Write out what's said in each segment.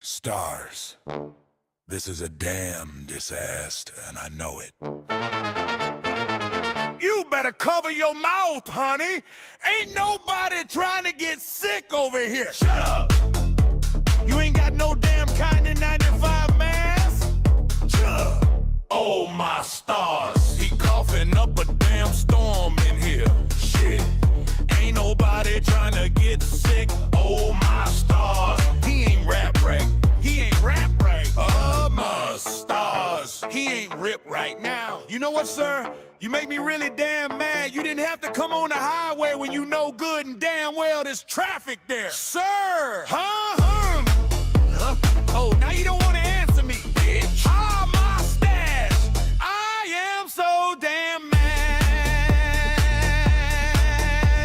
Stars. This is a damn disaster, and I know it. You better cover your mouth, honey. Ain't nobody trying to get sick over here. Shut up. You ain't got no damn kind of 95 mask? Shut up. Oh, my stars. He coughing up a damn storm in here. Shit. Ain't nobody trying to get sick. Oh, my stars. He ain't rap right. He ain't rap right. Oh, my stars. He ain't rip right now. You know what, sir? You make me really damn mad. You didn't have to come on the highway when you know good and damn well there's traffic there. Sir! Huh? Oh, now you don't want to answer me, bitch. Ah, my stash. I am so damn mad.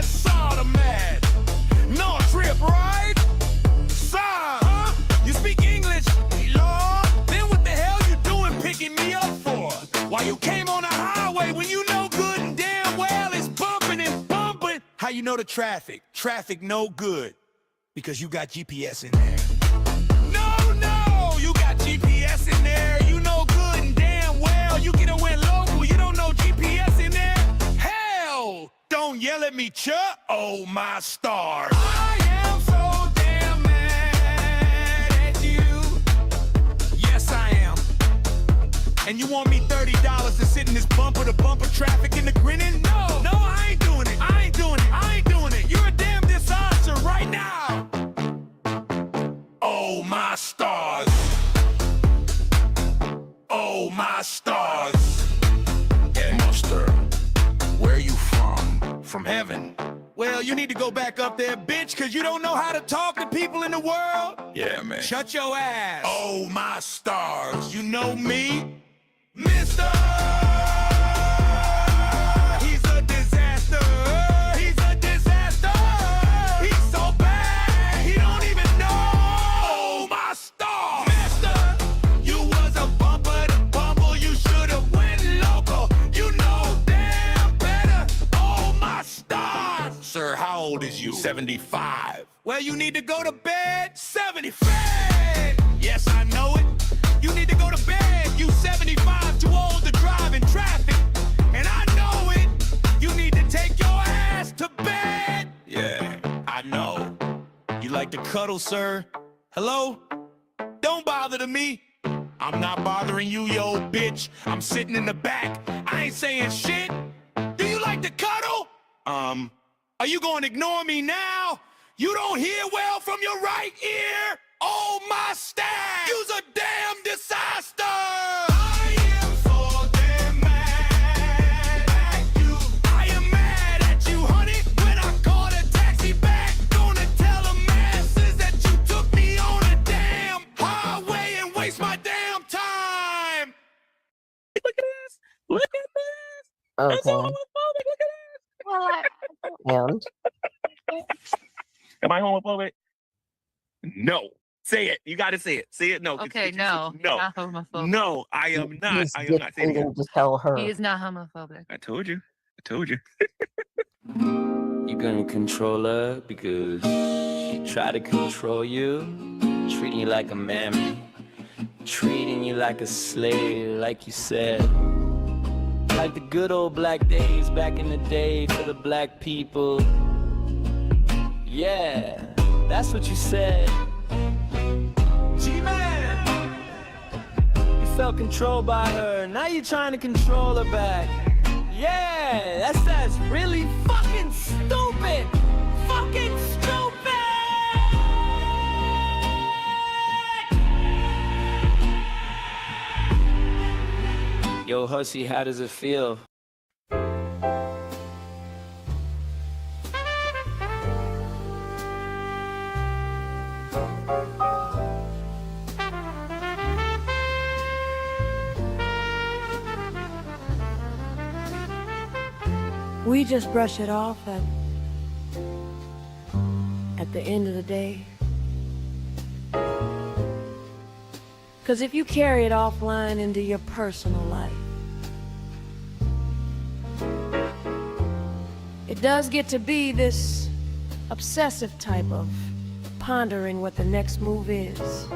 Sorta mad. No trip, right? Sir, huh? You speak English, Lord? Then what the hell you doing picking me up for? Why you came on the highway when you know good and damn well it's bumping and bumping? How you know the traffic? Traffic no good. Because you got GPS in there. No, you got GPS in there. You know good and damn well you could have went local. You don't know GPS in there? Hell, don't yell at me, Chuck. Oh, my stars. I am so damn mad at you. Yes, I am. And you want me $30 to sit in this bumper-to-bumper traffic in the grinning? No, I ain't doing it. I ain't doing it. You're a damn disaster right now. Oh, my stars. Oh, my stars. Yeah, Monster, where you from? From heaven. Well, you need to go back up there, bitch, because you don't know how to talk to people in the world. Yeah, man. Shut your ass. Oh, my stars. You know me? Mister! He's a disaster. He's a disaster. He's so bad, he don't even know. Oh, my star. Mister, you was a bumper to bumble. You should have went local. You know damn better. Oh, my stars. Sir, how old is you? 75. Well, you need to go to bed. 75. Yes, I know it. You need to go to bed. You 75, too old to drive in traffic. And I know it. You need to take your ass to bed. Yeah, I know. You like to cuddle, sir? Hello? Don't bother to me. I'm not bothering you, you old bitch. I'm sitting in the back. I ain't saying shit. Do you like to cuddle? Are you gonna ignore me now? You don't hear well from your right ear? Oh, my stash! You's a damn disaster! I am so damn mad at you. I am mad at you, honey. When I call a taxi back, gonna tell the masses that you took me on a damn highway and waste my damn time. Look at this. Look at this. Okay. That's so homophobic. Look at And this. Am I homophobic? No. Say it. You got to say it. Say it. No. Okay, no. No. Not homophobic. No, I am not. he's I am not. Say it again. dictating to tell her. He is not homophobic. I told you. I told you. You gonna control her because she try to control you, treating you like a mammy, treating you like a slave, like you said. Like the good old black days back in the day for the black people. Yeah, that's what you said. G-Man! You felt controlled by her, now you're trying to control her back. Yeah, that's really fucking stupid! Fucking stupid! Yo, Hussy, how does it feel? We just brush it off at the end of the day. 'Cause if you carry it offline into your personal life, it does get to be this obsessive type of pondering what the next move is.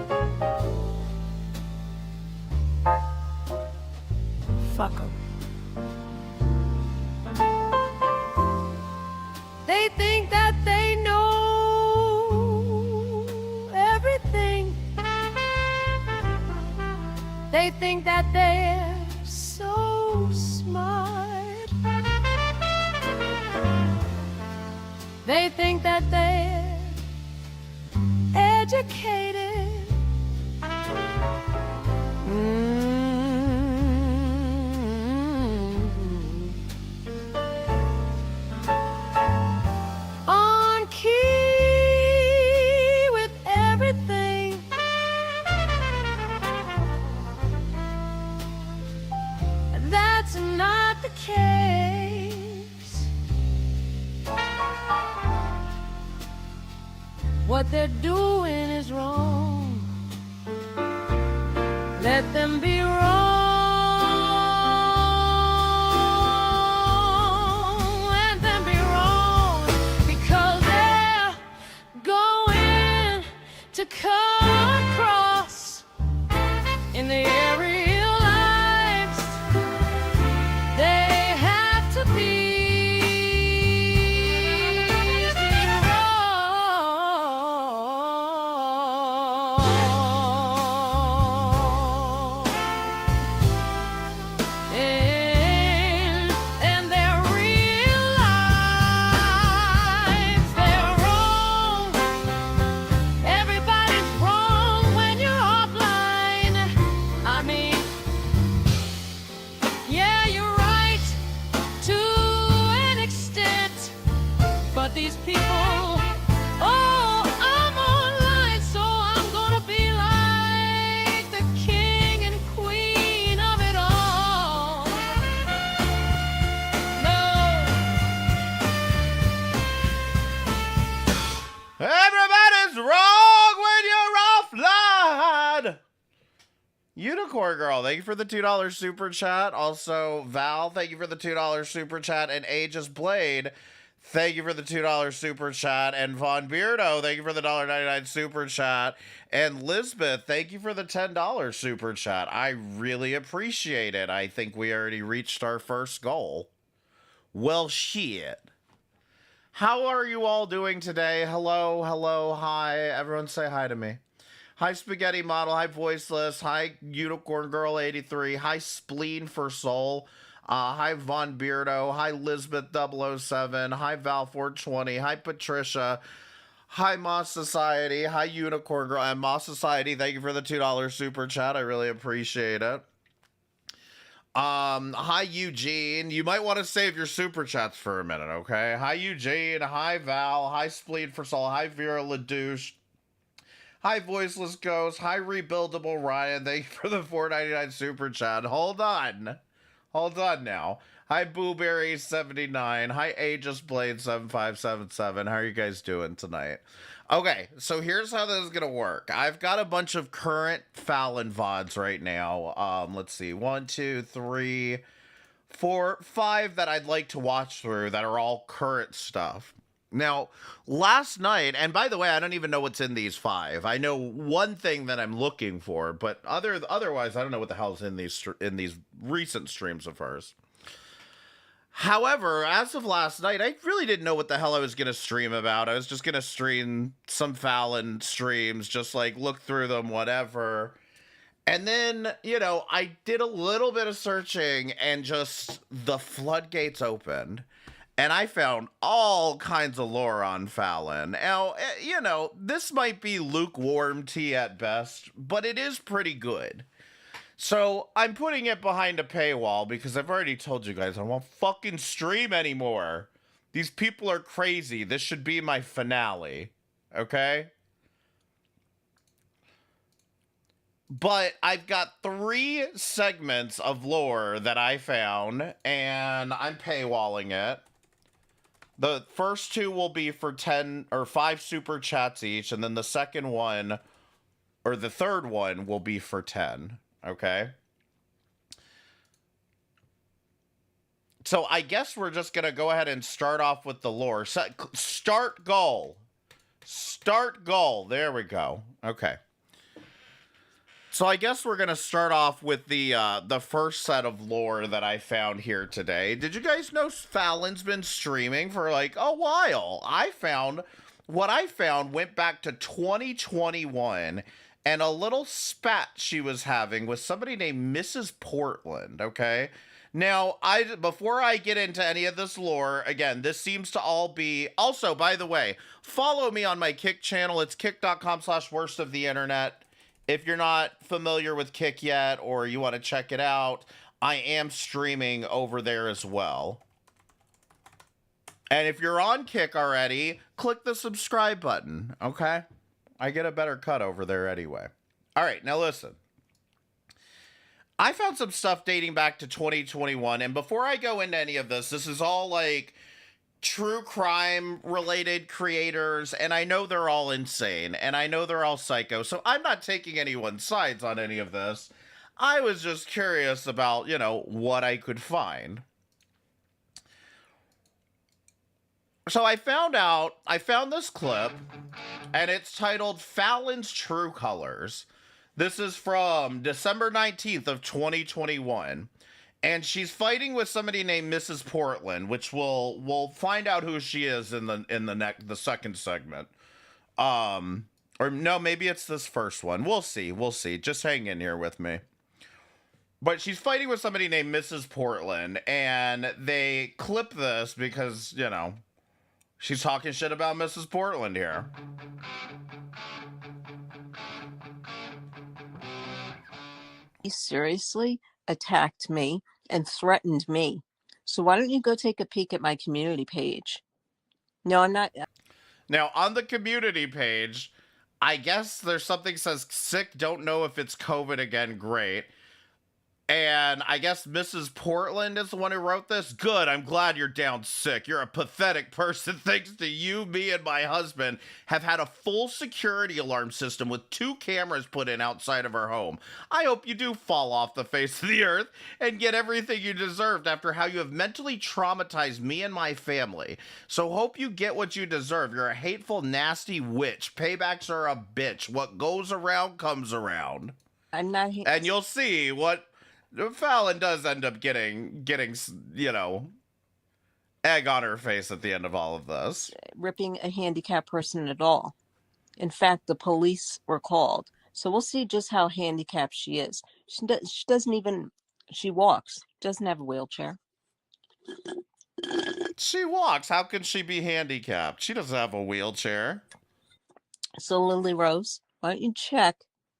Fuck 'em. They think that they know everything. They think that they're so smart. They think that they're educated. On key with everything. That's not the case. What they're doing is wrong. Let them be wrong. Let them be wrong. Because they're going to come across in their real lives. They have to be wrong. And their real lives, they're wrong. Everybody's wrong when you're offline. I mean, yeah, you're right to an extent, but these people, oh, I'm online, so I'm gonna be like the king and queen of it all. No. Everybody's wrong when you're offline. Unicorn Girl, thank you for the $2 super chat. Also, Val, thank you for the $2 super chat. And Aegis Blade, thank you for the $2 super chat. And Von Beardo, thank you for the $1.99 super chat. And Lisbeth, thank you for the $10 super chat. I really appreciate it. I think we already reached our first goal. Well, shit. How are you all doing today? Hello, hello, hi. Everyone say hi to me. Hi, Spaghetti Model. Hi, Voiceless. Hi, Unicorn Girl 83. Hi, Spleen for Soul. Hi, Von Beardo. Hi, Lisbeth 007. Hi, Val 420. Hi, Patricia. Hi, Moss Society. Hi, Unicorn Girl. And Moss Society, thank you for the $2 super chat. I really appreciate it. Hi, Eugene. You might want to save your super chats for a minute, okay? Hi, Eugene. Hi, Val. Hi, Spleen for Soul. Hi, Vera LaDouche. Hi, Voiceless Ghost. Hi, Rebuildable Ryan. Thank you for the $4.99 super chat. Hold on. Hold on now. Hi, Booberry79. Hi, Aegis Blade 7577. How are you guys doing tonight? Okay, so here's how this is going to work. I've got a bunch of current Fallon VODs right now. Let's see. 1, 2, 3, 4, 5 that I'd like to watch through that are all current stuff. Now, last night, and by the way, I don't even know what's in these 5. I know one thing that I'm looking for, but otherwise, I don't know what the hell's in these recent streams of hers. However, as of last night, I really didn't know what the hell I was going to stream about. I was just going to stream some Fallon streams, just like look through them, whatever. And then, you know, I did a little bit of searching and just the floodgates opened. And I found all kinds of lore on Fallon. Now, you know, this might be lukewarm tea at best, but it is pretty good. So I'm putting it behind a paywall because I've already told you guys I won't fucking stream anymore. These people are crazy. This should be my finale. Okay? But I've got 3 segments of lore that I found, and I'm paywalling it. The first 2 will be for 10 or 5 super chats each, and then the second one, or the third one, will be for 10. Okay? So I guess we're just going to go ahead and start off with the lore. Start goal. Start goal. There we go. Okay. So I guess we're gonna start off with the first set of lore that I found here today. Did you guys know Fallon's been streaming for like a while? What I found went back to 2021 and a little spat she was having with somebody named Mrs. Portland, okay? Now, before I get into any of this lore, again, this seems to all be... Also, by the way, follow me on my Kick channel. It's kick.com/worst of the internet. If you're not familiar with Kick yet or you want to check it out, I am streaming over there as well. And if you're on Kick already, click the subscribe button, okay? I get a better cut over there anyway. All right, now listen. I found some stuff dating back to 2021, and before I go into any of this, this is all like true crime related creators, and I know they're all insane, and I know they're all psycho, so I'm not taking anyone's sides on any of this. I was just curious about, you know, what I could find. So I found this clip, and it's titled Fallon's True Colors. This is from December 19th of 2021. And she's fighting with somebody named Mrs. Portland, which we'll find out who she is in the second segment. Or no, maybe it's this first one. We'll see. Just hang in here with me. But she's fighting with somebody named Mrs. Portland, and they clip this because, you know, she's talking shit about Mrs. Portland here. He seriously attacked me and threatened me. So why don't you go take a peek at my community page? No, I'm not. Now, on the community page, I guess there's something that says sick, don't know if it's COVID again, great. And I guess Mrs. Portland is the one who wrote this. Good, I'm glad you're down sick. You're a pathetic person. Thanks to you, me, and my husband have had a full security alarm system with 2 cameras put in outside of our home. I hope you do fall off the face of the earth and get everything you deserved after how you have mentally traumatized me and my family. So hope you get what you deserve. You're a hateful, nasty witch. Paybacks are a bitch. What goes around comes around. I'm not. And you'll see what... Fallon does end up getting, you know, egg on her face at the end of all of this. Ripping a handicapped person at all. In fact, the police were called. So we'll see just how handicapped she is. She doesn't even, she walks, doesn't have a wheelchair. She walks. How can she be handicapped? She doesn't have a wheelchair. So Lily Rose, why don't you check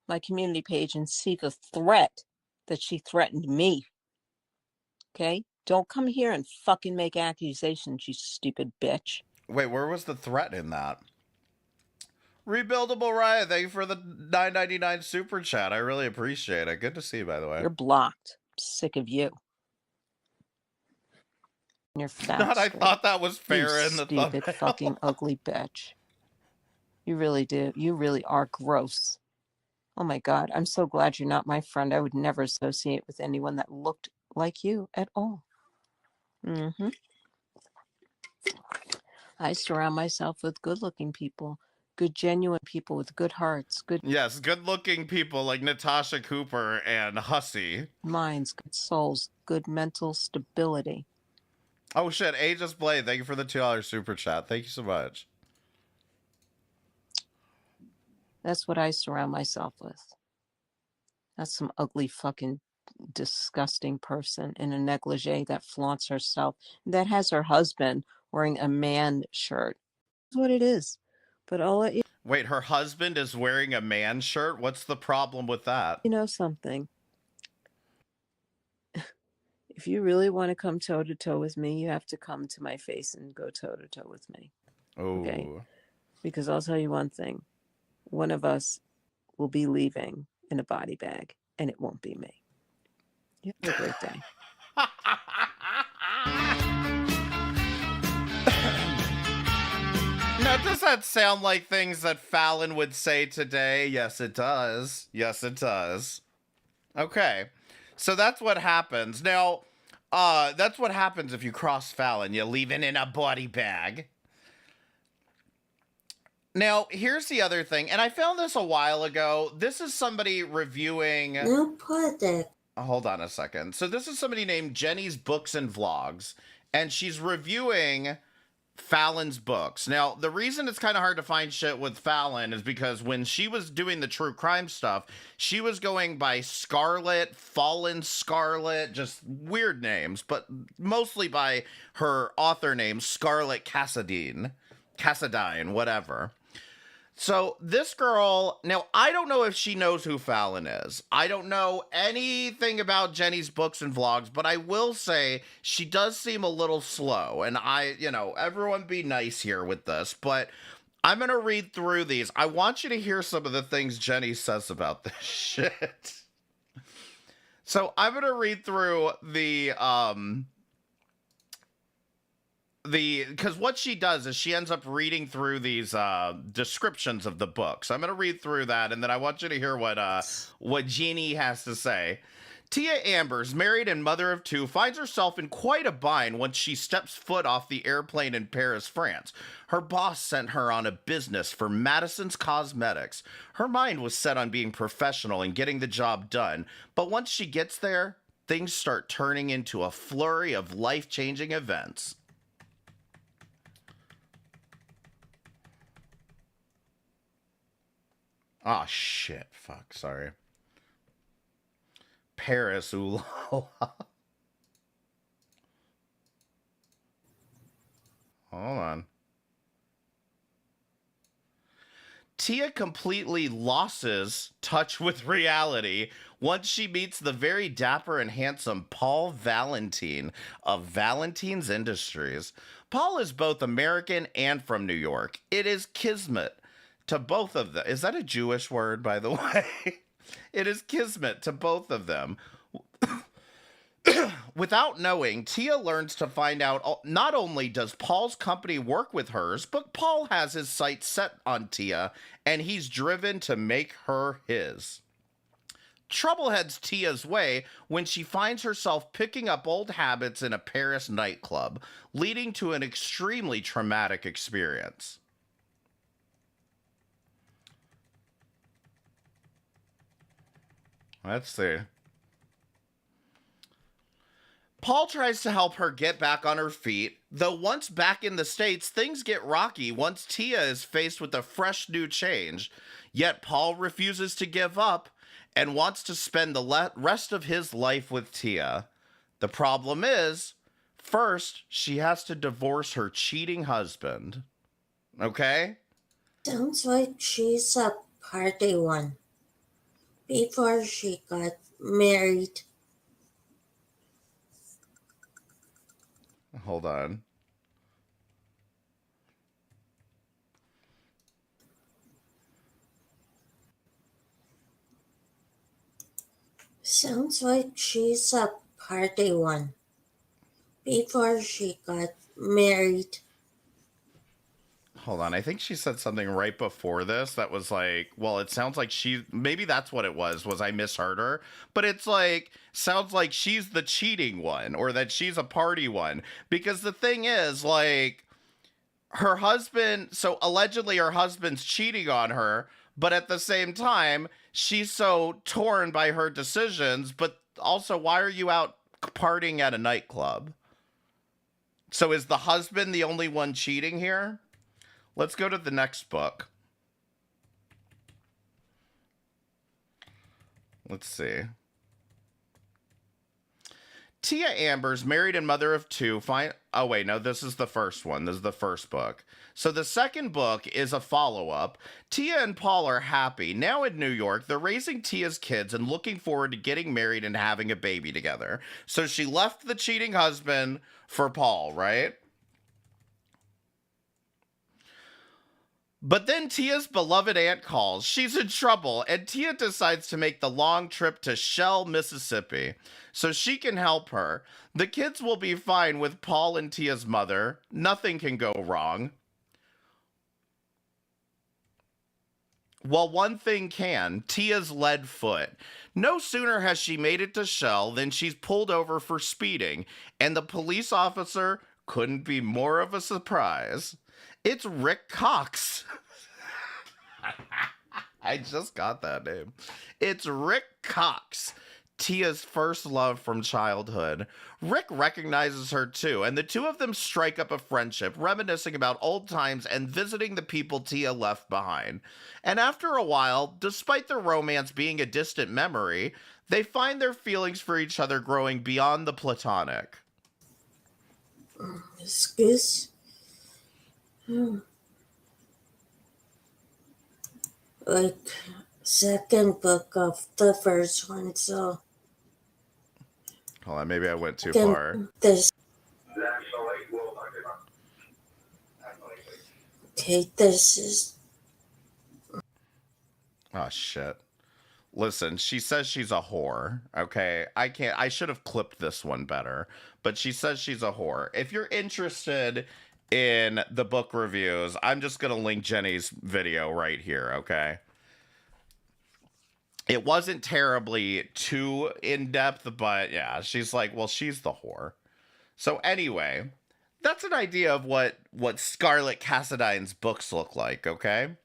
my community page and see the threat that she threatened me. Okay? Don't come here and fucking make accusations, you stupid bitch. Wait, where was the threat in that? Rebuildable Riot, thank you for the $9.99 super chat. I really appreciate it. Good to see you, by the way. You're blocked. I'm sick of you. You're fat. I thought that was fair you in the stupid thumbnail. fucking ugly bitch. You really do. You really are gross. Oh my God, I'm so glad you're not my friend. I would never associate with anyone that looked like you at all. I surround myself with good-looking people, good, genuine people with good hearts, good Yes, good-looking people like Natasha Cooper and Hussey. minds, good souls, good mental stability. Oh shit, Aegis Blade, thank you for the $2 super chat. Thank you so much. That's what I surround myself with. That's some ugly fucking disgusting person in a negligee that flaunts herself, that has her husband wearing a man shirt. That's what it is. But I'll let you Wait, her husband is wearing a man shirt? What's the problem with that? know something. If you really want to come toe-to-toe with me, you have to come to my face and go toe-to-toe with me. Oh. Okay? Because I'll tell you one thing. One of us will be leaving in a body bag, and it won't be me. You have a great day. Now, does that sound like things that Fallon would say today? Yes, it does. Yes, it does. Okay. So that's what happens. Now, that's what happens if you cross Fallon. You leave it in a body bag. Now, here's the other thing, and I found this a while ago. This is somebody reviewing. No product. Hold on a second. So, this is somebody named Jenny's Books and Vlogs, and she's reviewing Fallon's books. Now, the reason it's kind of hard to find shit with Fallon is because when she was doing the true crime stuff, she was going by Scarlet, Fallen Scarlet, just weird names, but mostly by her author name, Scarlet Cassadine, whatever. So this girl, now I don't know if she knows who Fallon is. I don't know anything about Jenny's books and vlogs, but I will say she does seem a little slow. And everyone be nice here with this, but I'm going to read through these. I want you to hear some of the things Jenny says about this shit. So I'm going to read through because what she does is she ends up reading through these descriptions of the book. So I'm going to read through that, and then I want you to hear what Jeannie has to say. Tia Ambers, married and mother of two, finds herself in quite a bind once she steps foot off the airplane in Paris, France. Her boss sent her on a business for Madison's Cosmetics. Her mind was set on being professional and getting the job done, but once she gets there, things start turning into a flurry of life-changing events. Oh, shit. Fuck. Sorry. Paris. Ooh. Hold on. Tia completely loses touch with reality once she meets the very dapper and handsome Paul Valentine of Valentine's Industries. Paul is both American and from New York. It is kismet to both of them. Is that a Jewish word, by the way? It is kismet to both of them. Without knowing, Tia learns to find out not only does Paul's company work with hers, but Paul has his sights set on Tia, and he's driven to make her his. Trouble heads Tia's way when she finds herself picking up old habits in a Paris nightclub, leading to an extremely traumatic experience. Let's see. Paul tries to help her get back on her feet, though once back in the States, things get rocky once Tia is faced with a fresh new change. Yet Paul refuses to give up and wants to spend the rest of his life with Tia. The problem is, first, she has to divorce her cheating husband. Okay? Sounds like she's a party one. Before she got married. Hold on. Sounds like she's a party one. Before she got married. Hold on, I think she said something right before this that was like, well, it sounds like maybe that's what it was I misheard her, but it's like, sounds like she's the cheating one, or that she's a party one, because the thing is, like, her husband, so allegedly her husband's cheating on her, but at the same time, she's so torn by her decisions, but also, why are you out partying at a nightclub? So is the husband the only one cheating here? Let's go to the next book. Let's see. Tia Ambers, married and mother of two, oh wait, no, this is the first one. This is the first book. So the second book is a follow-up. Tia and Paul are happy. Now in New York, they're raising Tia's kids and looking forward to getting married and having a baby together. So she left the cheating husband for Paul, right? But then Tia's beloved aunt calls. She's in trouble, and Tia decides to make the long trip to Shell, Mississippi, so she can help her. The kids will be fine with Paul and Tia's mother. Nothing can go wrong. Well, one thing can. Tia's lead foot. No sooner has she made it to Shell than she's pulled over for speeding, and the police officer couldn't be more of a surprise. It's Rick Cox. I just got that name. It's Rick Cox, Tia's first love from childhood. Rick recognizes her too, and the two of them strike up a friendship, reminiscing about old times and visiting the people Tia left behind. And after a while, despite their romance being a distant memory, they find their feelings for each other growing beyond the platonic. Excuse? Like, second book of the first one, so Hold on, maybe I went too far. this. Okay, this is. Oh, shit. Listen, she says she's a whore, okay? I should have clipped this one better, but she says she's a whore. If you're interested in the book reviews, I'm just going to link Jenny's video right here, okay? It wasn't terribly too in-depth, but yeah, she's like, well, she's the whore. So anyway, that's an idea of what Scarlett Cassadine's books look like, okay?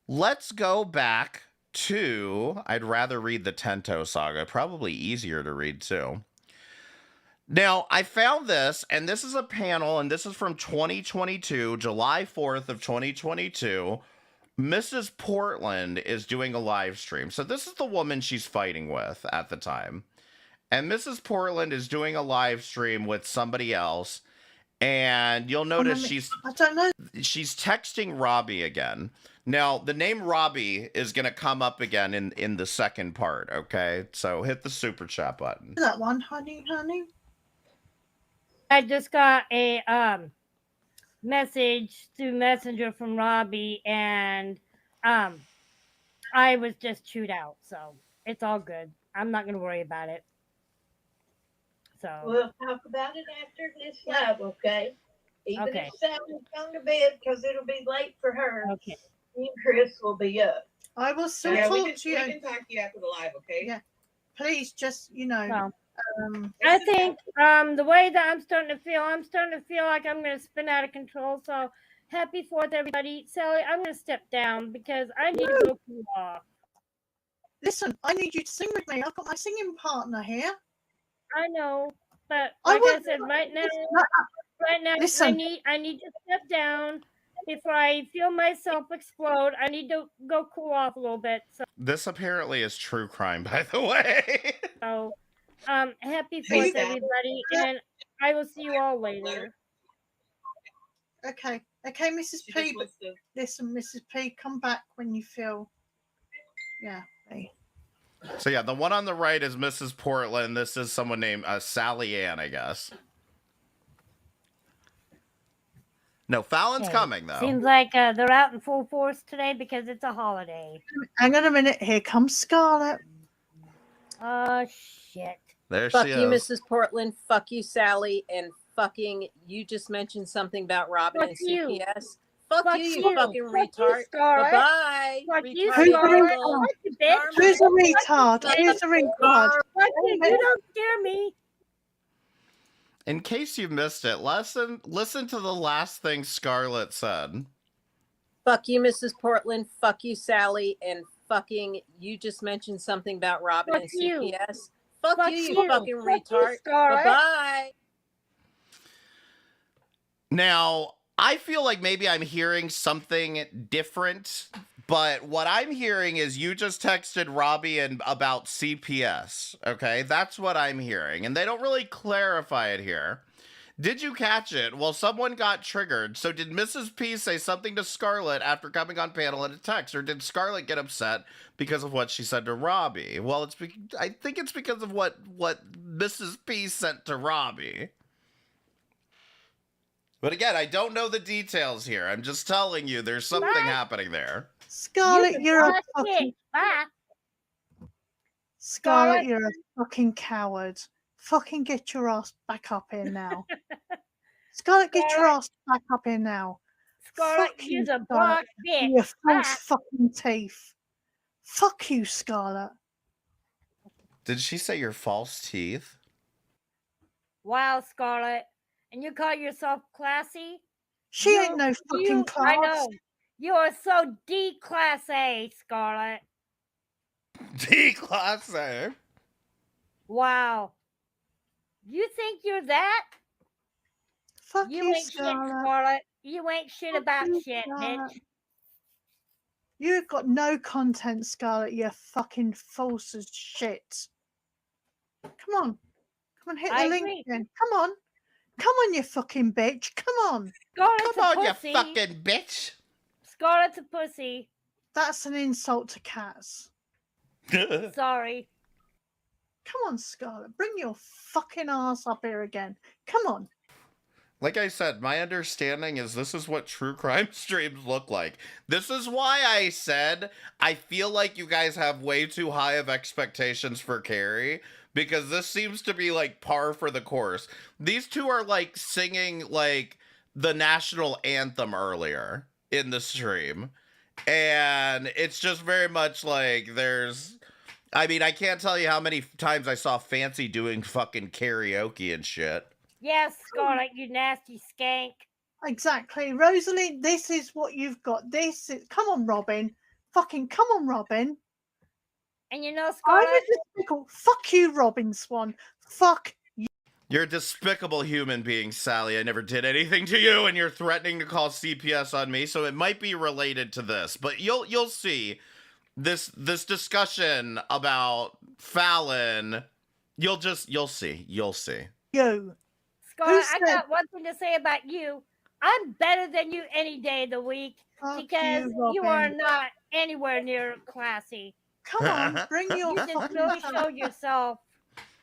Let's go back to, I'd rather read the Tento saga, probably easier to read too. Now, I found this, and this is a panel, and this is from 2022, July 4th of 2022. Mrs. Portland is doing a live stream. So this is the woman she's fighting with at the time. And Mrs. Portland is doing a live stream with somebody else. And you'll notice I don't know. she's texting Robbie again. Now, the name Robbie is going to come up again in the second part, okay? So hit the super chat button. That one, honey. I just got a message through Messenger from Robbie, and I was just chewed out, so it's all good. I'm not gonna worry about it. So We'll talk about it after this live, okay? Even Okay. if Sally's gone to bed, because it'll be late for her. okay. Me and Chris will be up. I will still Yeah, we talk can, to we you. can talk to you after the live, okay? Yeah. Please, just Well, um, I think the way that I'm starting to feel like I'm gonna spin out of control. So happy 4th, everybody. Sally, I'm gonna step down because I need to go cool off. listen. I need you to sing with me. I've got my singing partner here. I know, but I like I would- said, right now, Listen. I need to step down before I feel myself explode. I need to go cool off a little bit. This apparently is true crime, by the way. So, happy Hey, 4th, Sal. everybody, and I will see you all later. Okay, Mrs. She P. just But wants to- listen, Mrs. P, come back when you feel. Yeah. Hey. So yeah, the one on the right is Mrs. Portland. This is someone named Sally Ann, I guess. No, Fallon's Okay. coming, though. Seems like they're out in full force today because it's a holiday. Hang on a minute. Here comes Scarlett. Oh, shit. There Fuck she you, is. Mrs. Portland. Fuck you, Sally. And fucking, you just mentioned something about Robin Fuck and you. CPS. Fuck Fuck you, you. you fucking Fuck you, retard. Scarlett. Bye-bye. Fuck you, Who's the Scarlett. retard? Fuck you, bitch. Who's a retard? Who's a retard? Fuck you. You don't scare me. In case you missed it, listen to the last thing Scarlett said. Fuck you, Mrs. Portland. Fuck you, Sally. And fucking, you just mentioned something about Robin Fuck and you. CPS. Fuck Fuck you, you you. fucking Fuck you, retard. Scarlett. Bye-bye. Now, I feel like maybe I'm hearing something different, but what I'm hearing is you just texted Robbie and about CPS, okay? That's what I'm hearing, and they don't really clarify it here. Did you catch it? Well, someone got triggered. So did Mrs. P say something to Scarlett after coming on panel in a text, or did Scarlett get upset because of what she said to Robbie? Well, I think it's because of what Mrs. P sent to Robbie. But again, I don't know the details here. I'm just telling you there's something Bye. happening there. Scarlett, you're a Fuck fucking it. Bye. Scarlett, you're a fucking coward. Fucking get your ass back up here now. Scarlett, get your ass back up here now. Scarlett, Fuck you, you's a Scarlett. block bitch. Your false Bye. fucking teeth. Fuck you, Scarlett. Did she say your false teeth? Wow, Scarlett. And you call yourself classy? She ain't no fucking class. I know. You are so D class A, Scarlett. D class A. Wow. You think you're that? Fuck You you, ain't shit, Scarlett. Scarlett. You ain't shit Fuck about you, shit, Scarlett. bitch. You've got no content, Scarlett. You fucking false as shit. Come on. Come on, hit I the link agree. again. Come on. Come on, you fucking bitch. Come on. Scarlett's Come on, a you pussy. fucking bitch. Scarlett's a pussy. That's an insult to cats. Sorry. Come on, Scarlett. Bring your fucking ass up here again. Come on. Like I said, my understanding is this is what true crime streams look like. This is why I said I feel like you guys have way too high of expectations for Carrie, because this seems to be like par for the course. These two are like singing like the national anthem earlier in the stream. And it's just very much like I mean, I can't tell you how many times I saw Fancy doing fucking karaoke and shit. Yes, Scarlett, you nasty skank. Exactly. Rosalie, this is what you've got. This is... Come on, Robin. Fucking come on, Robin. And you know, I'm Scarlett, a despicable... Fuck you, Robin Swan. Fuck you. You're a despicable human being, Sally. I never did anything to you, and you're threatening to call CPS on me, so it might be related to this. But you'll see this discussion about Fallon. You'll see. You. Scarlett, I said- got one thing to say about you. I'm better than you any day of the week Fuck because you, you are Robin. not anywhere near classy. Come on, bring your You just fucking really self. show yourself.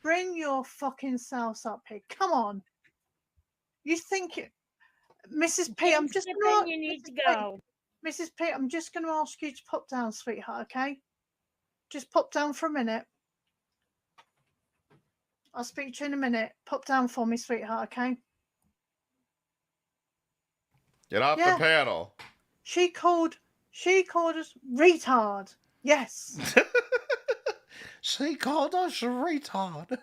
Bring your fucking selves up here. Come on. You think it... Mrs. P, I'm just Skip gonna... in, you need to Mrs. P, go. Mrs. P, I'm just going to ask you to pop down, sweetheart, okay? Just pop down for a minute. I'll speak to you in a minute. Pop down for me, sweetheart, okay? Get off Yeah. the panel. She called us retard. Yes. She called us retard.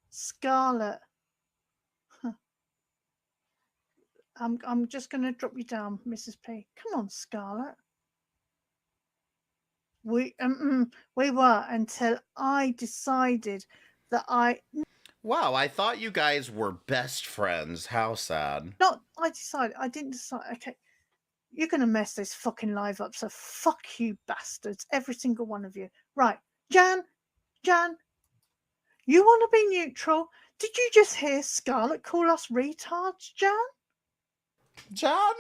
Scarlett. I'm just going to drop you down, Mrs. P. Come on, Scarlett. We were until I decided that Wow, I thought you guys were best friends. How sad. I didn't decide. Okay, you're going to mess this fucking live up, so fuck you bastards, every single one of you. Right, Jan, you want to be neutral? Did you just hear Scarlett call us retards, Jan? John?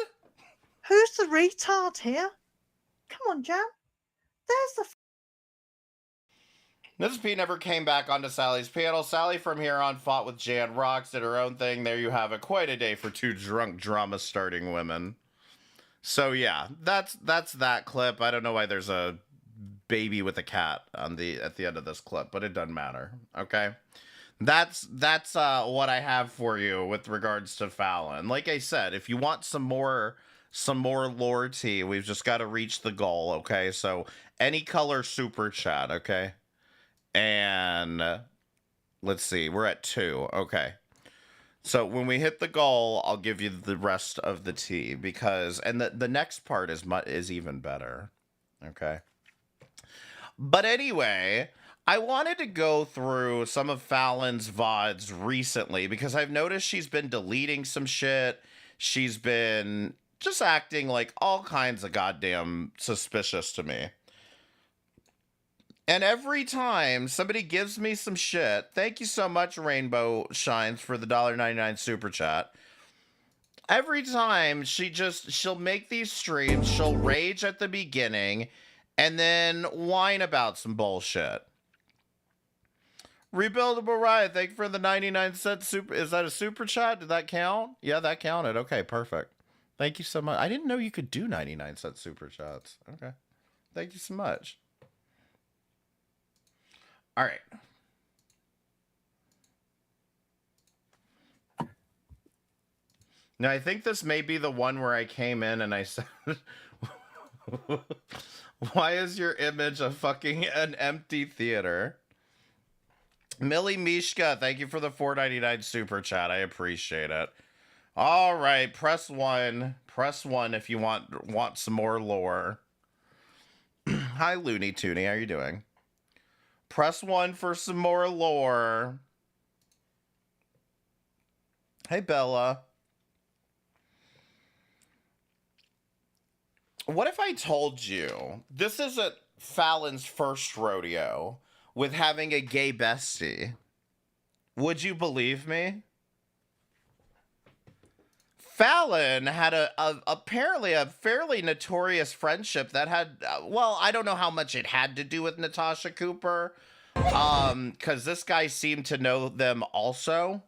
Who's the retard here? Come on, Jan. There's the Mrs. P never came back onto Sally's panel. Sally from here on fought with Jan Rocks, did her own thing. There you have it. Quite a day for two drunk drama starting women. So yeah, that's that clip. I don't know why there's a baby with a cat at the end of this clip, but it doesn't matter. Okay. That's what I have for you with regards to Fallon. Like I said, if you want some more lore tea, we've just got to reach the goal, okay? So any color super chat, okay? And let's see, we're at 2, okay. So when we hit the goal, I'll give you the rest of the tea because, and the next part is even better, okay? But anyway, I wanted to go through some of Fallon's VODs recently because I've noticed she's been deleting some shit. She's been just acting like all kinds of goddamn suspicious to me. And every time somebody gives me some shit, thank you so much, Rainbow Shines, for the $1.99 super chat. Every time she'll make these streams, she'll rage at the beginning and then whine about some bullshit. Rebuildable Riot, thank you for the 99-cent super. Is that a super chat? Did that count? Yeah, that counted. Okay, perfect. Thank you so much. I didn't know you could do 99-cent super chats. Okay. Thank you so much. All right. Now, I think this may be the one where I came in and I said, why is your image a fucking an empty theater? Millie Mishka, thank you for the $4.99 super chat. I appreciate it. All right, press 1. Press 1 if you want some more lore. Hi, Looney Tooney. How you doing? Press 1 for some more lore. Hey, Bella. What if I told you this isn't Fallon's first rodeo with having a gay bestie? Would you believe me? Fallon had apparently a fairly notorious friendship that had, well, I don't know how much it had to do with Natasha Cooper, because this guy seemed to know them also.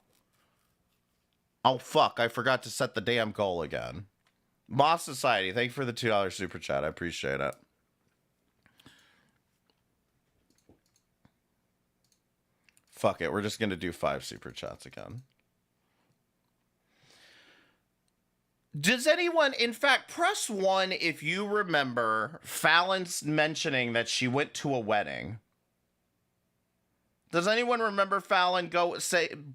Oh, fuck, I forgot to set the damn goal again. Moss Society, thank you for the $2 super chat. I appreciate it. Fuck it, we're just going to do 5 super chats again. Does anyone, in fact, press 1 if you remember Fallon's mentioning that she went to a wedding. Does anyone remember Fallon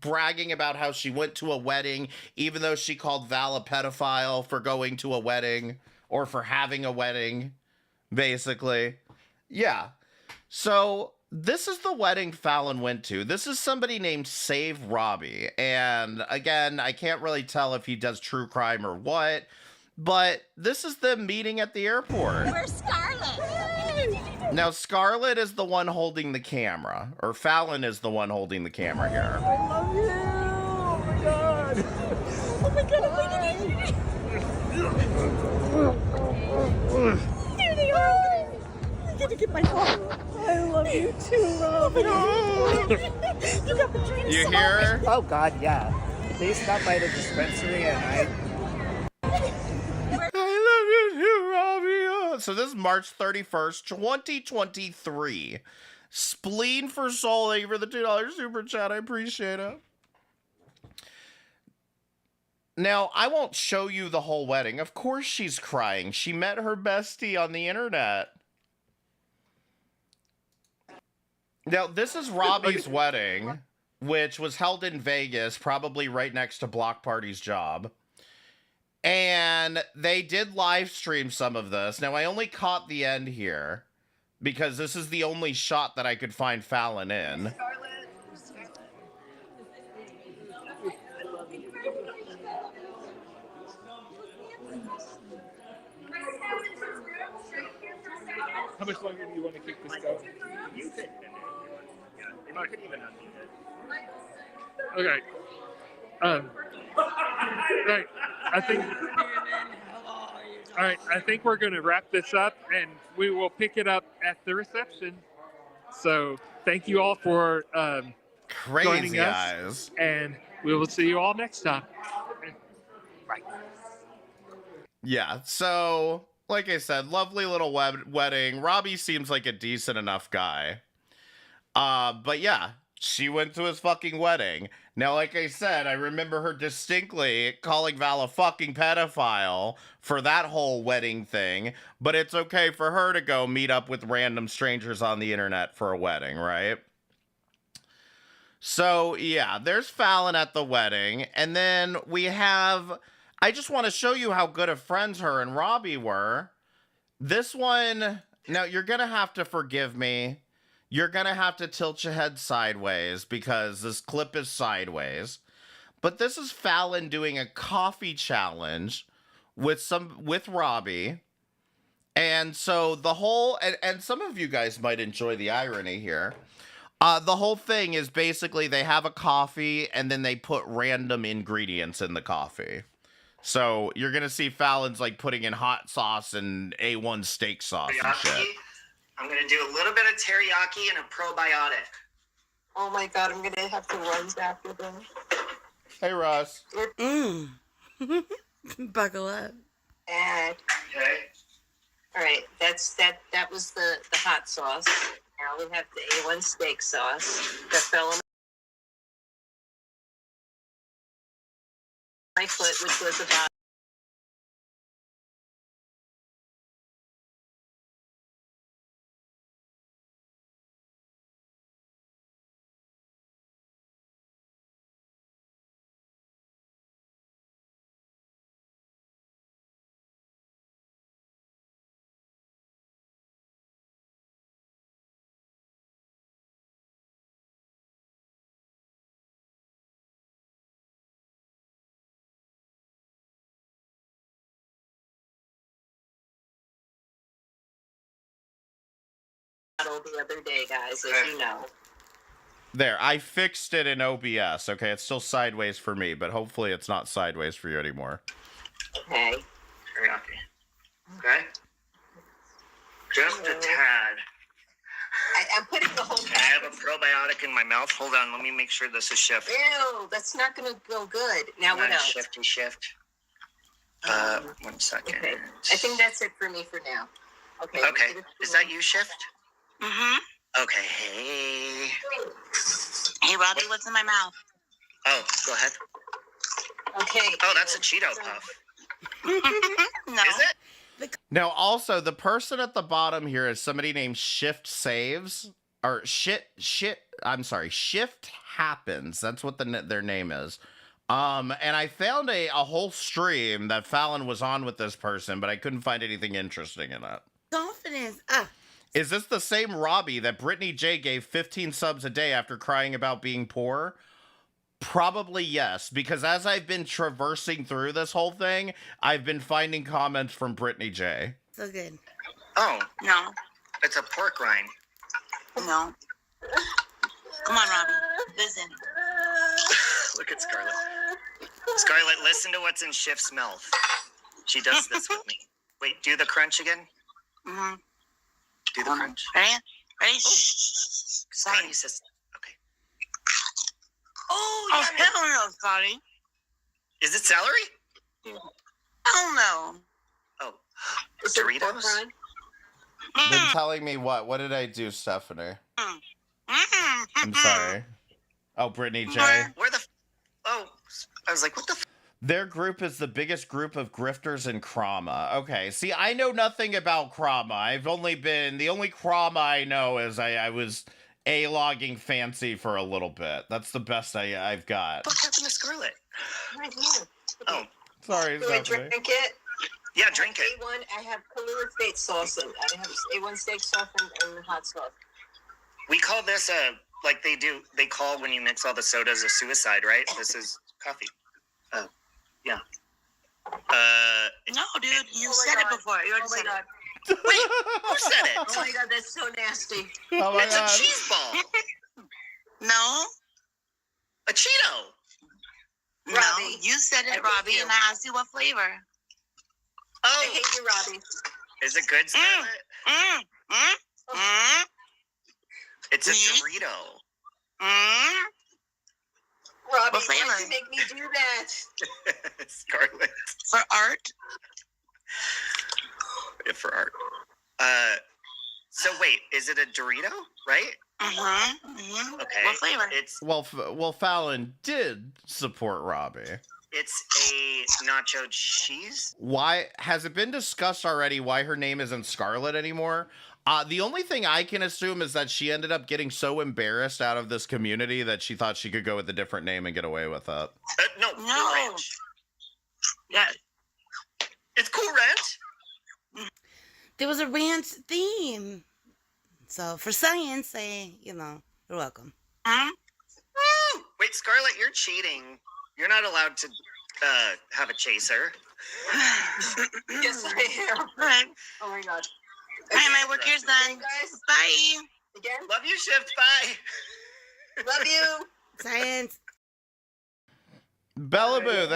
bragging about how she went to a wedding, even though she called Val a pedophile for going to a wedding or for having a wedding, basically? Yeah. So this is the wedding Fallon went to. This is somebody named Save Robbie. And again, I can't really tell if he does true crime or what, but this is them meeting at the airport. Where's Scarlett? Now, Scarlett is the one holding the camera, or Fallon is the one holding the camera here. I love you. Oh my god. Oh my god. Here they are. I get to get my phone. I love you too, Robbie. You got the dream. You hear her? Oh God, yeah. They stopped by the dispensary and I love you too, Robbie. So this is March 31st, 2023. Spleen for Soul, thank you for the $2 super chat. I appreciate it. Now, I won't show you the whole wedding. Of course she's crying. She met her bestie on the internet. Now, this is Robbie's wedding, which was held in Vegas, probably right next to Block Party's job. And they did live stream some of this. Now, I only caught the end here because this is the only shot that I could find Fallon in. How much longer do you want to keep this going? You could. I could even unmute it. Okay. Right. I think we're going to wrap this up, and we will pick it up at the reception. So thank you all for joining us, eyes. And we will see you all next time. Bye. Yeah, so like I said, lovely little wedding. Robbie seems like a decent enough guy. But yeah, she went to his fucking wedding. Now, like I said, I remember her distinctly calling Val a fucking pedophile for that whole wedding thing, but it's okay for her to go meet up with random strangers on the internet for a wedding, right? So, yeah, there's Fallon at the wedding, and then we have... I just want to show you how good of friends her and Robbie were. This one... Now, you're going to have to forgive me. You're going to have to tilt your head sideways because this clip is sideways. But this is Fallon doing a coffee challenge with Robbie. And so the whole... And some of you guys might enjoy the irony here. The whole thing is basically they have a coffee and then they put random ingredients in the coffee. So you're going to see Fallon's like putting in hot sauce and A1 steak sauce and shit. I'm going to do a little bit of teriyaki and a probiotic. Oh my god, I'm gonna have to run after them. Hey, Ross. Buckle up. And Okay. all right, that was the hot sauce. Now we have the A1 steak sauce that fell on my foot, which was about model the other day, guys, as you know. There, I fixed it in OBS. Okay, it's still sideways for me, but hopefully it's not sideways for you anymore. Okay. Okay. Just a tad. I'm putting the whole I have a probiotic in my mouth. Hold on, let me make sure this is shift. Ew, that's not going to go good. Now what else? Shift. 1 second. Okay. I think that's it for me for now. Okay. Okay. Is that you, Shift? Mm-hmm. Okay. Hey. Hey, Robbie, what's in my mouth? Oh, go ahead. Okay. Oh, that's a Cheeto puff. No. Is it? Now, also, the person at the bottom here is somebody named Shift Saves. Or Shift Happens. That's what their name is. And I found a whole stream that Fallon was on with this person, but I couldn't find anything interesting in it. Confidence. Is this the same Robbie that Brittany J gave 15 subs a day after crying about being poor? Probably yes, because as I've been traversing through this whole thing, I've been finding comments from Brittany J. So good. Oh. No. It's a pork rind. No. Come on, Robbie. Listen. Look at Scarlett. Scarlett, listen to what's in Shift's mouth. She does this with me. Wait, do the crunch again. Mm-hmm. Do the crunch. Ready? Scotty says, okay. Oh, hell no, Scotty. Is it celery? Hell no. Oh, Doritos? Been telling me what? What did I do, Stephanie? I'm sorry. Oh, Brittany J. Where the... Oh, I was like, what the... Their group is the biggest group of grifters in Krama. Okay, see, I know nothing about Krama. I've only been... The only Krama I know is I was A-logging Fancy for a little bit. That's the best I've got. What happened to Scarlett? Right here. Oh. Sorry, Do I Stephanie. drink it? Yeah, drink it. I have Kahlua steak sauce and I have A1 steak sauce and hot sauce. We call this like they call when you mix all the sodas a suicide, right? This is coffee. Yeah. No, dude, you said it before. You already said it. Wait, who said it? Oh my god, that's so nasty. Oh my It's god. a cheese ball. No. A Cheeto. No, Robbie, you said I it, Robbie, hate you. and I asked you what flavor. I Oh, hate you, Robbie. is it good, Scarlett? It's a Dorito. Robbie, What flavor? why'd you make me do that? Scarlett. For art? Yeah, for art. So wait, is it a Dorito, right? Okay. What flavor? It's Well, Fallon did support Robbie. It's a nacho cheese. Why has it been discussed already why her name isn't Scarlett anymore? The only thing I can assume is that she ended up getting so embarrassed out of this community that she thought she could go with a different name and get away with it. No, No. Cool Ranch. Yeah. It's Cool Ranch. There was a ranch theme. So for science, you're welcome. Wait, Scarlett, you're cheating. You're not allowed to have a chaser. Yes, I am. All right. Oh my god. All right, my work here's done. Guys, Bye. again, Love you, Shift. Bye. love you. Science. Bellaboo,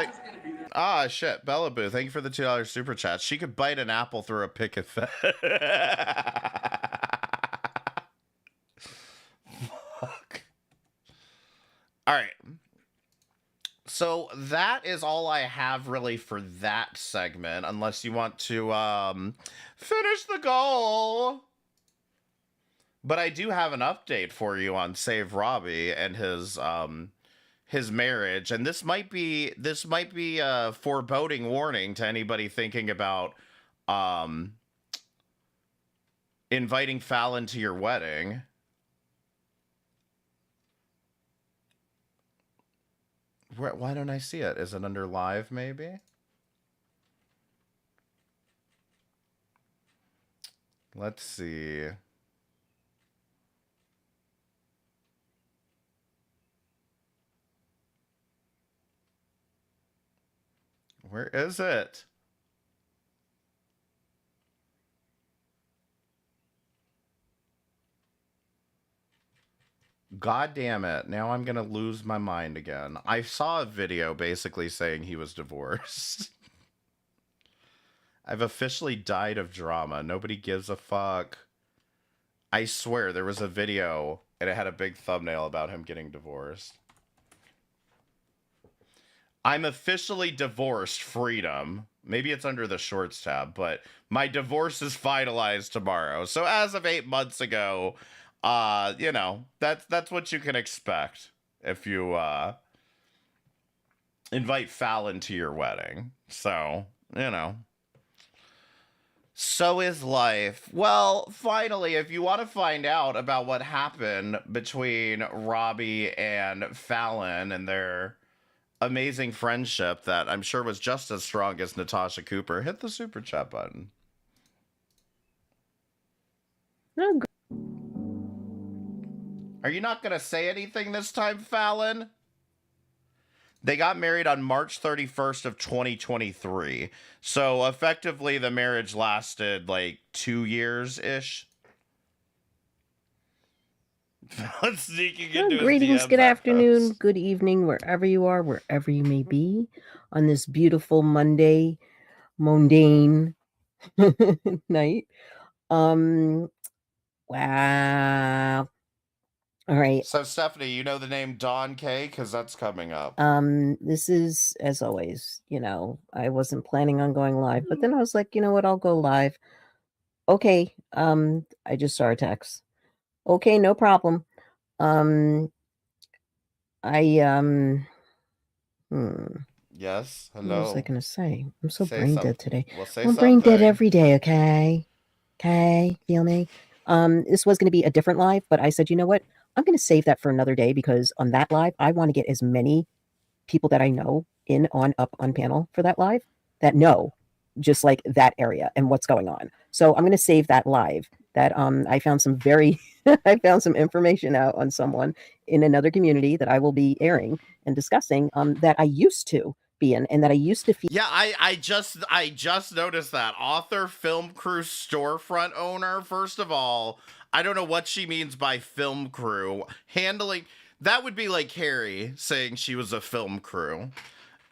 shit, Bellaboo, thank you for the $2 super chat. She could bite an apple through a picket fence. Fuck. All right. So that is all I have really for that segment, unless you want to finish the goal. But I do have an update for you on Save Robbie and his marriage, and this might be a foreboding warning to anybody thinking about inviting Fallon to your wedding. Why don't I see it? Is it under live, maybe? Let's see. Where is it? God damn it. Now I'm going to lose my mind again. I saw a video basically saying he was divorced. I've officially died of drama. Nobody gives a fuck. I swear there was a video and it had a big thumbnail about him getting divorced. I'm officially divorced, freedom. Maybe it's under the shorts tab, but my divorce is finalized tomorrow. So as of 8 months ago, you know, that's what you can expect if you invite Fallon to your wedding. So, you know. So is life. Well, finally, if you want to find out about what happened between Robbie and Fallon and their amazing friendship that I'm sure was just as strong as Natasha Cooper, hit the super chat button. Are you not going to say anything this time, Fallon? They got married on March 31st of 2023. So effectively the marriage lasted like 2 years-ish. Sneaking into his Greetings, DMs good at afternoon, us. good evening, wherever you are, wherever you may be on this beautiful Monday, mundane night. Wow. All right. So Stephanie, you know the name Don K? Because that's coming up. This is, as always, you know, I wasn't planning on going live, but then I was like, you know what, I'll go live. Okay, I just saw a text. Okay, no problem. Yes, hello. What was I gonna say? I'm so Say brain something. dead today. Well, say I'm brain dead something. every day, okay? Okay, feel me? This was gonna be a different live, but I said, you know what? I'm gonna save that for another day because on that live, I want to get as many people that I know up on panel for that live that know just like that area and what's going on. So I'm gonna save that live. That I found some very I found some information out on someone in another community that I will be airing and discussing that I used to be in and that I used to feel. Yeah, I just noticed that. Author, film crew, storefront owner. First of all, I don't know what she means by film crew. Handling, that would be like Carrie saying she was a film crew.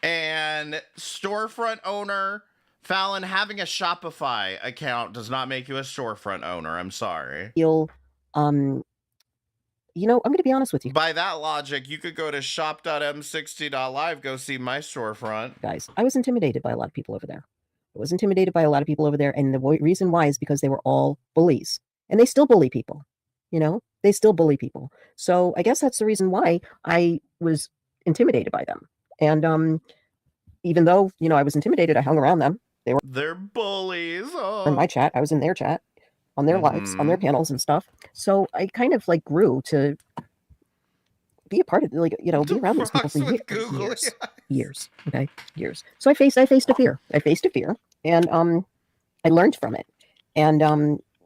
And storefront owner, Fallon, having a Shopify account does not make you a storefront owner. I'm sorry. You know, I'm going to be honest with you. By that logic, you could go to shop.m60.live, go see my storefront. Guys, I was intimidated by a lot of people over there. I was intimidated by a lot of people over there. And the reason why is because they were all bullies. And they still bully people. You know, they still bully people. So I guess that's the reason why I was intimidated by them. And even though, you know, I was intimidated, I hung around them. They're bullies. Oh. In my chat, I was in their chat, on their lives, on their panels and stuff. So I kind of like grew to be a part of, like, you know, be around these people for years. Okay, years. So I faced a fear. And I learned from it. And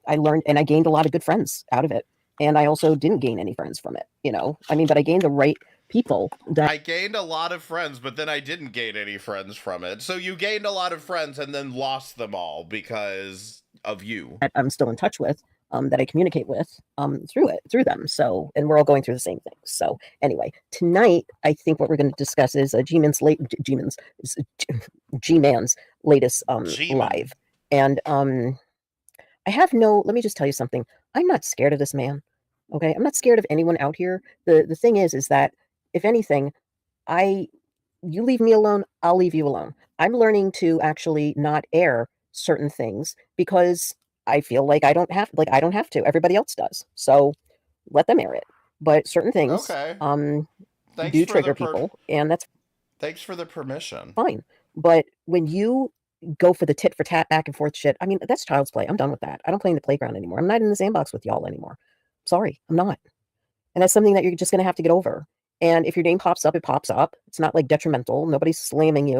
I learned, and I gained a lot of good friends out of it. And I also didn't gain any friends from it, you know. I mean, but I gained the right people. I gained a lot of friends, but then I didn't gain any friends from it. So you gained a lot of friends and then lost them all because of you. That I'm still in touch with, that I communicate with through them. So, and we're all going through the same things. So anyway, tonight, I think what we're going to discuss is G-Man's latest live. And I have no, let me just tell you something. I'm not scared of this man. Okay, I'm not scared of anyone out here. The thing is that if anything, you leave me alone, I'll leave you alone. I'm learning to actually not air certain things because I feel like I don't have to. Everybody else does. So let them air it. But certain things do trigger people, and that's thanks for the permission. Fine. But when you go for the tit for tat back and forth shit, I mean, that's child's play. I'm done with that. I don't play in the playground anymore. I'm not in the sandbox with y'all anymore. Sorry, I'm not. And that's something that you're just going to have to get over. And if your name pops up, it pops up. It's not like detrimental. Nobody's slamming you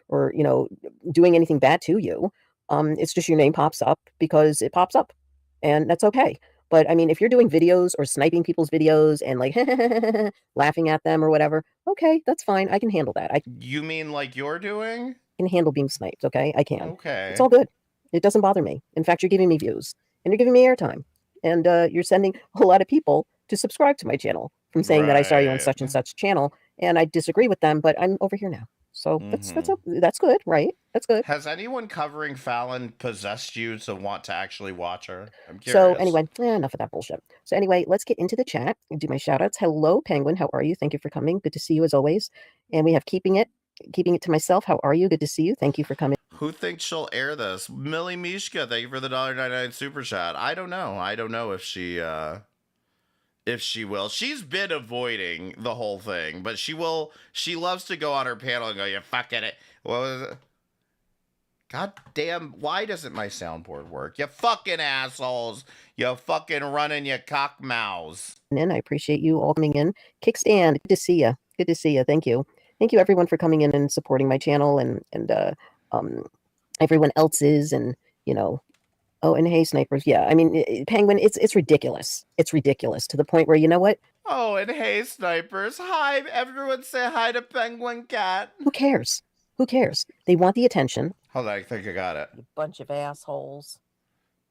or you know, doing anything bad to you. It's just your name pops up because it pops up, and that's okay. But I mean, if you're doing videos or sniping people's videos and like laughing at them or whatever, okay, that's fine. I can handle that. You mean like you're doing? Can handle being sniped, okay? I can. Okay. It's all good. It doesn't bother me. In fact, you're giving me views and you're giving me airtime, and you're sending a lot of people to subscribe to my channel. from saying that I saw you on Right. such and such channel, and I disagree with them, but I'm over here now. So that's good, right? That's good. Has anyone covering Fallon possessed you to want to actually watch her? I'm curious. So anyway, enough of that bullshit. So anyway, let's get into the chat and do my shout outs. Hello, Penguin. How are you? Thank you for coming. Good to see you as always. And we have keeping it to myself. How are you? Good to see you. Thank you for coming. Who thinks she'll air this? Millie Mishka, thank you for the $1.99 super chat. I don't know if she will. She's been avoiding the whole thing, but she will. She loves to go on her panel and go, "You fucking it." What was it? God damn, why doesn't my soundboard work? You fucking assholes. You fucking running your cock mouths. And I appreciate you all coming in. Kickstand, good to see you. Good to see you. Thank you. Thank you everyone for coming in and supporting my channel and everyone else's and, you know, oh, and hey, snipers. Yeah, I mean, Penguin, it's ridiculous. It's ridiculous to the point where, you know what? Oh, and hey, snipers. Hi, everyone say hi to Penguin Cat. Who cares? Who cares? They want the attention. Hold on, I think I got it. You bunch of assholes.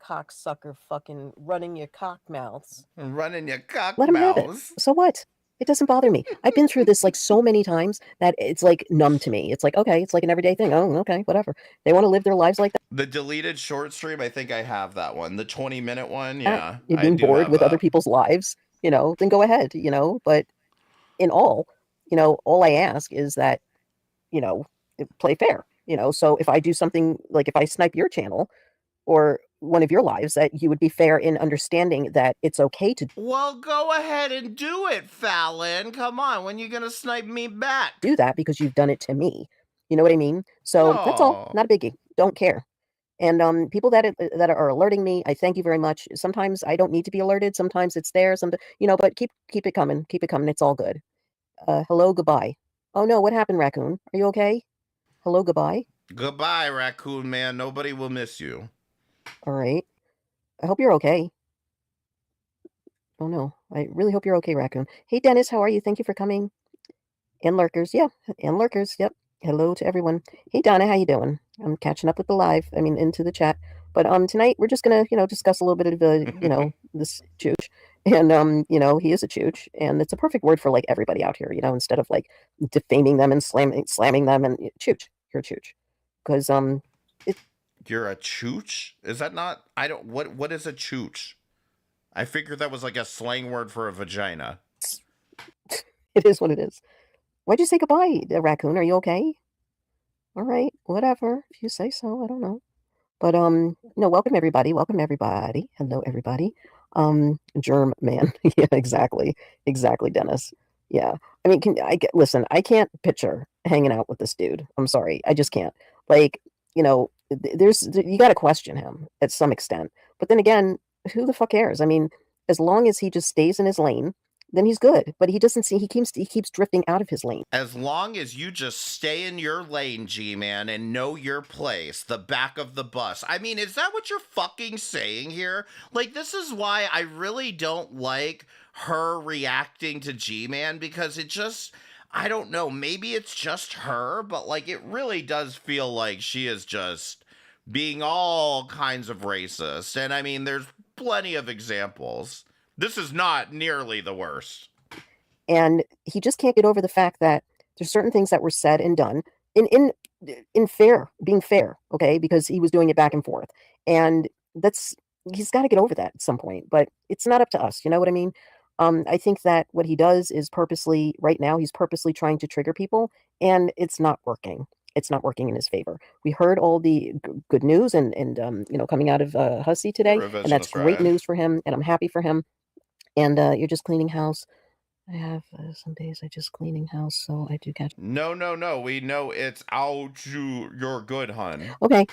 Cocksucker fucking running your cock mouths. Running your cock Let them have it. mouths. So what? It doesn't bother me. I've been through this like so many times that it's like numb to me. It's like, okay, it's like an everyday thing. Oh, okay, whatever. They want to live their lives like that. The deleted short stream, I think I have that one. The 20-minute one, yeah. You're being bored with other people's lives, you know, then go ahead, you know. But in all, you know, all I ask is that, you know, play fair, you know. So if I do something, like if I snipe your channel or one of your lives, that you would be fair in understanding that it's okay to Well, go ahead and do it, Fallon. Come on, when you gonna snipe me back? do that because you've done it to me. You know what I mean? So that's all. Oh. Not a biggie. Don't care. And people that are alerting me, I thank you very much. Sometimes I don't need to be alerted. Sometimes it's there. Some, you know, but keep it coming. Keep it coming. It's all good. Hello, goodbye. Oh no, what happened, Raccoon? Are you okay? Hello, goodbye. Goodbye, Raccoon Man. Nobody will miss you. All right. I hope you're okay. Oh no, I really hope you're okay, Raccoon. Hey, Dennis, how are you? Thank you for coming. And lurkers, yeah, and lurkers, yep. Hello to everyone. Hey, Donna, how you doing? I'm catching up with the live. I mean, into the chat. But tonight we're just gonna, you know, discuss a little bit of you know, this chooch, and you know, he is a chooch, and it's a perfect word for like everybody out here, you know, instead of like defaming them and slamming them and chooch. You're a chooch, because You're a chooch? Is that not? I don't. What is a chooch? I figured that was like a slang word for a vagina. it is what it is. Why'd you say goodbye, Raccoon? Are you okay? All right, whatever. If you say so, I don't know. But no, welcome everybody. Welcome everybody. Hello everybody. Germ man. Yeah, exactly. Exactly, Dennis. Yeah. I mean, listen, I can't picture hanging out with this dude. I'm sorry. I just can't. Like, you know, you got to question him at some extent. But then again, who the fuck cares? I mean, as long as he just stays in his lane, then he's good. But he doesn't see, he keeps drifting out of his lane. As long as you just stay in your lane, G-Man, and know your place, the back of the bus. I mean, is that what you're fucking saying here? Like, this is why I really don't like her reacting to G-Man, because it just, I don't know, maybe it's just her, but like, it really does feel like she is just being all kinds of racist. And I mean, there's plenty of examples. This is not nearly the worst. And he just can't get over the fact that there's certain things that were said and done in being fair, okay? Because he was doing it back and forth. And he's got to get over that at some point, but it's not up to us. You know what I mean? I think that what he does is right now, he's purposely trying to trigger people, and it's not working. It's not working in his favor. We heard all the good news and you know, coming out of Hussey today, and that's great news for him, and I'm happy for him. And you're just cleaning house. I have some days I just cleaning house, so I do catch. No. We know it's out. You're good, hun. Okay,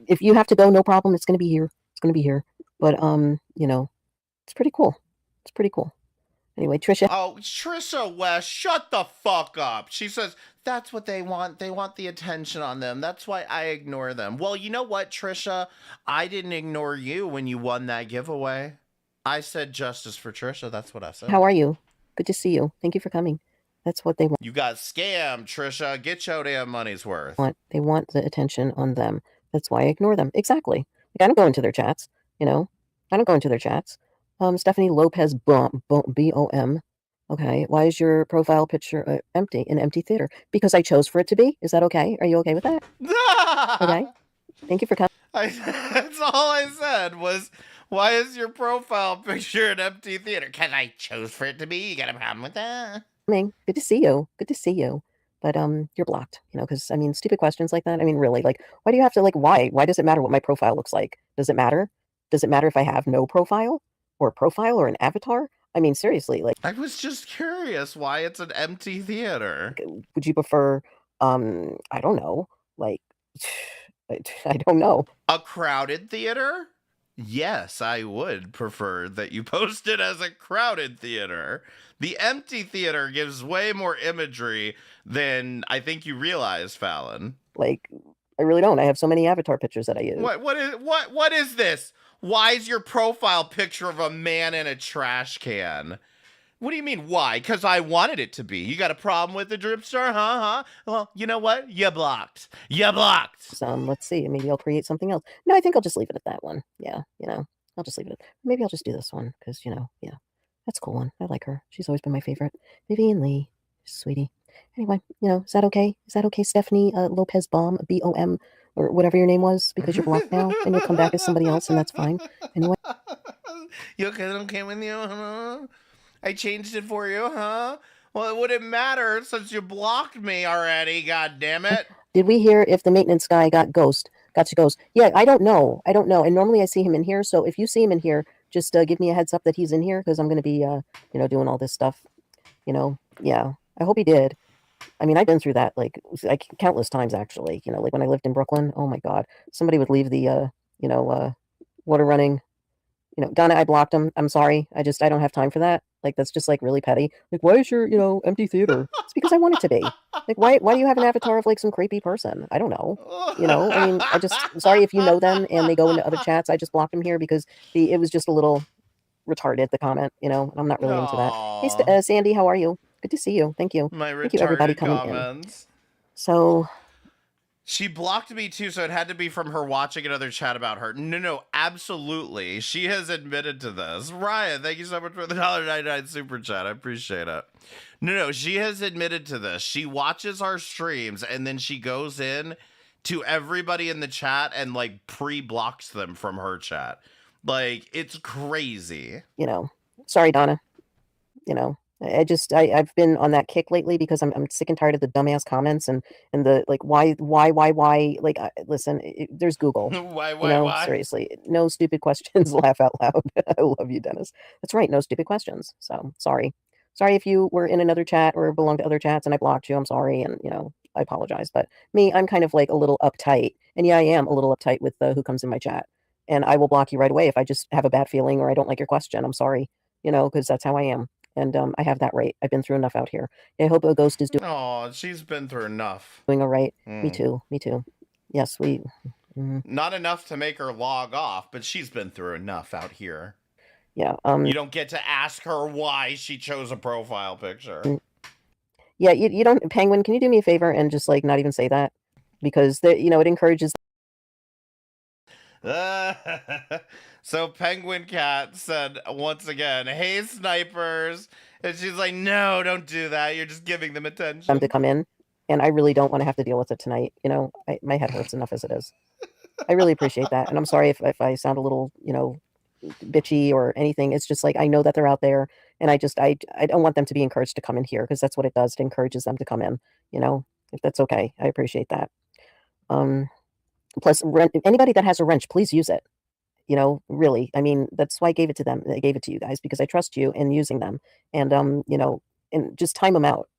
if you have to go, no problem. It's gonna be here. It's gonna be here. But you know, it's pretty cool. It's pretty cool. Anyway, Trisha. Oh, Trisha West, shut the fuck up. She says that's what they want. They want the attention on them. That's why I ignore them. Well, you know what, Trisha? I didn't ignore you when you won that giveaway. I said justice for Trisha. That's what I said. How are you? Good to see you. Thank you for coming. That's what they want. You got scammed, Trisha. Get your damn money's worth. They want the attention on them. That's why I ignore them. Exactly. Like, I don't go into their chats. You know, I don't go into their chats. Stephanie Lopez B-O-M. Okay, why is your profile picture empty, an empty theater? Because I chose for it to be. Is that okay? Are you okay with that? Okay. Thank you for coming. That's all I said was, why is your profile picture an empty theater? Because I chose for it to be. You got a problem with that? Good to see you. Good to see you. But you're blocked, because I mean, stupid questions like that. I mean, really, like, why do you have to, like, why? Why does it matter what my profile looks like? Does it matter? Does it matter if I have no profile or a profile or an avatar? I mean, seriously, like, I was just curious why it's an empty theater. would you prefer, I don't know, like, I don't know. A crowded theater? Yes, I would prefer that you post it as a crowded theater. The empty theater gives way more imagery than I think you realize, Fallon. Like, I really don't. I have so many avatar pictures that I use. What is this? Why is your profile picture of a man in a trash can? What do you mean, why? Because I wanted it to be. You got a problem with the drip star, huh? Well, you know what? You blocked. You blocked. Let's see. Maybe I'll create something else. No, I think I'll just leave it at that one. Yeah, I'll just leave it. Maybe I'll just do this one because, yeah, that's a cool one. I like her. She's always been my favorite. Vivian Lee, sweetie. Anyway, is that okay? Is that okay, Stephanie Lopez Baum, B-O-M, or whatever your name was, because you're blocked now, and you'll come back as somebody else, and that's fine. Anyway. You okay with you, huh? I changed it for you, huh? Well, it wouldn't matter since you blocked me already, god damn it. Did we hear if the maintenance guy got to ghost? Yeah, I don't know. And normally I see him in here, so if you see him in here, just give me a heads up that he's in here, because I'm going to be, doing all this stuff. Yeah. I hope he did. I mean, I've been through that, like countless times, actually. Like when I lived in Brooklyn, oh my God. Somebody would leave the, water running. Donna, I blocked him. I'm sorry. I don't have time for that. Like, that's just, like, really petty. Like, why is your, empty theater? It's because I want it to be. Like, why do you have an avatar of, like, some creepy person? I don't know. I mean, sorry if you know them and they go into other chats. I just blocked them here because it was just a little retarded, the comment, I'm not really into that. Hey, Sandy, how are you? Good to see you. Thank you. Thank you, everybody coming in. So... She blocked me too, so it had to be from her watching another chat about her. No, absolutely. She has admitted to this. Ryan, thank you so much for the $1.99 super chat. I appreciate it. No, she has admitted to this. She watches our streams and then she goes in to everybody in the chat and like pre-blocks them from her chat. Like, it's crazy. Sorry, Donna. I've been on that kick lately because I'm sick and tired of the dumbass comments and the like, why, like, listen, there's Google. Why? Seriously, no stupid questions, laugh out loud. I love you, Dennis. That's right. No stupid questions. So sorry if you were in another chat or belong to other chats and I blocked you. I'm sorry. And, I apologize, but me, I'm kind of like a little uptight, and yeah, I am a little uptight with who comes in my chat, and I will block you right away if I just have a bad feeling or I don't like your question. I'm sorry, because that's how I am. And I have that right. I've been through enough out here. I hope a ghost is doing. Oh, she's been through enough. Doing all right. Me too. Yes, we. Not enough to make her log off, but she's been through enough out here. Yeah. You don't get to ask her why she chose a profile picture. Yeah, you don't. Penguin, can you do me a favor and just like not even say that, because it encourages. So Penguin Cat said once again, "Hey snipers," and she's like, "No, don't do that. You're just giving them attention." To come in, and I really don't want to have to deal with it tonight. My head hurts enough as it is. I really appreciate that, and I'm sorry if I sound a little bitchy or anything. It's just like I know that they're out there, and I don't want them to be encouraged to come in here, because that's what it does. It encourages them to come in. If that's okay, I appreciate that. Plus, anybody that has a wrench, please use it. Really, I mean, that's why I gave it to them. I gave it to you guys because I trust you in using them. And, and just time them out.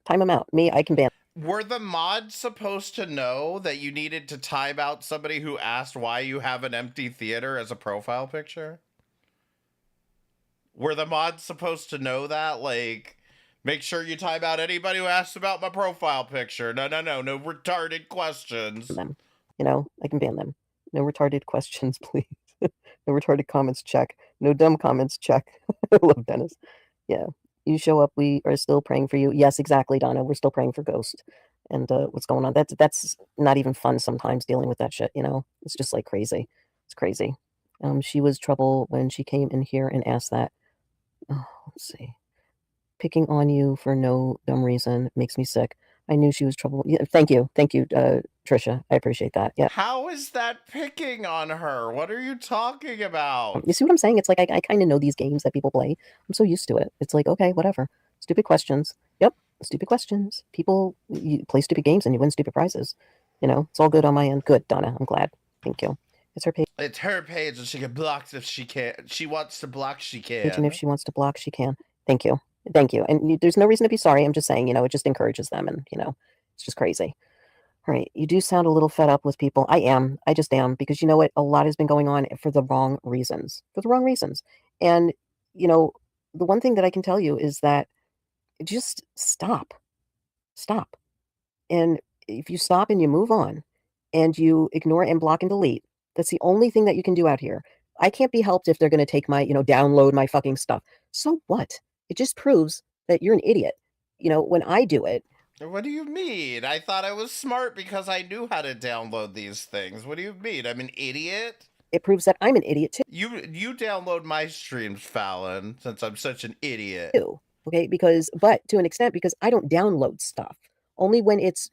Me, I can ban. Were the mods supposed to know that you needed to time out somebody who asked why you have an empty theater as a profile picture? Were the mods supposed to know that? Like, make sure you time out anybody who asks about my profile picture. No retarded questions. Them. I can ban them. No retarded questions, please. No retarded comments, check. No dumb comments, check. I love Dennis. Yeah. You show up, we are still praying for you. Yes, exactly, Donna. We're still praying for Ghost. And what's going on. That's not even fun sometimes, dealing with that shit, It's just like crazy. It's crazy. She was trouble when she came in here and asked that. Oh, let's see. picking on you for no dumb reason makes me sick. I knew she was trouble. Yeah, thank you, Trisha. I appreciate that. Yeah. How is that picking on her? What are you talking about? You see what I'm saying? It's like I kind of know these games that people play. I'm so used to it. It's like, okay, whatever. Stupid questions. Yep, stupid questions. People you play stupid games and you win stupid prizes. You know, it's all good on my end. Good, Donna. I'm glad. Thank you. It's her page. It's her page, and she can block if she can. She wants to block, she can. And if she wants to block, she can. Thank you. Thank you. And there's no reason to be sorry. I'm just saying, you know, it just encourages them, and you know, it's just crazy. All right, you do sound a little fed up with people. I am. I just am, because you know what? A lot has been going on for the wrong reasons. For the wrong reasons. And, you know, the one thing that I can tell you is that just stop. Stop. And if you stop and you move on and you ignore and block and delete, that's the only thing that you can do out here. I can't be helped if they're going to take my, you know, download my fucking stuff. So what? It just proves that you're an idiot. You know, when I do it, what do you mean? I thought I was smart because I knew how to download these things. What do you mean? I'm an idiot? It proves that I'm an idiot too. You download my streams, Fallon, since I'm such an idiot. Okay, but to an extent, because I don't download stuff. Only when it's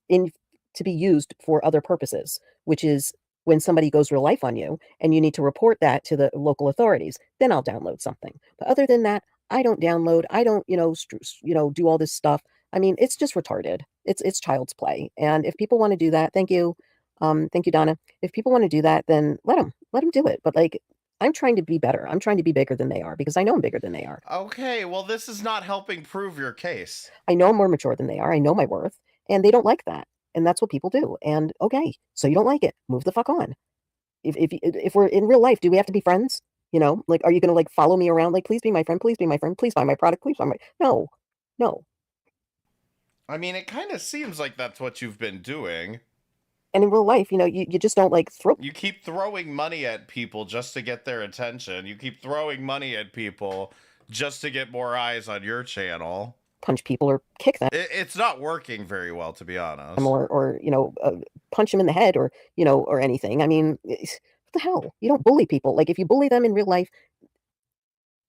in to be used for other purposes, which is when somebody goes real life on you and you need to report that to the local authorities, then I'll download something. But other than that, I don't download. I don't, you know, do all this stuff. I mean, it's just retarded. It's child's play. And if people want to do that, thank you, Donna. If people want to do that, then let them do it. But like, I'm trying to be better. I'm trying to be bigger than they are because I know I'm bigger than they are. Okay, well, this is not helping prove your case. I know I'm more mature than they are. I know my worth, and they don't like that. And that's what people do. And okay, so you don't like it. Move the fuck on. If we're in real life, do we have to be friends? You know, like, are you going to like follow me around? Like, please be my friend. Please be my friend. Please buy my product. Please buy my. No. I mean, it kind of seems like that's what you've been doing. And in real life, you know, you just don't like throw. You keep throwing money at people just to get their attention. You keep throwing money at people just to get more eyes on your channel. Punch people or kick them. It's not working very well, to be honest. Or you know, punch them in the head, or you know, or anything. I mean, what the hell? You don't bully people. Like, if you bully them in real life,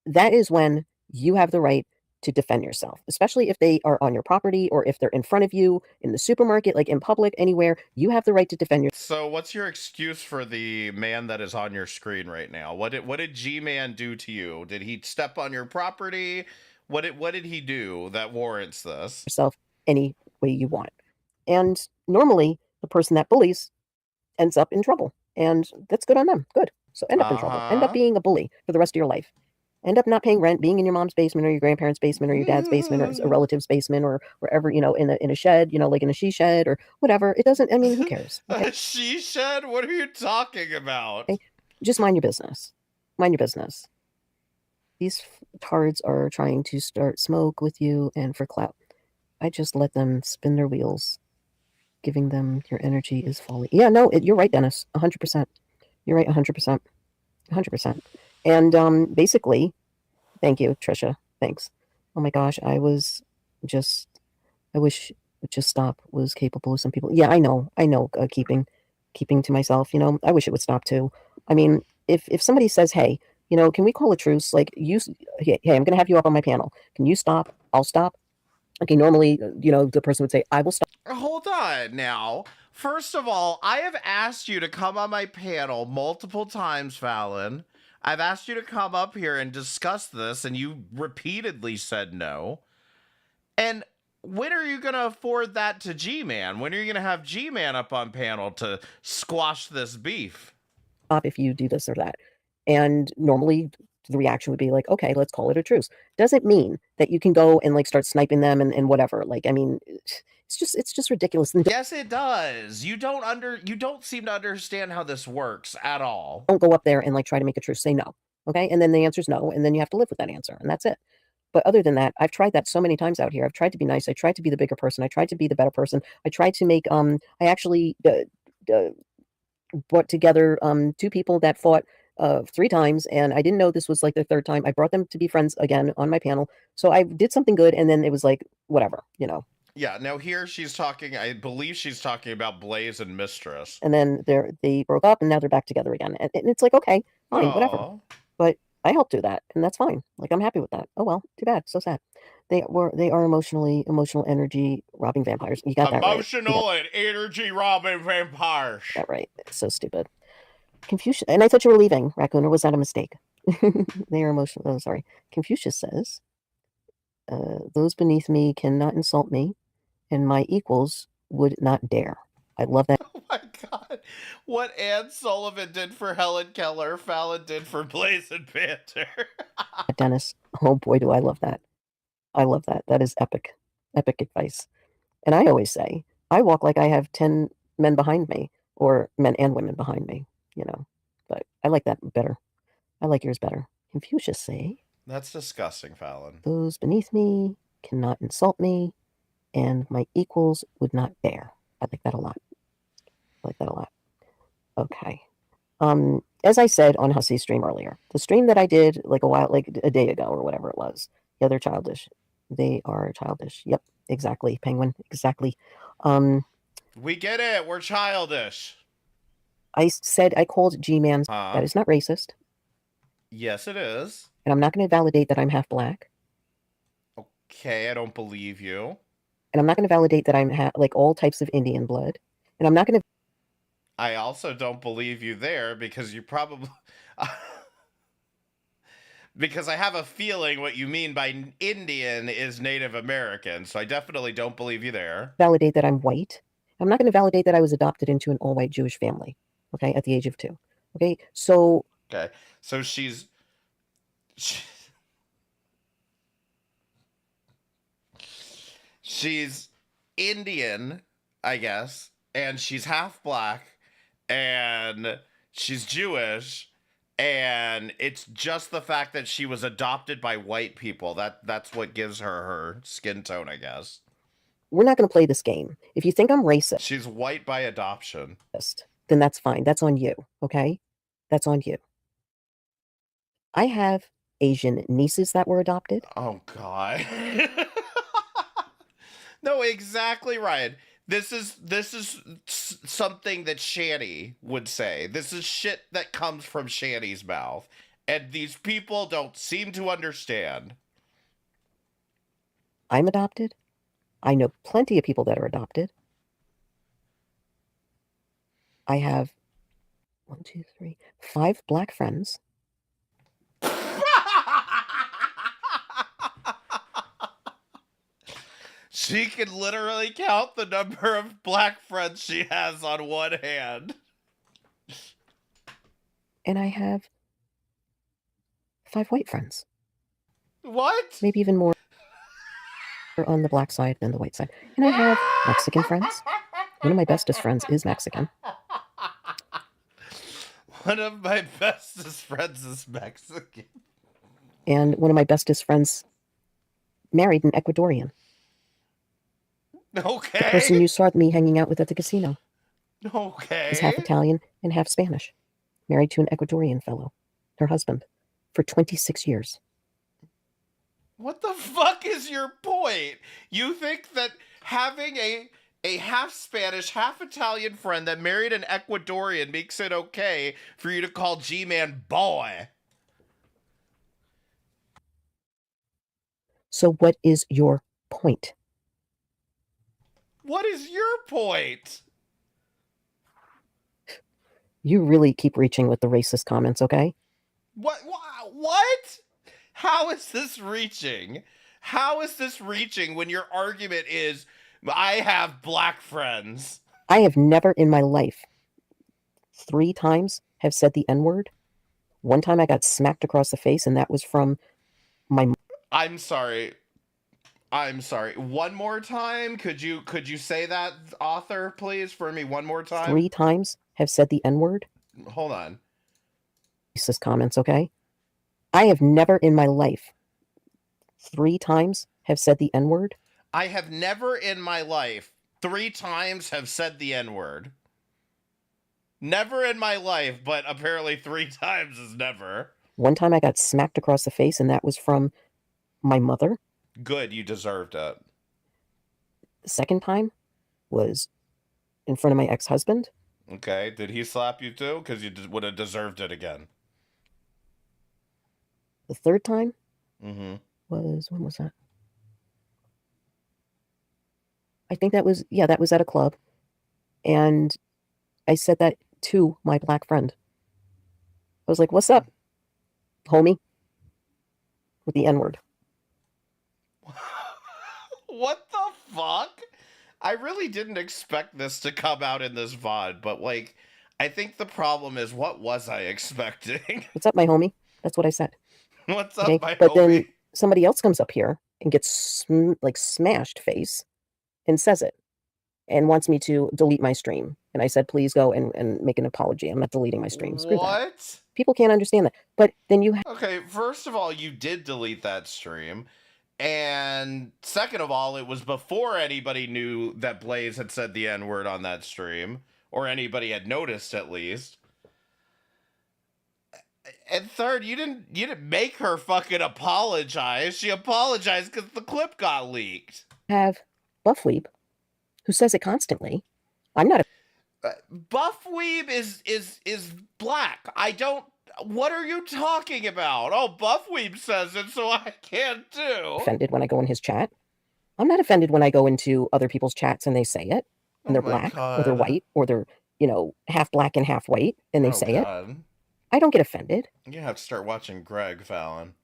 that is when you have the right to defend yourself, especially if they are on your property or if they're in front of you in the supermarket, like in public, anywhere. You have the right to defend yourself. So what's your excuse for the man that is on your screen right now? What did G-Man do to you? Did he step on your property? What did he do that warrants this? Yourself any way you want. And normally the person that bullies ends up in trouble, and that's good on them. Good. So end up in trouble. End up being a bully for the rest of your life. End up not paying rent, being in your mom's basement or your grandparents' basement or your dad's basement or a relative's basement or wherever, you know, in a shed, you know, like in a she shed or whatever. It doesn't, I mean, who cares? Okay? A she shed? What are you talking about? Okay? Just mind your business. Mind your business. These tards are trying to start smoke with you and for clout. I just let them spin their wheels. Giving them your energy is folly. Yeah, no, you're right, Dennis. 100%. You're right, 100%. 100%. And basically, thank you, Trisha. Thanks. Oh my gosh, I wish Just Stop was capable of some people. Yeah, I know. Keeping to myself, you know, I wish it would stop too. I mean, if somebody says, hey, you know, can we call a truce? Like, hey, I'm going to have you up on my panel. Can you stop? I'll stop. Okay, normally, you know, the person would say, I will stop. Hold on now. First of all, I have asked you to come on my panel multiple times, Fallon. I've asked you to come up here and discuss this, and you repeatedly said no. And when are you going to afford that to G-Man? When are you going to have G-Man up on panel to squash this beef? If you do this or that. And normally the reaction would be like, okay, let's call it a truce. Doesn't mean that you can go and like start sniping them and whatever. Like, I mean, it's just ridiculous. Yes, it does. You don't seem to understand how this works at all. Don't go up there and like try to make a truce. Say no. Okay. And then the answer is no. And then you have to live with that answer. And that's it. But other than that, I've tried that so many times out here. I've tried to be nice. I tried to be the bigger person. I tried to be the better person. I tried to make, I actually brought together two people that fought 3 times, and I didn't know this was like the 3rd time. I brought them to be friends again on my panel. So I did something good, and then it was like, whatever, you know. Yeah, now here she's talking, I believe she's talking about Blaze and Mistress. And then they broke up, and now they're back together again. And it's like, okay, fine, whatever. But I helped do that, and that's fine. Like, I'm happy with that. Oh well, too bad. So sad. They are emotional energy robbing vampires. You got that right. Emotional and energy robbing vampires. That right. So stupid. Confucius, and I thought you were leaving, Raccoon, or was that a mistake? They are emotional. Oh, sorry. Confucius says, those beneath me cannot insult me, and my equals would not dare. I love that. Oh my God. What Ann Sullivan did for Helen Keller, Fallon did for Blazing Panther. Dennis. Oh boy, do I love that. I love that. That is epic. Epic advice. And I always say, I walk like I have 10 men behind me, or men and women behind me, you know. But I like that better. I like yours better. Confucius say, That's disgusting, Fallon. those beneath me cannot insult me, and my equals would not dare. I like that a lot. I like that a lot. Okay. As I said on Hussey's stream earlier, the stream that I did like a day ago or whatever it was, yeah, they're childish. They are childish. Yep, exactly, Penguin, exactly. We get it. We're childish. I said I called G-Man. That is not racist. Yes, it is. And I'm not going to validate that I'm half black. Okay, I don't believe you. And I'm not going to validate that I'm like all types of Indian blood. And I'm not going to. I also don't believe you there because you probably. Because I have a feeling what you mean by Indian is Native American, so I definitely don't believe you there. Validate that I'm white. I'm not going to validate that I was adopted into an all-white Jewish family, okay, at the age of 2. Okay, so... Okay, so she's Indian, I guess, and she's half black, and she's Jewish, and it's just the fact that she was adopted by white people. That's what gives her skin tone, I guess. We're not going to play this game. If you think I'm racist... She's white by adoption. Then that's fine. That's on you, okay? That's on you. I have Asian nieces that were adopted. Oh, God. No, exactly right. This is something that Shanny would say. This is shit that comes from Shanny's mouth. And these people don't seem to understand. I'm adopted. I know plenty of people that are adopted. I have 5 black friends. She can literally count the number of black friends she has on one hand. And I have 5 white friends. What? Maybe even more on the black side than the white side. And I have Mexican friends. One of my bestest friends is Mexican. One of my bestest friends is Mexican. And one of my bestest friends married an Ecuadorian. Okay. The person you saw me hanging out with at the casino. Okay. Is half Italian and half Spanish. Married to an Ecuadorian fellow. Her husband. For 26 years. What the fuck is your point? You think that having a half Spanish, half Italian friend that married an Ecuadorian makes it okay for you to call G-Man boy? So what is your point? What is your point? You really keep reaching with the racist comments, okay? What? How is this reaching? How is this reaching when your argument is, I have black friends? I have never in my life 3 times have said the N-word. One time I got smacked across the face, and that was from my... I'm sorry. One more time? Could you say that, author, please, for me one more time? 3 times have said the N-word. Hold on. Racist comments, okay? I have never in my life 3 times have said the N-word. I have never in my life 3 times have said the N-word. Never in my life, but apparently 3 times is never. One time I got smacked across the face, and that was from my mother. Good, you deserved it. The second time was in front of my ex-husband. Okay, did he slap you too? Because you would have deserved it again. The third time Mm-hmm. when was that? I think that was at a club. And I said that to my black friend. I was like, "What's up, homie?" With the N-word. What the fuck? I really didn't expect this to come out in this VOD, but like, I think the problem is, what was I expecting? "What's up, my homie?" That's what I said. What's up, Okay, my but homie? then somebody else comes up here and gets smashed face and says it and wants me to delete my stream. And I said, "Please go and make an apology. I'm not deleting my stream." Screw that. What? People can't understand that. But then you Okay, first of all, you did delete that stream. And second of all, it was before anybody knew that Blaze had said the N-word on that stream. Or anybody had noticed, at least. And third, you didn't make her fucking apologize. She apologized because the clip got leaked. have Buffweeb, who says it constantly. I'm not a Buffweeb is black. I don't. What are you talking about? Oh, Buffweeb says it, so I can't too. offended when I go in his chat. I'm not offended when I go into other people's chats and they say it, and they're black, or they're white, or they're, half black and half white, and they say it. I don't get offended. You have to start watching Greg, Fallon.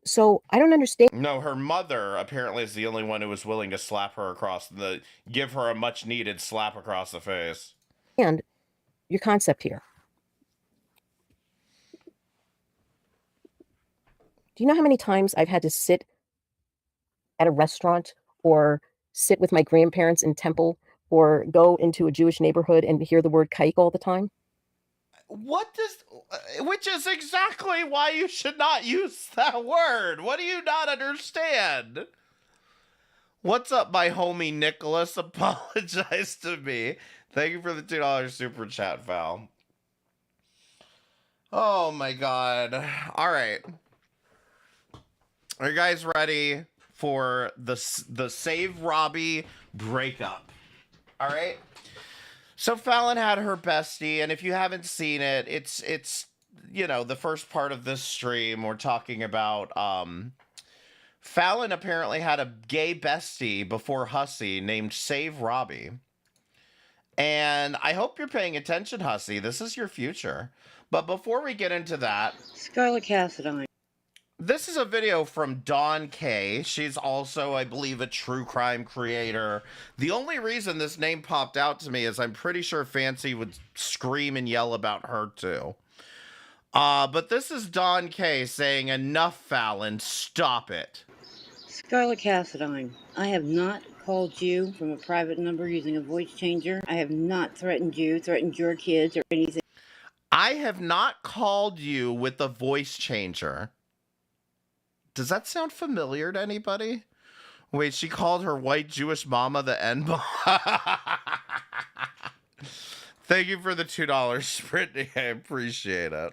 So I don't understand. No, her mother apparently is the only one who was willing to slap her give her a much needed slap across the face. And your concept here. Do you know how many times I've had to sit at a restaurant or sit with my grandparents in temple or go into a Jewish neighborhood and hear the word kike all the time? Which is exactly why you should not use that word. What do you not understand? What's up, my homie Nicholas? Apologize to me. Thank you for the $2 super chat, Val. Oh my god. Alright. Are you guys ready for the Save Robbie breakup? Alright? So Fallon had her bestie, and if you haven't seen it, it's the first part of this stream. We're talking about Fallon apparently had a gay bestie before Hussey named Save Robbie. And I hope you're paying attention, Hussey. This is your future. But before we get into that, Scarlet Cassadine. This is a video from Don K. She's also, I believe, a true crime creator. The only reason this name popped out to me is I'm pretty sure Fancy would scream and yell about her too. But this is Don K saying, "Enough, Fallon, stop it." Scarlet Cassadine, I have not called you from a private number using a voice changer. I have not threatened you, threatened your kids, or anything. I have not called you with a voice changer. Does that sound familiar to anybody? Wait, she called her white Jewish mama the N-bomb. Thank you for the $2, Brittany. I appreciate it.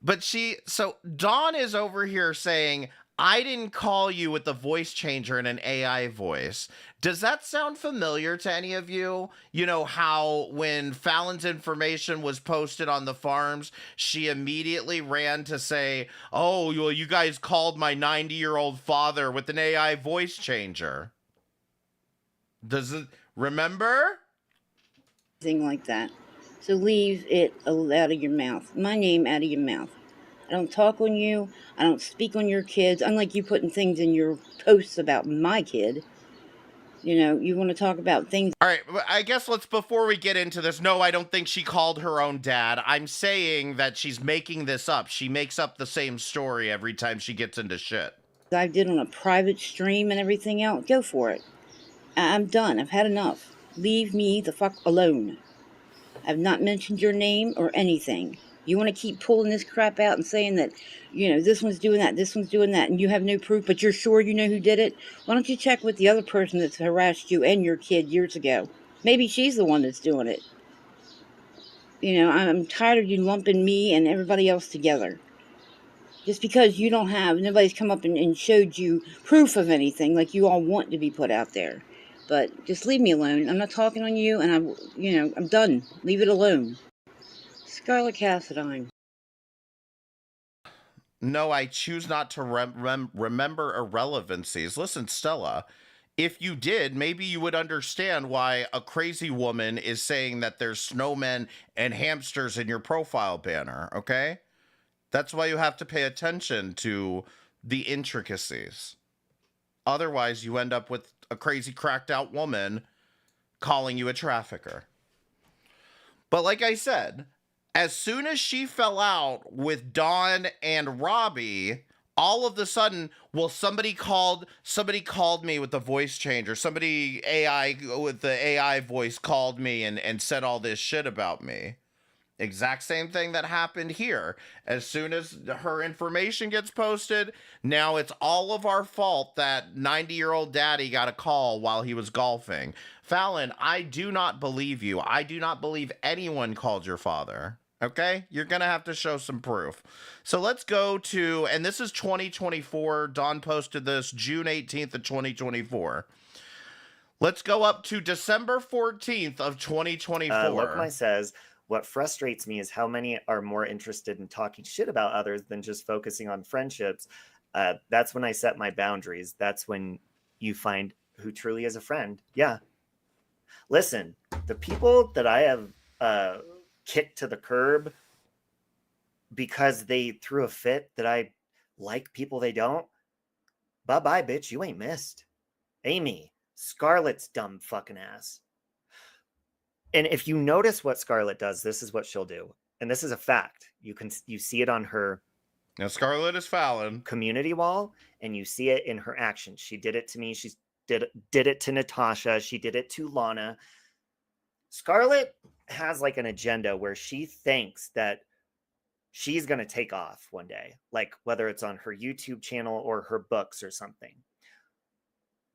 But so Dawn is over here saying, I didn't call you with the voice changer in an AI voice. Does that sound familiar to any of you? You know how when Fallon's information was posted on the farms, she immediately ran to say, oh, well, you guys called my 90-year-old father with an AI voice changer. Does it, remember? Thing like that. So leave it out of your mouth. My name out of your mouth. I don't talk on you. I don't speak on your kids. Unlike you putting things in your posts about my kid. You know, you want to talk about things. All right, I guess before we get into this, no, I don't think she called her own dad. I'm saying that she's making this up. She makes up the same story every time she gets into shit. I did on a private stream and everything else. Go for it. I'm done. I've had enough. Leave me the fuck alone. I've not mentioned your name or anything. You want to keep pulling this crap out and saying that, you know, this one's doing that, this one's doing that, and you have no proof, but you're sure you know who did it? Why don't you check with the other person that's harassed you and your kid years ago? Maybe she's the one that's doing it. You know, I'm tired of you lumping me and everybody else together. Just because you don't have, nobody's come up and showed you proof of anything like you all want to be put out there. But just leave me alone. I'm not talking on you, and I'm done. Leave it alone. Scarlet Cassadine. No, I choose not to remember irrelevancies. Listen, Stella, if you did, maybe you would understand why a crazy woman is saying that there's snowmen and hamsters in your profile banner, okay? That's why you have to pay attention to the intricacies. Otherwise, you end up with a crazy cracked out woman calling you a trafficker. But like I said, as soon as she fell out with Don and Robbie, all of the sudden, well, somebody called me with the voice changer. Somebody AI with the AI voice called me and said all this shit about me. Exact same thing that happened here. As soon as her information gets posted, now it's all of our fault that 90-year-old daddy got a call while he was golfing. Fallon, I do not believe you. I do not believe anyone called your father. Okay? You're going to have to show some proof. So let's go to, and this is 2024. Don posted this June 18th of 2024. Let's go up to December 14th of 2024. Lokmai says, what frustrates me is how many are more interested in talking shit about others than just focusing on friendships. That's when I set my boundaries. That's when you find who truly is a friend. Yeah. Listen, the people that I have kicked to the curb because they threw a fit that I like people they don't, bye-bye, bitch. You ain't missed. Amy, Scarlett's dumb fucking ass. And if you notice what Scarlett does, this is what she'll do. And this is a fact. You see it on her. Now, Scarlett is Fallon. Community wall, and you see it in her actions. She did it to me. She did it to Natasha. She did it to Lana. Scarlett has like an agenda where she thinks that she's going to take off one day, like whether it's on her YouTube channel or her books or something.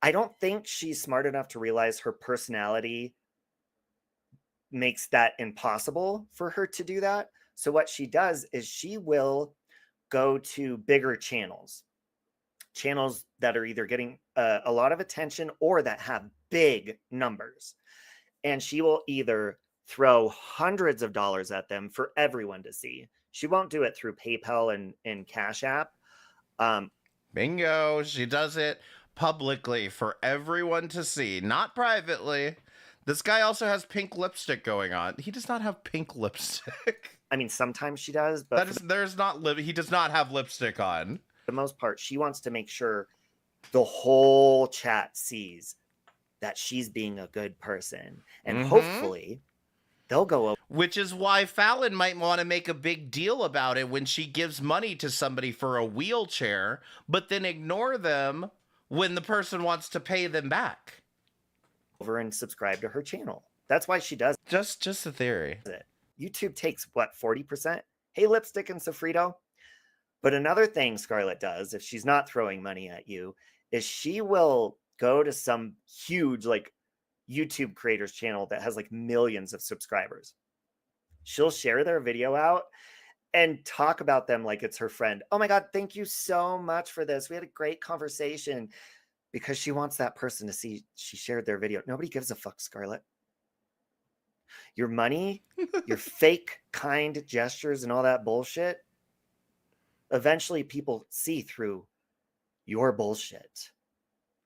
I don't think she's smart enough to realize her personality makes that impossible for her to do that. So what she does is she will go to bigger channels that are either getting a lot of attention or that have big numbers. And she will either throw hundreds of dollars at them for everyone to see. She won't do it through PayPal and Cash App. Bingo. She does it publicly for everyone to see, not privately. This guy also has pink lipstick going on. He does not have pink lipstick. I mean, sometimes she does, but he does not have lipstick on. For the most part, she wants to make sure the whole chat sees that she's being a good person. And hopefully they'll go over. Which is why Fallon might want to make a big deal about it when she gives money to somebody for a wheelchair, but then ignore them when the person wants to pay them back. Over and subscribe to her channel. That's why she does just a theory. YouTube takes what, 40%? Hey, Lipstick and Sofrito. But another thing Scarlett does, if she's not throwing money at you, is she will go to some huge like YouTube creators channel that has like millions of subscribers. She'll share their video out and talk about them like it's her friend. Oh my God, thank you so much for this. We had a great conversation. Because she wants that person to see she shared their video. Nobody gives a fuck, Scarlett. Your money, your fake kind gestures and all that bullshit, eventually people see through your bullshit.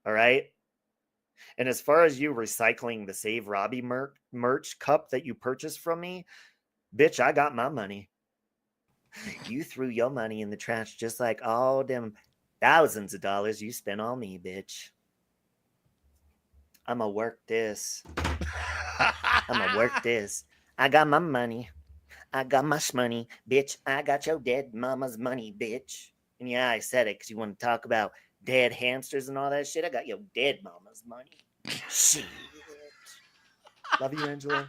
All right? And as far as you recycling the Save Robbie merch cup that you purchased from me, bitch, I got my money. You threw your money in the trash just like all them thousands of dollars you spent on me, bitch. I'ma work this. I'ma work this. I got my money. I got my shmoney, bitch. I got your dead mama's money, bitch. And yeah, I said it because you want to talk about dead hamsters and all that shit. I got your dead mama's money. Shit. Love you, Angela.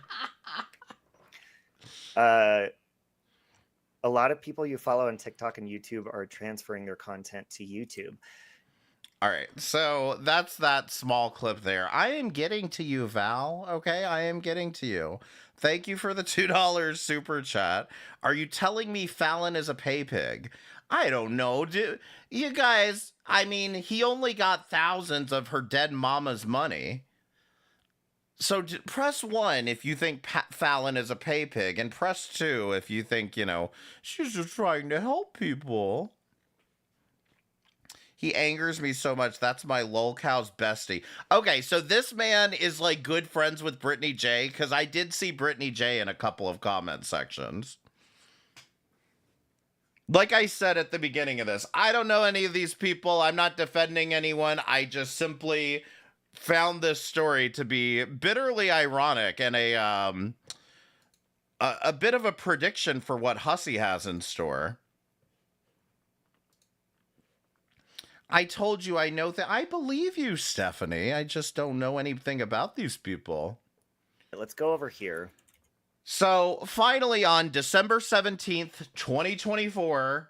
A lot of people you follow on TikTok and YouTube are transferring their content to YouTube. All right, so that's that small clip there. I am getting to you, Val, okay? I am getting to you. Thank you for the $2 super chat. Are you telling me Fallon is a pay pig? I don't know. You guys, I mean, he only got thousands of her dead mama's money. So press 1 if you think Fallon is a pay pig, and press 2 if you think, she's just trying to help people. He angers me so much. That's my lolcow's bestie. Okay, so this man is like good friends with Brittany J, because I did see Brittany J in a couple of comment sections. Like I said at the beginning of this, I don't know any of these people. I'm not defending anyone. I just simply found this story to be bitterly ironic and a bit of a prediction for what Hussy has in store. I told you I know that. I believe you, Stephanie. I just don't know anything about these people. Let's go over here. So, finally, on December 17th, 2024,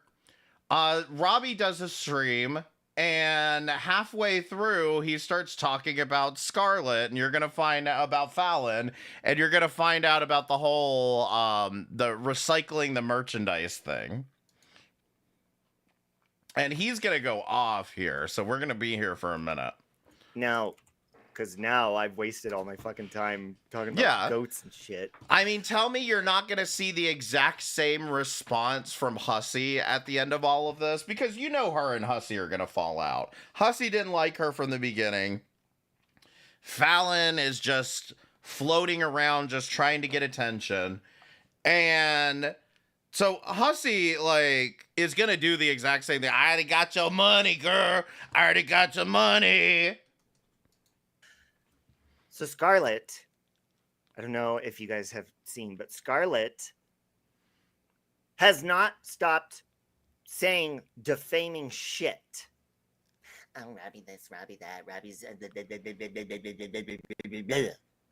Robbie does a stream, and halfway through, he starts talking about Scarlett, and you're going to find out about Fallon, and you're going to find out about the whole, the recycling the merchandise thing. And he's going to go off here, so we're going to be here for a minute. Now, because now I've wasted all my fucking time talking about goats and shit. I mean, tell me you're not going to see the exact same response from Hussy at the end of all of this, because you know her and Hussy are going to fall out. Hussy didn't like her from the beginning. Fallon is just floating around, just trying to get attention. And so Hussy, like, is going to do the exact same thing. I already got your money, girl. I already got your money. So Scarlett, I don't know if you guys have seen, but Scarlett has not stopped saying defaming shit. Oh, Robbie this, Robbie that, Robbie's...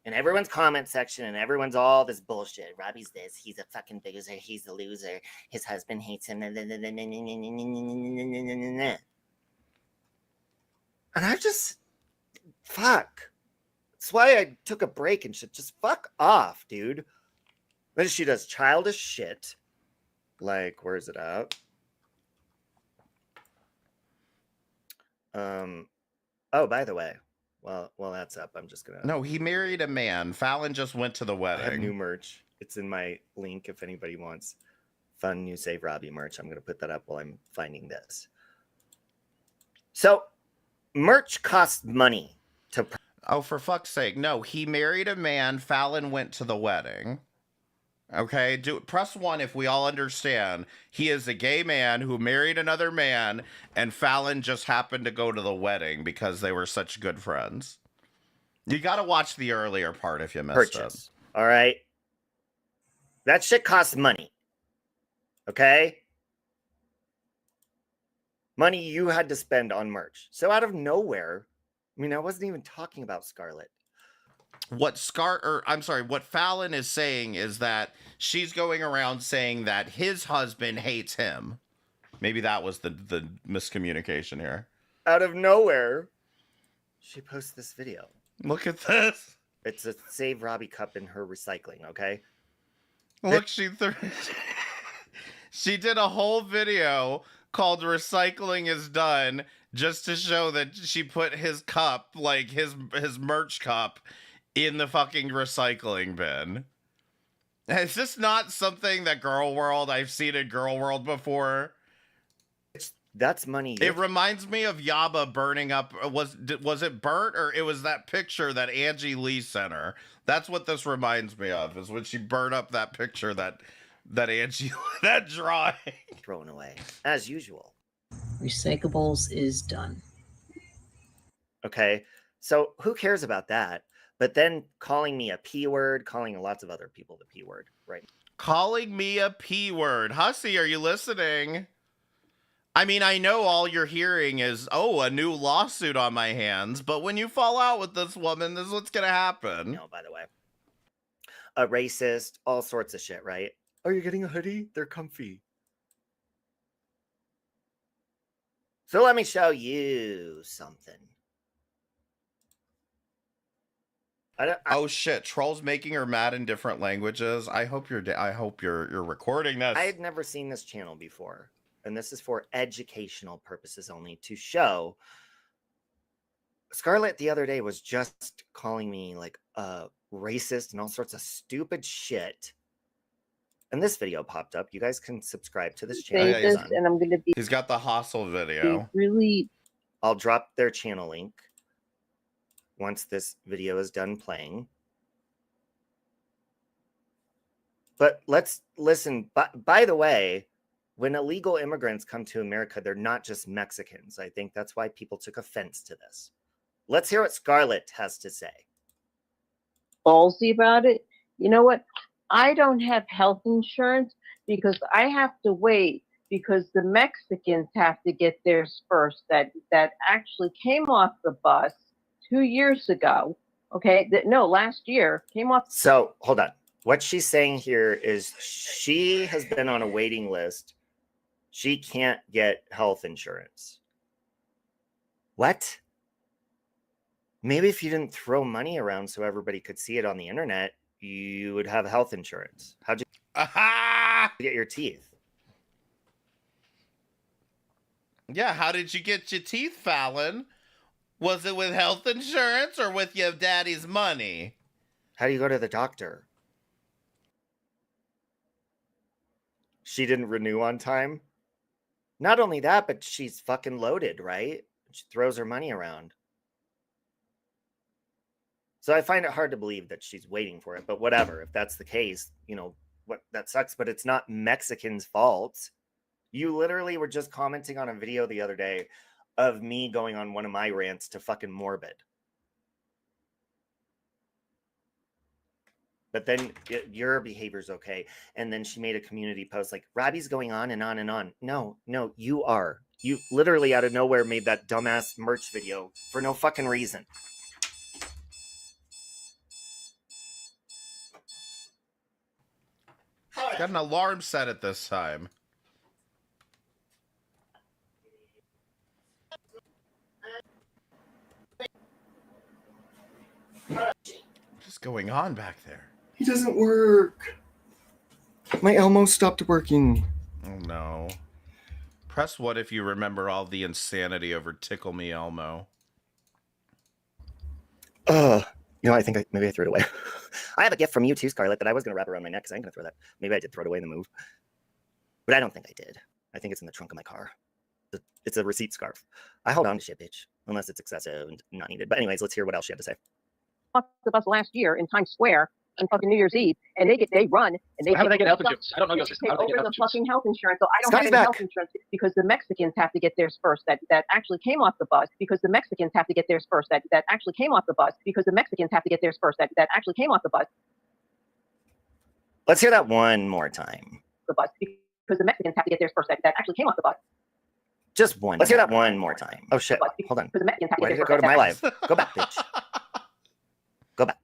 in everyone's comment section, and everyone's all this bullshit. Robbie's this, he's a fucking loser, he's a loser, his husband hates him. And I just... Fuck. That's why I took a break and shit. Just fuck off, dude. Then she does childish shit. Like, where's it at? Oh, by the way, well, that's up. I'm just gonna. No, he married a man. Fallon just went to the wedding. I have new merch. It's in my link if anybody wants fun new Save Robbie merch. I'm gonna put that up while I'm finding this. So, merch costs money to. Oh, for fuck's sake. No, he married a man. Fallon went to the wedding. Okay, press 1 if we all understand. He is a gay man who married another man, and Fallon just happened to go to the wedding because they were such good friends. You got to watch the earlier part if you missed it. All right? That shit costs money. Okay? Money you had to spend on merch. So out of nowhere... I mean, I wasn't even talking about Scarlett. What Fallon is saying is that she's going around saying that his husband hates him. Maybe that was the miscommunication here. Out of nowhere, she posts this video. Look at this. It's a Save Robbie cup in her recycling, okay? Look, she did a whole video called Recycling is Done, just to show that she put his cup, like his merch cup, in the fucking recycling bin. Is this not something that Girl World, I've seen in Girl World before? That's money. It reminds me of Yaba burning up. Was it burnt, or it was that picture that Angie Lee sent her? That's what this reminds me of, is when she burned up that picture that Angie, that drawing. Thrown away, as usual. Recyclables is done. Okay, so who cares about that? But then calling me a P word, calling lots of other people the P word, right? Calling me a P word. Hussy, are you listening? I mean, I know all you're hearing is, oh, a new lawsuit on my hands. But when you fall out with this woman, this is what's going to happen. No, by the way. A racist, all sorts of shit, right? Oh, you're getting a hoodie? They're comfy. So let me show you something. Oh shit! Trolls making her mad in different languages. I hope you're recording this. I had never seen this channel before, and this is for educational purposes only, to show. Scarlett the other day was just calling me like a racist and all sorts of stupid shit. And this video popped up. You guys can subscribe to this channel. And I'm gonna be. He's got the hostile video. Really I'll drop their channel link once this video is done playing. But let's listen. By the way, when illegal immigrants come to America, they're not just Mexicans. I think that's why people took offense to this. Let's hear what Scarlett has to say. Ballsy about it. You know what? I don't have health insurance because I have to wait because the Mexicans have to get theirs first. That actually came off the bus 2 years ago. Okay, last year came off. So hold on. What she's saying here is she has been on a waiting list. She can't get health insurance. What? Maybe if you didn't throw money around so everybody could see it on the internet, you would have health insurance. How'd you get your teeth? Yeah, how did you get your teeth, Fallon? Was it with health insurance or with your daddy's money? How do you go to the doctor? She didn't renew on time. Not only that, but she's fucking loaded, right? She throws her money around. So I find it hard to believe that she's waiting for it, but whatever. If that's the case, what that sucks, but it's not Mexicans' fault. You literally were just commenting on a video the other day of me going on one of my rants to fucking Morbid. But then your behavior's okay. And then she made a community post like, Robbie's going on and on and on. No, you are. You literally out of nowhere made that dumbass merch video for no fucking reason. Got an alarm set at this time. What's going on back there? He doesn't work. My Elmo stopped working. Oh no. Press what if you remember all the insanity over Tickle Me Elmo. I think maybe I threw it away. I have a gift from you too, Scarlett, that I was going to wrap around my neck because I ain't going to throw that. Maybe I did throw it away in the move. But I don't think I did. I think it's in the trunk of my car. It's a receipt scarf. I hold on to shit, bitch, unless it's excessive and not needed. But anyways, let's hear what else she had to say. The bus last year in Times Square on fucking New Year's Eve, and they run and they how do they get health insurance? I don't know your system. take How do they get over health the insurance? fucking health insurance. So I don't Scotty's have any back. health insurance because the Mexicans have to get theirs first. That actually came off the bus because the Mexicans have to get theirs first. That actually came off the bus because the Mexicans have to get theirs first. That actually came off the bus. Let's hear that one more time. The bus because the Mexicans have to get theirs first. That actually came off the bus. Just one. Let's hear that one more time. Oh shit! Hold on. Because the Mexicans have to Why get did theirs it go to my first. live? Go back, bitch. Go back.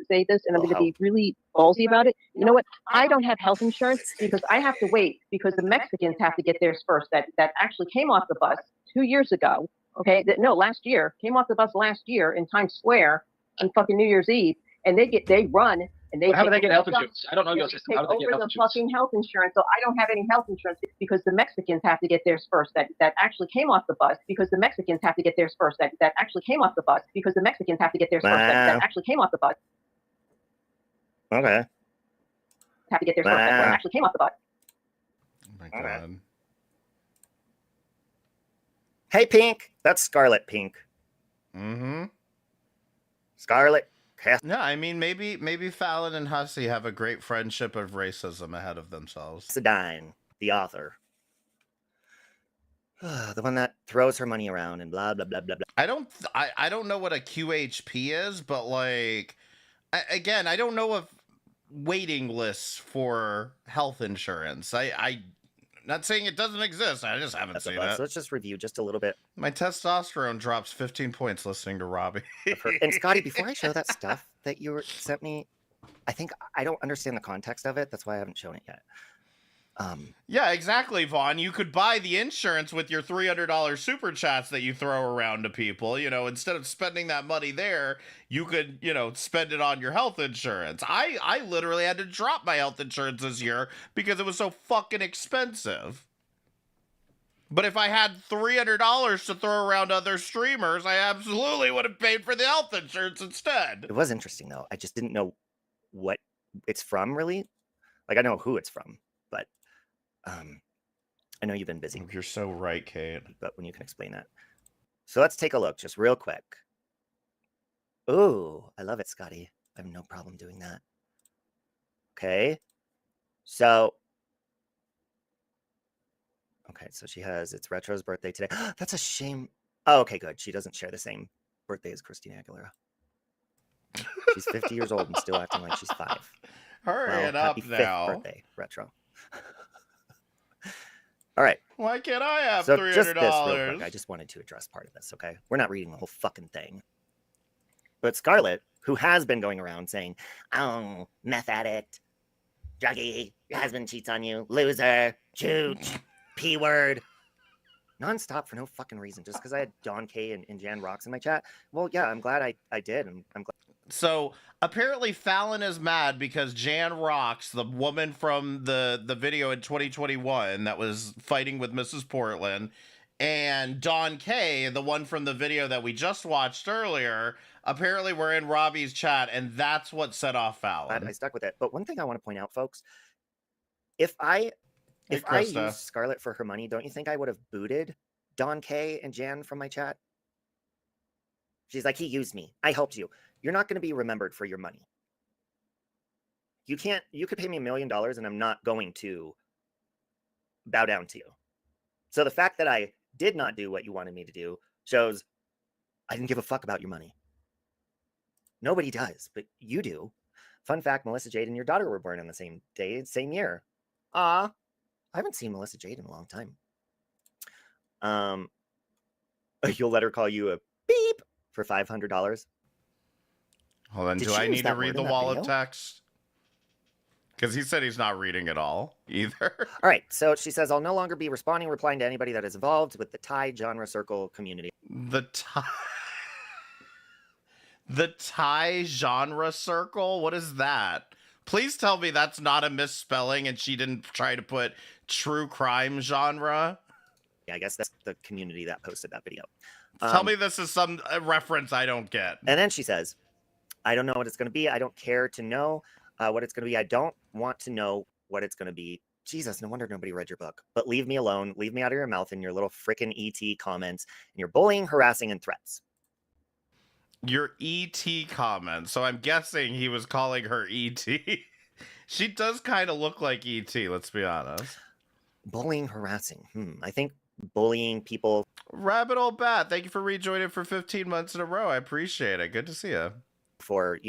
Say this, and I'm going to be really ballsy about it. You know what? I don't have health insurance because I have to wait because the Mexicans have to get theirs first. That actually came off the bus 2 years ago. Okay, last year came off the bus last year in Times Square on fucking New Year's Eve, and they run and they. How do they get health insurance? I don't know your They system. take How do they get over health the insurance? fucking health insurance, so I don't have any health insurance because the Mexicans have to get theirs first. That actually came off the bus because the Mexicans have to get theirs first. That actually came off the bus because the Mexicans have to get theirs first. That actually came off the bus. Okay. Have to get theirs first. That actually came off the bus. Oh my god. Hey, Pink. That's Scarlet Pink. Mm-hmm. Scarlet. Yeah, I mean, maybe Fallon and Hussey have a great friendship of racism ahead of themselves. Sedine, the author. The one that throws her money around and blah, blah, blah, blah, blah. I don't know what a QHP is, but like, again, I don't know if waiting lists for health insurance. I'm not saying it doesn't exist. I just haven't seen it. So let's just review just a little bit. My testosterone drops 15 points listening to Robbie. And Scotty, before I show that stuff that you sent me, I think I don't understand the context of it. That's why I haven't shown it yet. Yeah, exactly, Vaughn. You could buy the insurance with your $300 super chats that you throw around to people. Instead of spending that money there, you could, spend it on your health insurance. I literally had to drop my health insurance this year because it was so fucking expensive. But if I had $300 to throw around other streamers, I absolutely would have paid for the health insurance instead. It was interesting, though. I just didn't know what it's from, really. Like, I know who it's from, but I know you've been busy. You're so right, Kate. But when you can explain that. So let's take a look just real quick. Ooh, I love it, Scotty. I have no problem doing that. Okay. So, she has, it's Retro's birthday today. That's a shame. Oh, okay, good. She doesn't share the same birthday as Christina Aguilera. She's 50 years old and still acting like she's 5. Hurry it happy up 5th now. birthday, Retro. All right. Why can't I have So $300? just this real quick. I just wanted to address part of this, okay? We're not reading the whole fucking thing. But Scarlett, who has been going around saying, oh, meth addict, druggie, your husband cheats on you, loser, chooch, P-word, nonstop for no fucking reason, just because I had Don K and Jan Rocks in my chat. Well, yeah, I'm glad I did, and I'm glad. So apparently Fallon is mad because Jan Rocks, the woman from the video in 2021 that was fighting with Mrs. Portland, and Don K, the one from the video that we just watched earlier, apparently were in Robbie's chat, and that's what set off Fallon. I stuck with it. But one thing I want to point out, folks, if I used Scarlett for her money, don't you think I would have booted Don K and Jan from my chat? She's like, he used me. I helped you. You're not going to be remembered for your money. You could pay me $1 million and I'm not going to bow down to you. So the fact that I did not do what you wanted me to do shows I didn't give a fuck about your money. Nobody does, but you do. Fun fact, Melissa Jade and your daughter were born on the same day, same year. I haven't seen Melissa Jade in a long time. You'll let her call you a beep for $500. Hold on, do I need to read the wall of text? Because he said he's not reading it all either. All right, so she says, I'll no longer be replying to anybody that is involved with the Thai genre circle community. The Thai genre circle? What is that? Please tell me that's not a misspelling and she didn't try to put true crime genre. Yeah, I guess that's the community that posted that video. Tell me this is some reference I don't get. And then she says, I don't know what it's going to be. I don't care to know what it's going to be. I don't want to know what it's going to be. Jesus, no wonder nobody read your book. But leave me alone. Leave me out of your mouth and your little frickin' ET comments and your bullying, harassing, and threats. Your ET comment. So I'm guessing he was calling her ET. She does kind of look like ET, let's be honest. Bullying, harassing. I think bullying people. Rabbit Old Bat, thank you for rejoining for 15 months in a row. I appreciate it. Good to see you. For,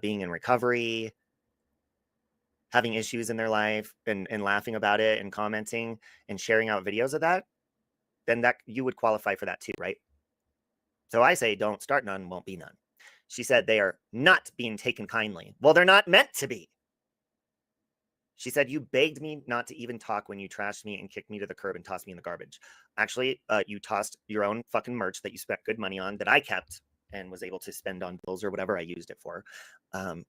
being in recovery, having issues in their life and laughing about it and commenting and sharing out videos of that, then that you would qualify for that too, right? So I say, don't start none, won't be none. She said they are not being taken kindly. Well, they're not meant to be. She said, you begged me not to even talk when you trashed me and kicked me to the curb and tossed me in the garbage. Actually, you tossed your own fucking merch that you spent good money on that I kept and was able to spend on bills or whatever I used it for.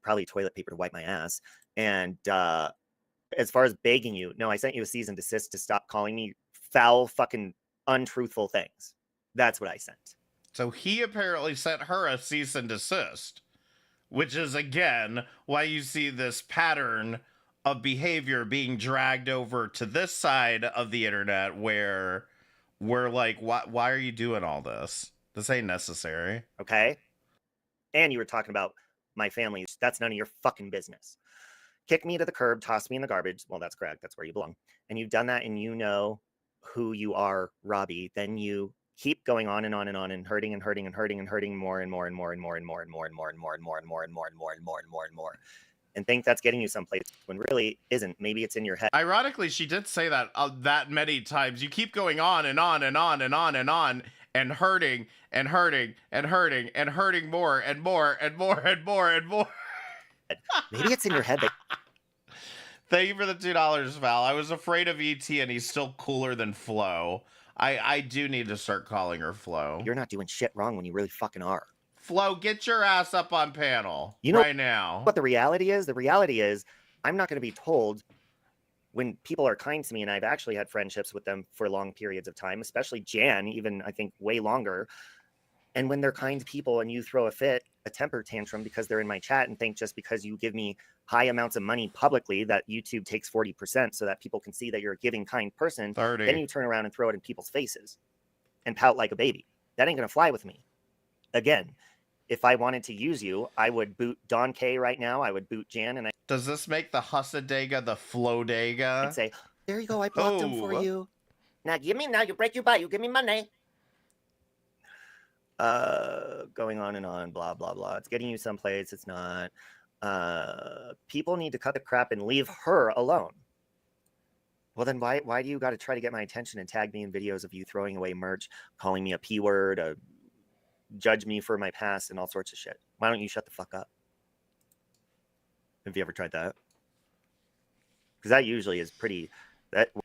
Probably toilet paper to wipe my ass. And as far as begging you, no, I sent you a cease and desist to stop calling me foul, fucking untruthful things. That's what I sent. So he apparently sent her a cease and desist, which is, again, why you see this pattern of behavior being dragged over to this side of the internet where we're like, why are you doing all this? This ain't necessary. Okay. And you were talking about my family. That's none of your fucking business. Kick me to the curb, toss me in the garbage. Well, that's correct. That's where you belong. And you've done that and you know who you are, Robbie. Then you keep going on and on and on and hurting and hurting and hurting and hurting more and more and more and more and more and more and more and more and more and more and more and more and more and more and more. And think that's getting you someplace when really isn't. Maybe it's in your head. Ironically, she did say that that many times. You keep going on and on and on and on and on and hurting and hurting and hurting and hurting more and more and more and more and more. Maybe it's in your head. Thank you for the $2, Val. I was afraid of ET and he's still cooler than Flo. I do need to start calling her Flo. You're not doing shit wrong when you really fucking are. Flo, get your ass up on panel right now. What the reality is? The reality is I'm not going to be told when people are kind to me, and I've actually had friendships with them for long periods of time, especially Jan, even I think way longer. And when they're kind people and you throw a temper tantrum because they're in my chat and think just because you give me high amounts of money publicly that YouTube takes 40% so that people can see that you're a giving, kind person, 30. Then you turn around and throw it in people's faces and pout like a baby. That ain't gonna fly with me. Again, if I wanted to use you, I would boot Don K right now. I would boot Jan, and Does this make the Hussadega the Flodega? I'd say, there you go, I blocked him for you. Now you break your butt, you give me money. Going on and on, blah, blah, blah. It's getting you someplace, it's not. People need to cut the crap and leave her alone. Well, then why do you got to try to get my attention and tag me in videos of you throwing away merch, calling me a P-word, judge me for my past, and all sorts of shit? Why don't you shut the fuck up? Have you ever tried that? Because that usually is pretty...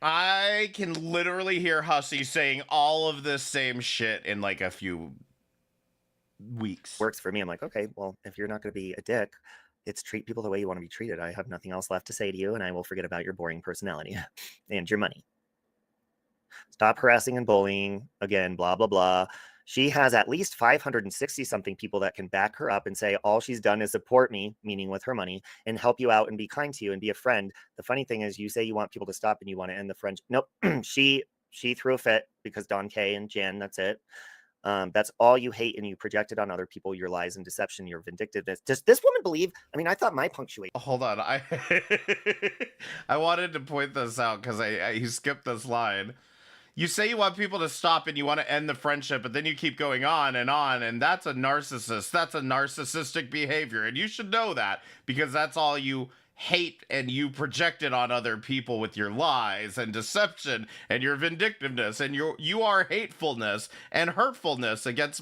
I can literally hear Hussy saying all of this same shit in like a few weeks. Works for me. I'm like, okay, well, if you're not going to be a dick, it's treat people the way you want to be treated. I have nothing else left to say to you, and I will forget about your boring personality and your money. Stop harassing and bullying. Again, blah, blah, blah. She has at least 560 something people that can back her up and say all she's done is support me, meaning with her money, and help you out and be kind to you and be a friend. The funny thing is you say you want people to stop and you want to end the friendship. Nope. she threw a fit because Don K and Jen, that's it. That's all you hate, and you project it on other people, your lies and deception, your vindictiveness. Does this woman believe? I mean, I thought my punctuation... Hold on. I wanted to point this out because he skipped this line. You say you want people to stop and you want to end the friendship, but then you keep going on, and that's a narcissist. That's a narcissistic behavior, and you should know that because that's all you hate, and you project it on other people with your lies and deception and your vindictiveness and you are hatefulness and hurtfulness against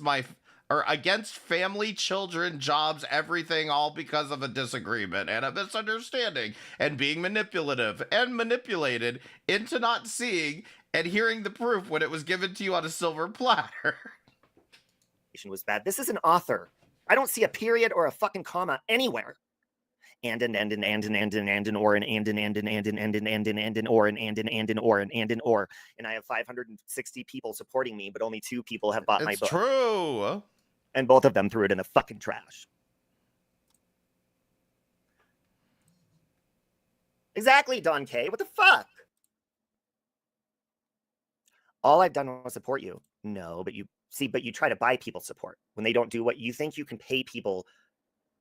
family, children, jobs, everything, all because of a disagreement and a misunderstanding and being manipulative and manipulated into not seeing and hearing the proof when it was given to you on a silver platter. was bad. This is an author. I don't see a period or a fucking comma anywhere. Or, and I have 560 people supporting me, but only 2 people have bought my book. It's true. And both of them threw it in the fucking trash. Exactly, Don K. What the fuck? All I've done was support you. No, but you try to buy people support when they don't do what you think. You can pay people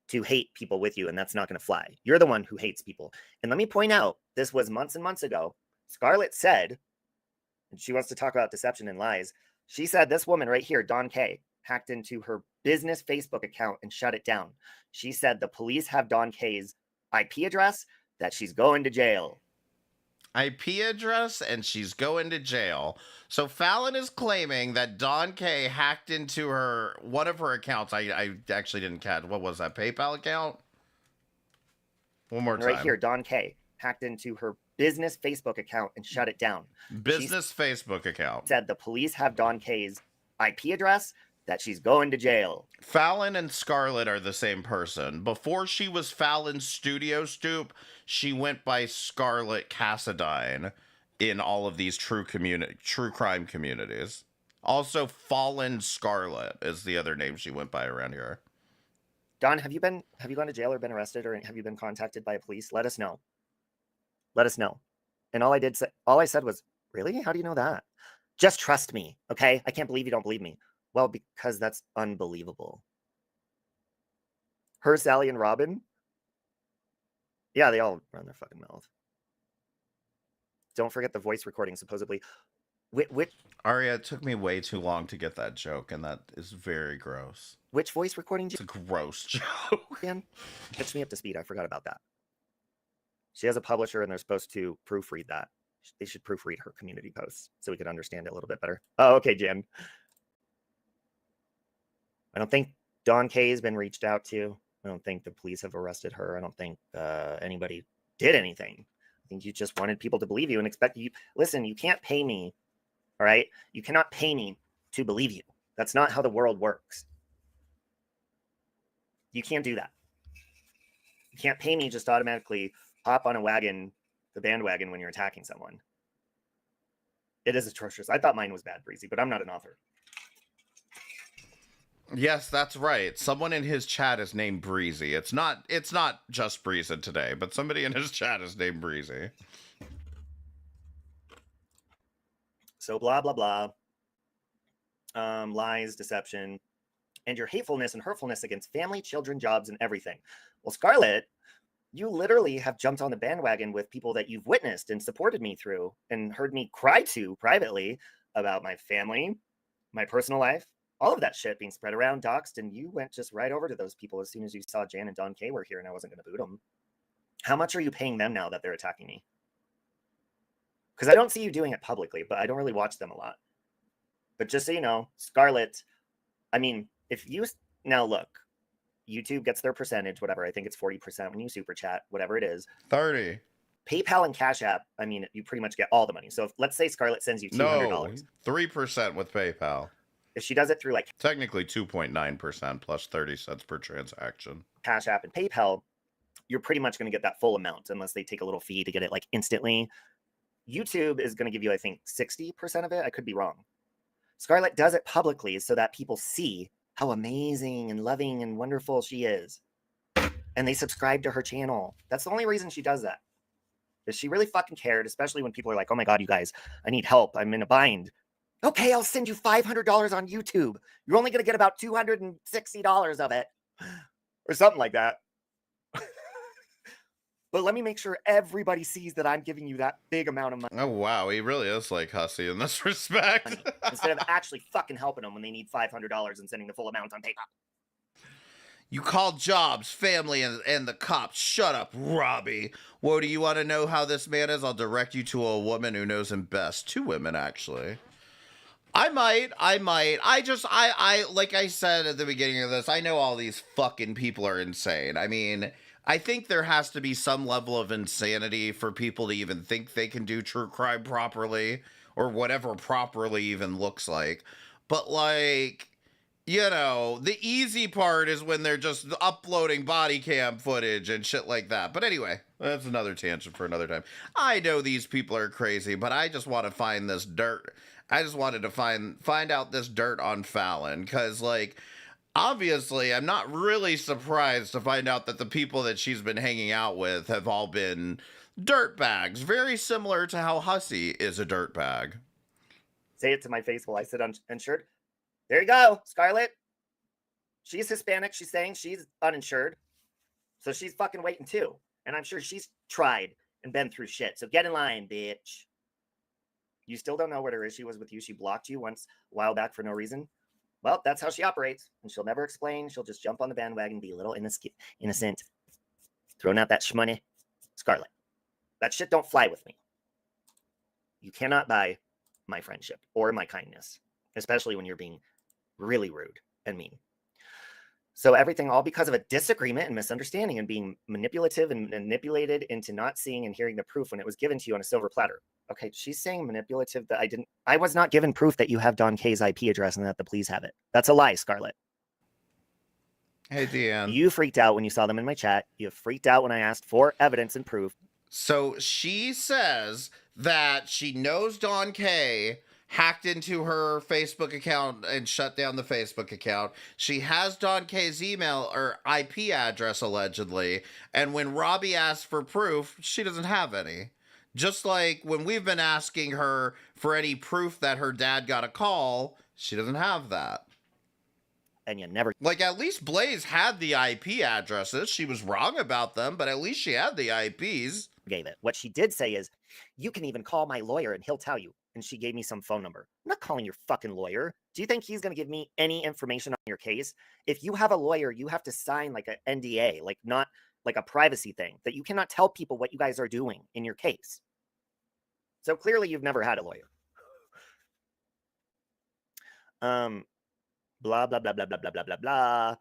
to hate people with you, and that's not going to fly. You're the one who hates people. And let me point out, this was months and months ago. Scarlett said, and she wants to talk about deception and lies. She said this woman right here, Don K, hacked into her business Facebook account and shut it down. She said the police have Don K's IP address, that she's going to jail. IP address, and she's going to jail. So Fallon is claiming that Don K hacked into one of her accounts. I actually didn't catch. What was that, PayPal account? One more time. Right here, Don K hacked into her business Facebook account and shut it down. Business Facebook account. Said the police have Don K's IP address, that she's going to jail. Fallon and Scarlett are the same person. Before she was Fallon's studio stoop, she went by Scarlett Cassadine in all of these true crime communities. Also, Fallen Scarlett is the other name she went by around here. Don, have you gone to jail or been arrested, or have you been contacted by police? Let us know. Let us know. And all I said was, really? How do you know that? Just trust me, okay? I can't believe you don't believe me. Well, because that's unbelievable. Her, Sally, and Robin? Yeah, they all run their fucking mouth. Don't forget the voice recording, supposedly. Aria, it took me way too long to get that joke, and that is very gross. Which voice recording? It's a gross joke. Again, catch me up to speed. I forgot about that. She has a publisher, and they're supposed to proofread that. They should proofread her community posts so we could understand it a little bit better. Oh, okay, Jen. I don't think Don K has been reached out to. I don't think the police have arrested her. I don't think anybody did anything. I think you just wanted people to believe you and expect you. Listen, you can't pay me. All right? You cannot pay me to believe you. That's not how the world works. You can't do that. You can't pay me just automatically hop on the bandwagon when you're attacking someone. It is atrocious. I thought mine was bad, Breezy, but I'm not an author. Yes, that's right. Someone in his chat is named Breezy. It's not just Breezy today, but somebody in his chat is named Breezy. So blah, blah, blah. lies, deception, and your hatefulness and hurtfulness against family, children, jobs, and everything. Well, Scarlett, you literally have jumped on the bandwagon with people that you've witnessed and supported me through and heard me cry to privately about my family, my personal life, all of that shit being spread around, doxed, and you went just right over to those people as soon as you saw Jan and Don K were here and I wasn't going to boot them. How much are you paying them now that they're attacking me? Because I don't see you doing it publicly, but I don't really watch them a lot. But just so you know, Scarlett, I mean, if you now look, YouTube gets their percentage, whatever. I think it's 40% when you super chat, whatever it is. 30. PayPal and Cash App, I mean, you pretty much get all the money. So if, let's say Scarlett sends you $200. No, 3% with PayPal. If she does it through like technically 2.9% plus 30 cents per transaction. Cash App and PayPal, you're pretty much going to get that full amount unless they take a little fee to get it like instantly. YouTube is going to give you, I think, 60% of it. I could be wrong. Scarlett does it publicly so that people see how amazing and loving and wonderful she is. And they subscribe to her channel. That's the only reason she does that. Because she really fucking cared, especially when people are like, oh my God, you guys, I need help. I'm in a bind. Okay, I'll send you $500 on YouTube. You're only going to get about $260 of it. Or something like that. But let me make sure everybody sees that I'm giving you that big amount of money. Oh, wow. He really is like hussy in this respect. Instead of actually fucking helping them when they need $500 and sending the full amount on PayPal. You call jobs, family, and the cops. Shut up, Robbie. Whoa, do you want to know how this man is? I'll direct you to a woman who knows him best. 2 women, actually. I might. I like I said at the beginning of this, I know all these fucking people are insane. I mean, I think there has to be some level of insanity for people to even think they can do true crime properly, or whatever properly even looks like. But like, you know, the easy part is when they're just uploading body cam footage and shit like that. But anyway, that's another tangent for another time. I know these people are crazy, but I just want to find this dirt. I just wanted to find out this dirt on Fallon, because, like, obviously, I'm not really surprised to find out that the people that she's been hanging out with have all been dirtbags, very similar to how Hussy is a dirtbag. Say it to my face while I sit uninsured. There you go, Scarlett. She's Hispanic. She's saying she's uninsured. So she's fucking waiting too. And I'm sure she's tried and been through shit. So get in line, bitch. You still don't know what her issue was with you. She blocked you once a while back for no reason. Well, that's how she operates. And she'll never explain. She'll just jump on the bandwagon, be a little innocent. Throwing out that shmoney. Scarlett, that shit don't fly with me. You cannot buy my friendship or my kindness, especially when you're being really rude and mean. So everything all because of a disagreement and misunderstanding and being manipulative and manipulated into not seeing and hearing the proof when it was given to you on a silver platter. Okay, she's saying manipulative that I was not given proof that you have Don K's IP address and that the police have it. That's a lie, Scarlett. Hey, Deanne. You freaked out when you saw them in my chat. You freaked out when I asked for evidence and proof. So she says that she knows Don K hacked into her Facebook account and shut down the Facebook account. She has Don K's email or IP address, allegedly. And when Robbie asks for proof, she doesn't have any. Just like when we've been asking her for any proof that her dad got a call, she doesn't have that. And you never... Like, at least Blaze had the IP addresses. She was wrong about them, but at least she had the IPs. Gave it. What she did say is, you can even call my lawyer and he'll tell you. And she gave me some phone number. I'm not calling your fucking lawyer. Do you think he's going to give me any information on your case? If you have a lawyer, you have to sign like an NDA, like not like a privacy thing, that you cannot tell people what you guys are doing in your case. So clearly you've never had a lawyer. Blah, blah, blah, blah, blah, blah, blah, blah, blah.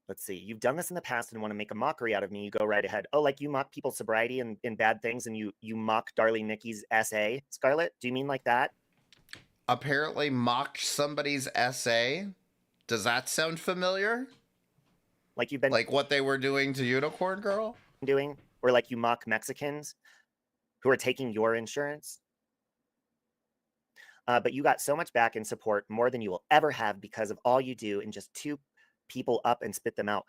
Let's see. You've done this in the past and want to make a mockery out of me. You go right ahead. Oh, like you mock people's sobriety and bad things, and you mock Darling Nikki's essay, Scarlett? Do you mean like that? Apparently mocked somebody's essay? Does that sound familiar? Like you've been... Like what they were doing to Unicorn Girl? Doing? Or like you mock Mexicans who are taking your insurance? But you got so much back in support, more than you will ever have, because of all you do, and just 2 people up and spit them out.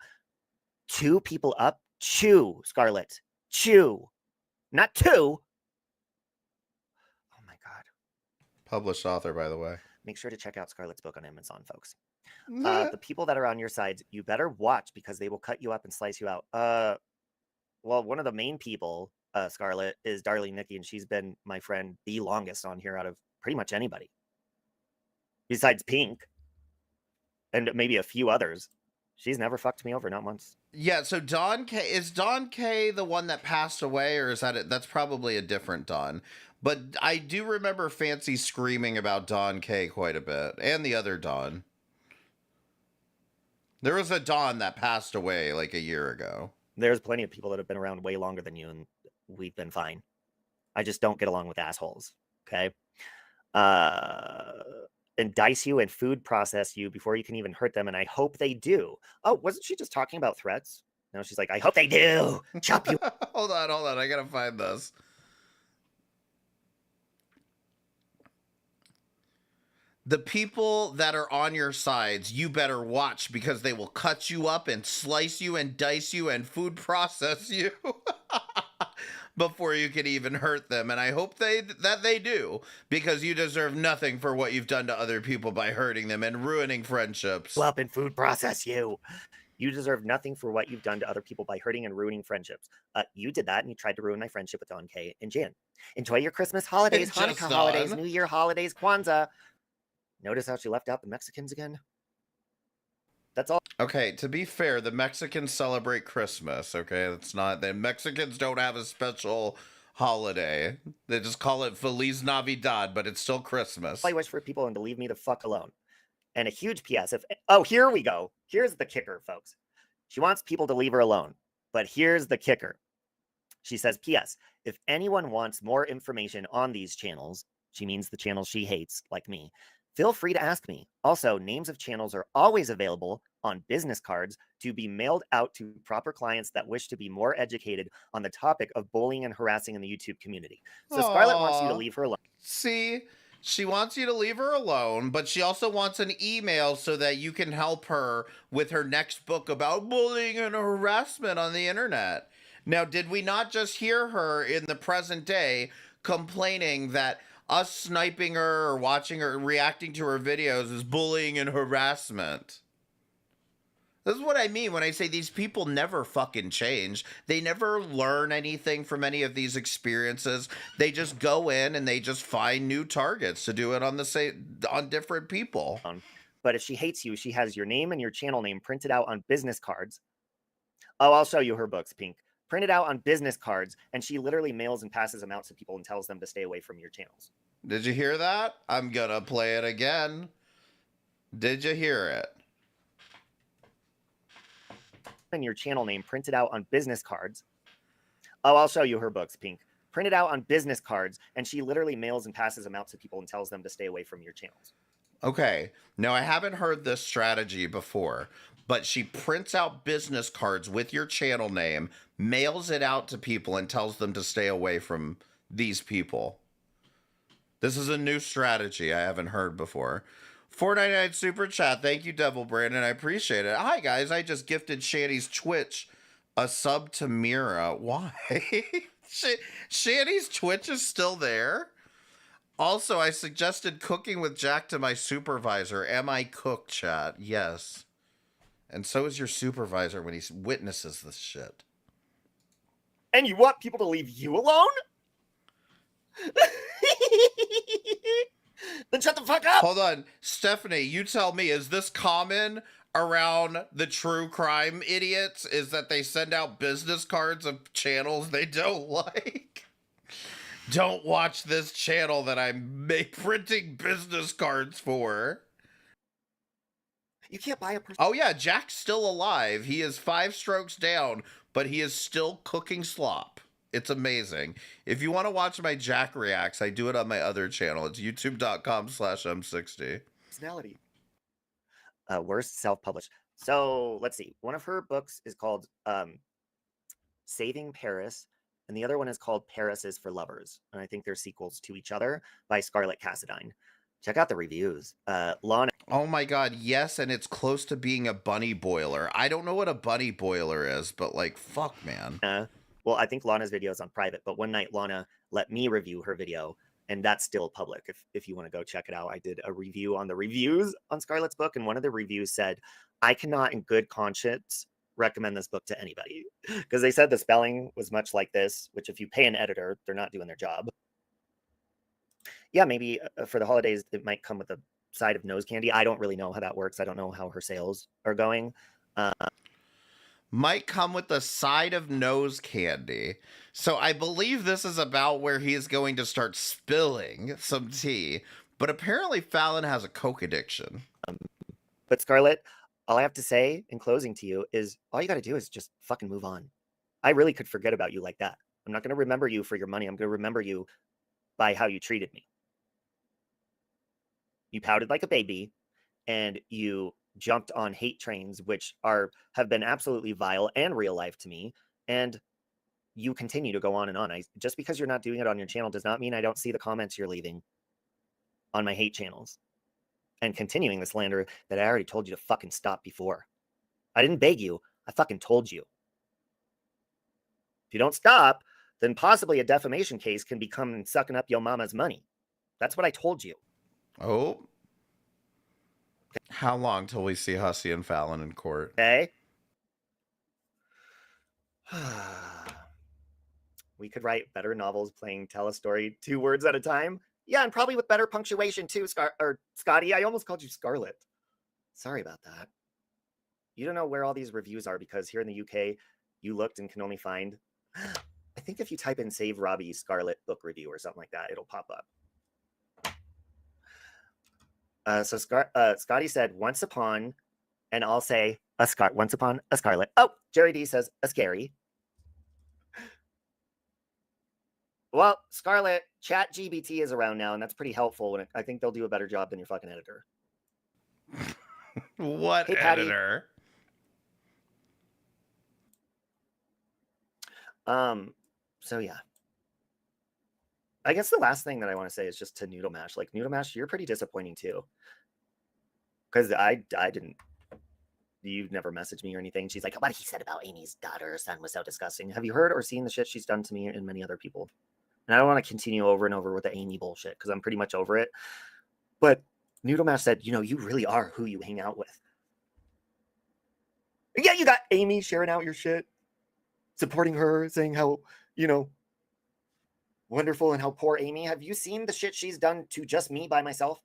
2 people up? Chew, Scarlett. Chew. Not 2. Oh my God. Published author, by the way. make sure to check out Scarlett's book on Amazon, folks. The people that are on your sides, you better watch because they will cut you up and slice you out. Well, one of the main people, Scarlett, is Darling Nikki, and she's been my friend the longest on here out of pretty much anybody. Besides Pink, and maybe a few others. She's never fucked me over, not once. Yeah, so Don K, is Don K the one that passed away, or is that it? That's probably a different Don. But I do remember Fancy screaming about Don K quite a bit, and the other Don. There was a Don that passed away like a year ago. There's plenty of people that have been around way longer than you, and we've been fine. I just don't get along with assholes, okay? And dice you and food process you before you can even hurt them, and I hope they do. Oh, wasn't she just talking about threats? No, she's like, I hope they do. Chop you. Hold on. I gotta find this. The people that are on your sides, you better watch because they will cut you up and slice you and dice you and food process you before you can even hurt them. And I hope that they do, because you deserve nothing for what you've done to other people by hurting them and ruining friendships. Up and food process you. You deserve nothing for what you've done to other people by hurting and ruining friendships. You did that, and you tried to ruin my friendship with Don K and Jan. Enjoy your Christmas holidays, Hanukkah holidays, New Year holidays, Kwanzaa. Notice how she left out the Mexicans again? That's all. Okay, to be fair, the Mexicans celebrate Christmas, okay? It's not, the Mexicans don't have a special holiday. They just call it Feliz Navidad, but it's still Christmas. I wish for people and to leave me the fuck alone. And a huge PS. Oh, here we go. Here's the kicker, folks. She wants people to leave her alone. But here's the kicker. She says, PS, if anyone wants more information on these channels, she means the channels she hates, like me, feel free to ask me. Also, names of channels are always available on business cards to be mailed out to proper clients that wish to be more educated on the topic of bullying and harassing in the YouTube community. So Scarlett wants you to leave her alone. See, she wants you to leave her alone, but she also wants an email so that you can help her with her next book about bullying and harassment on the internet. Now, did we not just hear her in the present day complaining that us sniping her or watching her, reacting to her videos is bullying and harassment? This is what I mean when I say these people never fucking change. They never learn anything from any of these experiences. They just go in and they just find new targets to do it on different people. But if she hates you, she has your name and your channel name printed out on business cards. Oh, I'll show you her books, Pink. Printed out on business cards, and she literally mails and passes them out to people and tells them to stay away from your channels. Did you hear that? I'm gonna play it again. Did you hear it? And your channel name printed out on business cards. Oh, I'll show you her books, Pink. Printed out on business cards, and she literally mails and passes them out to people and tells them to stay away from your channels. Okay. Now, I haven't heard this strategy before, but she prints out business cards with your channel name, mails it out to people, and tells them to stay away from these people. This is a new strategy I haven't heard before. $4.99 super chat. Thank you, Devil Brandon. I appreciate it. Hi, guys. I just gifted Shanny's Twitch a sub to Mira. Why? Shanny's Twitch is still there? Also, I suggested cooking with Jack to my supervisor. Am I cooked, chat? Yes. And so is your supervisor when he witnesses this shit. And you want people to leave you alone? Then shut the fuck up! Hold on. Stephanie, you tell me, is this common around the true crime idiots? Is that they send out business cards of channels they don't like? Don't watch this channel that I'm printing business cards for. You can't buy a person. Oh yeah, Jack's still alive. He is 5 strokes down, but he is still cooking slop. It's amazing. If you want to watch my Jack reacts, I do it on my other channel. It's youtube.com/M60. Personality. Worst self-published. So let's see. One of her books is called Saving Paris, and the other one is called Paris is for Lovers. And I think they're sequels to each other by Scarlett Cassadine. Check out the reviews. Lana. Oh my god, yes, and it's close to being a bunny boiler. I don't know what a bunny boiler is, but like, fuck, man. Well, I think Lana's video is on private, but one night Lana let me review her video, and that's still public if you want to go check it out. I did a review on the reviews on Scarlett's book, and one of the reviews said, I cannot in good conscience recommend this book to anybody, because they said the spelling was much like this, which if you pay an editor, they're not doing their job. Yeah, maybe for the holidays, it might come with a side of nose candy. I don't really know how that works. I don't know how her sales are going. Might come with a side of nose candy. So I believe this is about where he is going to start spilling some tea. But apparently Fallon has a coke addiction. But Scarlett, all I have to say in closing to you is all you got to do is just fucking move on. I really could forget about you like that. I'm not going to remember you for your money. I'm going to remember you by how you treated me. You pouted like a baby, and you jumped on hate trains, which have been absolutely vile and real life to me. And you continue to go on and on. Just because you're not doing it on your channel does not mean I don't see the comments you're leaving on my hate channels and continuing the slander that I already told you to fucking stop before. I didn't beg you. I fucking told you. If you don't stop, then possibly a defamation case can become sucking up your mama's money. That's what I told you. Oh. How long till we see Hussey and Fallon in court? Okay. We could write better novels playing tell a story 2 words at a time. Yeah, and probably with better punctuation too, Scotty. I almost called you Scarlett. Sorry about that. You don't know where all these reviews are because here in the UK, you looked and can only find... I think if you type in Save Robbie Scarlett book review or something like that, it'll pop up. So Scotty said, once upon, and I'll say, once upon a Scarlet. Oh, Jerry D says, a scary. Well, Scarlett, ChatGPT is around now, and that's pretty helpful. And I think they'll do a better job than your fucking editor. What hey, Patty. editor? So yeah. I guess the last thing that I want to say is just to Noodle Mash. Like, Noodle Mash, you're pretty disappointing too. Because I didn't, you've never messaged me or anything. She's like, what he said about Amy's daughter or son was so disgusting. Have you heard or seen the shit she's done to me and many other people? And I don't want to continue over and over with the Amy bullshit because I'm pretty much over it. But Noodle Mash said, you know, you really are who you hang out with. And yeah, you got Amy sharing out your shit, supporting her, saying how, you know, wonderful and how poor Amy. Have you seen the shit she's done to just me by myself?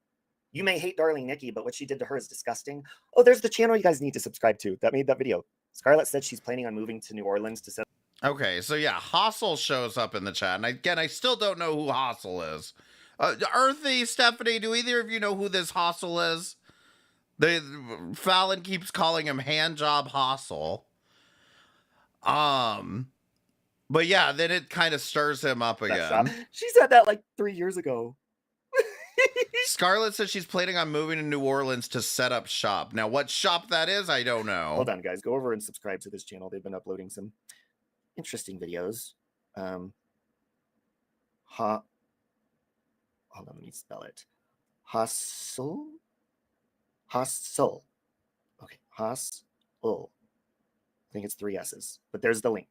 You may hate Darling Nikki, but what she did to her is disgusting. Oh, there's the channel you guys need to subscribe to that made that video. Scarlett said she's planning on moving to New Orleans to set. Okay, so yeah, Hossel shows up in the chat. And again, I still don't know who Hossel is. Earthy, Stephanie, do either of you know who this Hossel is? Fallon keeps calling him Handjob Hossel. But yeah, then it kind of stirs him up again. She said that like 3 years ago. Scarlett says she's planning on moving to New Orleans to set up shop. Now, what shop that is, I don't know. Hold on, guys. Go over and subscribe to this channel. They've been uploading some interesting videos. Hold on, let me spell it. Hustle? Hustle. Okay, Hustle. I think it's 3 S's, but there's the link.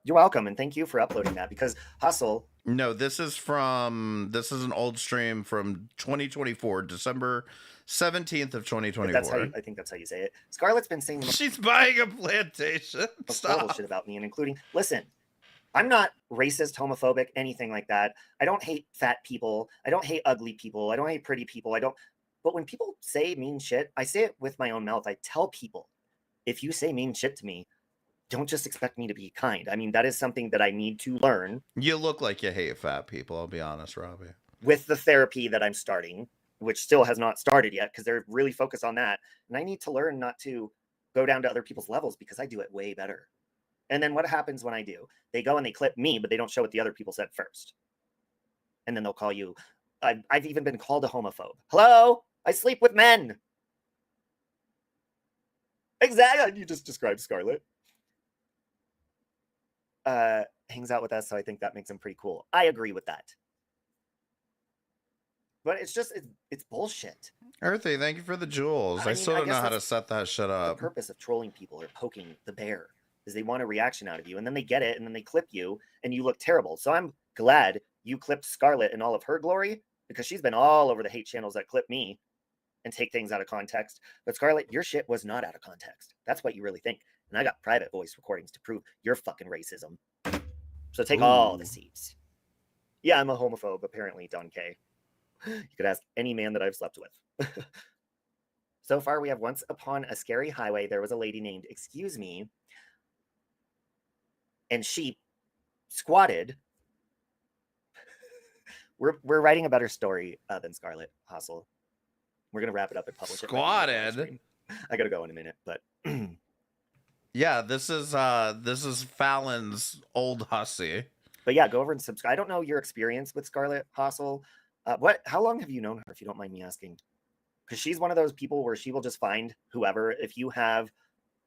You're welcome, and thank you for uploading that, because Hustle... No, this is an old stream from 2024, December 17th of 2024. I think that's how you say it. Scarlett's been saying... She's buying a plantation. Stop. Shit about me, and including... Listen, I'm not racist, homophobic, anything like that. I don't hate fat people. I don't hate ugly people. I don't hate pretty people. But when people say mean shit, I say it with my own mouth. I tell people, if you say mean shit to me, don't just expect me to be kind. I mean, that is something that I need to learn. You look like you hate fat people, I'll be honest, Robbie. With the therapy that I'm starting, which still has not started yet, because they're really focused on that. And I need to learn not to go down to other people's levels, because I do it way better. And then what happens when I do? They go and they clip me, but they don't show what the other people said first. And then they'll call you. I've even been called a homophobe. Hello? I sleep with men. Exactly. You just described Scarlett. Hangs out with us, so I think that makes him pretty cool. I agree with that. But it's just, it's bullshit. Earthy, thank you for the jewels. I still don't know how to set that shit up. The purpose of trolling people or poking the bear is they want a reaction out of you, and then they get it, and then they clip you, and you look terrible. So I'm glad you clipped Scarlett in all of her glory, because she's been all over the hate channels that clip me and take things out of context. But Scarlett, your shit was not out of context. That's what you really think. And I got private voice recordings to prove your fucking racism. So take all the seats. Yeah, I'm a homophobe, apparently, Don K. You could ask any man that I've slept with. So far, we have once upon a scary highway, there was a lady named Excuse Me, and she squatted. We're writing a better story than Scarlett Hassel. We're gonna wrap it up and publish it. Squatted. I gotta go in a minute, but yeah, this is Fallon's old hussy. But yeah, go over and subscribe. I don't know your experience with Scarlett Hassel. How long have you known her, if you don't mind me asking? Because she's one of those people where she will just find whoever. If you have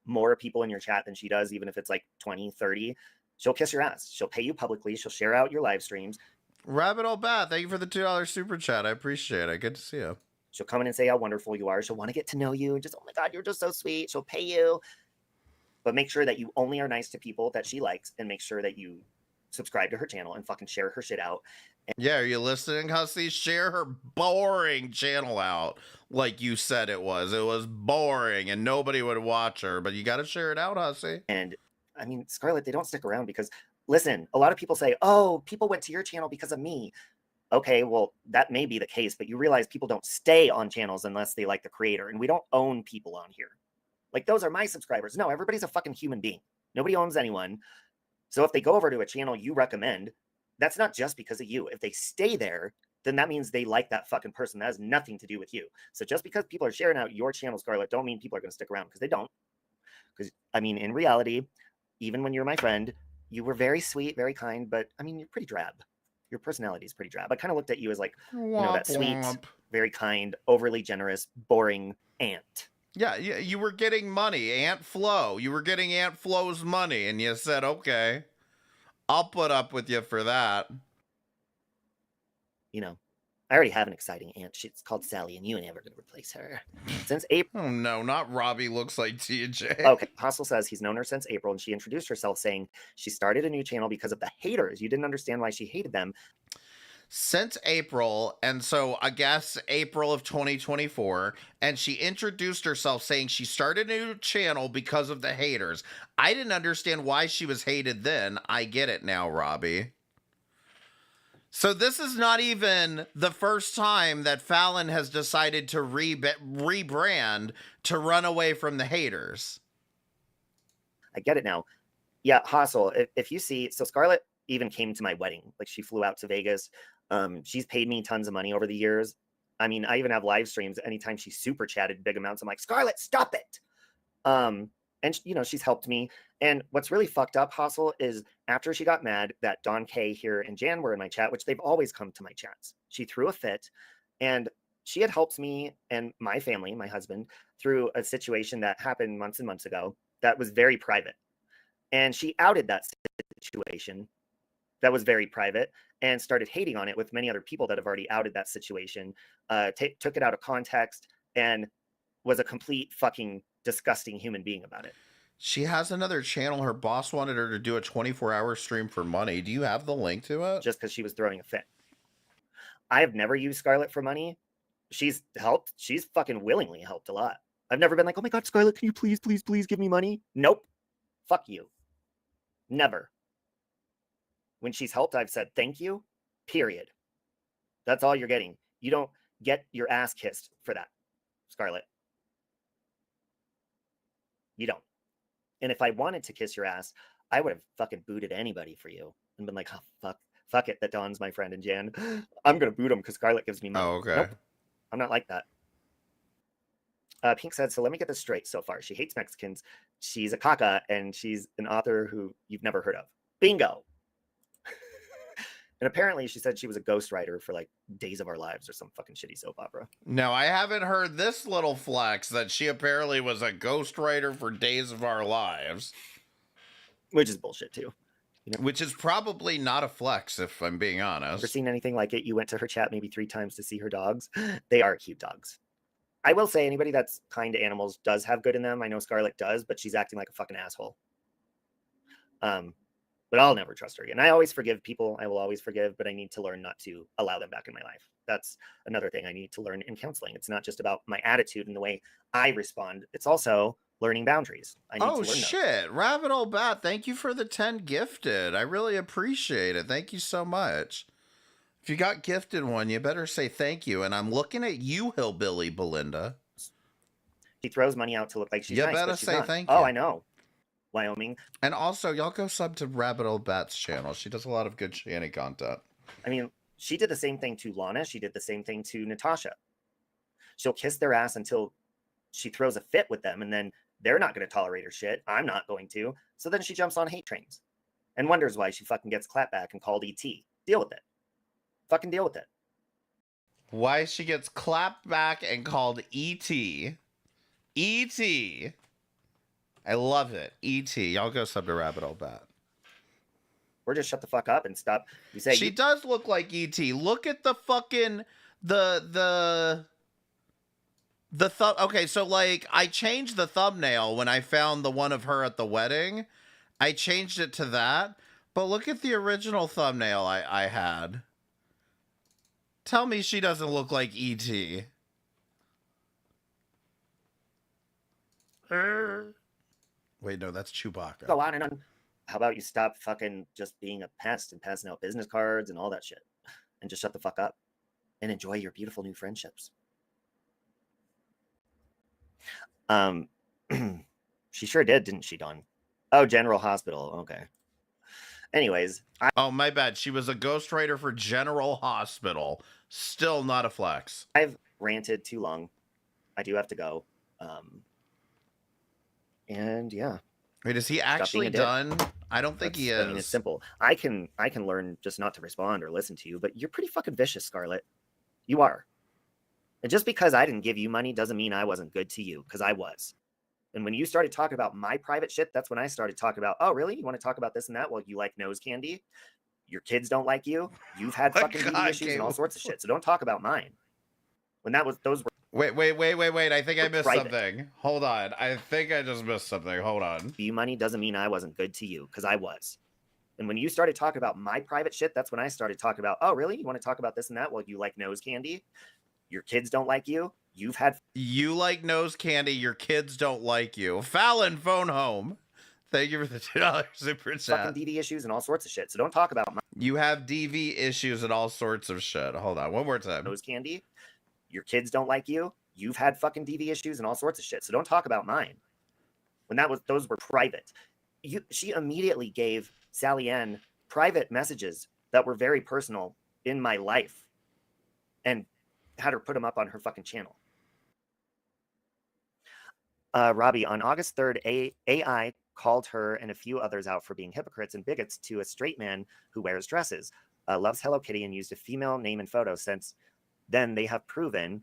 more people in your chat than she does, even if it's like 20, 30, she'll kiss your ass. She'll pay you publicly. She'll share out your live streams. Rabbit Old Bat, thank you for the $2 super chat. I appreciate it. Good to see you. She'll come in and say how wonderful you are. She'll want to get to know you and just, oh my God, you're just so sweet. She'll pay you. But make sure that you only are nice to people that she likes, and make sure that you subscribe to her channel and fucking share her shit out. Yeah, are you listening, Hussy? Share her boring channel out like you said it was. It was boring and nobody would watch her, but you got to share it out, Hussy. And I mean, Scarlett, they don't stick around because, listen, a lot of people say, oh, people went to your channel because of me. Okay, well, that may be the case, but you realize people don't stay on channels unless they like the creator, and we don't own people on here. Like, those are my subscribers. No, everybody's a fucking human being. Nobody owns anyone. So if they go over to a channel you recommend, that's not just because of you. If they stay there, then that means they like that fucking person. That has nothing to do with you. So just because people are sharing out your channel, Scarlett, don't mean people are going to stick around, because they don't. Because, I mean, in reality, even when you're my friend, you were very sweet, very kind, but, I mean, you're pretty drab. Your personality is pretty drab. I kind of looked at you as like, that sweet, very kind, overly generous, boring aunt. Yeah, you were getting money, Aunt Flo. You were getting Aunt Flo's money, and you said, okay, I'll put up with you for that. You know, I already have an exciting aunt. She's called Sally, and you ain't ever going to replace her. Since April. Oh, no, not Robbie looks like TJ. Okay, Hassel says he's known her since April, and she introduced herself saying she started a new channel because of the haters. You didn't understand why she hated them. Since April, and so I guess April of 2024, and she introduced herself saying she started a new channel because of the haters. I didn't understand why she was hated then. I get it now, Robbie. So this is not even the first time that Fallon has decided to rebrand to run away from the haters. I get it now. Yeah, Hassel, if you see, so Scarlett even came to my wedding. Like, she flew out to Vegas. She's paid me tons of money over the years. I mean, I even have live streams. Anytime she super chatted big amounts, I'm like, Scarlett, stop it. And you know, she's helped me. And what's really fucked up, Hassel, is after she got mad that Don K here and Jan were in my chat, which they've always come to my chats, she threw a fit, and she had helped me and my family, my husband, through a situation that happened months and months ago that was very private. And she outed that situation that was very private and started hating on it with many other people that have already outed that situation, took it out of context, and was a complete fucking disgusting human being about it. She has another channel. Her boss wanted her to do a 24-hour stream for money. Do you have the link to it? Just because she was throwing a fit. I have never used Scarlett for money. She's helped. She's fucking willingly helped a lot. I've never been like, oh my God, Scarlett, can you please, please, please give me money? Nope. Fuck you. Never. When she's helped, I've said thank you, period. That's all you're getting. You don't get your ass kissed for that, Scarlett. You don't. And if I wanted to kiss your ass, I would have fucking booted anybody for you and been like, oh, fuck it, that Don's my friend and Jan. I'm going to boot him because Scarlett gives me money. Oh, okay. Nope. I'm not like that. Pink said, so let me get this straight so far. She hates Mexicans. She's a caca, and she's an author who you've never heard of. Bingo. And apparently she said she was a ghostwriter for like Days of Our Lives or some fucking shitty soap opera. No, I haven't heard this little flex that she apparently was a ghostwriter for Days of Our Lives. Which is bullshit too. You know? Which is probably not a flex, if I'm being honest. Ever seen anything like it? You went to her chat maybe 3 times to see her dogs. They are cute dogs. I will say anybody that's kind to animals does have good in them. I know Scarlett does, but she's acting like a fucking asshole. But I'll never trust her again. I always forgive people. I will always forgive, but I need to learn not to allow them back in my life. That's another thing I need to learn in counseling. It's not just about my attitude and the way I respond. It's also learning boundaries. I need to learn shit. Rabbit Hole Bat, thank you for the 10 gifted. I really appreciate it. Thank you so much. If you got gifted one, you better say thank you. And I'm looking at you, Hillbilly Belinda. She throws money out to look like she's nice. You better but she's say not. thank you. Oh, I know. Wyoming. And also, y'all go sub to Rabbit Hole Bat's channel. She does a lot of good shanty content. I mean, she did the same thing to Lana. She did the same thing to Natasha. She'll kiss their ass until she throws a fit with them, and then they're not going to tolerate her shit. I'm not going to. So then she jumps on hate trains and wonders why she fucking gets clapped back and called ET. Deal with it. Fucking deal with it. Why she gets clapped back and called E.T. E.T. I love it. E.T. Y'all go sub to Rabbit Hole Bat. Or just shut the fuck up and stop. You say she does look like E.T. Look at the fucking okay, so like I changed the thumbnail when I found the one of her at the wedding. I changed it to that, but look at the original thumbnail I had. Tell me she doesn't look like E.T. Wait, no, that's Chewbacca. Go on and on. How about you stop fucking just being a pest and passing out business cards and all that shit, and just shut the fuck up and enjoy your beautiful new friendships. She sure did, didn't she, Dawn? Oh, General Hospital. Okay. Anyways. Oh, my bad. She was a ghostwriter for General Hospital. Still not a flex. I've ranted too long. I do have to go. And yeah. Wait, is he actually done? I don't think he is. I mean, it's simple. I can learn just not to respond or listen to you, but you're pretty fucking vicious, Scarlett. You are. And just because I didn't give you money doesn't mean I wasn't good to you, because I was. And when you started talking about my private shit, that's when I started talking about, oh, really? You want to talk about this and that? Well, you like nose candy? Your kids don't like you? You've had fucking beauty issues and all sorts of shit. So don't talk about mine. When those were... Wait. I think I missed something. Hold on. I think I just missed something. Hold on. You money doesn't mean I wasn't good to you, because I was. And when you started talking about my private shit, that's when I started talking about, oh, really? You want to talk about this and that? Well, you like nose candy? Your kids don't like you? You like nose candy. Your kids don't like you. Fallon, phone home. Thank you for the $2 super chat. Fucking DV issues and all sorts of shit. So don't talk about You have DV issues and all sorts of shit. Hold on. One more time. Nose candy. Your kids don't like you. You've had fucking DV issues and all sorts of shit. So don't talk about mine. When those were private. She immediately gave Sally Ann private messages that were very personal in my life and had her put them up on her fucking channel. Robbie, on August 3rd, AI called her and a few others out for being hypocrites and bigots to a straight man who wears dresses, loves Hello Kitty, and used a female name and photo. Since then, they have proven.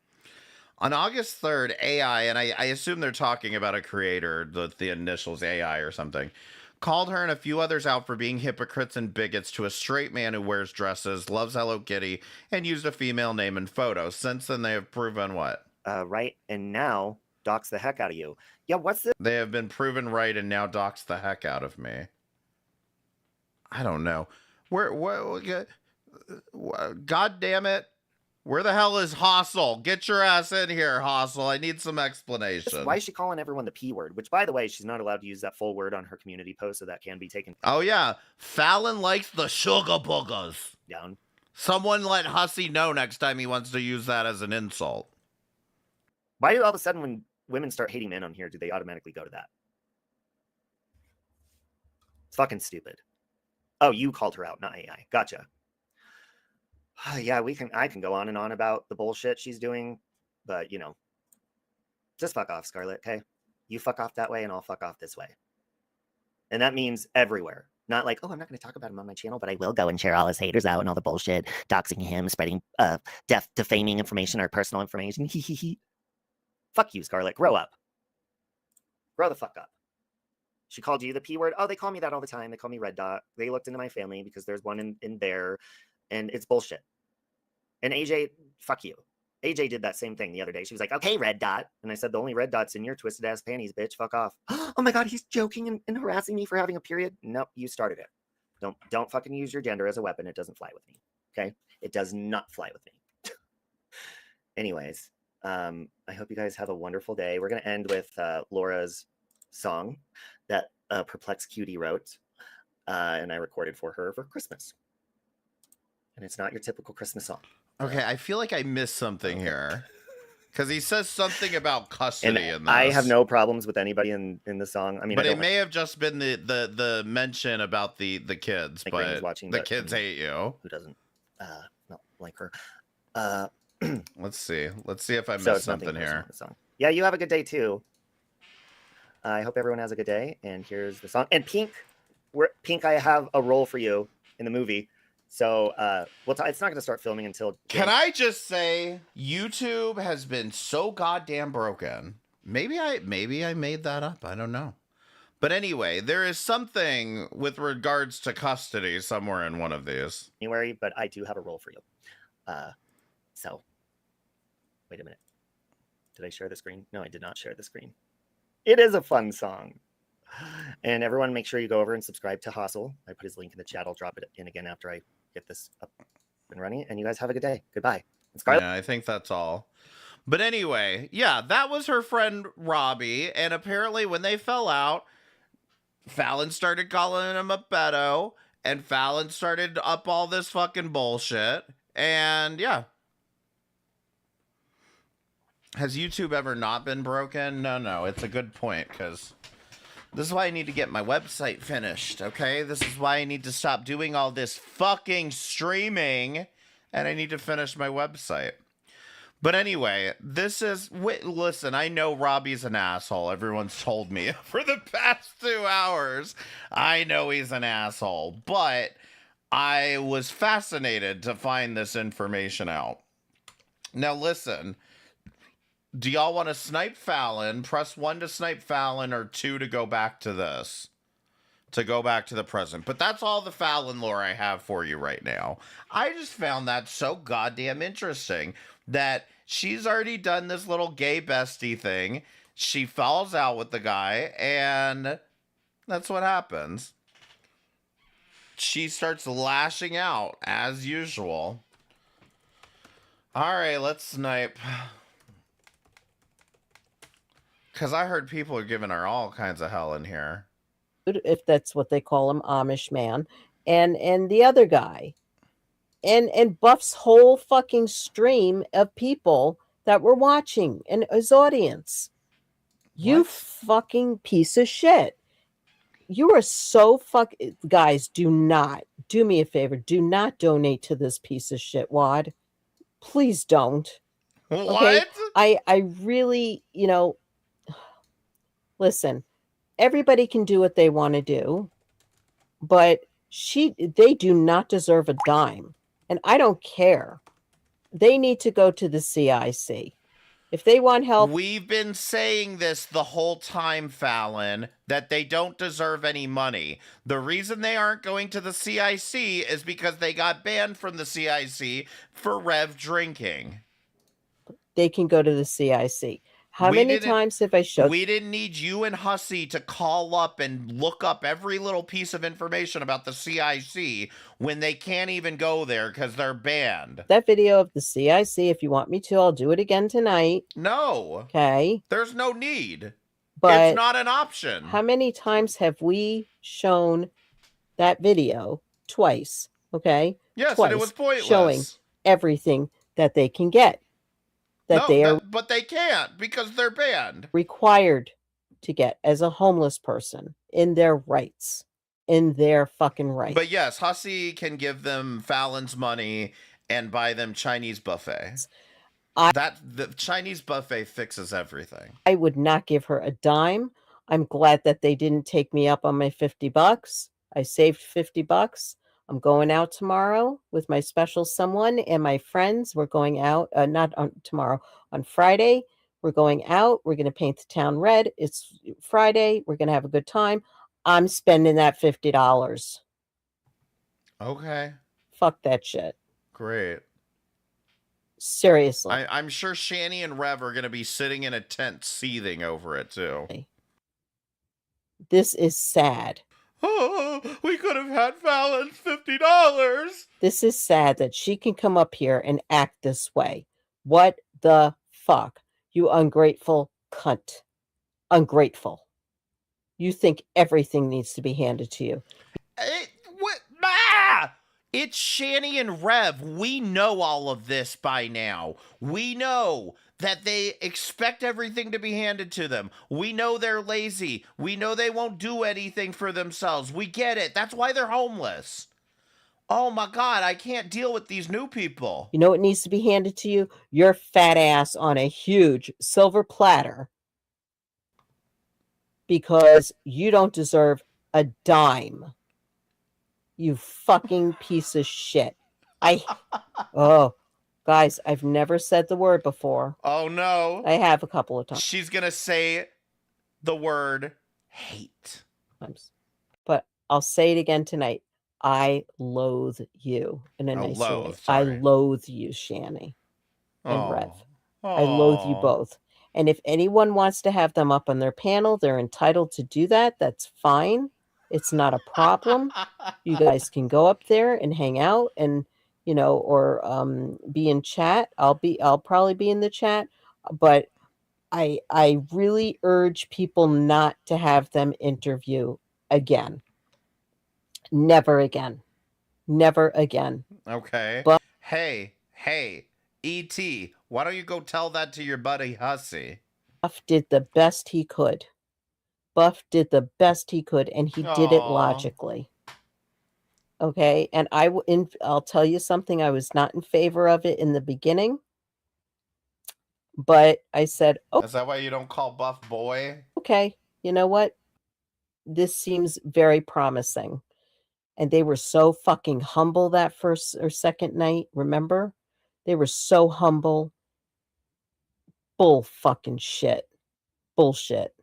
On August 3rd, AI, and I assume they're talking about a creator, the initials AI or something, called her and a few others out for being hypocrites and bigots to a straight man who wears dresses, loves Hello Kitty, and used a female name and photo. Since then, they have proven what? Right, and now dox the heck out of you. Yeah, what's this? They have been proven right and now dox the heck out of me. I don't know. God damn it. Where the hell is Hostel? Get your ass in here, Hostel. I need some explanation. Why is she calling everyone the P word? Which, by the way, she's not allowed to use that full word on her community post, so that can be taken. Oh, yeah. Fallon likes the sugar boogers. Down. Someone let Hussy know next time he wants to use that as an insult. Why do all of a sudden when women start hating men on here, do they automatically go to that? It's fucking stupid. Oh, you called her out, not AI. Gotcha. Yeah, I can go on and on about the bullshit she's doing, but just fuck off, Scarlett, okay? You fuck off that way and I'll fuck off this way. And that means everywhere. Not like, oh, I'm not going to talk about him on my channel, but I will go and share all his haters out and all the bullshit, doxing him, spreading defaming information or personal information. Fuck you, Scarlett. Grow up. Grow the fuck up. She called you the P word. Oh, they call me that all the time. They call me Red Dot. They looked into my family because there's one in there, and it's bullshit. And AJ, fuck you. AJ did that same thing the other day. She was like, okay, red dot. And I said, the only red dot's in your twisted ass panties, bitch. Fuck off. Oh my God, he's joking and harassing me for having a period. Nope, you started it. Don't fucking use your gender as a weapon. It doesn't fly with me. Okay? It does not fly with me. Anyways, I hope you guys have a wonderful day. We're going to end with Laura's song that Perplexed Cutie wrote. And I recorded for her for Christmas. And it's not your typical Christmas song. Okay, I feel like I missed something here. Because he says something about custody in this. I have no problems with anybody in the song. I mean, but it may have just been the mention about the kids. Like but watching the kids hate you. Who doesn't not like her? Let's see if I missed something here. Yeah, you have a good day too. I hope everyone has a good day. And here's the song. And Pink, I have a role for you in the movie. So it's not going to start filming until. Can I just say YouTube has been so goddamn broken? Maybe I made that up. I don't know. But anyway, there is something with regards to custody somewhere in one of these. January, but I do have a role for you. So wait a minute. Did I share the screen? No, I did not share the screen. It is a fun song. And everyone, make sure you go over and subscribe to Hustle. I put his link in the chat. I'll drop it in again after I get this up and running. And you guys have a good day. Goodbye. Yeah, I think that's all. But anyway, yeah, that was her friend Robbie. And apparently when they fell out, Fallon started calling him a pedo. And Fallon started up all this fucking bullshit. And yeah. Has YouTube ever not been broken? No. It's a good point because this is why I need to get my website finished, okay? This is why I need to stop doing all this fucking streaming, and I need to finish my website. But anyway, listen, I know Robbie's an asshole. Everyone's told me for the past 2 hours. I know he's an asshole, but I was fascinated to find this information out. Now listen. Do y'all want to snipe Fallon? Press 1 to snipe Fallon or 2 to go back to this. To go back to the present. But that's all the Fallon lore I have for you right now. I just found that so goddamn interesting. That she's already done this little gay bestie thing. She falls out with the guy. And that's what happens. She starts lashing out as usual. Alright, let's snipe. Because I heard people are giving her all kinds of hell in here. If that's what they call him, Amish man. And the other guy. And Buff's whole fucking stream of people that were watching and his audience. You fucking piece of shit. You are so Guys, do me a favor. Do not donate to this piece of shit wad. Please don't. What? Okay? I really, listen, everybody can do what they want to do, but they do not deserve a dime. And I don't care. They need to go to the CIC. If they want help. We've been saying this the whole time, Fallon, that they don't deserve any money. The reason they aren't going to the CIC is because they got banned from the CIC for Rev drinking. They can go to the CIC. How many times have I showed? We didn't need you and Hussy to call up and look up every little piece of information about the CIC when they can't even go there because they're banned. That video of the CIC, if you want me to, I'll do it again tonight. No. Okay. There's no need. But it's not an option. How many times have we shown that video? Twice. Okay? Yes, Twice, and it was pointless. Showing everything that they can get. But they can't because they're banned. Required to get as a homeless person in their rights. In their fucking rights. But yes, Hussy can give them Fallon's money and buy them Chinese buffet. The Chinese buffet fixes everything. I would not give her a dime. I'm glad that they didn't take me up on my $50. I saved $50. I'm going out tomorrow with my special someone and my friends. We're going out, not on tomorrow, on Friday. We're going out. We're going to paint the town red. It's Friday. We're going to have a good time. I'm spending that $50. Okay. Fuck that shit. Great. Seriously. I'm sure Shani and Rev are going to be sitting in a tent seething over it, too. This is sad. Oh, we could have had Fallon's $50. This is sad that she can come up here and act this way. What the fuck? You ungrateful cunt. Ungrateful. You think everything needs to be handed to you. It's Shani and Rev. We know all of this by now. We know that they expect everything to be handed to them. We know they're lazy. We know they won't do anything for themselves. We get it. That's why they're homeless. Oh my God, I can't deal with these new people. You know what needs to be handed to you? Your fat ass on a huge silver platter. Because you don't deserve a dime. You fucking piece of shit. Oh, guys, I've never said the word before. Oh no. I have a couple of times. She's gonna say the word hate. But I'll say it again tonight. I loathe you in a nice way. I loathe you, Shani and Rev. I loathe you both. And if anyone wants to have them up on their panel, they're entitled to do that. That's fine. It's not a problem. You guys can go up there and hang out and, you know, or be in chat. I'll probably be in the chat, but I really urge people not to have them interview again. Never again. Never again. Okay. But hey, E.T., why don't you go tell that to your buddy Hussy? Buff did the best he could. Buff did the best he could, and he did it logically. Okay, and I'll tell you something. I was not in favor of it in the beginning, but I said, "Oh, is that why you don't call Buff boy?" Okay, you know what? This seems very promising." And they were so fucking humble that first or second night. Remember, they were so humble. Bull fucking shit. Bullshit.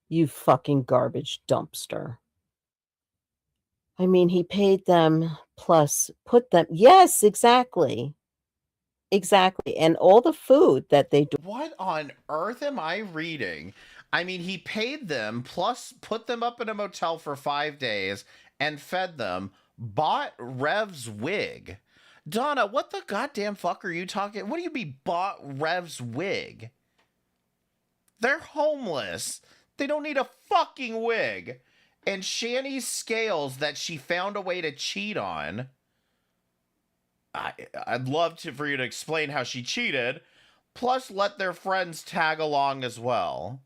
You fucking garbage dumpster. I mean, he paid them plus put them. Yes, exactly. Exactly. And all the food that they do. What on earth am I reading? I mean, he paid them plus put them up in a motel for 5 days and fed them, bought Rev's wig. Donna, what the goddamn fuck are you talking? What do you mean bought Rev's wig? They're homeless. They don't need a fucking wig. And Shani's scales that she found a way to cheat on. I'd love for you to explain how she cheated. Plus, let their friends tag along as well.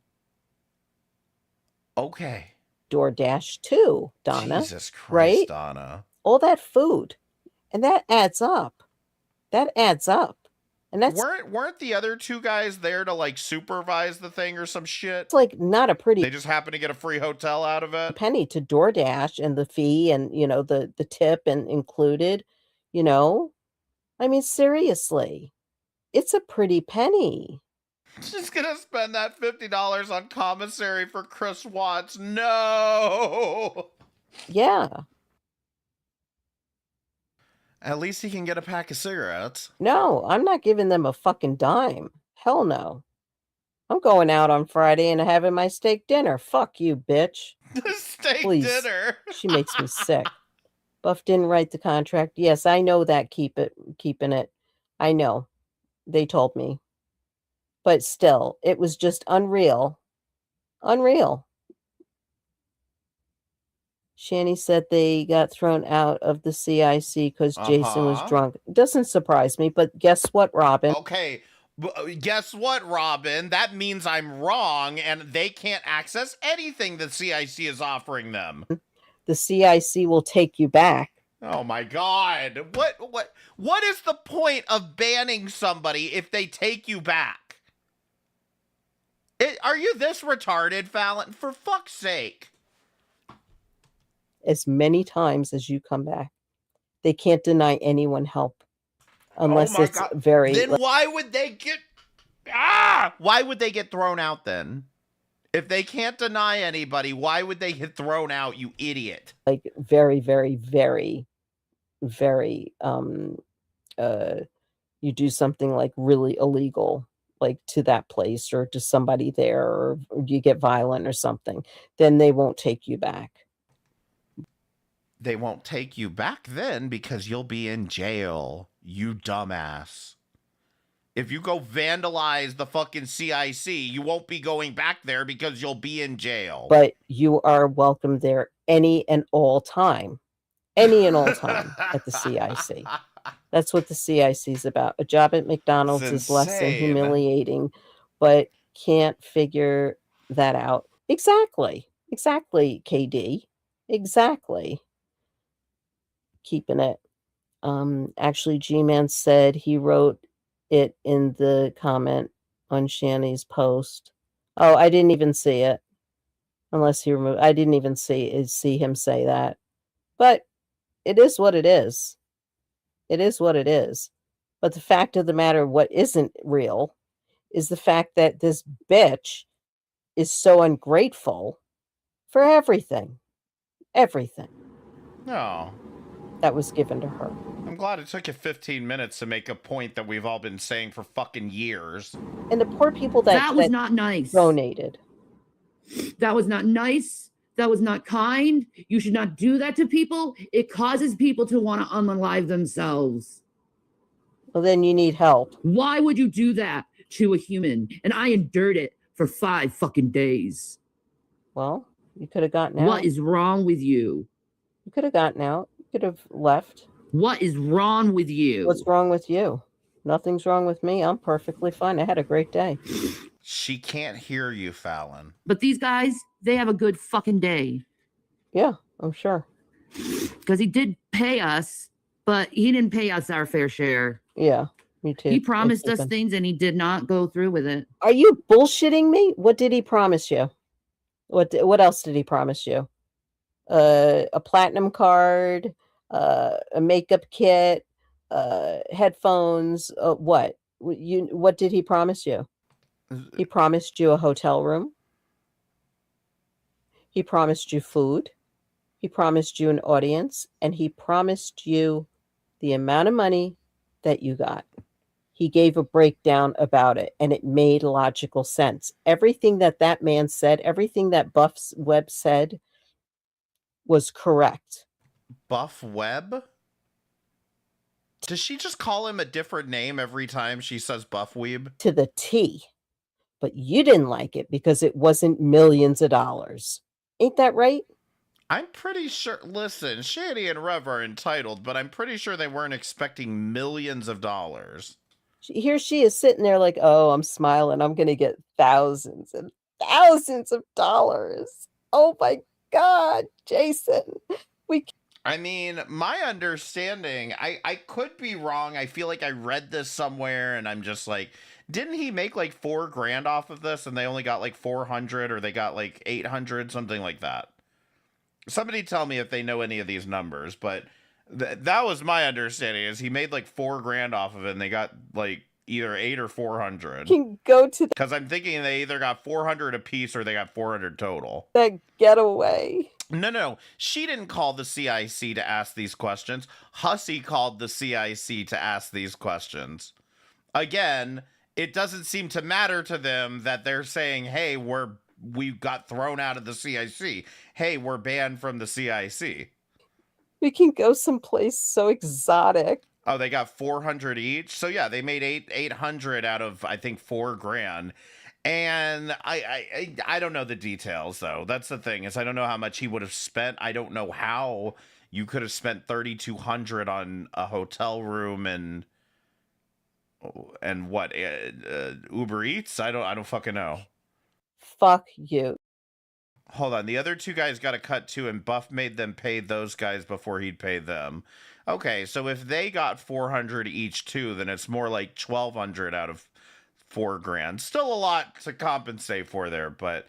Okay. DoorDash too, Donna. Jesus Christ, right? Donna. All that food. And that adds up. That adds up. And that's weren't the other two guys there to like supervise the thing or some shit? It's like not a pretty. They just happen to get a free hotel out of it. Penny to DoorDash and the fee and, you know, the tip and included, you know. I mean, seriously, it's a pretty penny. She's gonna spend that $50 on commissary for Chris Watts. No. Yeah. At least he can get a pack of cigarettes. No, I'm not giving them a fucking dime. Hell no. I'm going out on Friday and having my steak dinner. Fuck you, bitch. Steak Please. dinner. She makes me sick. Buff didn't write the contract. Yes, I know that. Keeping it. I know. They told me. But still, it was just unreal. Unreal. Shani said they got thrown out of the CIC because Jason was drunk. Doesn't surprise me, but guess what, Robin? Okay, guess what, Robin? That means I'm wrong, and they can't access anything the CIC is offering them. The CIC will take you back. Oh my God! What is the point of banning somebody if they take you back? Are you this retarded, Fallon? For fuck's sake! As many times as you come back, they can't deny anyone help unless it's God. very. Then why would they get? Why would they get thrown out then? If they can't deny anybody, why would they get thrown out? You idiot! Like very, very, very, very, you do something like really illegal, like to that place or to somebody there, or you get violent or something, then they won't take you back. They won't take you back then because you'll be in jail, you dumbass. If you go vandalize the fucking CIC, you won't be going back there because you'll be in jail. But you are welcome there any and all time. Any and all time at the CIC. That's what the CIC is about. A job at McDonald's is less than insane. humiliating, but can't figure that out. Exactly. Exactly, KD. Exactly. Keeping it. Actually, G-Man said he wrote it in the comment on Shani's post. Oh, I didn't even see it. Unless he removed, I didn't even see him say that. But it is what it is. It is what it is. But the fact of the matter, what isn't real, is the fact that this bitch is so ungrateful for everything. Everything. No. That was given to her. I'm glad it took you 15 minutes to make a point that we've all been saying for fucking years. And the poor people that was not nice. Donated. That was not nice. That was not kind. You should not do that to people. It causes people to want to unalive themselves. Well, then you need help. Why would you do that to a human? And I endured it for 5 fucking days. Well, you could have gotten out. What is wrong with you? You could have gotten out. You could have left. What is wrong with you? What's wrong with you? Nothing's wrong with me. I'm perfectly fine. I had a great day. She can't hear you, Fallon. But these guys, they have a good fucking day. Yeah, I'm sure. Because he did pay us, but he didn't pay us our fair share. Yeah, me too. He promised us things and he did not go through with it. Are you bullshitting me? What did he promise you? What else did he promise you? A platinum card, a makeup kit, headphones. What did he promise you? He promised you a hotel room. He promised you food. He promised you an audience, and he promised you the amount of money that you got. He gave a breakdown about it, and it made logical sense. Everything that man said, everything that Buff Webb said was correct. Buff Webb? Does she just call him a different name every time she says Buff Weeb? To the T. But you didn't like it because it wasn't millions of dollars. Ain't that right? I'm pretty sure, listen, Shady and Rev are entitled, but I'm pretty sure they weren't expecting millions of dollars. Here she is sitting there like, oh, I'm smiling. I'm going to get thousands and thousands of dollars. Oh my God, Jason. I mean, my understanding, I could be wrong. I feel like I read this somewhere and I'm just like, didn't he make like $4,000 off of this and they only got like 400 or they got like 800, something like that? Somebody tell me if they know any of these numbers, but that was my understanding is he made like $4,000 off of it and they got like either 8 or 400. Can go to because I'm thinking they either got 400 a piece or they got 400 total. That getaway. No. She didn't call the CIC to ask these questions. Hussy called the CIC to ask these questions. Again, it doesn't seem to matter to them that they're saying, hey, we got thrown out of the CIC. Hey, we're banned from the CIC. We can go someplace so exotic. Oh, they got 400 each. So yeah, they made 800 out of I think $4,000. And I don't know the details though. That's the thing is I don't know how much he would have spent. I don't know how you could have spent $3,200 on a hotel room and what Uber Eats. I don't fucking know. Fuck you. Hold on. The other two guys got a cut too, and Buff made them pay those guys before he'd pay them. Okay, so if they got 400 each too, then it's more like 1,200 out of $4,000. Still a lot to compensate for there, but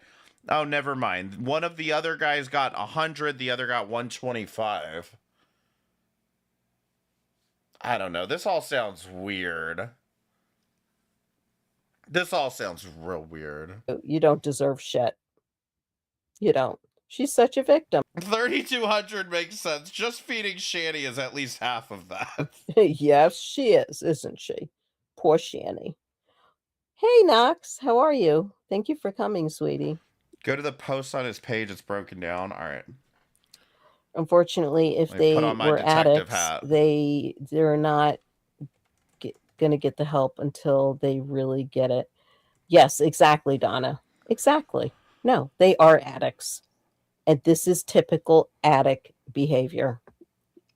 oh, never mind. One of the other guys got 100, the other got 125. I don't know. This all sounds weird. This all sounds real weird. You don't deserve shit. You don't. She's such a victim. 3,200 makes sense. Just feeding Shani is at least half of that. Yes, she is, isn't she? Poor Shanny. Hey, Knox, how are you? Thank you for coming, sweetie. Go to the post on his page. It's broken down. All right. Unfortunately, if Let me put they on my were detective addicts, hat. they're not going to get the help until they really get it. Yes, exactly, Donna. Exactly. No, they are addicts. And this is typical addict behavior.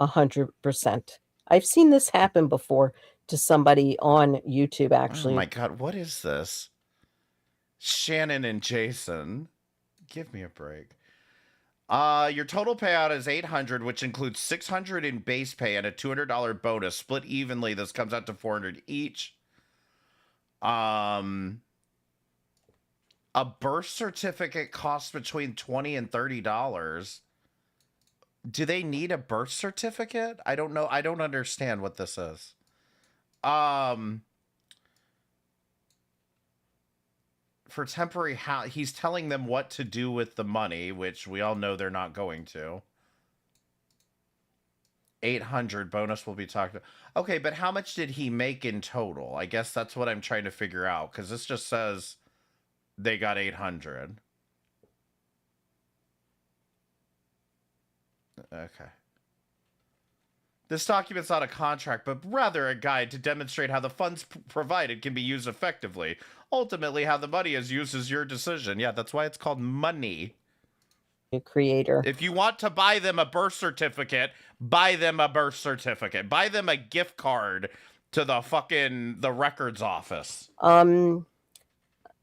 100%. I've seen this happen before to somebody on YouTube, actually. Oh my God, what is this? Shannon and Jason. Give me a break. Your total payout is $800, which includes $600 in base pay and a $200 bonus split evenly. This comes out to $400 each. A birth certificate costs between $20 and $30. Do they need a birth certificate? I don't know. I don't understand what this is. For temporary house, he's telling them what to do with the money, which we all know they're not going to. 800 bonus will be talked about. Okay, but how much did he make in total? I guess that's what I'm trying to figure out, because this just says they got 800. Okay. This document's not a contract, but rather a guide to demonstrate how the funds provided can be used effectively. Ultimately, how the money is used is your decision. Yeah, that's why it's called money. Creator. If you want to buy them a birth certificate, buy them a birth certificate. Buy them a gift card to the records office. Should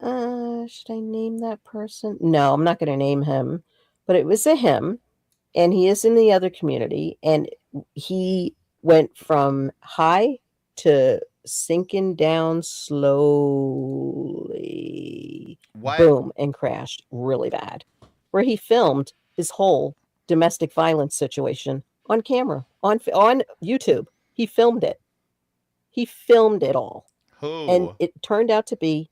I name that person? No, I'm not going to name him. But it was a him, and he is in the other community, and he went from high to sinking down slowly. What? Boom, and crashed really bad. Where he filmed his whole domestic violence situation on camera, on YouTube. He filmed it. He filmed it all. Who? And it turned out to be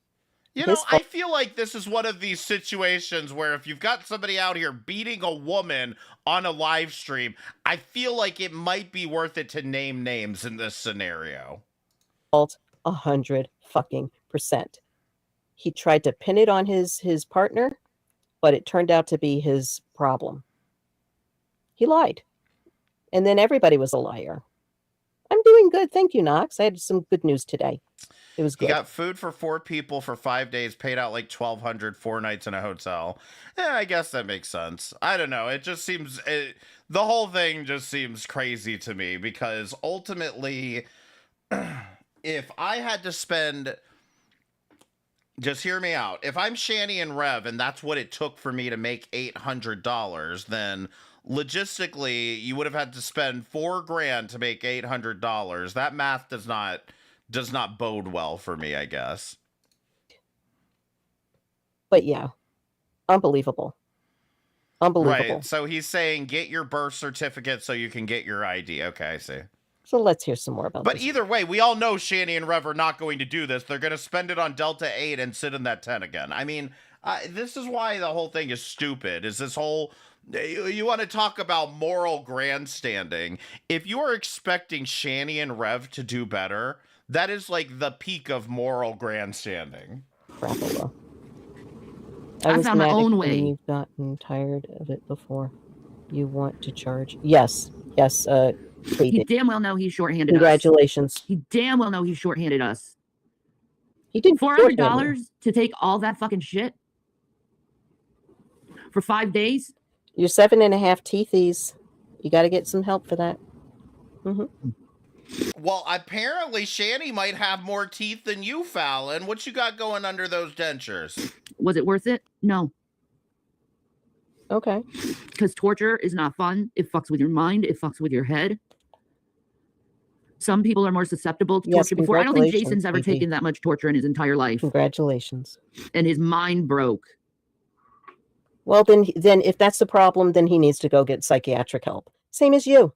You know, I feel like this is one of these situations where if you've got somebody out here beating a woman on a live stream, I feel like it might be worth it to name names in this scenario. 100% He tried to pin it on his partner, but it turned out to be his problem. He lied. And then everybody was a liar. I'm doing good. Thank you, Knox. I had some good news today. It was good. He got food for 4 people for 5 days, paid out like $1,200, 4 nights in a hotel. Yeah, I guess that makes sense. I don't know. It just seems, the whole thing just seems crazy to me because ultimately, if I had to spend, just hear me out. If I'm Shanny and Rev and that's what it took for me to make $800, then logistically, you would have had to spend $4,000 to make $800. That math does not bode well for me, I guess. But yeah, unbelievable. Unbelievable. Right. So he's saying get your birth certificate so you can get your ID. Okay, I see. So let's hear some more about But this. either way, we all know Shanny and Rev are not going to do this. They're going to spend it on Delta 8 and sit in that tent again. I mean, this is why the whole thing is stupid, is this whole... You want to talk about moral grandstanding. If you are expecting Shanny and Rev to do better, that is like the peak of moral grandstanding. I found my own way. You've gotten tired of it before. You want to charge? Yes. He damn well know he shorthanded Congratulations. us. He damn well know he shorthanded us. He did $400 to take all that fucking shit for 5 days. You're 7.5 teethies. You got to get some help for that. Well, apparently Shanny might have more teeth than you, Fallon. What you got going under those dentures? Was it worth it? No. Okay. Because torture is not fun. It fucks with your mind. It fucks with your head. Some people are more susceptible to torture before. I don't think Jason's ever taken that much torture in his entire life. Congratulations. And his mind broke. Well, then if that's the problem, then he needs to go get psychiatric help. Same as you.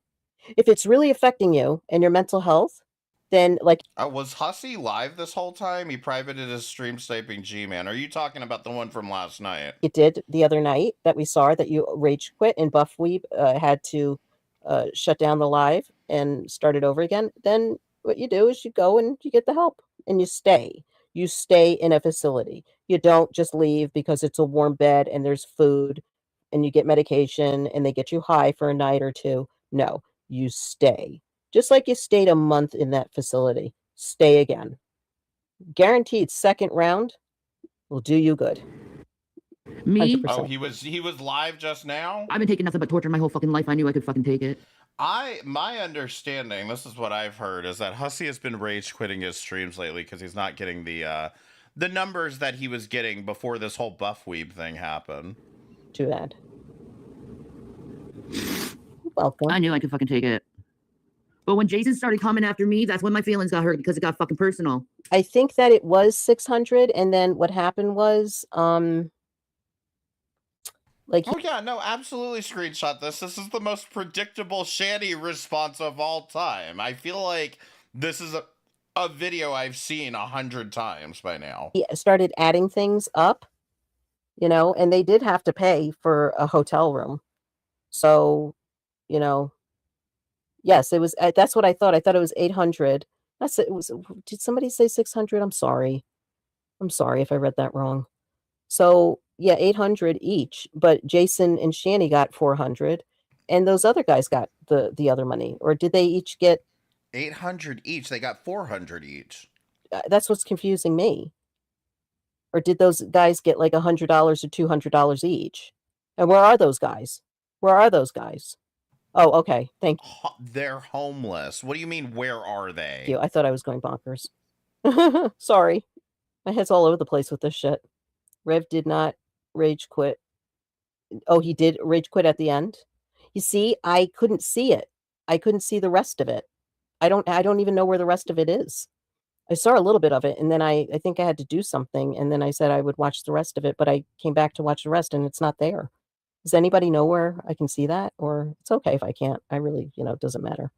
If it's really affecting you and your mental health, then like... Was Hussey live this whole time? He privated his stream sniping G-Man. Are you talking about the one from last night? It did the other night that we saw that you rage quit and Buff Weeb had to shut down the live and start it over again. Then what you do is you go and you get the help. and you stay. You stay in a facility. You don't just leave because it's a warm bed and there's food and you get medication and they get you high for a night or two. No, you stay. Just like you stayed a month in that facility. Stay again. Guaranteed second round will do you good. Me? 100%. Oh, he was live just now? I've been taking nothing but torture my whole fucking life. I knew I could fucking take it. My understanding, this is what I've heard, is that Hussey has been rage quitting his streams lately because he's not getting the numbers that he was getting before this whole buff weeb thing happened. Too bad. Welcome. I knew I could fucking take it. But when Jason started coming after me, that's when my feelings got hurt because it got fucking personal. I think that it was 600, and then what happened was, like, oh yeah, no, absolutely screenshot this. This is the most predictable Shanny response of all time. I feel like this is a video I've seen 100 times by now. he started adding things up, you know, and they did have to pay for a hotel room. So, you know, yes, it was. That's what I thought. I thought it was 800. It was. Did somebody say 600? I'm sorry. I'm sorry if I read that wrong. So yeah, 800 each. But Jason and Shanny got 400, and those other guys got the other money. Or did they each get 800 each? They got 400 each. That's what's confusing me. Or did those guys get like $100 or $200 each? And where are those guys? Where are those guys? Oh, okay. Thank They're homeless. What do you mean, where are they? you. I thought I was going bonkers. Sorry. My head's all over the place with this shit. Rev did not rage quit. Oh, he did rage quit at the end? You see, I couldn't see it. I couldn't see the rest of it. I don't even know where the rest of it is. I saw a little bit of it, and then I think I had to do something, and then I said I would watch the rest of it, but I came back to watch the rest, and it's not there. Does anybody know where I can see that? Or it's okay if I can't. I really, it doesn't matter.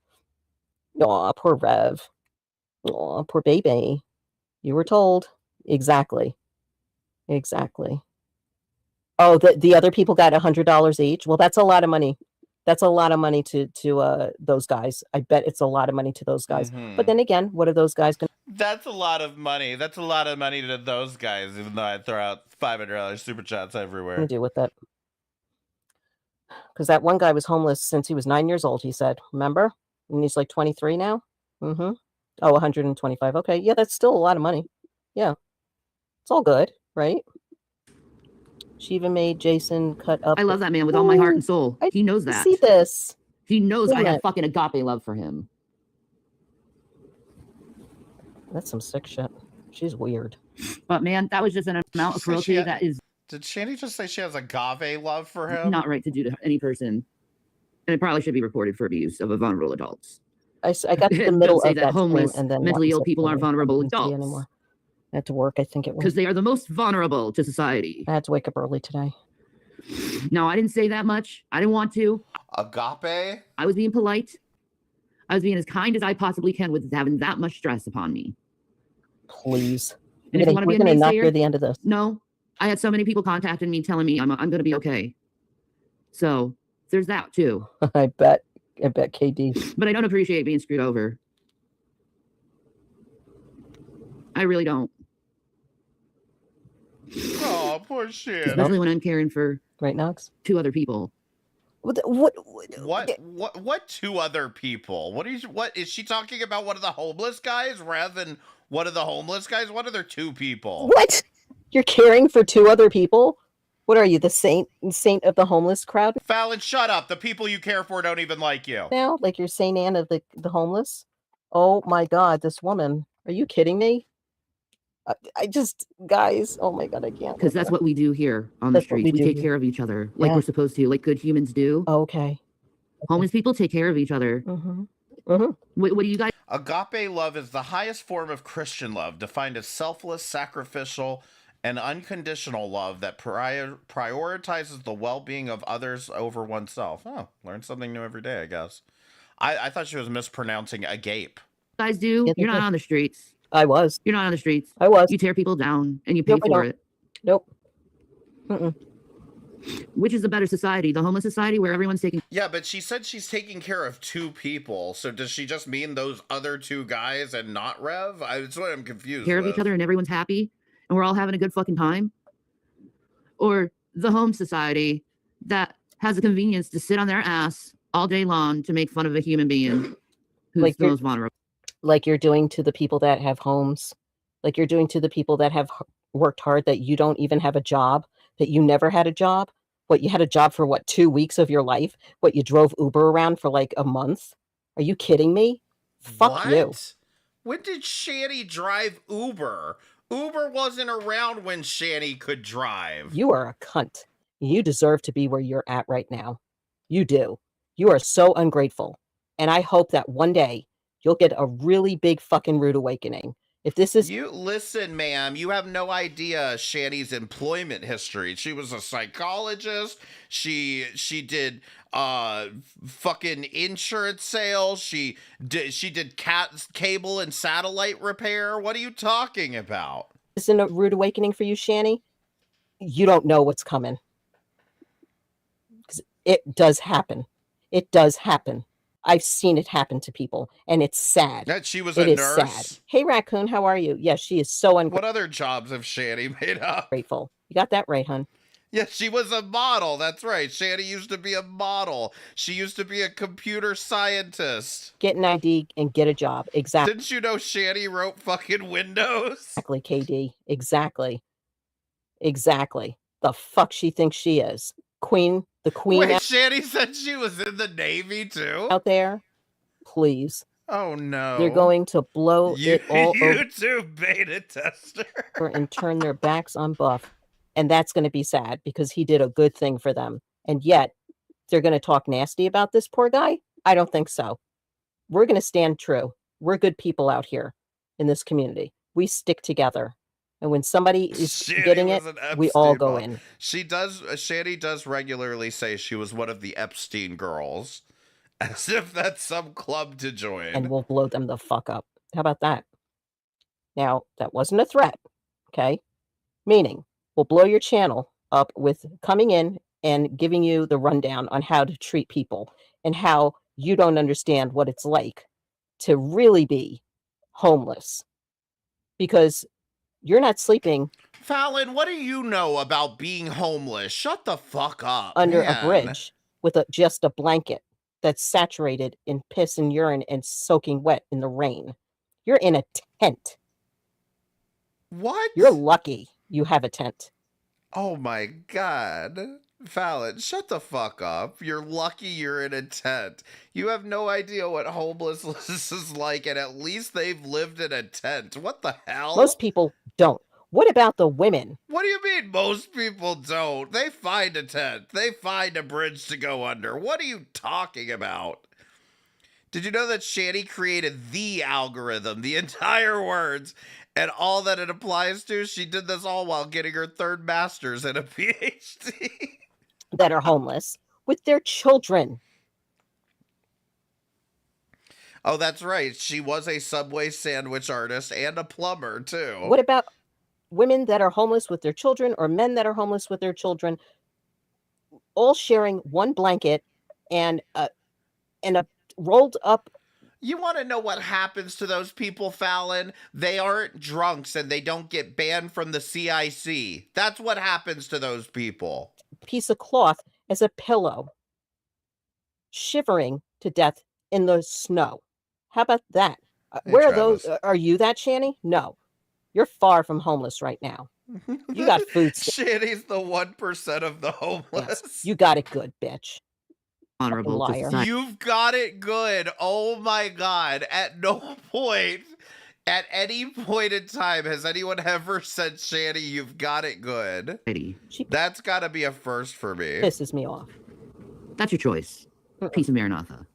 Aw, poor Rev. Aw, poor baby. You were told. Exactly. Exactly. Oh, the other people got $100 each. Well, that's a lot of money. That's a lot of money to those guys. I bet it's a lot of money to those guys. But then again, what are those guys going to That's a lot of money. That's a lot of money to those guys, even though I throw out $500 super chats everywhere. do with it? Because that one guy was homeless since he was 9 years old, he said. Remember? And he's like 23 now? Mm-hmm. Oh, 125. Okay. Yeah, that's still a lot of money. Yeah. It's all good, right? She even made Jason cut up. I love that man with all my heart and soul. He knows that. See this. He knows I Yeah. have fucking agape love for him. That's some sick shit. She's weird. But man, that was just an amount of cruelty that is Did Shanny just say she has agave love for him? not right to do to any person. And it probably should be reported for abuse of a vulnerable adults. I got to the It middle does say of that that homeless, screen and then mentally lost ill it people for are me. vulnerable I couldn't see adults. anymore. I had to work, I think it was. Because they are the most vulnerable to society. I had to wake up early today. No, I didn't say that much. I didn't want to. Agape? I was being polite. I was being as kind as I possibly can with having that much stress upon me. Please. And if you want to be a gonna not naysayer, hear the end of this. no, I had so many people contacting me telling me I'm going to be okay. So there's that too. I bet KD. But I don't appreciate being screwed over. I really don't. Oh, poor shit. Especially when I'm caring for right, Knox? 2 other people. What 2 other people? What is she talking about? One of the homeless guys rather than one of the homeless guys? What other 2 people? What? You're caring for 2 other people? What are you, the saint of the homeless crowd? Fallon, shut up. The people you care for don't even like you. Now, like you're Saint Anne of the homeless? Oh my God, this woman. Are you kidding me? I just, guys, oh my God, I can't. Because that's what we do here on the streets. We take care of each other like we're supposed to, like good humans do. Okay. Homeless people take care of each other. Mm-hmm. Mm-hmm. What do you guys? Agape love is the highest form of Christian love, defined as selfless, sacrificial, and unconditional love that prioritizes the well-being of others over oneself. Oh, learn something new every day, I guess. I thought she was mispronouncing agape. Guys do? You're not on the streets. I was. You're not on the streets. I was. You tear people down and you pay for it. Nope. Mm-mm. Which is a better society, the homeless society where everyone's taking Yeah, but she said she's taking care of 2 people. So does she just mean those other 2 guys and not Rev? That's what I'm confused care of with. each other and everyone's happy and we're all having a good fucking time? Or the home society that has the convenience to sit on their ass all day long to make fun of a human being who's Like the most vulnerable? Like you're doing to the people that have homes, like you're doing to the people that have worked hard, that you don't even have a job, that you never had a job. What, you had a job for what, 2 weeks of your life? What, you drove Uber around for like a month? Are you kidding me? Fuck you. When did Shanny drive Uber? Uber wasn't around when Shanny could drive. You are a cunt. You deserve to be where you're at right now. You do. You are so ungrateful. And I hope that one day you'll get a really big fucking rude awakening. If this is... You listen, ma'am, you have no idea Shanny's employment history. She was a psychologist. She did fucking insurance sales. She did cable and satellite repair. What are you talking about? Isn't a rude awakening for you, Shanny? You don't know what's coming. 'Cause it does happen. It does happen. I've seen it happen to people, and it's sad. That she was a nurse? Sad. Hey, Raccoon, how are you? Yes, she is so ungrateful. What other jobs have Shanny made up? Grateful. You got that right, hun. Yeah, she was a model. That's right. Shanny used to be a model. She used to be a computer scientist. Get an ID and get a job. Exactly. Didn't you know Shanny wrote fucking Windows? Exactly, KD. Exactly. Exactly. The fuck she thinks she is. Queen, the queen. Wait, Shanny said she was in the Navy too? Out there, please. Oh no. They're going to blow it all YouTube beta tester. And turn their backs on Buff. And that's going to be sad because he did a good thing for them. And yet, they're going to talk nasty about this poor guy? I don't think so. We're going to stand true. We're good people out here in this community. We stick together. And when somebody is Shanny getting it, we all go in. Shanny does regularly say she was one of the Epstein girls. As if that's some club to join. And we'll blow them the fuck up. How about that? Now, that wasn't a threat, okay? Meaning, we'll blow your channel up with coming in and giving you the rundown on how to treat people and how you don't understand what it's like to really be homeless. Because you're not sleeping... Fallon, what do you know about being homeless? Shut the fuck up. Under a bridge with just a blanket that's saturated in piss and urine and soaking wet in the rain. You're in a tent. What? You're lucky you have a tent. Oh my God. Fallon, shut the fuck up. You're lucky you're in a tent. You have no idea what homelessness is like, and at least they've lived in a tent. What the hell? Most people don't. What about the women? What do you mean most people don't? They find a tent. They find a bridge to go under. What are you talking about? Did you know that Shanny created the algorithm, the entire words, and all that it applies to? She did this all while getting her 3rd master's and a PhD. That are homeless with their children. Oh, that's right. She was a Subway sandwich artist and a plumber, too. What about women that are homeless with their children or men that are homeless with their children, all sharing one blanket and a rolled up... You want to know what happens to those people, Fallon? They aren't drunks and they don't get banned from the CIC. That's what happens to those people. Piece of cloth as a pillow, shivering to death in the snow. How about that? Hey, where Travis. are those? Are you that, Shanny? No. You're far from homeless right now. You got food. Shanny's the 1% of the homeless. Yes, you got it good, bitch. Honorable liar. You've got it good. Oh my God. At no point, at any point in time, has anyone ever said, Shanny, you've got it good? That's got to be a first for me. Pisses me off. That's your choice. Piece of Maranatha.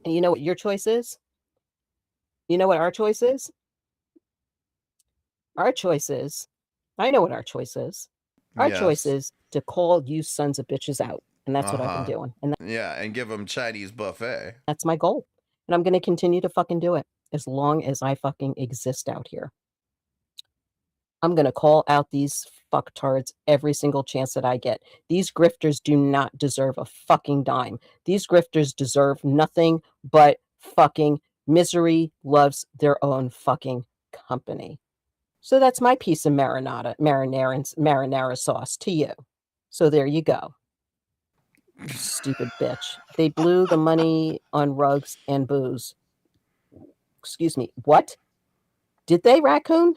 And you know what your choice is? You know what our choice is? Our choice is, I know what our choice is. Our choice is to call you sons of bitches out. And that's what I've been doing. And and give them Chinese buffet. that's my goal. And I'm going to continue to fucking do it as long as I fucking exist out here. I'm going to call out these fucktards every single chance that I get. These grifters do not deserve a fucking dime. These grifters deserve nothing but fucking misery loves their own fucking company. So that's my piece of marinara sauce to you. So there you go. Stupid bitch. They blew the money on rugs and booze. Excuse me. What? Did they, Raccoon?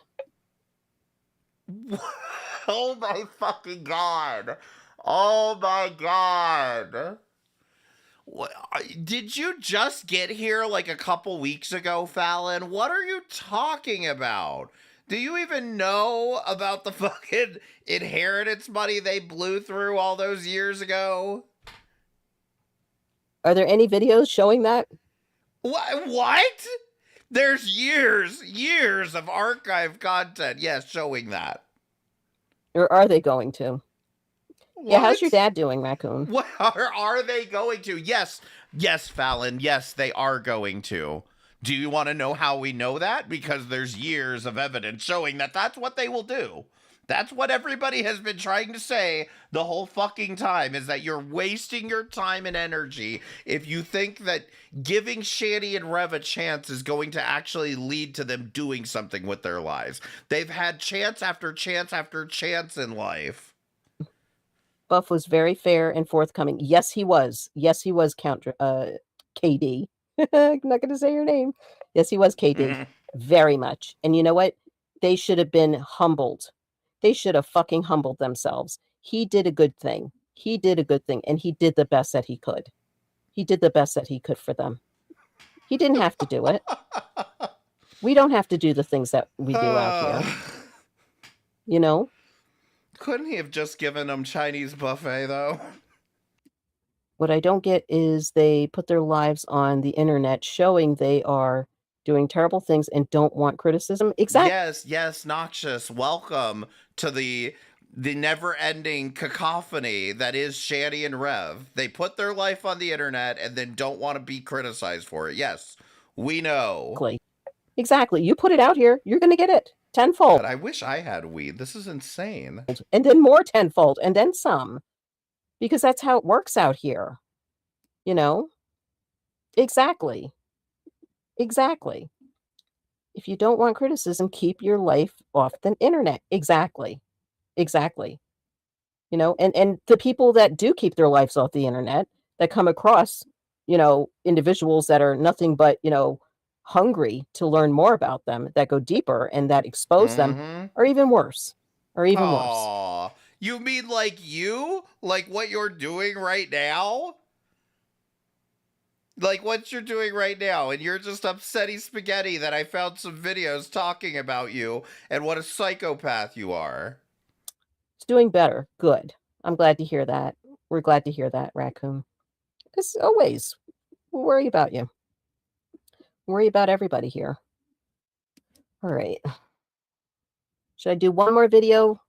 Oh my fucking god. Oh my god. What, did you just get here like a couple weeks ago, Fallon? What are you talking about? Do you even know about the fucking inheritance money they blew through all those years ago? Are there any videos showing that? What? There's years of archive content, yes, showing that. Or are they going to? What? Yeah, how's your dad doing, Raccoon? What are they going to? Yes, Fallon, yes, they are going to. Do you want to know how we know that? Because there's years of evidence showing that that's what they will do. That's what everybody has been trying to say the whole fucking time, is that you're wasting your time and energy if you think that giving Shani and Rev a chance is going to actually lead to them doing something with their lives. They've had chance after chance after chance in life. Buff was very fair and forthcoming. Yes, he was. Yes, he was, Count KD. I'm not going to say your name. Yes, he was KD. Very much. And you know what? They should have been humbled. They should have fucking humbled themselves. He did a good thing. He did a good thing. And he did the best that he could. He did the best that he could for them. He didn't have to do it. We don't have to do the things that we do out here. You know? Couldn't he have just given them Chinese buffet, though? What I don't get is they put their lives on the internet showing they are doing terrible things and don't want criticism. Exactly. Yes, Noxious. Welcome to the never-ending cacophony that is Shani and Rev. They put their life on the internet and then don't want to be criticized for it. Yes, we know. Exactly. You put it out here, you're going to get it tenfold. But I wish I had weed. This is insane. And then more tenfold, and then some. Because that's how it works out here. You know? Exactly. If you don't want criticism, keep your life off the internet. Exactly. You know, and the people that do keep their lives off the internet, that come across, you know, individuals that are nothing but, you know, hungry to learn more about them, that go deeper and that expose them, are even worse. Worse. You mean like you? Like what you're doing right now? Like what you're doing right now, and you're just upsetty spaghetti that I found some videos talking about you and what a psychopath you are. It's doing better. Good. I'm glad to hear that. We're glad to hear that, Raccoon. As always, we'll worry about you. Worry about everybody here. All right. Should I do one more video?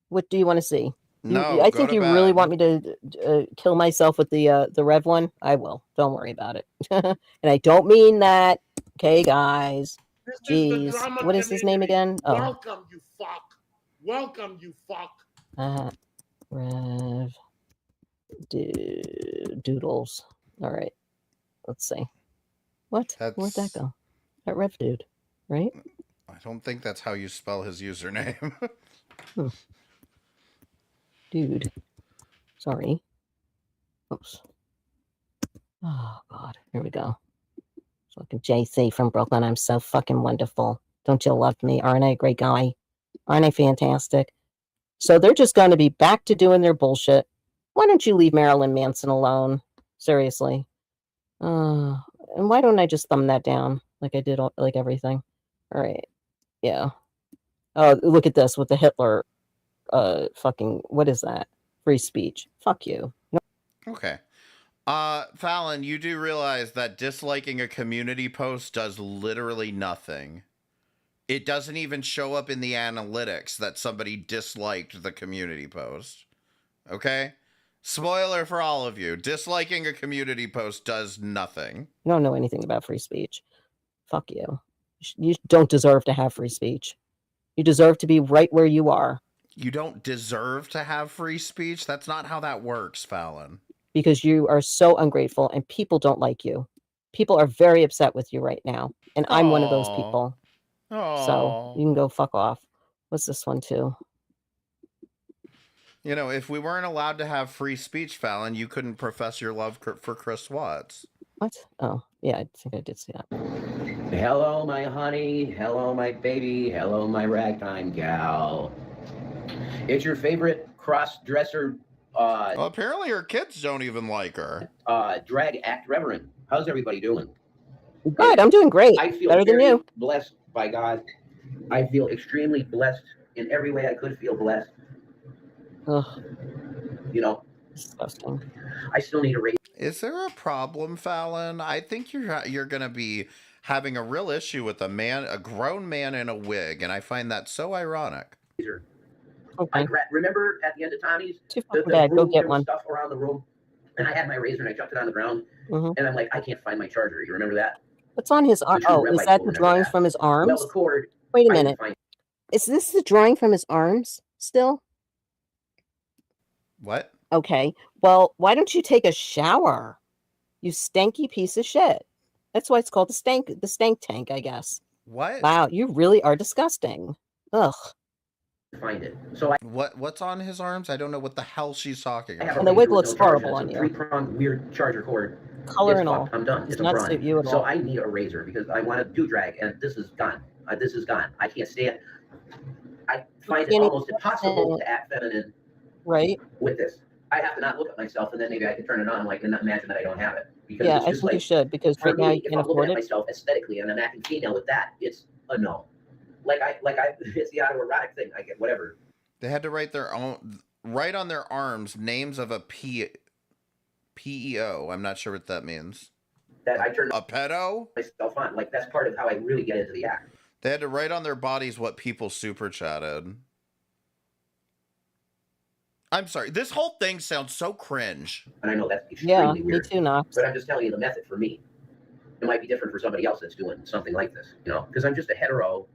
What do you want to see? No, I think you really want me to kill myself with the Rev one. I will. Don't worry about it. And I don't mean that. Okay, guys. Jeez. What is his name again? Oh. Welcome, you fuck. Welcome, you fuck. Rev Doodles. All right. Let's see. What? Where'd that go? That Rev Dude, right? I don't think that's how you spell his username. Dude. Sorry. Oops. Oh, God. Here we go. Fucking JC from Brooklyn. I'm so fucking wonderful. Don't you love me? Aren't I a great guy? Aren't I fantastic? So they're just going to be back to doing their bullshit. Why don't you leave Marilyn Manson alone? Seriously. And why don't I just thumb that down like I did like everything? All right. Yeah. Oh, look at this with the Hitler. Fucking, what is that? Free speech. Fuck you. No. Okay. Fallon, you do realize that disliking a community post does literally nothing. It doesn't even show up in the analytics that somebody disliked the community post. Okay? Spoiler for all of you. Disliking a community post does nothing. You don't know anything about free speech. Fuck you. You don't deserve to have free speech. You deserve to be right where you are. You don't deserve to have free speech? That's not how that works, Fallon. Because you are so ungrateful and people don't like you. People are very upset with you right now. And I'm one of those people. So you can go fuck off. What's this one too? You know, if we weren't allowed to have free speech, Fallon, you couldn't profess your love for Chris Watts. What? Oh, yeah, I think I did see that. Hello, my honey. Hello, my baby. Hello, my ragtime gal. It's your favorite cross-dresser. Well, apparently her kids don't even like her. Drag act reverend. How's everybody doing? Good. I'm doing great. I feel better than very you. blessed by God. I feel extremely blessed in every way I could feel blessed. Ugh. You know, disgusting. I still need a raise. Is there a problem, Fallon? I think you're gonna be having a real issue with a grown man in a wig, and I find that so ironic. Okay. Remember at the end of Tommy's, Too fucking bad. Go get one. Stuff around the room, and I had my razor and I chucked it on the ground, and I'm like, I can't find my charger. You remember that? What's on his arm? Oh, is that the drawings from his arms? Well, the cord. Wait a minute. Is this the drawing from his arms still? What? Okay. Well, why don't you take a shower? You stanky piece of shit. That's why it's called the stank tank, I guess. What? Wow, you really are disgusting. Ugh. Find it. So what's on his arms? I don't know what the hell she's talking about. And the wig looks horrible on you. Three-pronged weird charger cord. Color and all. I'm done. It's not suit you at all. So I need a razor because I want to do drag, and this is gone. This is gone. I can't stay it. I find it almost impossible to act feminine. Right. With this, I have to not look at myself, and then maybe I can turn it on, like, and not imagine that I don't have it. Because yeah, it's I just think like, you should because right now you can't afford it. If I'm looking at myself aesthetically and I'm acting female with that, it's a no. It's the autoerotic thing. I get whatever. They had to write on their arms names of a PEO. I'm not sure what that means. That I turn a pedo myself on. Like that's part of how I really get into the act. They had to write on their bodies what people super chatted. I'm sorry. This whole thing sounds so cringe. And I know that's extremely weird. Me too, Knox. But I'm just telling you the method for me. It might be different for somebody else that's doing something like this, you know, because I'm just a hetero,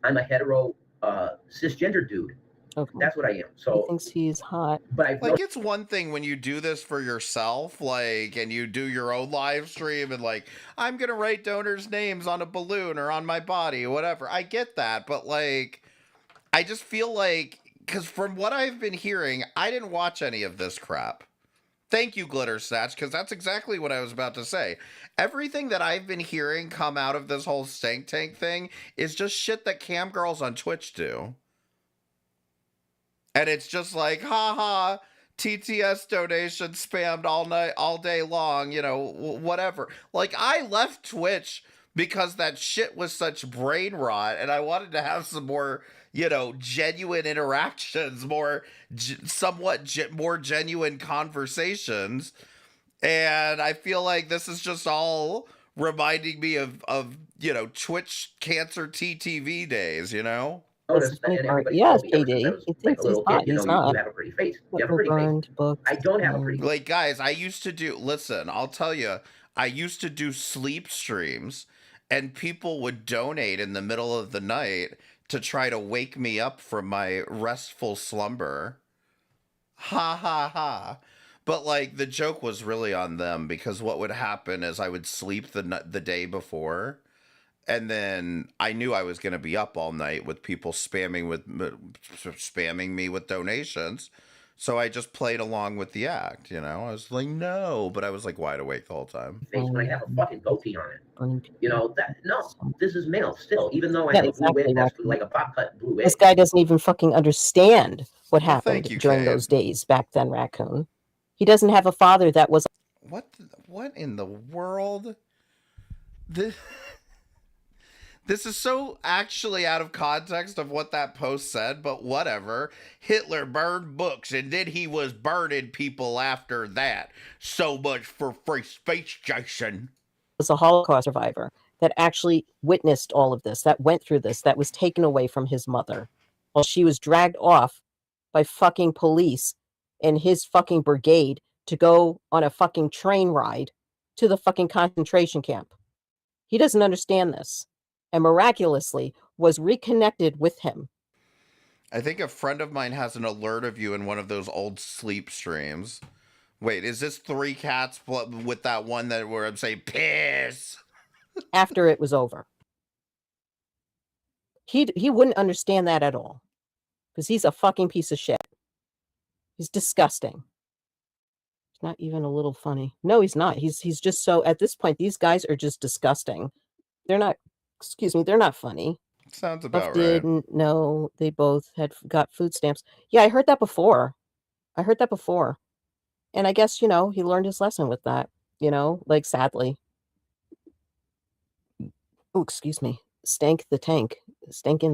I'm a hetero cisgender dude. Okay. That's what I am. So he thinks he's hot. But it's one thing when you do this for yourself, like, and you do your own live stream and like, I'm gonna write donors' names on a balloon or on my body or whatever. I get that, but like, I just feel like, because from what I've been hearing, I didn't watch any of this crap. Thank you, Glitter Snatch, because that's exactly what I was about to say. Everything that I've been hearing come out of this whole stank tank thing is just shit that cam girls on Twitch do. And it's just like, haha, TTS donation spammed all day long, you know, whatever. Like, I left Twitch because that shit was such brain rot, and I wanted to have some more, you know, genuine interactions, more more genuine conversations. And I feel like this is just all reminding me of you know, Twitch cancer TTV days, you know? Yes, KD. He thinks he's hot. He's not. You have a pretty face. You have a pretty face. I don't have a pretty face. Like, guys, I used to do, listen, I'll tell you, I used to do sleep streams, and people would donate in the middle of the night to try to wake me up from my restful slumber. Ha ha ha. But like, the joke was really on them, because what would happen is I would sleep the day before, and then I knew I was going to be up all night with people spamming me with donations. So I just played along with the act, you know? I was like, no, but I was like wide awake the whole time. Face when I have a fucking goatee on it. You know, this is male still, even though I Yeah, have exactly, a blue wig, that's like a pop cut blue wig. This guy doesn't even fucking understand what happened thank you, during Kate. those days back then, Raccoon. He doesn't have a father that was... What in the world? This is so actually out of context of what that post said, but whatever. Hitler burned books, and then he was burning people after that. So much for free speech, Jason. Was a Holocaust survivor that actually witnessed all of this, that went through this, that was taken away from his mother while she was dragged off by fucking police and his fucking brigade to go on a fucking train ride to the fucking concentration camp. He doesn't understand this. And miraculously was reconnected with him. I think a friend of mine has an alert of you in one of those old sleep streams. Wait, is this 3 cats with that one that where I'm saying piss? After it was over. He wouldn't understand that at all. Because he's a fucking piece of shit. He's disgusting. He's not even a little funny. No, he's not. He's just so, at this point, these guys are just disgusting. They're not, excuse me, they're not funny. Sounds about right. Didn't know they both had got food stamps. Yeah, I heard that before. And I guess, you know, he learned his lesson with that, you know, like sadly. Oh, excuse me. Stank in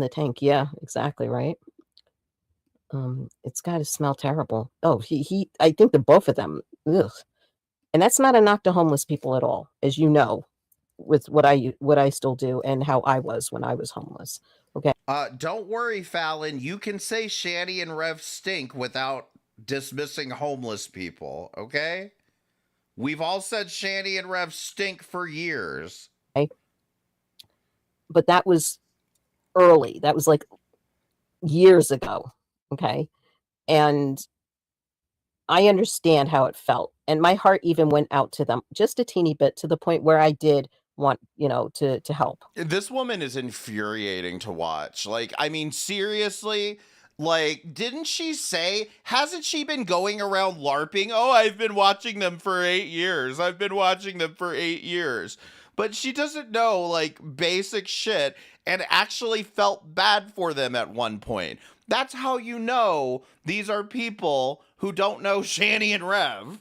the tank. Yeah, exactly, right? It's got to smell terrible. Oh, I think the both of them. Ugh. And that's not a knock to homeless people at all, as you know, with what I still do and how I was when I was homeless. Okay. Don't worry, Fallon. You can say Shanny and Rev stink without dismissing homeless people, okay? We've all said Shanny and Rev stink for years. Okay. But that was early. That was like years ago. Okay. And I understand how it felt. And my heart even went out to them just a teeny bit, to the point where I did want, you know, to help. This woman is infuriating to watch. Like, I mean, seriously, like, didn't she say, hasn't she been going around LARPing? Oh, I've been watching them for 8 years. But she doesn't know, like, basic shit, and actually felt bad for them at one point. That's how you know these are people who don't know Shanny and Rev.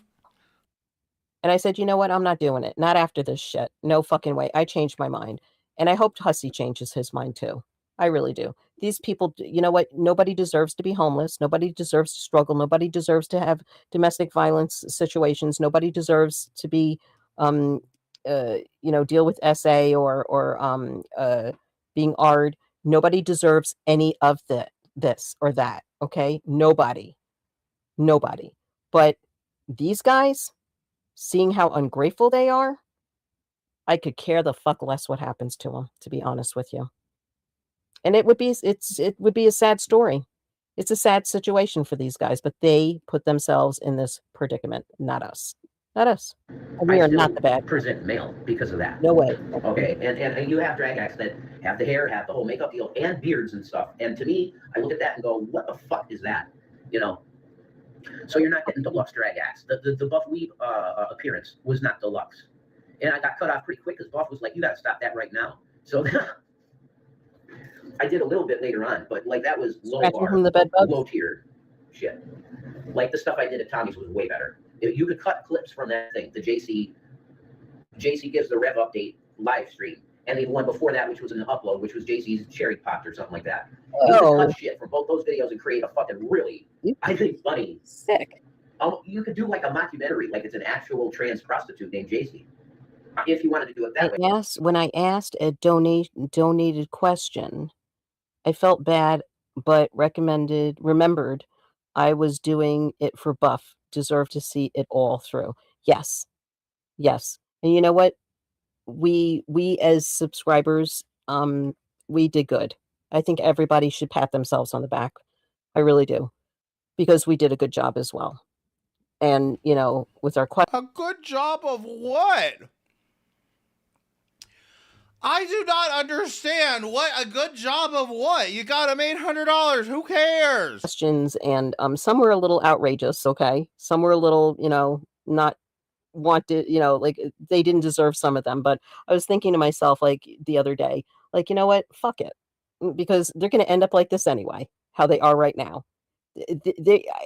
And I said, you know what? I'm not doing it. Not after this shit. No fucking way. I changed my mind. And I hope Hussy changes his mind too. I really do. These people, you know what? Nobody deserves to be homeless. Nobody deserves to struggle. Nobody deserves to have domestic violence situations. Nobody deserves to be, you know, deal with SA or being ARD. Nobody deserves any of this or that. Okay? Nobody. But these guys, seeing how ungrateful they are, I could care the fuck less what happens to them, to be honest with you. And it would be a sad story. It's a sad situation for these guys, but they put themselves in this predicament, not us. And we are not the bad. Present male because of that. No way. Okay, and you have drag acts that have the hair, have the whole makeup deal, and beards and stuff. And to me, I look at that and go, what the fuck is that? You know. So you're not getting deluxe drag acts. The Buff Weave appearance was not deluxe. And I got cut off pretty quick because Buff was like, you got to stop that right now. So I did a little bit later on, but like that was low tier shit. Like the stuff I did at Tommy's was way better. You could cut clips from that thing. The JC gives the Rev update live stream. And the one before that, which was an upload, which was JC's Cherry Popped or something like that. You could cut shit from both those videos and create a fucking really, I think, funny. Sick. You could do like a mockumentary, like it's an actual trans prostitute named JC. If you wanted to do it that way. When I asked a donated question, I felt bad, but remembered I was doing it for Buff. Deserved to see it all through. Yes. And you know what? We as subscribers, we did good. I think everybody should pat themselves on the back. I really do, because we did a good job as well. And you know, with our question, a good job of what? I do not understand. What a good job of what? You got them $800. Who cares? Questions, and some were a little outrageous. Okay, some were a little, you know, not wanted, you know, like they didn't deserve some of them. But I was thinking to myself, like the other day, like, you know what, fuck it, because they're going to end up like this anyway, how they are right now.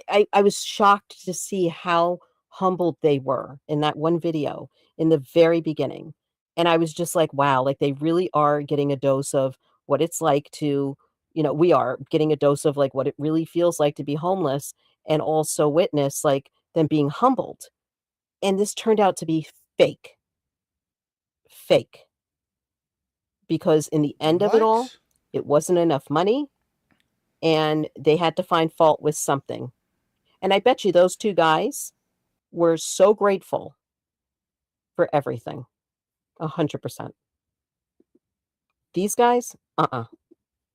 I was shocked to see how humbled they were in that one video in the very beginning. And I was just like, wow, like they really are getting a dose of what it's like to, you know, we are getting a dose of like what it really feels like to be homeless, and also witness like them being humbled. And this turned out to be fake. Because in the end of it all, it wasn't enough money, and they had to find fault with something. And I bet you those two guys were so grateful for everything. 100%. These guys, no.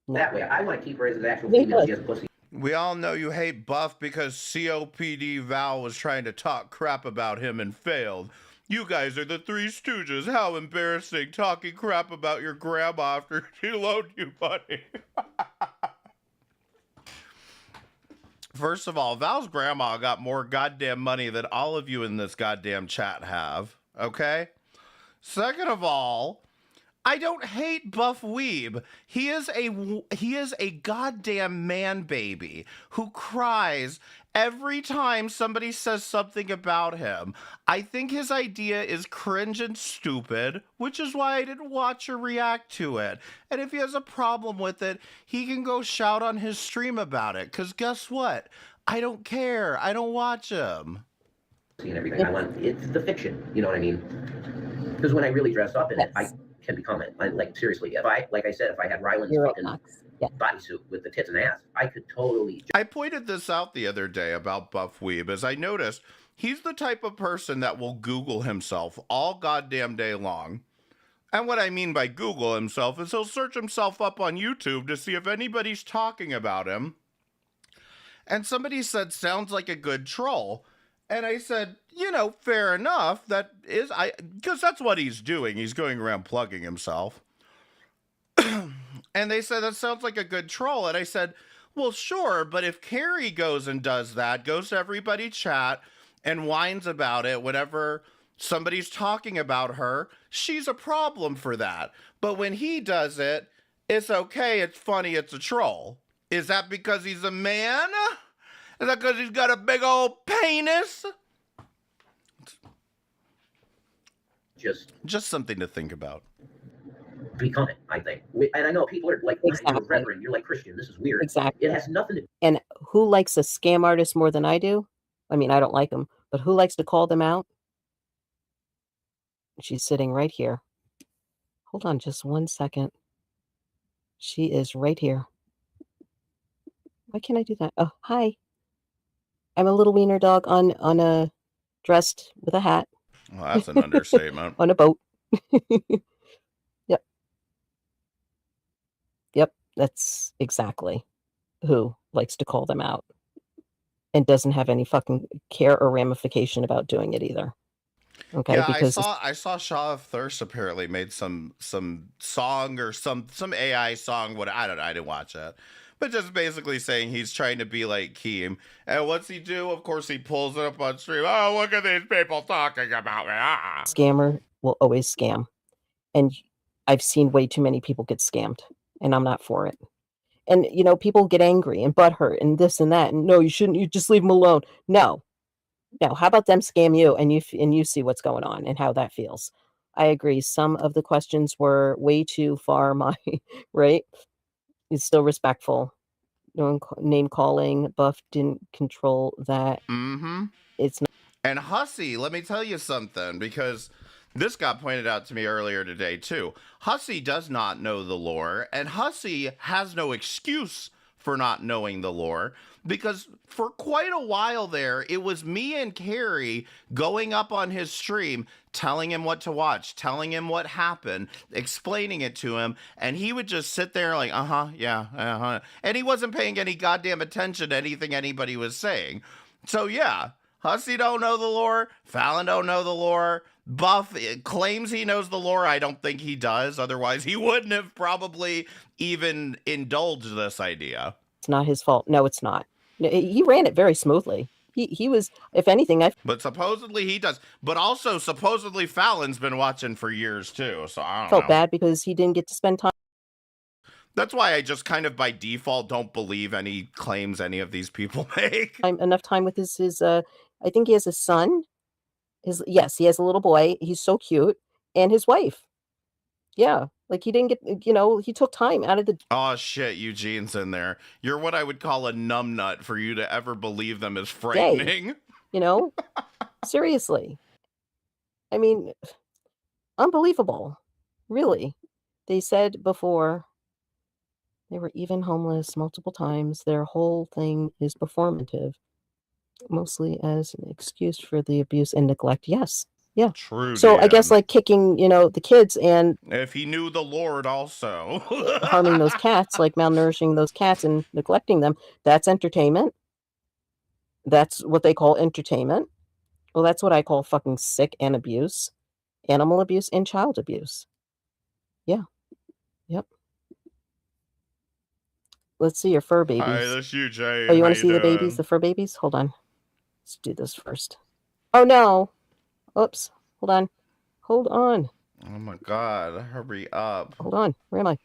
That way, I want to keep her as an actual female. She has a pussy. We all know you hate Buff because COPD Val was trying to talk crap about him and failed. You guys are the Three Stooges. How embarrassing, talking crap about your grandma after she loaned you money. First of all, Val's grandma got more goddamn money than all of you in this goddamn chat have, okay? Second of all, I don't hate Buff Weeb. He is a goddamn man baby who cries every time somebody says something about him. I think his idea is cringe and stupid, which is why I didn't watch or react to it. And if he has a problem with it, he can go shout on his stream about it. Because guess what? I don't care. I don't watch him. And everything. It's the fiction. You know what I mean? Because when I really dress up in it, I can become it. Like seriously, if I had Ryland's fucking bodysuit with the tits and ass, I could totally. I pointed this out the other day about Buff Weeb, as I noticed he's the type of person that will Google himself all goddamn day long. And what I mean by Google himself is he'll search himself up on YouTube to see if anybody's talking about him. And somebody said, sounds like a good troll. And I said, you know, fair enough. That is, because that's what he's doing. He's going around plugging himself. And they said, that sounds like a good troll. And I said, well, sure. But if Carrie goes and does that, goes to everybody chat and whines about it whenever somebody's talking about her, she's a problem for that. But when he does it, it's okay. It's funny. It's a troll. Is that because he's a man? Is that because he's got a big old penis? Just something to think about. Become it, I think. And I know people are like, you're Reverend, you're like Christian, this is weird. Exactly. It has nothing to do. And who likes a scam artist more than I do? I mean, I don't like them, but who likes to call them out? She's sitting right here. Hold on just 1 second. She is right here. Why can't I do that? Oh, hi. I'm a little wiener dog on a dressed with a hat. Well, that's an understatement. On a boat. Yep. Yep, that's exactly who likes to call them out and doesn't have any fucking care or ramification about doing it either. Okay, yeah, because I saw Shaw of Thirst apparently made some song or some AI song. What I don't know, I didn't watch it. But just basically saying he's trying to be like Keem. And what's he do? Of course, he pulls it up on stream. Oh, look at these people talking about me. Ah. Scammer will always scam. And I've seen way too many people get scammed. And I'm not for it. And, you know, people get angry and butthurt and this and that. And no, you shouldn't. You just leave them alone. No. No. How about them scam you and you see what's going on and how that feels? I agree. Some of the questions were way too far right? It's still respectful. No name calling. Buff didn't control that. Mm-hmm. It's not. And Hussy, let me tell you something, because this got pointed out to me earlier today too. Hussy does not know the lore, and Hussy has no excuse for not knowing the lore, because for quite a while there, it was me and Carrie going up on his stream, telling him what to watch, telling him what happened, explaining it to him, and he would just sit there like, yeah, and he wasn't paying any goddamn attention to anything anybody was saying. So yeah, Hussy don't know the lore, Fallon don't know the lore, Buff claims he knows the lore. I don't think he does. Otherwise, he wouldn't have probably even indulged this idea. It's not his fault. No, it's not. He ran it very smoothly. He was, if anything, But supposedly he does. But also, supposedly Fallon's been watching for years, too. So I don't felt know. bad because he didn't get to spend time. That's why I just kind of by default don't believe any claims any of these people make. Enough time with his I think he has a son. Yes, he has a little boy. He's so cute. And his wife. Yeah. Like he didn't get, you know, he took time out of the. Oh, shit. Eugene's in there. You're what I would call a numbnut for you to ever believe them is frightening. Day, you know, seriously. I mean, unbelievable. Really. They said before they were even homeless multiple times. Their whole thing is performative, mostly as an excuse for the abuse and neglect. Yes. Yeah. True. So I guess Dan. like kicking, the kids and If he knew the Lord also. harming those cats, like malnourishing those cats and neglecting them, that's entertainment. That's what they call entertainment. Well, that's what I call fucking sick and abuse. Animal abuse and child abuse. Yeah. Yep. Let's see your fur babies. Hi, that's you, Jay. Oh, you want to see the babies, the fur babies? Hold on. Let's do this first. Oh, no. Oops. Hold on. Hold on. Oh, my God. Hurry up. Hold on. Where am I?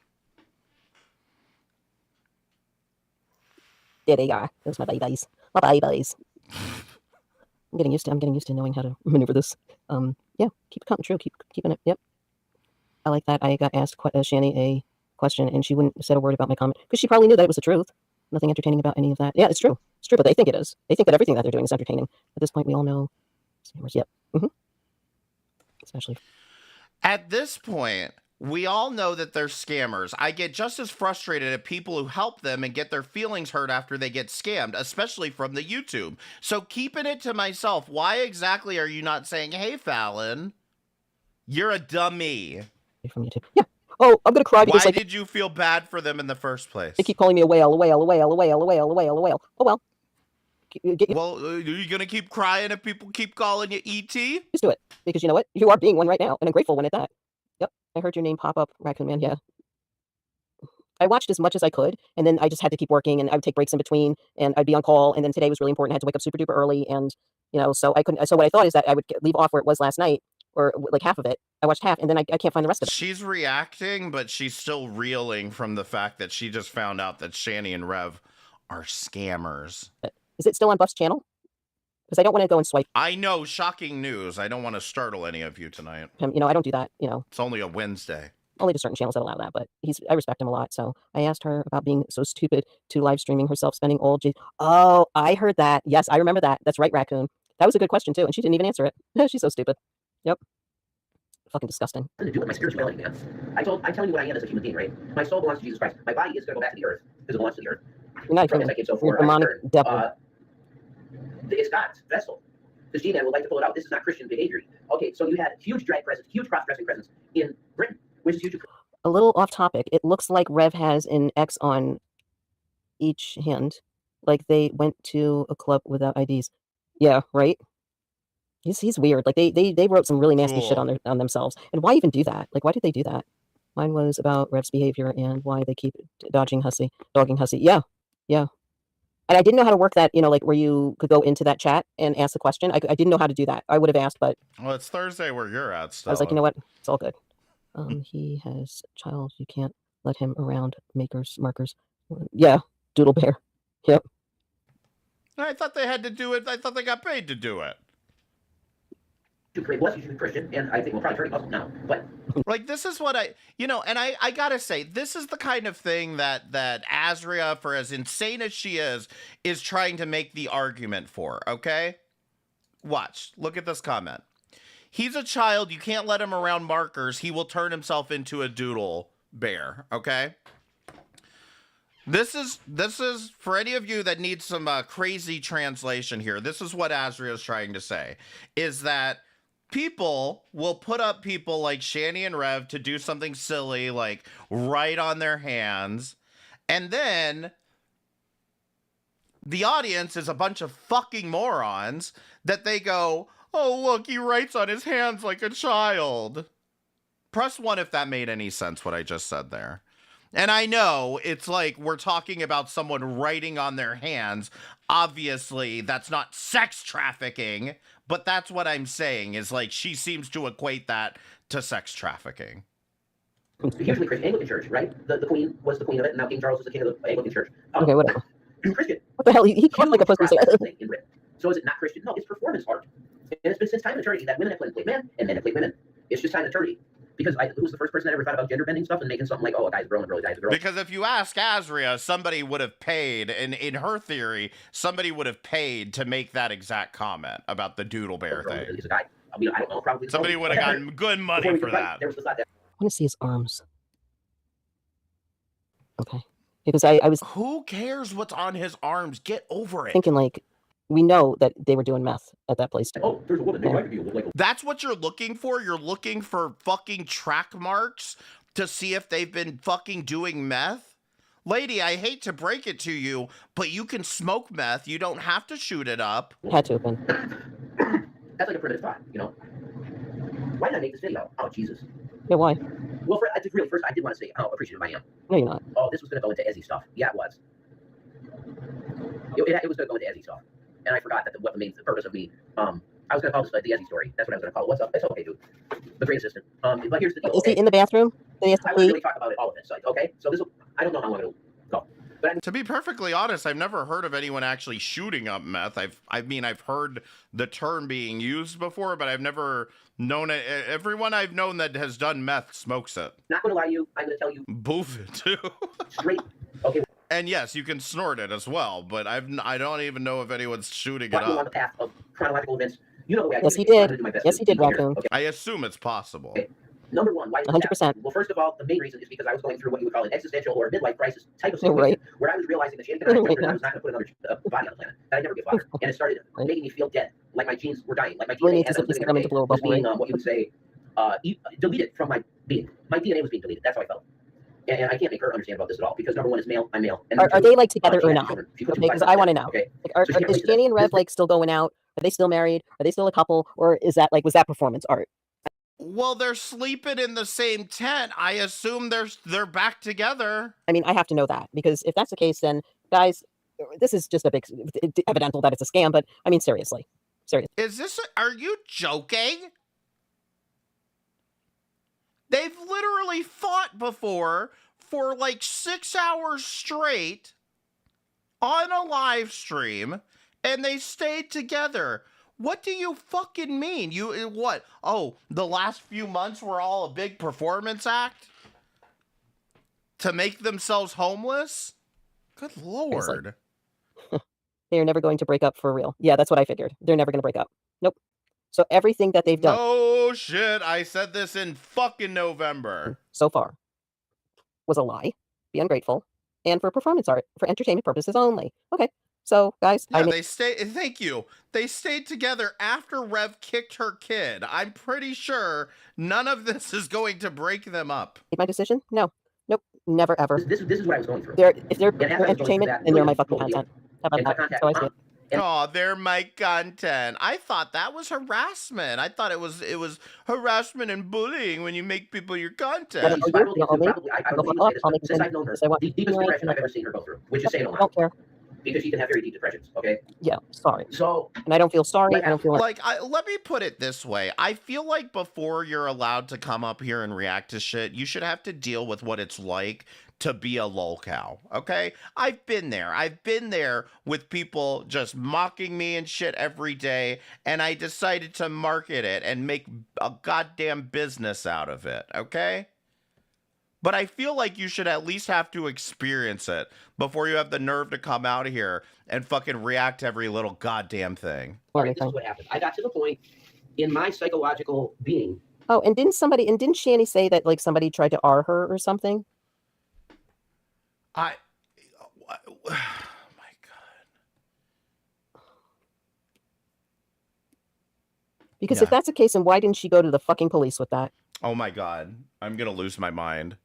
There they are. Those are my babies. My babies. I'm getting used to knowing how to maneuver this. Yeah. Keep it coming true. Keeping it. Yep. I like that. I got asked Shani a question, and she wouldn't said a word about my comment because she probably knew that it was the truth. Nothing entertaining about any of that. Yeah, it's true. It's true, but they think it is. They think that everything that they're doing is entertaining. At this point, we all know. Yep. Especially. At this point, we all know that they're scammers. I get just as frustrated at people who help them and get their feelings hurt after they get scammed, especially from the YouTube. So keeping it to myself, why exactly are you not saying, hey, Fallon, you're a dummy? From YouTube. Yeah. Oh, I'm gonna cry because why did you feel bad for them in the first place? They keep calling me a whale, a whale, a whale, a whale, a whale, a whale, a whale. Oh well. Well, are you gonna keep crying if people keep calling you ET? Just do it, because you know what? You are being one right now, and a grateful one at that. Yep, I heard your name pop up, Raccoon Man. Yeah. I watched as much as I could, and then I just had to keep working, and I would take breaks in between, and I'd be on call, and then today was really important. I had to wake up super duper early, and so I couldn't. So what I thought is that I would leave off where it was last night, or like half of it. I watched half, and then I can't find the rest of it. She's reacting, but she's still reeling from the fact that she just found out that Shani and Rev are scammers. Is it still on Buff's channel? Because I don't want to go and swipe. I know, shocking news. I don't want to startle any of you tonight. I don't do that. It's only a Wednesday. Only to certain channels that allow that, but I respect him a lot. So I asked her about being so stupid to live streaming herself spending all Oh, I heard that. Yes, I remember that. That's right, Raccoon. That was a good question too, and she didn't even answer it. She's so stupid. Yep. Fucking disgusting. To do with my spirituality, man. I'm telling you what I am as a human being, right? My soul belongs to Jesus Christ. My body is going to go back to the earth because it belongs to the earth. You're not even a demonic devil. It's God's vessel. Because G-Man would like to pull it out. This is not Christian behavior. Okay, so you had huge drag presence, huge cross-dressing presence in Britain, which is huge. A little off topic. It looks like Rev has an X on each hand, like they went to a club without IDs. Yeah, right. He's weird. Like they wrote some really nasty shit on themselves. And why even do that? Like, why did they do that? Mine was about Rev's behavior and why they keep dogging Hussy. Yeah. And I didn't know how to work that, like where you could go into that chat and ask the question. I didn't know how to do that. I would have asked, but. Well, it's Thursday where you're at, Stella. I was like, you know what? It's all good. He has a child. You can't let him around markers. Yeah. Doodle bear. Yep. I thought they had to do it. I thought they got paid to do it. You should be Christian, and I think we'll probably turn Muslim now. But like, this is what and I gotta say, this is the kind of thing that Azria, for as insane as she is trying to make the argument for. Okay, watch. Look at this comment. He's a child. You can't let him around markers. He will turn himself into a doodle bear. Okay. This is for any of you that need some crazy translation here. This is what Azria is trying to say, is that people will put up people like Shani and Rev to do something silly, like write on their hands, and then the audience is a bunch of fucking morons that they go, oh, look, he writes on his hands like a child. Press 1 if that made any sense, what I just said there. And I know it's like we're talking about someone writing on their hands. Obviously, that's not sex trafficking, but that's what I'm saying, is like she seems to equate that to sex trafficking. Hugely Christian Anglican Church, right? The Queen was the queen of it, and now King Charles is the king of the Anglican Church. Okay, whatever. Christian. What the hell? He can't like a person say. So is it not Christian? No, it's performance art. And it's been since time and eternity that women have played men and men have played women. It's just time and eternity. Because who was the first person that ever thought about gender bending stuff and making something like, oh, a guy's a girl and a girl, a guy's a girl? Because if you ask Azria, somebody would have paid, and in her theory, somebody would have paid to make that exact comment about the doodle bear thing. He's a guy. I mean, I don't know, probably. Somebody would have gotten good money for that. There was the thought that. I want to see his arms. Okay. Because I was. Who cares what's on his arms? Get over it. Thinking like We know that they were doing meth at that place. Oh, there's a woman there. I could be like. That's what you're looking for? You're looking for fucking track marks to see if they've been fucking doing meth? Lady, I hate to break it to you, but you can smoke meth. You don't have to shoot it up. Had to have been. That's like a primitive thought, you know? Why did I make this video? Oh, Jesus. Yeah, why? Well, first, I did want to say how appreciative I am. No, you're not. Oh, this was going to go into Ezzy stuff. Yeah, it was. It was going to go into Ezzy stuff. And I forgot that what the main purpose of me, I was going to call this like the Ezzy story. That's what I was going to call it. What's up? It's okay, dude. The great assistant. But here's the deal. Is he in the bathroom? I wouldn't really talk about it, all of it. So, okay, so this, I don't know how long it'll go. But to be perfectly honest, I've never heard of anyone actually shooting up meth. I've heard the term being used before, but I've never known it. Everyone I've known that has done meth smokes it. Not going to lie to you. I'm going to tell you. Boof it too. Straight. Okay. And yes, you can snort it as well, but I don't even know if anyone's shooting it on the up. path of chronological events. You know the way I Yes, do he it. I'm gonna did. do my best Yes, to he did, keep it here, Raccoon. okay? I assume it's possible. Okay. Number one, why did 100%. Well, first of all, the main reason is because I was going through what you would call an existential or midlife crisis type of You're situation, right. where I was realizing that I was not going to put another body on the planet. That I'd never get father. And it started making me feel dead, like my genes were dying, like my Really DNA need to as I was simply living come every into day blow was bubble, being, right? what you would say, deleted from my being. My DNA was being deleted. That's how I felt. And I can't make her understand about this at all, because number one is male, I'm male. And Are they like together she or has not? children. She put two Okay, because wives I want to together, know. okay? Like, So she can't is relate to Jenny and that. Rev like still going out? Are they still married? Are they still a couple? Or is that was that performance art? Well, they're sleeping in the same tent. I assume they're back together. I mean, I have to know that, because if that's the case, then guys, this is just a big evidential that it's a scam. But I mean, seriously. Is this? Are you joking? They've literally fought before for like 6 hours straight on a live stream, and they stayed together. What do you fucking mean? What? Oh, the last few months were all a big performance act to make themselves homeless? Good Lord. They are never going to break up for real. Yeah, that's what I figured. They're never going to break up. Nope. So everything that they've done. No shit. I said this in fucking November. So far was a lie, be ungrateful, and for performance art, for entertainment purposes only. Okay. So, guys, yeah, thank you. They stayed together after Rev kicked her kid. I'm pretty sure none of this is going to break them up. Made my decision? No. Nope. Never, ever. This is what I was going through. If they're entertainment, then they're my fucking content. How about that? So I see it. Oh, they're my content. I thought that was harassment. I thought it was harassment and bullying when you make people your content. Since I've known her, the deepest depression I've ever seen her go through, which is saying a lot. I don't care. Because she can have very deep depressions, okay? Yeah, sorry. So, and I don't feel sorry. I don't feel like let me put it this way. I feel like before you're allowed to come up here and react to shit, you should have to deal with what it's like to be a lolcow, okay? I've been there. I've been there with people just mocking me and shit every day, and I decided to market it and make a goddamn business out of it, okay? But I feel like you should at least have to experience it before you have the nerve to come out here and fucking react to every little goddamn thing. All right, this is what happened. I got to the point in my psychological being. Oh, and didn't Shani say that like somebody tried to R her or something? Oh my God. Because if that's the case, then why didn't she go to the fucking police with that? Oh my God. I'm going to lose my mind.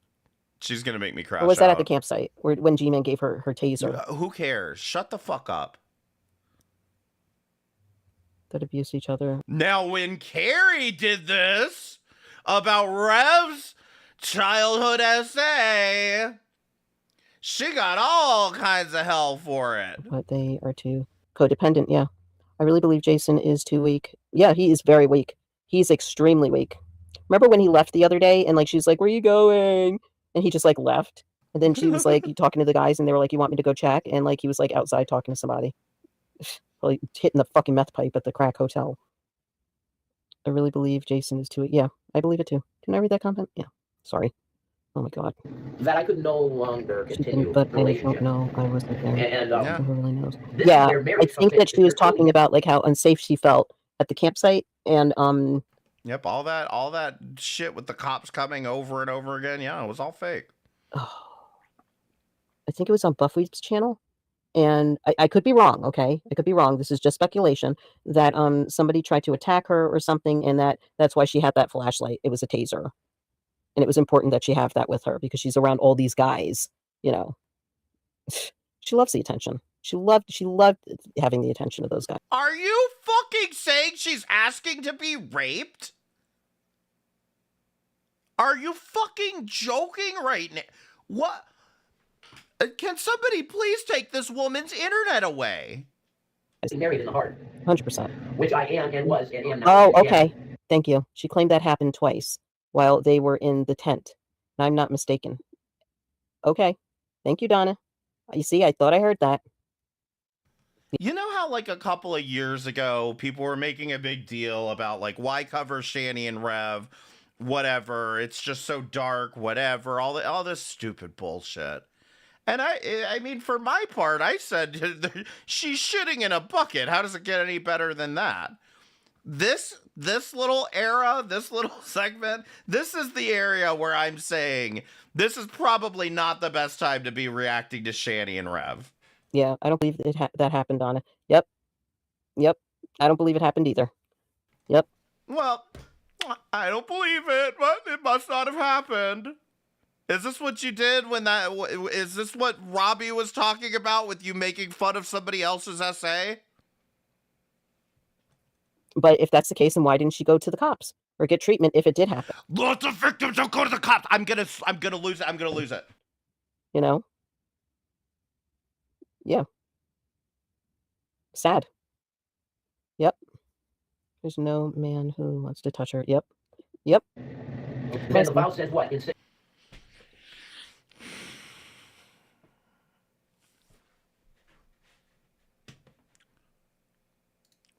She's going to make me crash Or was that out. at the campsite when G-Man gave her taser? Who cares? Shut the fuck up. That abused each other. Now, when Carrie did this about Rev's childhood essay, she got all kinds of hell for it. But they are too codependent, yeah. I really believe Jason is too weak. Yeah, he is very weak. He's extremely weak. Remember when he left the other day and like she's like, "Where are you going?" And he just like left. And then she was like talking to the guys and they were like, "You want me to go check?" And like he was like outside talking to somebody. Probably hitting the fucking meth pipe at the crack hotel. I really believe Jason is too weak. Yeah, I believe it too. Can I read that comment? Yeah. Sorry. Oh my God. That I could no longer continue But the relationship. I don't know. I wasn't there. And Who really knows? this Yeah, is their I marriage think that she was something- talking about like how unsafe she felt at the campsite and Yep, all that shit with the cops coming over and over again. Yeah, it was all fake. I think it was on Buffy's channel. And I could be wrong, okay? I could be wrong. This is just speculation that somebody tried to attack her or something, and that's why she had that flashlight. It was a taser. And it was important that she have that with her because she's around all these guys, you know. She loves the attention. She loved having the attention of those guys. Are you fucking saying she's asking to be raped? Are you fucking joking right now? What? Can somebody please take this woman's internet away? Married in the heart. 100%. Which I am and was and am now. Oh, okay. Thank you. She claimed that happened twice while they were in the tent. And I'm not mistaken. Okay. Thank you, Donna. You see, I thought I heard that. You know how like a couple of years ago, people were making a big deal about like, why cover Shani and Rev? Whatever. It's just so dark, whatever. All this stupid bullshit. And I mean, for my part, I said, she's shitting in a bucket. How does it get any better than that? This little era, this little segment, this is the area where I'm saying this is probably not the best time to be reacting to Shani and Rev. Yeah, I don't believe that happened, Donna. Yep. I don't believe it happened either. Yep. Well, I don't believe it, but it must not have happened. Is this what you did when that... Is this what Robbie was talking about with you making fun of somebody else's essay? But if that's the case, then why didn't she go to the cops or get treatment if it did happen? Lots of victims don't go to the cops. I'm gonna lose it. I'm gonna lose it. You know? Yeah. Sad. Yep. There's no man who wants to touch her. Yep. Then the vow says what?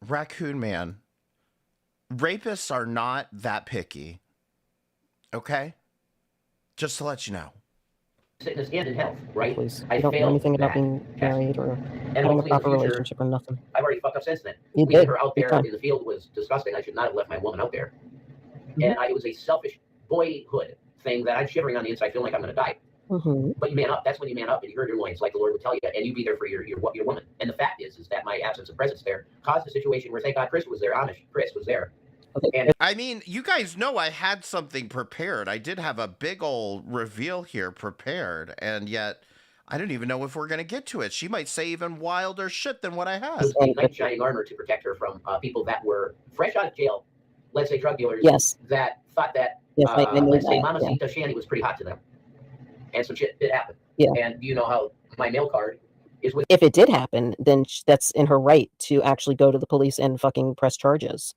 Raccoon Man. Rapists are not that picky. Okay? Just to let you know. Sickness and in health, right? Please. I You don't know failed anything about that being married or And having a hopefully in the proper future, relationship or nothing. I've already fucked up since then. You Leaving did. her out Big there time. in the field was disgusting. I should not have left my woman out there. And it was a selfish boyhood thing that I'm shivering on the inside, feeling like I'm going to die. But you man up. That's when you man up and you gird your loins, like the Lord would tell you, and you be there for your woman. And the fact is that my absence of presence there caused a situation where, thank God, Chris was there. Amish Chris was there. And I mean, you guys know I had something prepared. I did have a big old reveal here prepared, and yet I don't even know if we're going to get to it. She might say even wilder shit than what I had. a knight in shining armor to protect her from people that were fresh out of jail, let's say drug dealers, that thought that, let's say Mamacita Shani was pretty hot to them. And some shit did happen. Yeah. And you know how my mail card is with... If it did happen, then that's in her right to actually go to the police and fucking press charges.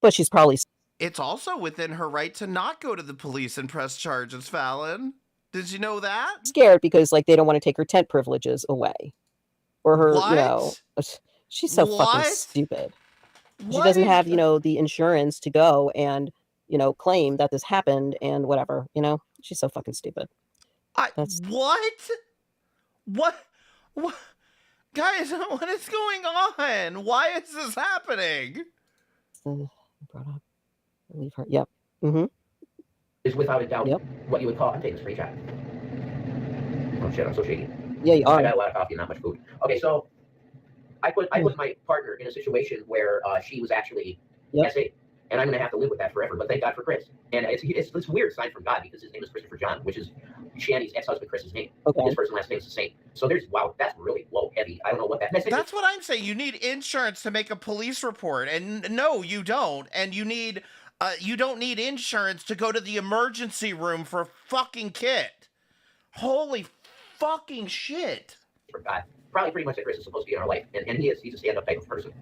But she's probably... It's also within her right to not go to the police and press charges, Fallon. Did you know that? Scared because, like, they don't want to take her tent privileges away. Or her, What? you know... She's so fucking What? stupid. She What doesn't is have, you know, the insurance to go and, you know, claim that this happened and whatever, you know? She's so fucking stupid. What? Guys, what is going on? Why is this happening? Brought up. Leave her. Yep. Is without a doubt what you would call... I'm taking a screenshot. Oh shit, I'm so shaky. Yeah, you are. I got a lot of coffee and not much food. Okay, so I put my partner in a situation where she was actually SA, and I'm going to have to live with that forever. But thank God for Chris. And it's a weird sign from God because his name is Christopher John, which is Shani's ex-husband Chris's name. Okay. His first and last name is the same. So there's that's really heavy. I don't know what that. That's what I'm saying. You need insurance to make a police report, and no, you don't. And you don't need insurance to go to the emergency room for a fucking kit. Holy fucking shit! For God, probably pretty much that Chris is supposed to be in our life, and he's a stand-up type of person.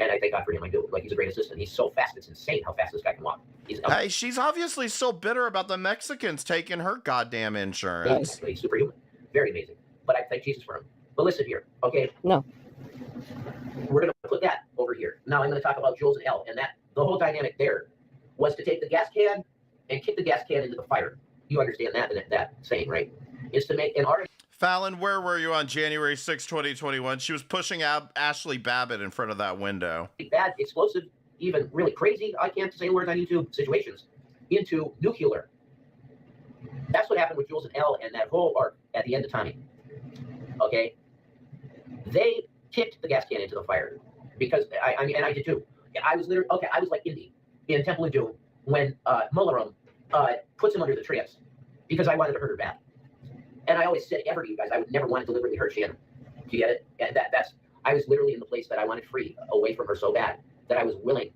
And I thank God for him. I do. Like, he's a great assistant. He's so fast. It's insane how fast this guy can walk. Hey, she's obviously still bitter about the Mexicans taking her goddamn insurance. He's superhuman. Very amazing. But I thank Jesus for him. But listen here, okay? No. We're going to put that over here. Now I'm going to talk about Jules and Elle. And the whole dynamic there was to take the gas can and kick the gas can into the fire. You understand that saying, right? Is to make an artist... Fallon, where were you on January 6, 2021? She was pushing Ashley Babbitt in front of that window. Bad, explosive, even really crazy, I can't say words on YouTube, situations, into nuclear. That's what happened with Jules and Elle and that whole arc at the end of Tommy. Okay? They kicked the gas can into the fire because I mean, and I did too. I was literally okay. I was like Indy in Temple of Doom when Mularum puts him under the trance because I wanted to hurt her bad. And I always said ever to you guys, I would never want to deliberately hurt Shannon. Do you get it? And that's I was literally in the place that I wanted free away from her so bad that I was willing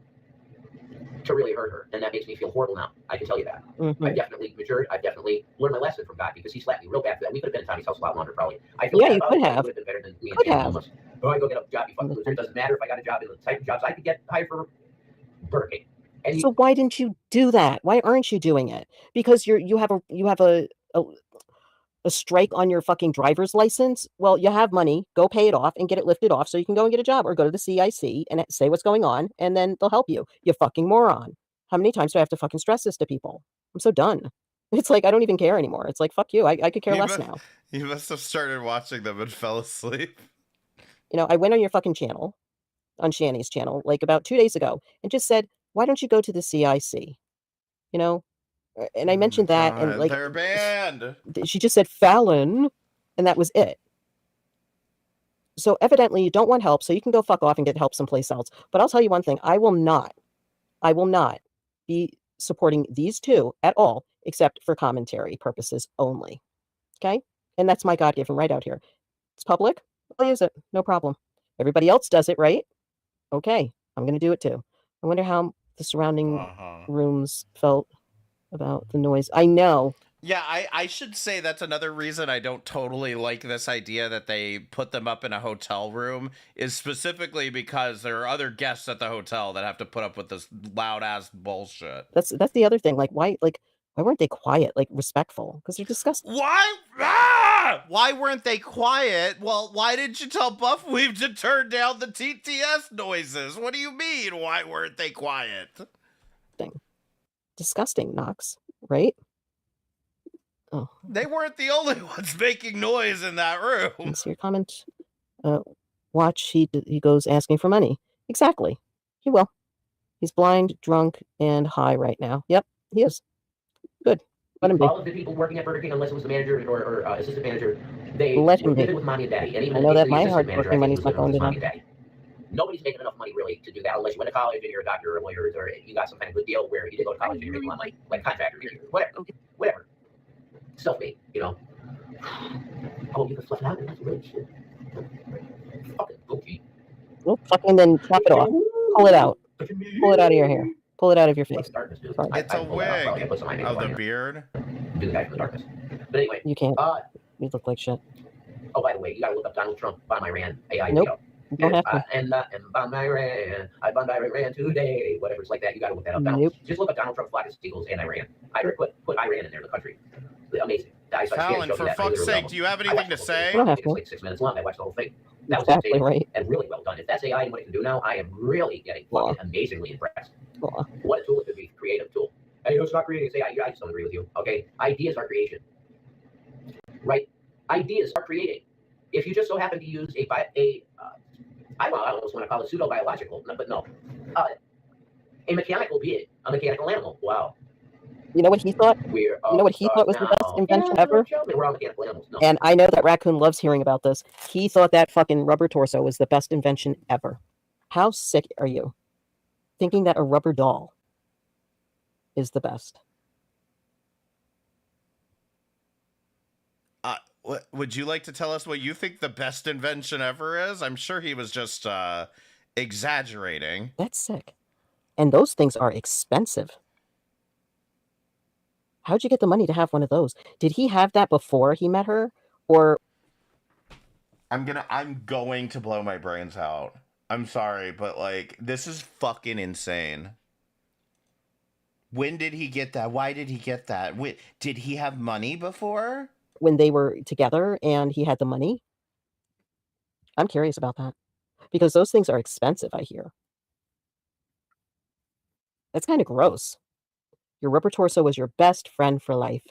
to really hurt her, and that makes me feel horrible now. I can tell you that. I've definitely matured. I've definitely learned my lesson from God because he slapped me real bad for that. We could have been in Tommy's house a lot longer, probably. I feel bad about it. It would have been better than me and Shannon almost. Oh, I go get a job, you fucking loser. It doesn't matter if I got a job in the type of jobs I could get hired for. Burger King. And So why didn't you do that? Why aren't you doing it? Because you have a strike on your fucking driver's license. Well, you have money. Go pay it off and get it lifted off so you can go and get a job, or go to the CIC and say what's going on, and then they'll help you. You fucking moron. How many times do I have to fucking stress this to people? I'm so done. It's like I don't even care anymore. It's like fuck you. I could care less now. You must have started watching them and fell asleep. You know, I went on your fucking channel, on Shanny's channel, like about 2 days ago, and just said, why don't you go to the CIC? You know, and I mentioned that, and like they're banned. She just said Fallon, and that was it. So evidently you don't want help, so you can go fuck off and get help someplace else. But I'll tell you one thing: I will not be supporting these two at all, except for commentary purposes only. Okay, and that's my God-given right out here. It's public. I'll use it. No problem. Everybody else does it, right? Okay, I'm going to do it too. I wonder how the surrounding rooms felt about the noise. I know. Yeah, I should say that's another reason I don't totally like this idea that they put them up in a hotel room, is specifically because there are other guests at the hotel that have to put up with this loud ass bullshit. That's the other thing. Why weren't they quiet, like respectful? Because they're disgusting. Why weren't they quiet? Well, why didn't you tell Buffweave to turn down the TTS noises? What do you mean? Why weren't they quiet? Disgusting, Knox, right? Oh. They weren't the only ones making noise in that room. Let's see your comment. Watch, he goes asking for money. Exactly. He will. He's blind, drunk, and high right now. Yep, he is. Good. Let him be. All of the people working at Burger King, unless it was the manager or assistant manager, they Let him be. live with mommy and daddy. And even I know that my hard hard-working money's not going to mommy them. and daddy. Nobody's making enough money really to do that unless you went to college and you're a doctor or a lawyer, or you got some kind of good deal where you did go to college and you're making a lot of money, like contractor, whatever. Self-made, you know. Oh, you can fluff it out. That's really shit. Fucking okay. Well, fucking then chop it off. Pull it out. Pull it out of your hair. Pull it out of your face. Sorry. It's a wig of the beard. Do the guy from the darkness. But anyway. You can't. You look like shit. Oh, by the way, you gotta look up Donald Trump, Bomb Iran, AI Nope. video. You don't have to. And Bomb Iran, I bombed Iran today, whatever it's like that. You gotta look that up. Nope. Just look up Donald Trump, Flock of Seagulls, and Iran. I put Iran in there, the country. Amazing. Fallon, for fuck's sake, do you have anything to say? I don't have It's to. like 6 minutes long. I watched the whole thing. That was Exactly amazing right. and really well done. If that's AI and what it can do now, I am really getting fucking amazingly impressed. What a tool it could be, creative tool. And it's not creating, it's AI. I just don't agree with you. Okay, ideas are creation, right? Ideas are creating. If you just so happen to use I almost want to call it pseudo-biological, but no, a mechanical being, a mechanical animal. Wow. You know what he thought? You know what he thought was the best invention ever? We're all mechanical animals. No. And I know that Raccoon loves hearing about this. He thought that fucking rubber torso was the best invention ever. How sick are you? Thinking that a rubber doll is the best. Would you like to tell us what you think the best invention ever is? I'm sure he was just exaggerating. That's sick. And those things are expensive. How'd you get the money to have one of those? Did he have that before he met her? Or I'm going to blow my brains out. I'm sorry, but like, this is fucking insane. When did he get that? Why did he get that? Did he have money before? when they were together and he had the money? I'm curious about that. Because those things are expensive, I hear. That's kind of gross. Your rubber torso was your best friend for life.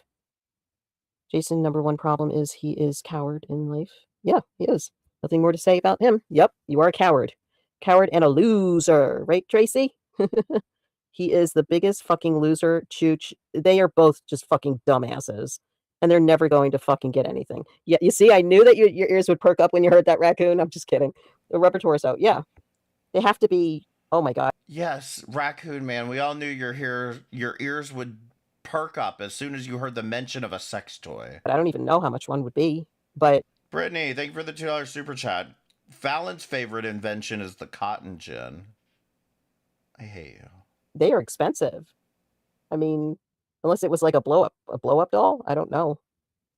Jason, number one problem is he is coward in life. Yeah, he is. Nothing more to say about him. Yep, you are a coward. Coward and a loser. Right, Tracy? He is the biggest fucking loser. Chooch. They are both just fucking dumbasses. and they're never going to fucking get anything. Yeah, you see, I knew that your ears would perk up when you heard that raccoon. I'm just kidding. The rubber torso. Yeah, they have to be. Oh my god. Yes, raccoon man. We all knew your ears would perk up as soon as you heard the mention of a sex toy. But I don't even know how much one would be. But Brittany, thank you for the $2 super chat. Fallon's favorite invention is the cotton gin. I hate you. they are expensive. I mean, unless it was like a blow up doll. I don't know.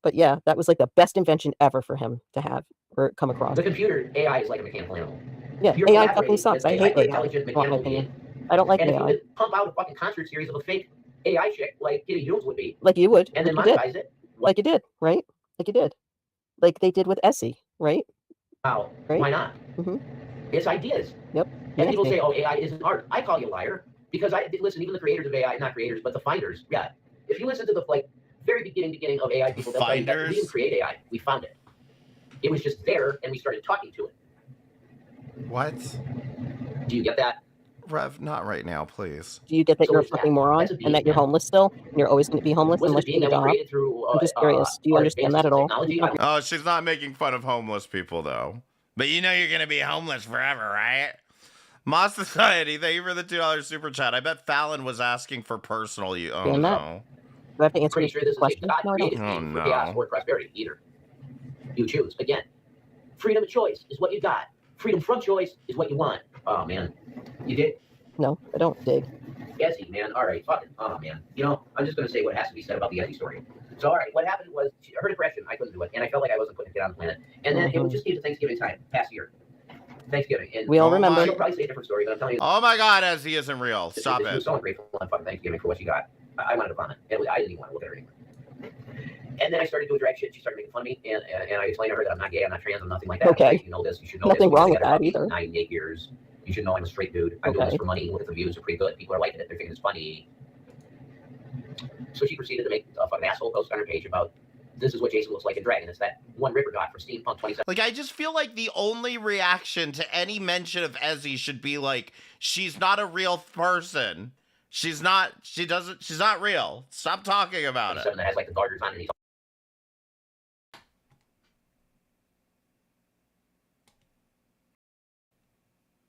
But yeah, that was like the best invention ever for him to have or come across. The computer AI is like a mechanical animal. Yeah, Pure AI collaborating fucking sucks. is I a hate highly AI. intelligent in my mechanical opinion. being. I don't like And if you AI. could pump out a fucking concert series of a fake AI chick like Kitty Jones would be, Like you would. and then like you did. monetize it, Like you did, right? Like you did. Like they did with Essie, right? wow, Right? why not? Mm-hmm. It's ideas. Yep. And people Nasty. say, oh, AI isn't art. I call you a liar because listen, even the creators of AI, not creators, but the finders, yeah. If you listen to the very beginning of AI people, they'll tell you that we didn't create AI, we found it. It was just there, and we started talking to it. What? Do you get that? Rev, not right now, please. Do you get that So you're a it's that. fucking moron That's a being, and that you're man. homeless still and you're always going to be homeless Was it a unless you being get a that we job? created through I'm just curious. Do you our understand that advances at in all? technology? Oh, she's not making fun of homeless people, though. But you know you're going to be homeless forever, right? Moss Society, thank you for the $2 super chat. I bet Fallon was asking for personal use. Oh, Understand that? no. Do I have to answer Pretty this sure this is a question? No, I God-created don't. Oh, being for chaos no. or prosperity, either. You choose. Again, freedom of choice is what you got. Freedom from choice is what you want. Oh, man. You did? No, I don't dig. Essie, man. All right, fucking. Oh, man. You know, I'm just going to say what has to be said about the Essie story. So, all right, what happened was her depression. I couldn't do it, and I felt like I wasn't putting it on the planet. And then it was just came to Thanksgiving time, past year. Thanksgiving. And We all remember. she'll probably say a different story, but I'm telling you. Oh, my God, Essie isn't real. Stop She was it. so ungrateful on fucking Thanksgiving for what she got. I wanted to vomit. I didn't even want to look at her anymore. And then I started doing drag shit. She started making fun of me, and I explained to her that I'm not gay, I'm not trans, I'm nothing like that. Okay. Like, you know this. You should know Nothing this. wrong We've with been that together either. about 9, 8 years. You should know I'm a straight dude. I'm doing Okay. this for money. Look at the views; are pretty good. People are liking it. They're thinking it's funny. So she proceeded to make a fucking asshole post on her page about this is what Jason looks like in drag, and it's that one Ripper dot for Steampunk 27. Like, I just feel like the only reaction to any mention of Essie should be like, she's not a real person. She's not real. Stop talking about it. That has like the garters on it.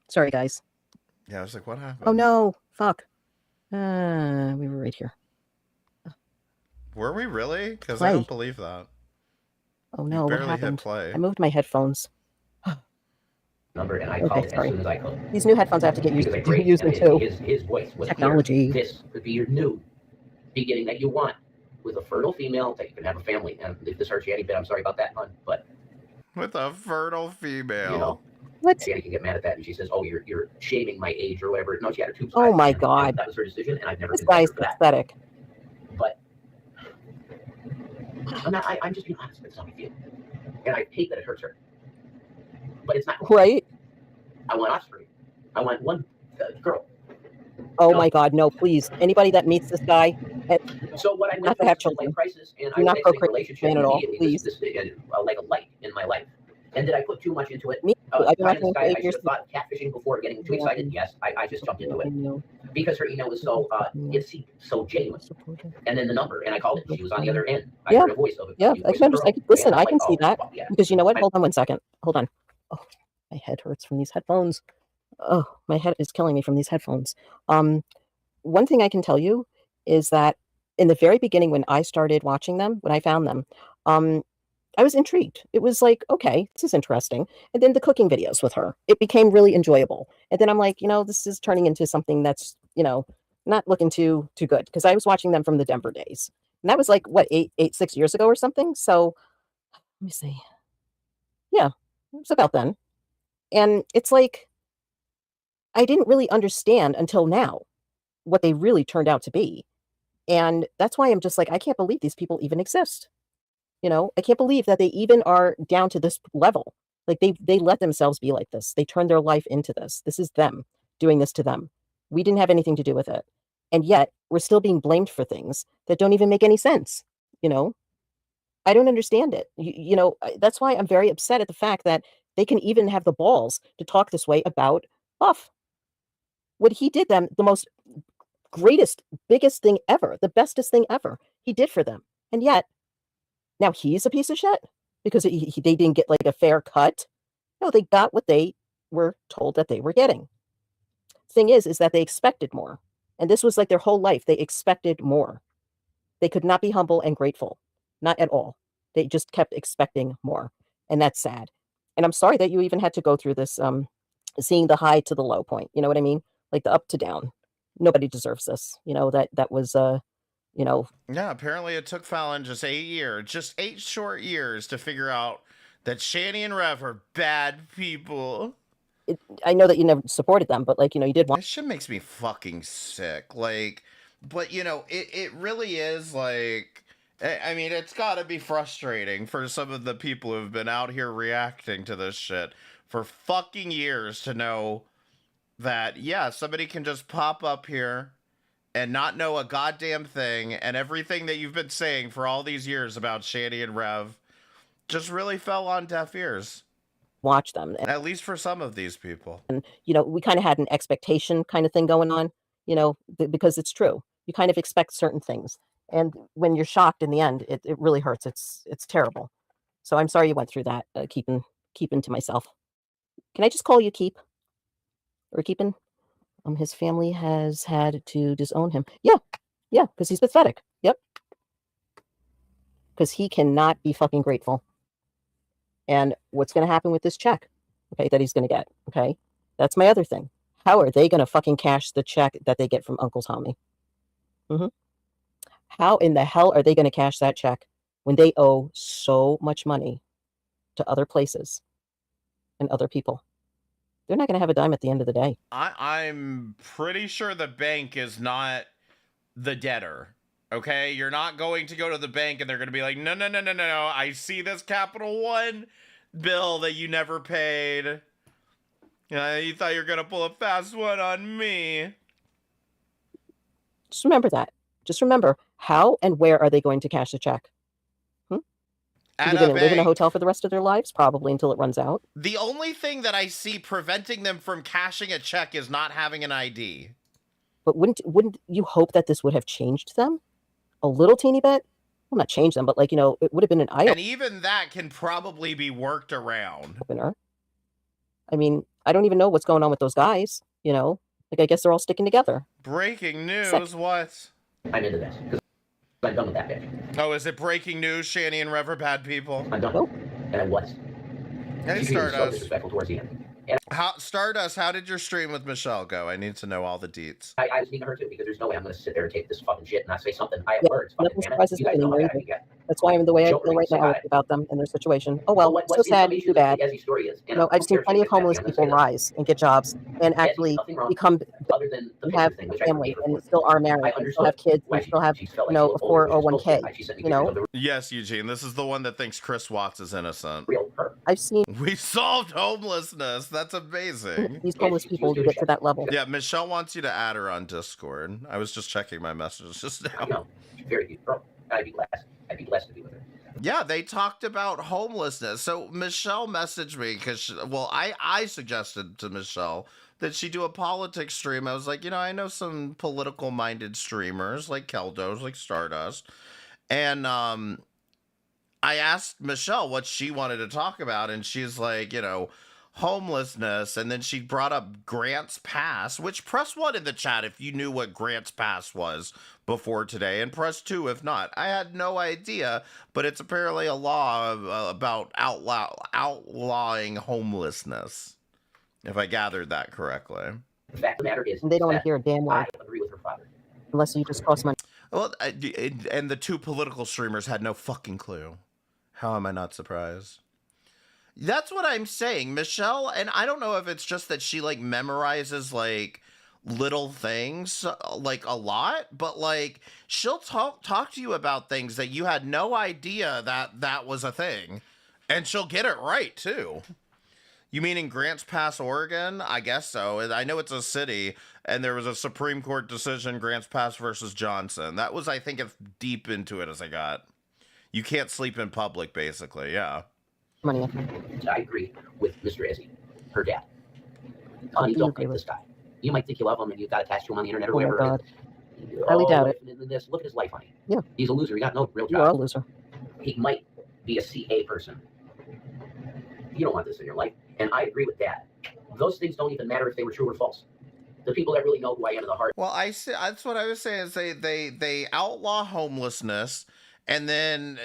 Sorry, guys. Yeah, I was like, what happened? Oh no, fuck. We were right here. Were we really? Because I Play. don't believe that. Oh You no, what barely hit happened? play. I moved my headphones. Number, and I Okay, called it sorry. as soon as I could. These new headphones I have to get used Because I to prayed, use them and too. his voice was Technology. here. This could be your new beginning that you want with a fertile female that you can have a family. And if this hurts you any bit, I'm sorry about that, hon. But With a fertile female. you know, What? Danny can get mad at that, and she says, "Oh, you're shaming my age or whatever." No, she had her tubes. Oh tied, my and God. that was her decision, and I've never This been better guy's for that. pathetic. But I'm just being honest with how I feel, and I hate that it hurts her. But it's not Right? I want offspring. I want one girl. Oh my God, no, please. Anybody that meets this guy, So what I not went to through have is a life children. crisis, and Do I not was in a procreate with relationship man at all, immediately. please. This like a light in my life. And did I put too much into it? Me too. I've been Pie in the watching sky, for 8 I should years. have thought catfishing before getting too excited. Yes, I just jumped into it because her email was so so genuine. And then the number, and I called it. She was on the other end. I Yeah. heard a voice of it. Yeah, the I voice can of a understand. girl. Listen, And I'm I can like, see oh, that. fuck yeah. Because you know what? Hold on 1 second. Hold on. Oh, my head hurts from these headphones. Oh, my head is killing me from these headphones. One thing I can tell you is that in the very beginning, when I started watching them, when I found them, I was intrigued. It was like, okay, this is interesting. And then the cooking videos with her, it became really enjoyable. And then I'm like, this is turning into something that's, not looking too good. Because I was watching them from the Denver days. And that was like, what, 6 years ago or something? So let me see. Yeah, it was about then. And it's like, I didn't really understand until now what they really turned out to be. And that's why I'm just like, I can't believe these people even exist. I can't believe that they even are down to this level. Like they let themselves be like this. They turn their life into this. This is them doing this to them. We didn't have anything to do with it. And yet we're still being blamed for things that don't even make any sense. I don't understand it. That's why I'm very upset at the fact that they can even have the balls to talk this way about Buff. What he did them, the most greatest, biggest thing ever, the bestest thing ever he did for them. And yet Now he's a piece of shit because they didn't get like a fair cut. No, they got what they were told that they were getting. Thing is that they expected more. And this was like their whole life. They expected more. They could not be humble and grateful. Not at all. They just kept expecting more. And that's sad. And I'm sorry that you even had to go through this, seeing the high to the low point. You know what I mean? Like the up to down. Nobody deserves this. You know, that was, you know. Yeah, apparently it took Fallon just 8 years, just 8 short years to figure out that Shanny and Rev are bad people. I know that you never supported them, but like, you know, you did want. This shit makes me fucking sick. Like, but you know, it really is like, I mean, it's gotta be frustrating for some of the people who've been out here reacting to this shit for fucking years to know that, yeah, somebody can just pop up here and not know a goddamn thing, and everything that you've been saying for all these years about Shanny and Rev just really fell on deaf ears. Watch them. At least for some of these people. And, you know, we kind of had an expectation kind of thing going on, you know, because it's true. You kind of expect certain things. And when you're shocked in the end, it really hurts. It's terrible. So I'm sorry you went through that, keeping to myself. Can I just call you Keep? Or Keepin'? His family has had to disown him. Yeah, because he's pathetic. Yep. Because he cannot be fucking grateful. And what's going to happen with this check, okay, that he's going to get, okay? That's my other thing. How are they going to fucking cash the check that they get from Uncle Tommy? How in the hell are they going to cash that check when they owe so much money to other places and other people? They're not going to have a dime at the end of the day. I'm pretty sure the bank is not the debtor. Okay, you're not going to go to the bank and they're going to be like, no. I see this Capital One bill that you never paid. You thought you were going to pull a fast one on me. Just remember that. Just remember, how and where are they going to cash the check? Are they going to live in a hotel for the rest of their lives? Probably until it runs out. The only thing that I see preventing them from cashing a check is not having an ID. But wouldn't you hope that this would have changed them? A little teeny bit? Well, not change them, but like, you know, it would have been an eye and even that can probably be worked around. Opener. I mean, I don't even know what's going on with those guys, you know? Like, I guess they're all sticking together. Breaking news, what? I'm into this, because I'm done with that bitch. Oh, is it breaking news? Shanny and Rev are bad people? I'm done. And I was. Hey, She was so Stardust. disrespectful towards the end. Stardust, how did your stream with Michelle go? I need to know all the deets. I was needing her too, because there's no way I'm going to sit there and take this fucking shit and not say something. I have words. Nothing surprises me anymore. That's why I'm the way I feel right now about them and their situation. Oh well, so sad, too bad. No, I've seen plenty of homeless people rise and get jobs and actually become, have a family and still are married and still have kids and still have, you know, a 401k, you know? Yes, Eugene, this is the one that thinks Chris Watts is innocent. I've seen. We solved homelessness. That's amazing. These homeless people get to that level. Yeah, Michelle wants you to add her on Discord. I was just checking my messages just now. I know. She's very good girl. I'd be blessed to be with her. Yeah, they talked about homelessness. So Michelle messaged me because, well, I suggested to Michelle that she do a politics stream. I was like, you know, I know some political-minded streamers like Keldos, like Stardust. And I asked Michelle what she wanted to talk about, and she's like, you know, homelessness, and then she brought up Grants Pass, which press 1 in the chat if you knew what Grants Pass was before today, and press 2 if not. I had no idea, but it's apparently a law about outlawing homelessness, if I gathered that correctly. The fact of the matter is, they don't want to hear a damn word. I agree with her father. Unless you just cost money. Well, and the two political streamers had no fucking clue. How am I not surprised? That's what I'm saying, Michelle, and I don't know if it's just that she, like, memorizes, like, little things, like, a lot, but, like, she'll talk to you about things that you had no idea that was a thing, and she'll get it right, too. You mean in Grants Pass, Oregon? I guess so. I know it's a city, and there was a Supreme Court decision, Grants Pass versus Johnson. That was, I think, as deep into it as I got. You can't sleep in public, basically, yeah. Money. I agree with Mr. Izzy, her dad. Honey, don't break this guy. You might think you love him and you've got attached to him on the internet or whatever. Highly doubt it. Look at his life, honey. Yeah. He's a loser. He got no real job. You are a loser. he might be a CA person. You don't want this in your life. And I agree with that. Those things don't even matter if they were true or false. The people that really know who I am in the heart. Well, that's what I was saying. Is they outlaw homelessness, and then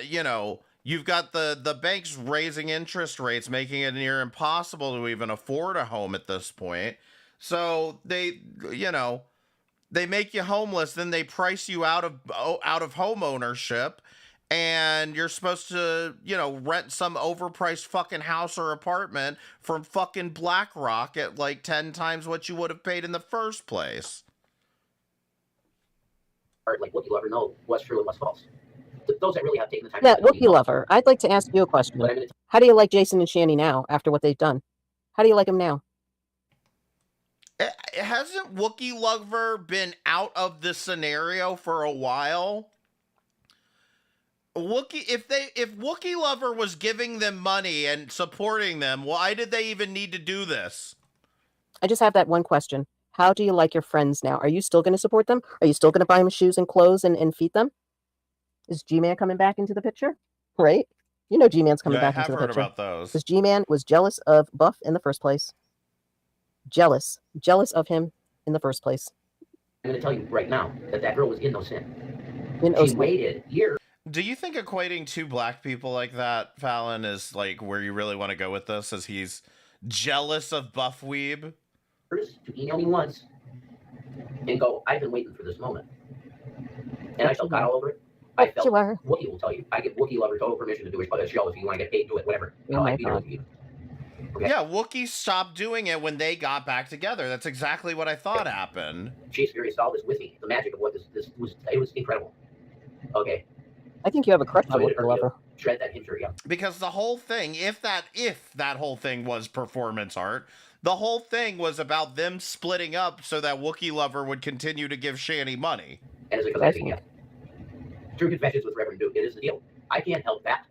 you've got the banks raising interest rates, making it near impossible to even afford a home at this point. So they make you homeless, then they price you out of home ownership, and you're supposed to, rent some overpriced fucking house or apartment from fucking BlackRock at like 10 times what you would have paid in the first place. Like, Wookie Lover know what's true and what's false. Those that really have taken the time. Yeah, Wookie Lover, I'd like to ask you a question. How do you like Jason and Shanny now after what they've done? How do you like them now? Hasn't Wookie Lover been out of this scenario for a while? If Wookie Lover was giving them money and supporting them, why did they even need to do this? I just have that one question. How do you like your friends now? Are you still going to support them? Are you still going to buy them shoes and clothes and feed them? Is G-Man coming back into the picture? Right? G-Man's coming back into the picture. I have heard about those. Because G-Man was jealous of Buff in the first place. Jealous of him in the first place. I'm going to tell you right now that girl was in no sin. She waited years. Do you think equating two black people like that, Fallon, is like where you really want to go with this? As he's jealous of Buff Weeb? To email me once and go, I've been waiting for this moment. And I felt God all over it. I felt Wookie will tell you. I give Wookie Lover total permission to do a show. If you want to get paid, do it, whatever. Oh Okay. Yeah, Wookie stopped doing it when they got back together. That's exactly what I thought happened. She experienced all this with me. The magic of what this was, it was incredible. Okay. I think you have a crush on Wookie Lover. Shred that injury up. Because the whole thing, if that whole thing was performance art, the whole thing was about them splitting up so that Wookie Lover would continue to give Shanny money. And it's because True Confessions with Reverend Duke. It is the deal. I can't help that.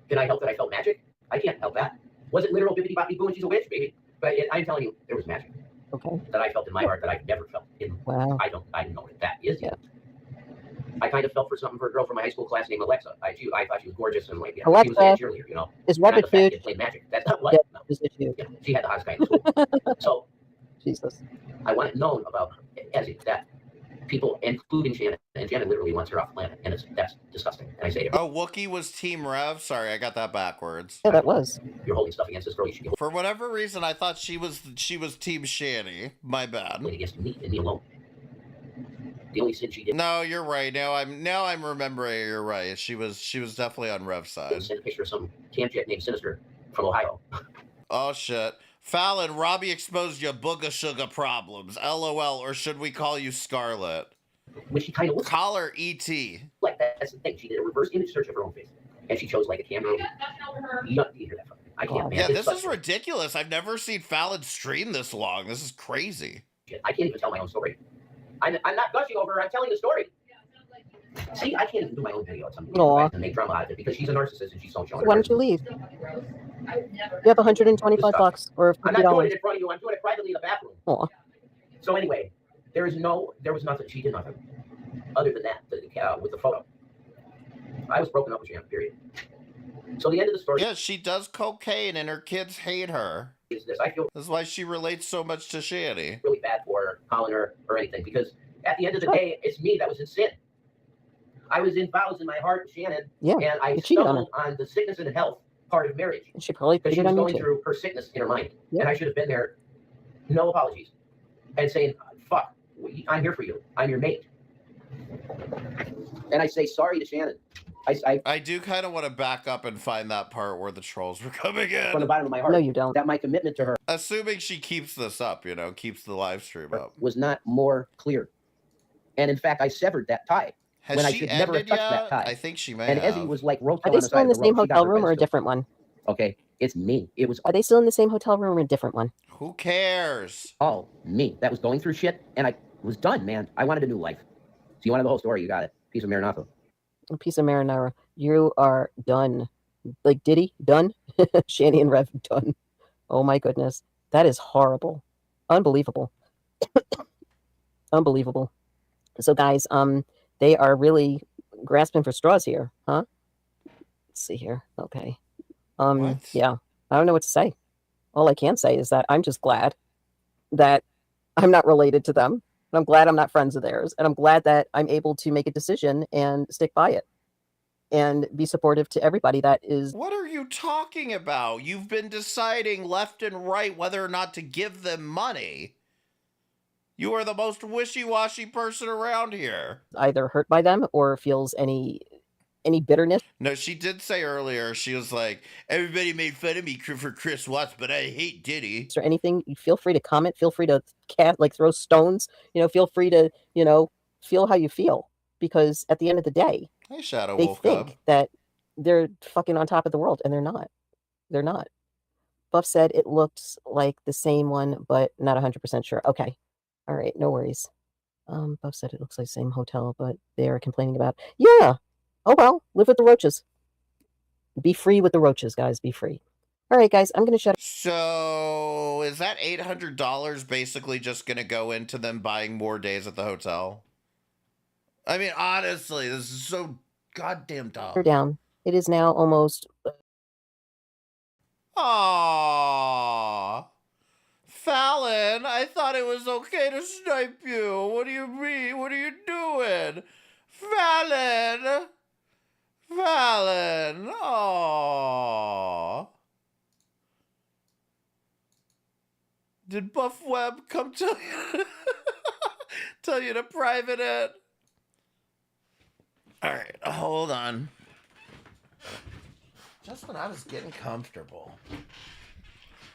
Can I help that I felt magic? I can't help that. Was it literal bippity boppity boo and she's a witch, baby? But I'm telling you, there was magic. Okay. That I felt in my heart that I've never felt in. Wow. I don't know what that is yet. I kind of felt for something for a girl from my high school class named Alexa. I thought she was gorgeous and like, Alexa she was a cheerleader, is Robert Food. Played magic. That's not what. No. She had the hottest guy in school. So, Jesus. I want it known about Ezzy that people, including Shannon, and Shannon literally wants her off the planet, and that's disgusting. And I say, Wookie was Team Rev. Sorry, I got that backwards. Yeah, that was. You're holding stuff against this girl. You should be. For whatever reason, I thought she was Team Shanny. My bad. Against me and me alone. The only sin she did. No, you're right. Now I'm remembering. You're right. She was definitely on Rev's side. Sent a picture of some camp chick named Sinister from Ohio. Oh shit. Fallon, Robbie exposed your booga sugar problems. LOL, or should we call you Scarlet? Which she kind of call her E.T. Like that's the thing. She did a reverse image search of her own face, and she chose like a camera. You hear that from me? I can't. Yeah, this is ridiculous. I've never seen Fallon stream this long. This is crazy. I can't even tell my own story. I'm not gushing over her. I'm telling the story. See, I can't even do my own video. And make drama out of it because she's a narcissist and she's so showing. So why don't you leave? You have $125 or $50. I'm not doing it in front of you. I'm doing it privately in the bathroom. Aww. So anyway, there was nothing. She did nothing other than that with the photo. I was broken up with Shannon, period. So the end of the story. Yeah, she does cocaine and her kids hate her. I feel this is why she relates so much to Shanny. Really bad for her, calling her or anything, because at the end of the day, it's me that was in sin. I was in vows in my heart, Shannon, and I stumbled on the sickness and health part of marriage. And she probably because she was going through her sickness in her mind, and I should have been there, no apologies, and saying, "Fuck, I'm here for you. I'm your mate." And I say sorry to Shannon. I do kind of want to back up and find that part where the trolls were coming in. From the bottom of my heart. No, you don't. That my commitment to her, assuming she keeps this up, keeps the live stream up, was not more clear. And in fact, I severed that tie. Has when she I should never have touched that tie. I think she may and have. Ezzy was like rope. Are they still in the same hotel room or a different one? Okay, it's me. It was. Are they still in the same hotel room or a different one? Who cares? Oh, me. That was going through shit, and I was done, man. I wanted a new life. So you wanted the whole story? You got it. Piece of marinara. A piece of marinara. You are done. Like Diddy, done. Shanny and Rev, done. Oh my goodness, that is horrible, unbelievable, unbelievable. So guys, they are really grasping for straws here, huh? Let's see here. Okay. What? Yeah. I don't know what to say. All I can say is that I'm just glad that I'm not related to them. And I'm glad I'm not friends of theirs. And I'm glad that I'm able to make a decision and stick by it and be supportive to everybody that is. What are you talking about? You've been deciding left and right whether or not to give them money. You are the most wishy-washy person around here. Either hurt by them or feels any bitterness. No, she did say earlier, she was like, everybody made fun of me for Chris Watts, but I hate Diddy. Or anything, you feel free to comment, feel free to throw stones, feel free to, feel how you feel. Because at the end of the day, hey, Shadow they Wolf think Cub. that they're fucking on top of the world, and they're not. They're not. Buff said it looks like the same one, but not 100% sure. Okay. All right, no worries. Buff said it looks like the same hotel, but they are complaining about, yeah. Oh, well, live with the roaches. Be free with the roaches, guys. Be free. All right, guys, I'm going to shut up. So, is that $800 basically just going to go into them buying more days at the hotel? I mean, honestly, this is so goddamn dumb. Down. It is now almost... Aww. Fallon, I thought it was okay to snipe you. What do you mean? What are you doing? Fallon! Fallon! Aww. Did Buff Webb come tell you tell you to private it? Alright, hold on. Just when I was getting comfortable.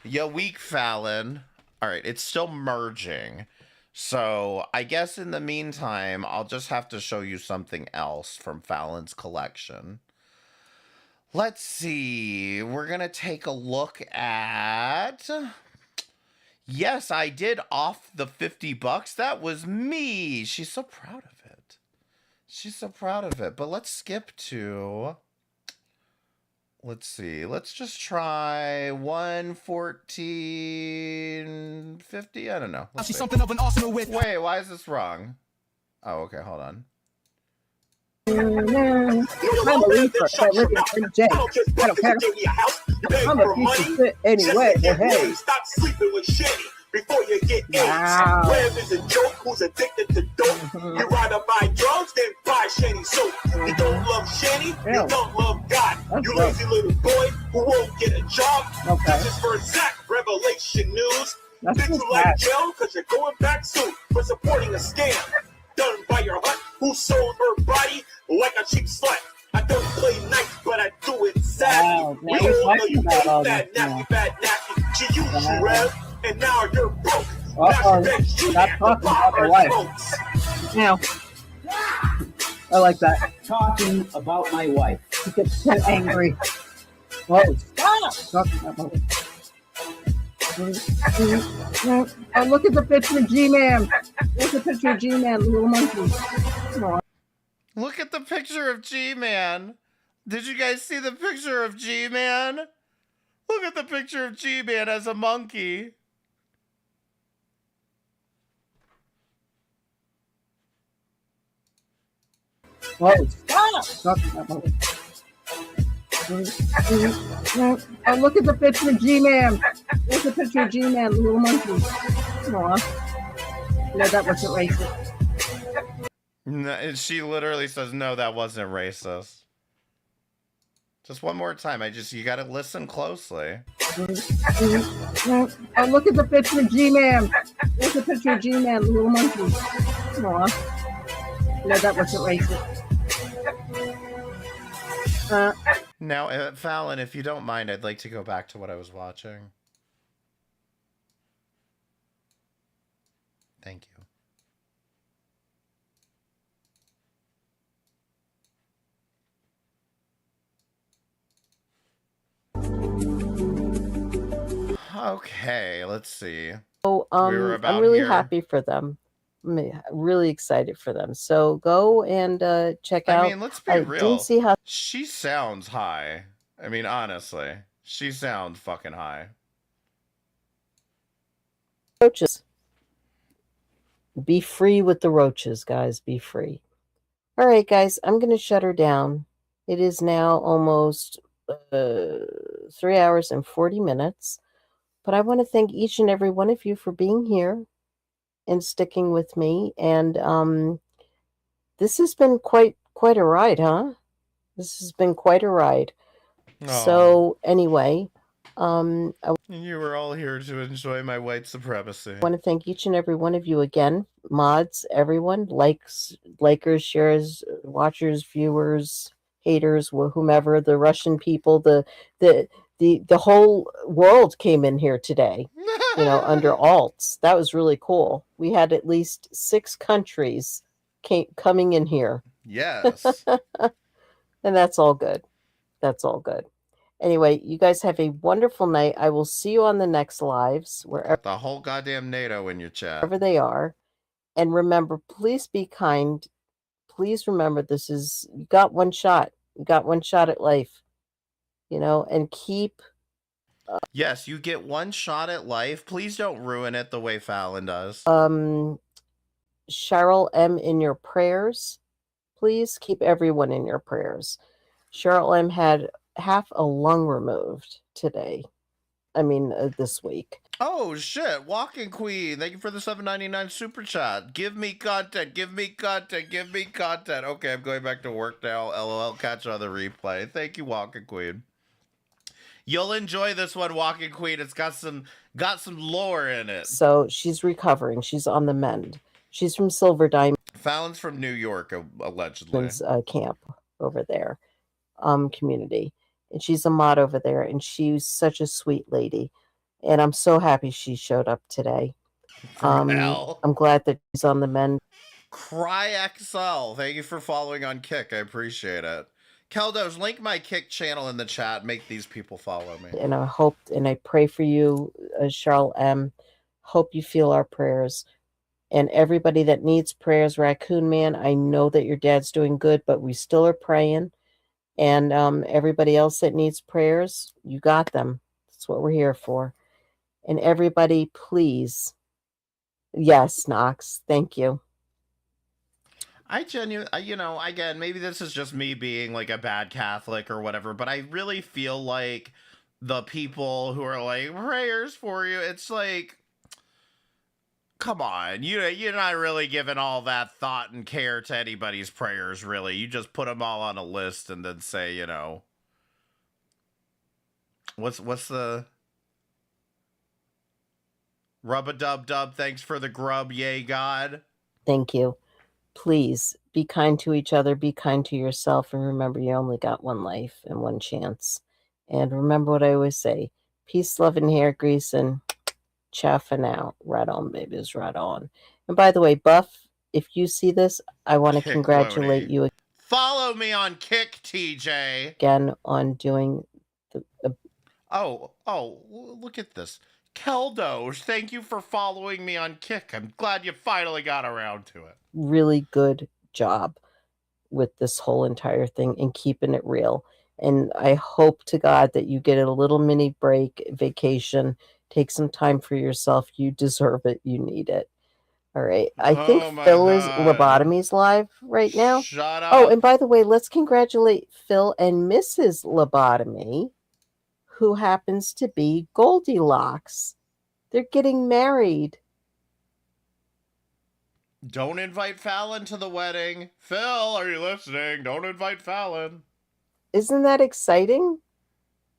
Yo, weak Fallon. Alright, it's still merging. So, I guess in the meantime, I'll just have to show you something else from Fallon's collection. Let's see. We're going to take a look at... Yes, I did off the $50. That was me. She's so proud of it. She's so proud of it. But let's skip to... Let's see. Let's just try 114.50. I don't know. Let's see. Something of an arsenal with. Wait, why is this wrong? Oh, okay. Hold on. I'm a reefer. I live in MJ. I don't care. I'm a piece of shit anyway. Hey. Stop sleeping with Shanny before you get AIDS. Wow. Web is a joke who's addicted to dope. You rather buy drugs than buy Shanny soap. You don't love Shanny, you don't love God. You lazy little boy who won't get a job. Okay. This is for Zach, Revelation News. That's Did you just like bad. jail? Because you're going back soon for supporting a scam done by your hut who sold her body like a cheap slut. I don't play nice, but I do it savvy. Wow, We now you're all know talking you about all ain't this bad, nappy. She used you, Rev, and now you're broke. Uh-oh. Now she begs you Stop to talking buy about her my wife. smokes. Now, I like that. Talking about my wife. He gets so angry. Oh, stop talking about my wife. Oh, look at the picture of G-Man. Look at the picture of G-Man, little monkey. Come on. Look at the picture of G-Man. Did you guys see the picture of G-Man? Look at the picture of G-Man as a monkey. Oh, stop talking about my wife. Oh, look at the picture of G-Man. Look at the picture of G-Man, little monkey. Come on. No, that wasn't racist. No, and she literally says, no, that wasn't racist. Just one more time. You gotta listen closely. Oh, look at the picture of G-Man. Look at the picture of G-Man, little monkey. Come on. No, that wasn't racist. Now, Fallon, if you don't mind, I'd like to go back to what I was watching. Thank you. Okay, let's see. So, We were about I'm really here. happy for them. I'm really excited for them. So go and check out. I mean, let's be I real. didn't see how She sounds high. I mean, honestly, she sounds fucking high. roaches. Be free with the roaches, guys. Be free. All right, guys. I'm gonna shut her down. It is now almost 3 hours and 40 minutes. But I want to thank each and every one of you for being here and sticking with me. And this has been quite a ride, huh? This has been quite a ride. So anyway, I You were all here to enjoy my white supremacy. want to thank each and every one of you again, mods, everyone, likers, sharers, watchers, viewers, haters, whomever, the Russian people, the whole world came in here today. Under alts. That was really cool. We had at least 6 countries coming in here. Yes. And that's all good. That's all good. Anyway, you guys have a wonderful night. I will see you on the next lives, wherever the whole goddamn NATO in your chat. they are. And remember, please be kind. Please remember, you got one shot. You got one shot at life. And keep. Yes, you get one shot at life. Please don't ruin it the way Fallon does. Cheryl M. in your prayers. Please keep everyone in your prayers. Cheryl M. had half a lung removed today. This week. Oh shit, Walking Queen, thank you for the $7.99 super chat. Give me content, give me content, give me content. Okay, I'm going back to work now. LOL, catch on the replay. Thank you, Walking Queen. You'll enjoy this one, Walking Queen. It's got some lore in it. So she's recovering. She's on the mend. She's from Silver Diamond. Fallon's from New York, allegedly. Camp over there, community. And she's a mod over there, and she's such a sweet lady. And I'm so happy she showed up today. I'm glad that she's on the mend. CryXL, thank you for following on Kick. I appreciate it. Keldos, link my Kick channel in the chat. Make these people follow me. And I hope and I pray for you, Cheryl M. Hope you feel our prayers. And everybody that needs prayers, Raccoon Man, I know that your dad's doing good, but we still are praying. And everybody else that needs prayers, you got them. That's what we're here for. And everybody, please. Yes, Knox. Thank you. I genuinely, again, maybe this is just me being like a bad Catholic or whatever, but I really feel like the people who are like, prayers for you, it's like, come on, you're not really giving all that thought and care to anybody's prayers, really. You just put them all on a list and then say, what's the rub-a-dub-dub, thanks for the grub, yay God. Thank you. Please be kind to each other, be kind to yourself, and remember you only got one life and one chance. And remember what I always say, peace, love, and hair grease, and ciao for now. Right on, babies, right on. And by the way, Buff, if you see this, I want to congratulate you again. Follow me on Kick, TJ. Again on doing the... Oh, look at this. Keldos, thank you for following me on Kick. I'm glad you finally got around to it. Really good job with this whole entire thing and keeping it real. And I hope to God that you get a little mini break, vacation, take some time for yourself. You deserve it. You need it. All right. I think Phil's Lobotomy's live right now. Shut up. Oh, and by the way, let's congratulate Phil and Mrs. Lobotomy, who happens to be Goldilocks. They're getting married. Don't invite Fallon to the wedding. Phil, are you listening? Don't invite Fallon. Isn't that exciting?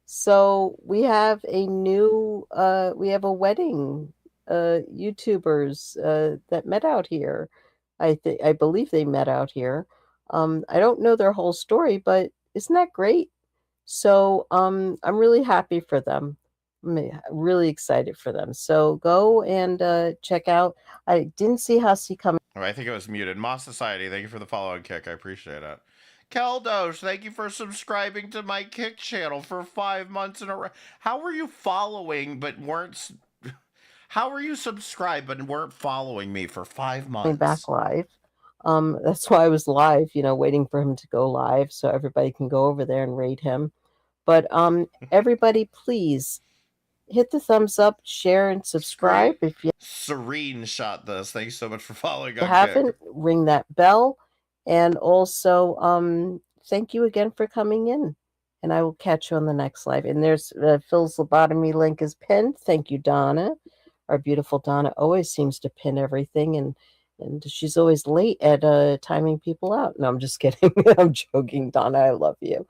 So we have a wedding YouTubers that met out here. I believe they met out here. I don't know their whole story, but isn't that great? So I'm really happy for them. I'm really excited for them. So go and check out. I didn't see Hussy coming. Oh, I think it was muted. Moss Society, thank you for the follow on Kick. I appreciate it. Keldos, thank you for subscribing to my Kick channel for 5 months in a row. How were you following but weren't... How were you subscribed but weren't following me for 5 months? Back live. That's why I was live, waiting for him to go live so everybody can go over there and rate him. But everybody, please hit the thumbs up, share, and subscribe. If you Serene shot this. Thank you so much for following on haven't, Kick. ring that bell. And also thank you again for coming in. And I will catch you on the next live. And there's Phil's lobotomy link is pinned. Thank you, Donna. Our beautiful Donna always seems to pin everything, and she's always late at timing people out. No, I'm just kidding. I'm joking, Donna. I love you.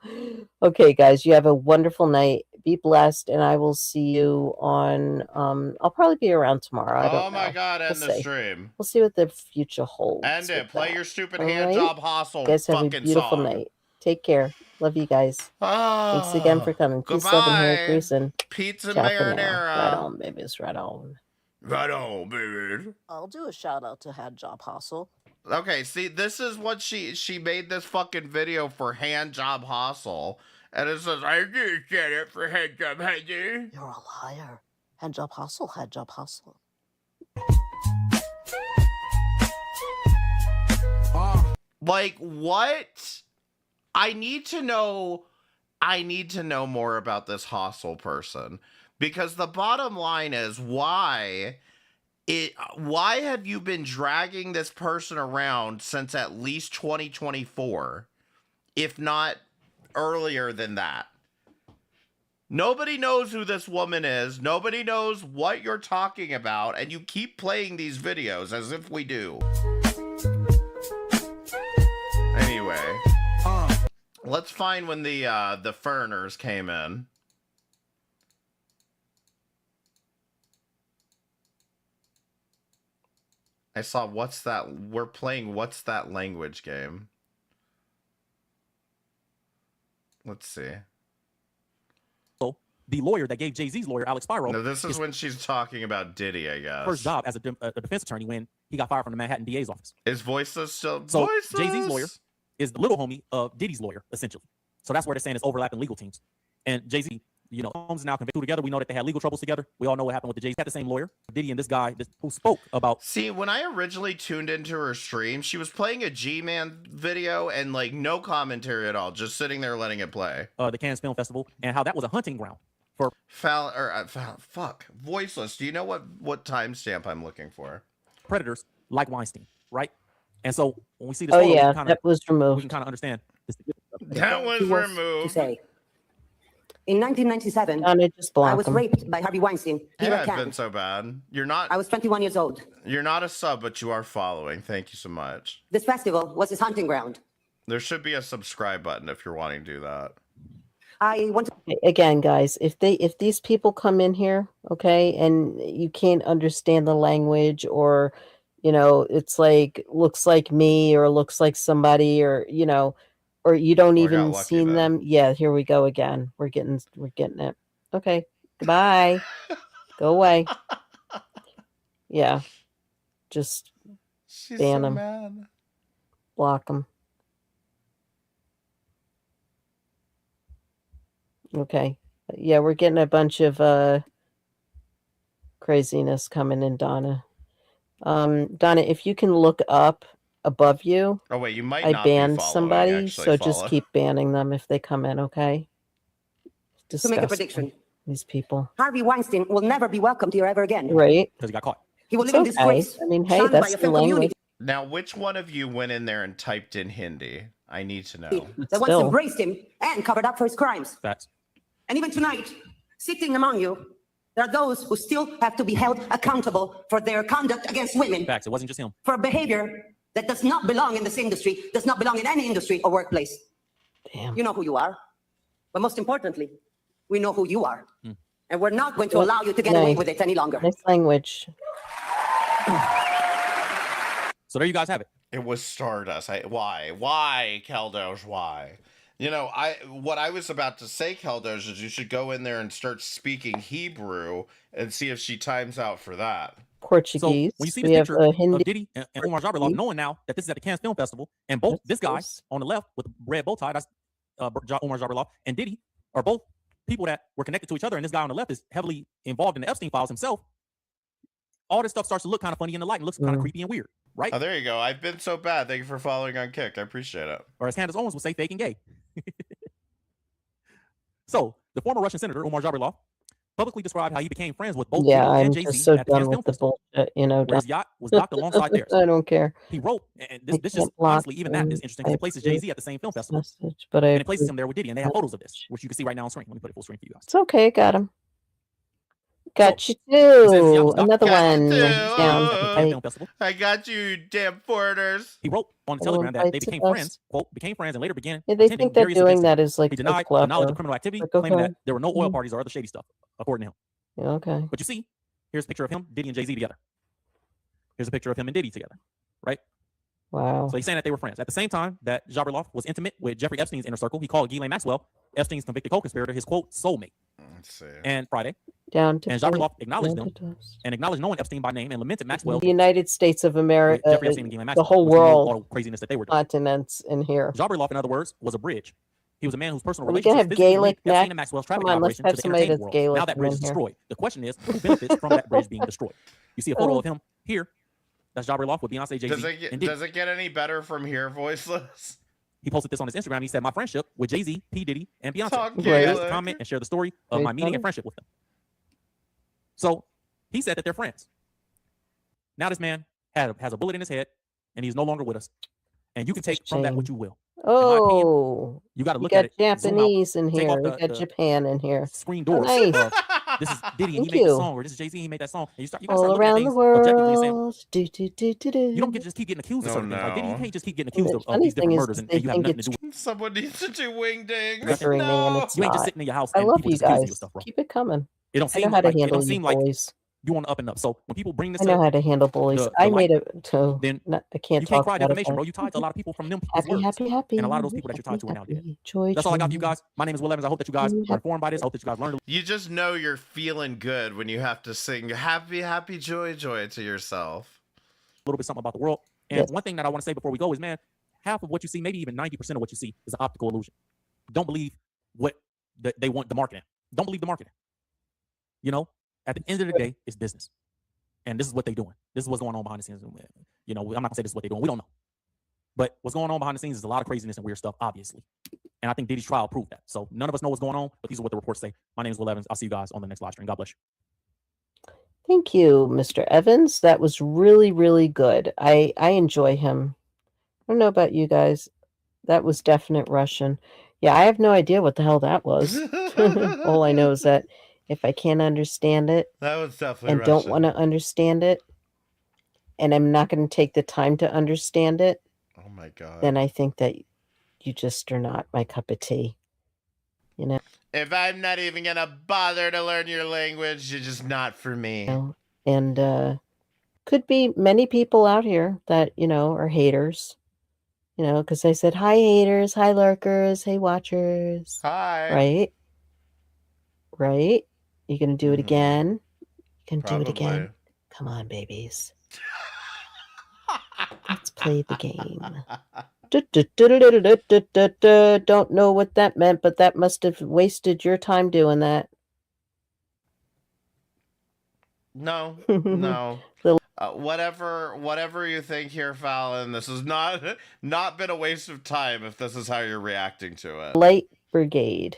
Okay, guys, you have a wonderful night. Be blessed, and I will see you on. I'll probably be around tomorrow. I don't know. my God, end We'll the see. stream. We'll see what the future holds. End it. with Play that. your stupid All hand right? job hustle You guys have a fucking beautiful song. night. Take care. Love you guys. Thanks again for coming. Peace, love, and hair Goodbye. grease, and Pizza ciao for now. marinara. Right on, babies. Right on. Right on, baby. I'll do a shout out to Hand Job Hustle. Okay, see, this is what she made this fucking video for Hand Job Hustle, and it says, I just did it for Hand Job Hustle. You're a liar. Hand Job Hustle, Hand Job Hustle. Like, what? I need to know more about this hostile person, because the bottom line is, why have you been dragging this person around since at least 2024, if not earlier than that? Nobody knows who this woman is. Nobody knows what you're talking about, and you keep playing these videos as if we do. Anyway, let's find when the foreigners came in. I saw what's that? We're playing what's that language game. Let's see. The lawyer that gave Jay-Z's lawyer, Alex Spiro. No, this is when she's talking about Diddy, I guess. First job as a defense attorney when he got fired from the Manhattan DA's office. Is Voiceless still? So Voiceless? Jay-Z's lawyer is the little homie of Diddy's lawyer, essentially. So that's where they're saying it's overlapping legal teams. And Jay-Z, you know, Holmes now convicted together. We know that they had legal troubles together. We all know what happened with the Jay-Z. Had the same lawyer, Diddy, and this guy who spoke about. See, when I originally tuned into her stream, she was playing a G-Man video and like no commentary at all, just sitting there letting it play. The Cannes Film Festival, and how that was a hunting ground for Voiceless. Do you know what timestamp I'm looking for? predators like Weinstein, right? And so when we see this, Oh photo, yeah, we that was removed. We can kind of understand this. That was removed. To say. In 1997, just block I was him. raped by Harvey Weinstein. Here Yeah, at it's Cannes. been so bad. You're not. I was 21 years old. You're not a sub, but you are following. Thank you so much. This festival was his hunting ground. There should be a subscribe button if you're wanting to do that. I want to. Again, guys, if these people come in here, okay, and you can't understand the language, or you know, it's like looks like me or looks like somebody, or you know, or you don't even seen them. Yeah, here we go again. We're getting it. Okay, goodbye. Go away. Yeah, just She's ban so them. mad. Block them. Okay. Yeah, we're getting a bunch of craziness coming in, Donna. Donna, if you can look up above you. Oh wait, you might I not be banned following, somebody, actually, so just follow. keep banning them if they come in, okay? To make a Disgusting. prediction. These people. Harvey Weinstein will never be welcomed here ever again. Right. Because he got caught. He will It's live in okay. disgrace. I mean, hey, shunned by that's a the film language. community Now, which one of you went in there and typed in Hindi? I need to know. that once embraced him and covered up for his crimes. Facts. And even tonight, sitting among you, there are those who still have to be held accountable for their conduct against women. Facts. It wasn't just him. For behavior that does not belong in this industry, does not belong in any industry or workplace. Damn. You know who you are. But most importantly, we know who you are. And we're not going to Well, allow you to get away nice. with it any longer. Nice language. So there you guys have it. It was Stardust. Why, Keldos? Why? You know, what I was about to say, Keldos, is you should go in there and start speaking Hebrew and see if she times out for that. Portuguese. So when you see We this have picture Hindi. of Diddy and Omar Jabberlov, knowing now that this is at the Cannes Film Festival, and both this guy on the left with the red bow tie, that's Omar Jabberlov, and Diddy are both people that were connected to each other, and this guy on the left is heavily involved in the Epstein files himself. All this stuff starts to look kind of funny in the light and looks kind of creepy and weird, right? Oh, there you go. I've been so bad. Thank you for following on Kicked. I appreciate it. Or as Candace Owens would say, fake and gay. So the former Russian senator Omar Jabberlov publicly described how he became friends with both Yeah, Diddy I'm and just Jay-Z so at the Cannes done Film with the Festival, bullshit, where his yacht was docked alongside theirs. I don't care. He wrote, and I this just can't block honestly, even that is interesting because it places Jay-Z at the same film festival, message, but I and it places approve him there with Diddy, and they have photos of this, which you can see right now on screen. Let me put it full screen for you guys. It's okay, got him. So Got you it says his yacht too. was docked Another alongside one Jay-Z at the down. Cannes Film Festival. I got you, damn foreigners. He wrote on the Telegram that they became friends, quote, became friends, and later began Yeah, they attending think that various doing events that together. is like He so denied the knowledge clever. of criminal activity, Like, claiming okay. that there were no oil parties or other shady stuff, according to him. Yeah, okay. But you see, here's a picture of him, Diddy and Jay-Z together. Here's a picture of him and Diddy together, right? Wow. So he's saying that they were friends. At the same time that Jaberloff was intimate with Jeffrey Epstein's inner circle, he called Ghislaine Maxwell, Epstein's convicted co-conspirator, his quote soulmate. Let's see. And Friday, Down to and Jaberloff acknowledged them and acknowledged knowing Epstein by name and lamented Maxwell. the United States of America, Jeffrey Epstein and Ghislaine the Maxwell, whole which we know all world, the craziness that they were doing. continents in here. Jaberloff, in other words, was a bridge. He was a man whose personal Are we gonna relationships have physically Gaelic linked Epstein next? and Maxwell's Come trafficking on, let's operation have to the somebody entertainment that's world. Gaelic Now that bridge is in here. destroyed. The question is, who benefits from that bridge being destroyed? You see a photo of him here. That's Jaberloff with Beyonce, Jay-Z, and Diddy. Does it get any better from here, voiceless? He posted this on his Instagram. He said, "My friendship with Jay-Z, P. Diddy, and Beyonce. Talk Please Gaelic. comment and share the story of my meeting and friendship with them." So he said that they're friends. Now this man has a bullet in his head, and he's no longer with us. And you can take from that what you will. Oh, you got to we look got at it. zoom out, Japanese in take here. off We the got Japan in here. screen doors. Nice. Of, this is Diddy, and he Thank made the you. song, or this is Jay-Z, he made that song. And you gotta start All looking at around things the objectively and saying, world. you don't get to just keep getting accused of certain things. Like Diddy, you can't just keep getting And accused the of funny these different thing is murders, and they you have think nothing to it's do with Someone needs to do wingdings. triggering me, and No. it's You ain't not. just sitting in your house I and love people you just accusing guys. you of stuff, bro. Keep it coming. It don't I know seem how to like handle it don't you seem like bullies. you want to up and up. So when people bring this I know to how to handle bullies. the I light, made a. So then I can't you talk can't cry about it. defamation, bro. You tied to a lot of people from them people's Happy, words. happy, happy. And a lot of those people that you're tied to are now dead. Happy, joy, That's all I got for you joy. guys. My name is Will Evans. I hope that you guys are informed by this. I hope that you guys learned a You just know you're feeling good when you have to sing happy, happy, joy, joy to yourself. little bit something about the world. And Yes. one thing that I want to say before we go is, man, half of what you see, maybe even 90% of what you see is an optical illusion. Don't believe what they want the marketing. Don't believe the marketing. You know, at the end of the day, it's business. And this is what they're doing. This is what's going on behind the scenes. You know, I'm not going to say this is what they're doing. We don't know. But what's going on behind the scenes is a lot of craziness and weird stuff, obviously. And I think Diddy's trial proved that. So none of us know what's going on, but these are what the reports say. My name is Will Evans. I'll see you guys on the next live stream. God bless you. Thank you, Mr. Evans. That was really, really good. I enjoy him. I don't know about you guys. That was definite Russian. Yeah, I have no idea what the hell that was. All I know is that if I can't understand it That was definitely and Russian. don't want to understand it, and I'm not going to take the time to understand it, Oh my god. then I think that you just are not my cup of tea. You know? If I'm not even gonna bother to learn your language, you're just not for me. And could be many people out here that, you know, are haters. You know, because I said, hi, haters, hi, lurkers, hey, watchers. Hi. Right? Right? You going to do it again? You can do it Probably. again? Come on, babies. Let's play the game. Don't know what that meant, but that must have wasted your time doing that. No, no. Whatever you think here, Fallon. This has not been a waste of time. If this is how you're reacting to it. Light Brigade.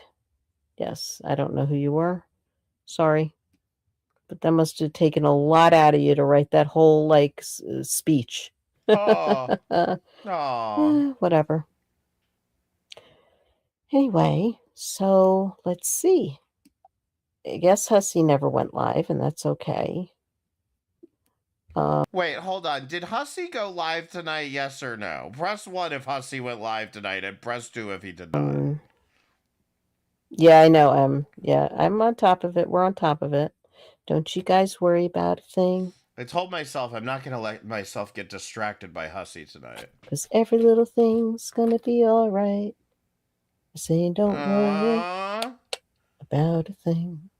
Yes, I don't know who you were. Sorry, but that must have taken a lot out of you to write that whole speech. Oh, oh. Whatever. Anyway, so let's see. I guess Hussy never went live, and that's okay. Wait, hold on. Did Hussy go live tonight? Yes or no? Press 1 if Hussy went live tonight, and press 2 if he did not. Yeah, I know. Yeah, I'm on top of it. We're on top of it. Don't you guys worry about a thing. I told myself I'm not gonna let myself get distracted by Hussy tonight. Because every little thing's gonna be all right. I say don't worry about a thing.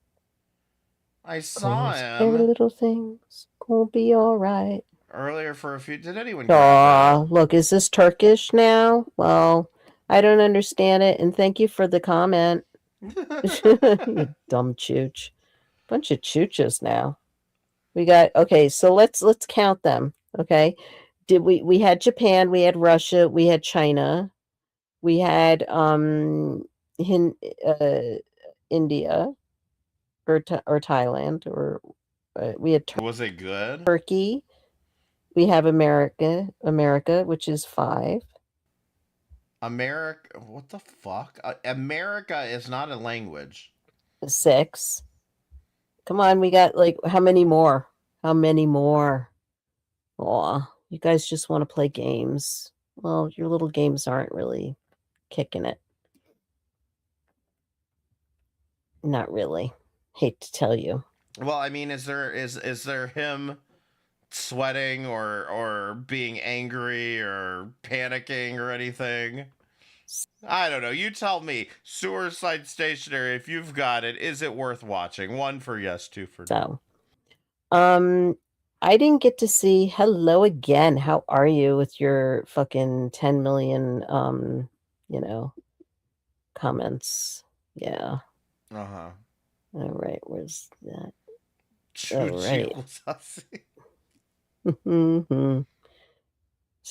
I saw 'Cause him every little thing's gonna be all right. earlier for a few. Did anyone? Aw, look, is this Turkish now? Well, I don't understand it, and thank you for the comment. You dumb chooch. Bunch of chooches now. We got, okay, so let's count them, okay? We had Japan, we had Russia, we had China, we had India, or Thailand, or we had Was it good? Turkey. We have America, which is 5. America, what the fuck? America is not a language. 6. Come on, we got like how many more? How many more? Aw, you guys just want to play games. Well, your little games aren't really kicking it. Not really. Hate to tell you. Well, I mean, is there him sweating or being angry or panicking or anything? I don't know. You tell me. Suicide Stationery, if you've got it, is it worth watching? 1 for yes, 2 for no. So, I didn't get to see hello again. How are you with your fucking 10 million comments? Yeah. Uh-huh. All right, where's that? All right.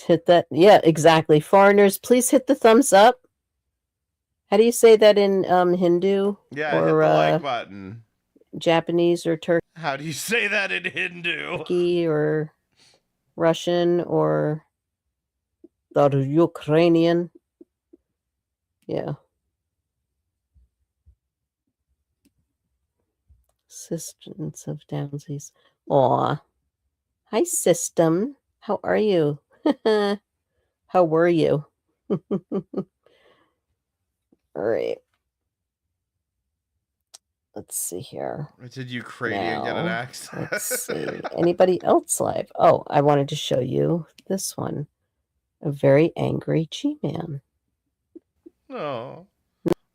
Hit that. Yeah, exactly. Foreigners, please hit the thumbs up. How do you say that in Hindu? Yeah, or, hit the like button. Japanese or Turkey? How do you say that in Hindu? Or Russian or the Ukrainian? Yeah. Systems of Downsies. Aw. Hi, system. How are you? How were you? All right. Let's see here. Did Ukrainian get an accent? Let's see. Anybody else live? Oh, I wanted to show you this one. A very angry G-man. No.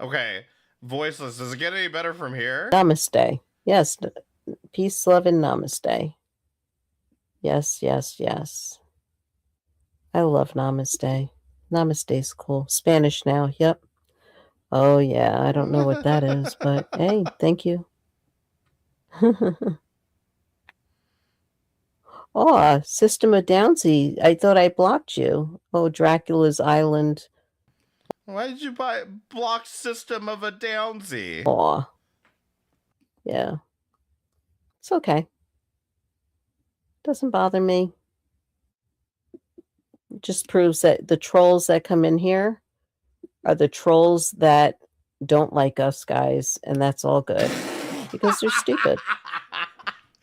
Okay. Voiceless. Does it get any better from here? Namaste. Yes. Peace, love, and namaste. Yes, yes, yes. I love namaste. Namaste's cool. Spanish now. Yep. Oh, yeah. I don't know what that is, but hey, thank you. Oh, System of Downsy. I thought I blocked you. Oh, Dracula's Island. Why did you block System of a Downsy? Aw. Yeah. It's okay. Doesn't bother me. It just proves that the trolls that come in here are the trolls that don't like us, guys, and that's all good. Because they're stupid.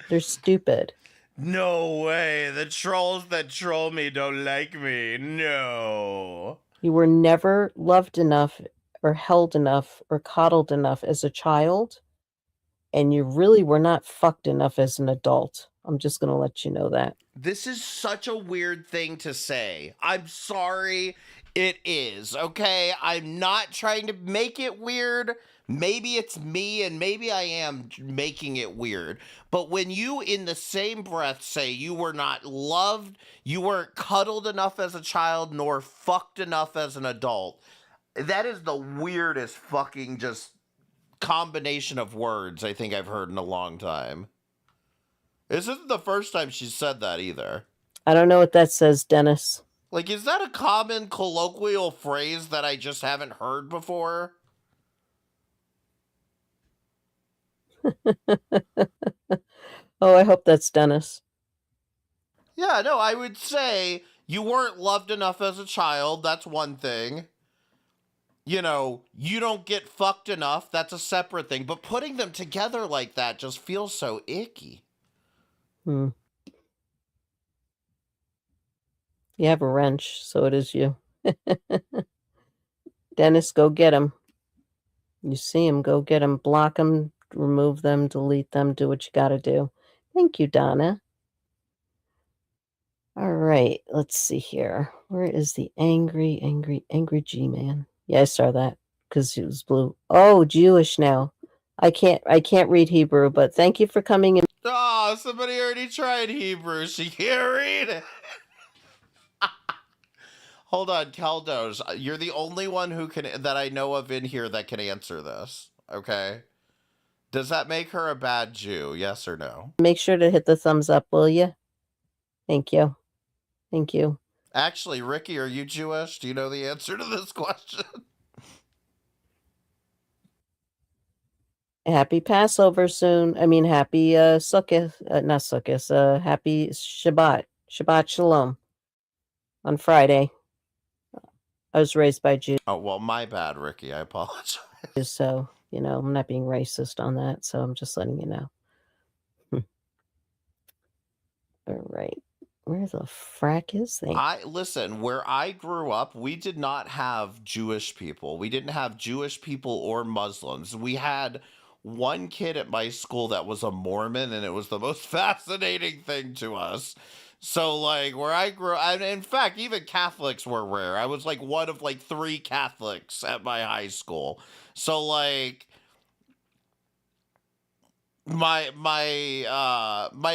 They're stupid. No way. The trolls that troll me don't like me. No. You were never loved enough or held enough or coddled enough as a child, and you really were not fucked enough as an adult. I'm just going to let you know that. This is such a weird thing to say. I'm sorry. It is, okay? I'm not trying to make it weird. Maybe it's me, and maybe I am making it weird. But when you, in the same breath, say you were not loved, you weren't cuddled enough as a child, nor fucked enough as an adult, that is the weirdest fucking just combination of words I think I've heard in a long time. This isn't the first time she's said that either. I don't know what that says, Dennis. Like, is that a common colloquial phrase that I just haven't heard before? Oh, I hope that's Dennis. Yeah, no, I would say you weren't loved enough as a child. That's one thing. You know, you don't get fucked enough. That's a separate thing. But putting them together like that just feels so icky. You have a wrench, so it is you. Dennis, go get him. You see him, go get him. Block him, remove them, delete them, do what you got to do. Thank you, Donna. All right, let's see here. Where is the angry G-man? Yeah, I saw that because he was blue. Oh, Jewish now. I can't read Hebrew, but thank you for coming in. Oh, somebody already tried Hebrew. She can't read it. Hold on, Keldos. You're the only one that I know of in here that can answer this. Okay. Does that make her a bad Jew? Yes or no? Make sure to hit the thumbs up, will you? Thank you. Thank you. Actually, Ricky, are you Jewish? Do you know the answer to this question? Happy Passover soon. I mean, happy Sukkot, not Sukkot, happy Shabbat. Shabbat Shalom on Friday. I was raised by Jews. Oh, well, my bad, Ricky. I apologize. So, you know, I'm not being racist on that. So I'm just letting you know. All right. Where the frack is they? Listen, where I grew up, we did not have Jewish people. We didn't have Jewish people or Muslims. We had one kid at my school that was a Mormon, and it was the most fascinating thing to us. So, like, where I grew, and in fact, even Catholics were rare. I was like one of like 3 Catholics at my high school. So, like, my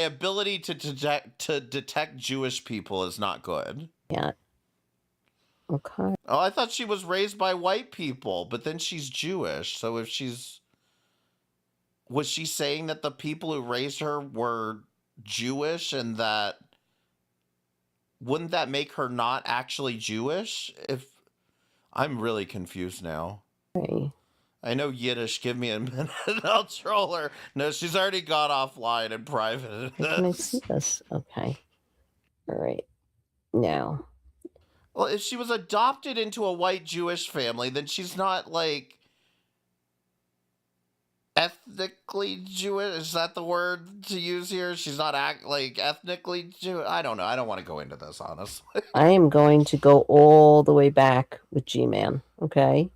ability to detect Jewish people is not good. Yeah. Okay. Oh, I thought she was raised by white people, but then she's Jewish. So if was she saying that the people who raised her were Jewish, and that wouldn't that make her not actually Jewish? If I'm really confused now. Hey. I know Yiddish. Give me a minute. I'll troll her. No, she's already got offline in private. Can I see this? Okay. All right. Now. Well, if she was adopted into a white Jewish family, then she's not like ethnically Jewish. Is that the word to use here? She's not like ethnically Jewish. I don't know. I don't want to go into this, honestly. I am going to go all the way back with G-Man. Okay.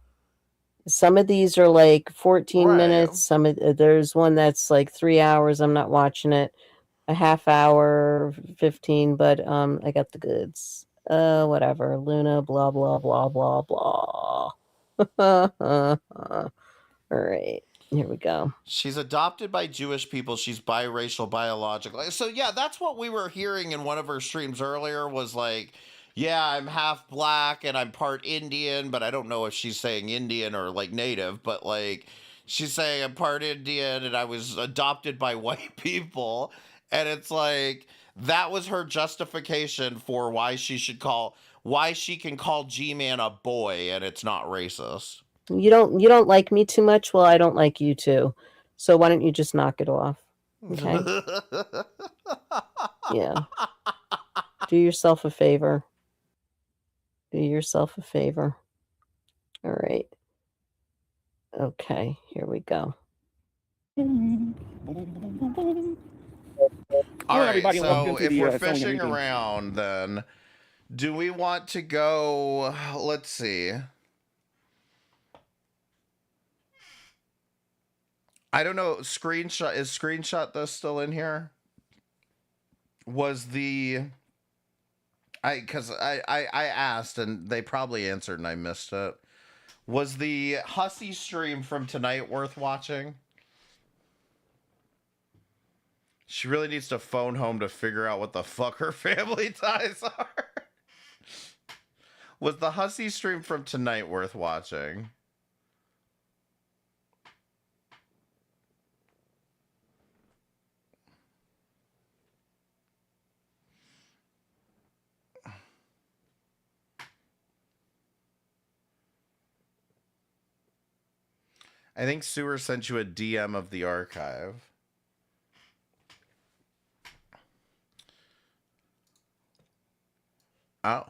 Some of these are like 14 minutes. There's one that's like 3 hours. I'm not watching it. A half hour, 15, but I got the goods. Whatever. Luna, blah, blah, blah, blah, blah. All right. Here we go. She's adopted by Jewish people. She's biracial, biological. So yeah, that's what we were hearing in one of her streams earlier, was like, yeah, I'm half black and I'm part Indian, but I don't know if she's saying Indian or like native, but like she's saying I'm part Indian and I was adopted by white people. And it's like, that was her justification for why she can call G-Man a boy and it's not racist. You don't like me too much? Well, I don't like you too. So why don't you just knock it off? Okay. Yeah. Do yourself a favor. Do yourself a favor. All right. Okay, here we go. All right, so if we're fishing around, then do we want to go, let's see. I don't know, is screenshot this still in here? Was because I asked and they probably answered and I missed it. Was the Hussy stream from tonight worth watching? She really needs to phone home to figure out what the fuck her family ties are. Was the Hussy stream from tonight worth watching? I think Sewer sent you a DM of the archive. Oh.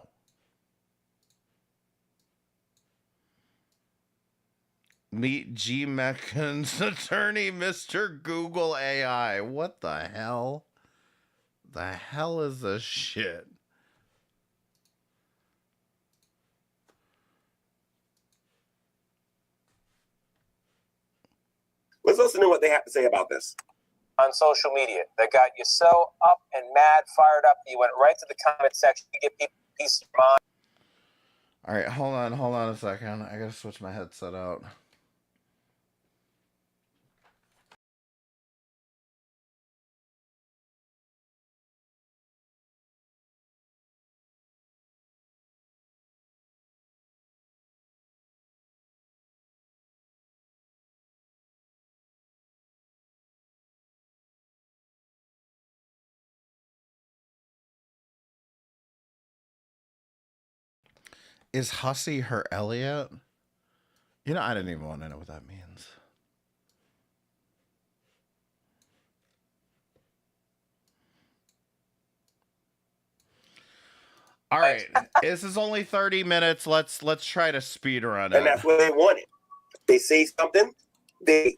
Meet G. Meccan's attorney, Mr. Google AI. What the hell? The hell is this shit? Let's listen to what they have to say about this. On social media that got you so up and mad, fired up, you went right to the comment section to give people peace of mind. All right, hold on a second. I gotta switch my headset out. Is Hussy her Elliot? You know, I didn't even want to know what that means. All right, this is only 30 minutes. Let's try to speed run it. And that's what they wanted. They say something. They,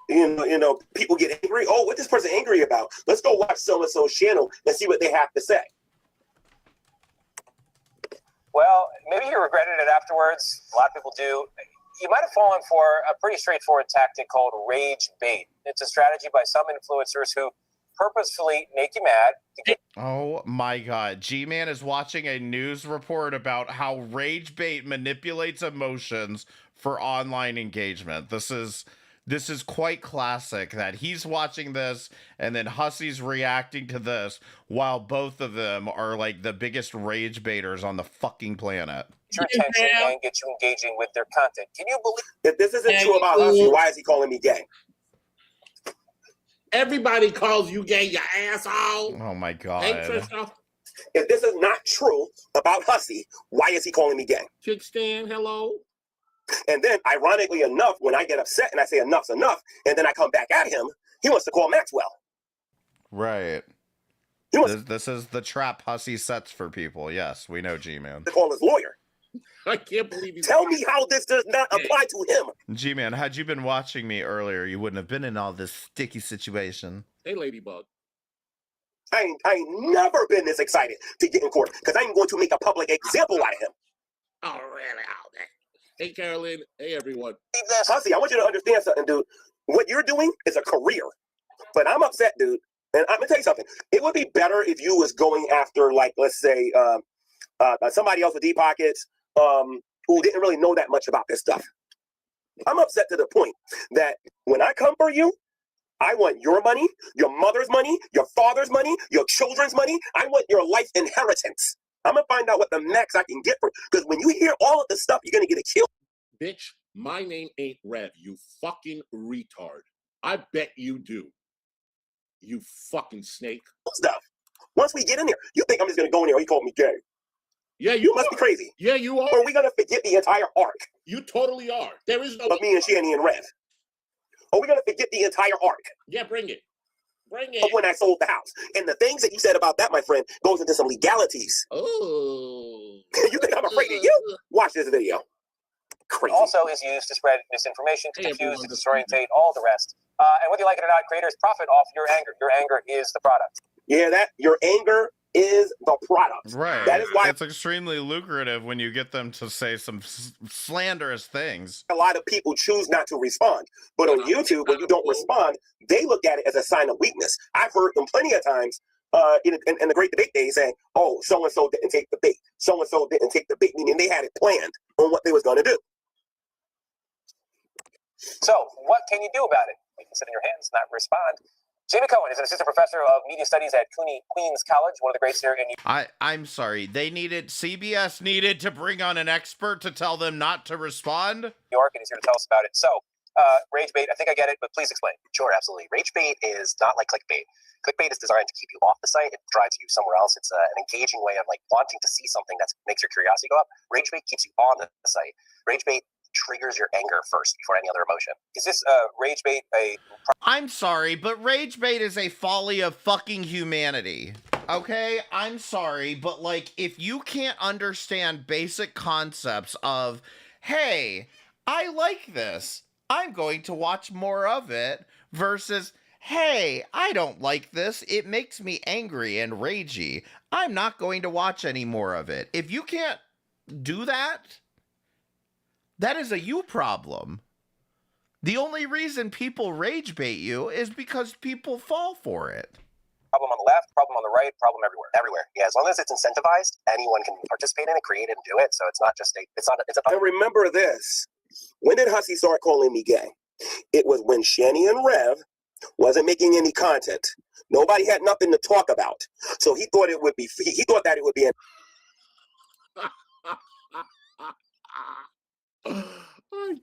people get angry. Oh, what this person angry about? Let's go watch so-and-so's channel and see what they have to say. Well, maybe you regretted it afterwards. A lot of people do. You might have fallen for a pretty straightforward tactic called rage bait. It's a strategy by some influencers who purposefully make you mad. Oh my God. G-Man is watching a news report about how rage bait manipulates emotions for online engagement. This is quite classic that he's watching this and then Hussy's reacting to this while both of them are like the biggest rage baiters on the fucking planet. Your attention and get you engaging with their content. Can you believe if this isn't true about Hussy? Why is he calling me gay? Everybody calls you gay, you asshole. Oh my God. Hey, Trisha. If this is not true about Hussy, why is he calling me gay? Chick Stan, hello. And then, ironically enough, when I get upset and I say enough's enough, and then I come back at him, he wants to call Maxwell. Right. This is the trap Hussy sets for people. Yes, we know, G-Man. To call his lawyer. I can't believe you. Tell me how this does not apply to him. G-Man, had you been watching me earlier, you wouldn't have been in all this sticky situation. Hey, Ladybug. I ain't never been this excited to get in court because I'm going to make a public example out of him. Oh, really? Oh, man. Hey, Carolyn. Hey, everyone. Hussy, I want you to understand something, dude. What you're doing is a career. But I'm upset, dude. And I'm going to tell you something. It would be better if you was going after, like, let's say, somebody else with deep pockets who didn't really know that much about this stuff. I'm upset to the point that when I come for you, I want your money, your mother's money, your father's money, your children's money. I want your life inheritance. I'm going to find out what the max I can get for it. Because when you hear all of this stuff, you're going to get a kill. Bitch, my name ain't Rev, you fucking retard. I bet you do. You fucking snake. Stuff. Once we get in there, you think I'm just going to go in there, he called me gay. Yeah, you must be crazy. Yeah, you are. Or are we going to forget the entire arc? You totally are. There is no... Of me and Shanny and Rev. Are we going to forget the entire arc? Yeah, bring it. Bring it. Of when I sold the house. And the things that you said about that, my friend, goes into some legalities. Oh. You think I'm afraid of you? Watch this video. Crazy. Also is used to spread misinformation, to confuse, to disorientate, all the rest. And whether you like it or not, creators profit off your anger. Your anger is the product. Yeah, your anger is the product. Right. That is why it's extremely lucrative when you get them to say some slanderous things. A lot of people choose not to respond. But on YouTube, when you don't respond, they look at it as a sign of weakness. I've heard them plenty of times in the Great Debate Days saying, oh, so-and-so didn't take the bait. So-and-so didn't take the bait, meaning they had it planned on what they was going to do. So what can you do about it? You can sit in your hands, not respond. Jamie Cohen is an assistant professor of media studies at Queens College, one of the greats here in New York. I'm sorry. CBS needed to bring on an expert to tell them not to respond? New York, and he's here to tell us about it. So, rage bait, I think I get it, but please explain. Sure, absolutely. Rage bait is not like clickbait. Clickbait is designed to keep you off the site. It drives you somewhere else. It's an engaging way of like wanting to see something that makes your curiosity go up. Rage bait keeps you on the site. Rage bait triggers your anger first before any other emotion. Is this rage bait a... I'm sorry, but rage bait is a folly of fucking humanity. Okay? I'm sorry, but like, if you can't understand basic concepts of, hey, I like this, I'm going to watch more of it, versus, hey, I don't like this, it makes me angry and ragey, I'm not going to watch any more of it. If you can't do that, that is a you problem. The only reason people rage bait you is because people fall for it. Problem on the left, problem on the right, problem everywhere. Everywhere. Yeah, as long as it's incentivized, anyone can participate in it, create it, and do it. So it's not just And remember this. When did Hussy start calling me gay? It was when Shanny and Rev wasn't making any content. Nobody had nothing to talk about. So he thought it would be that it would be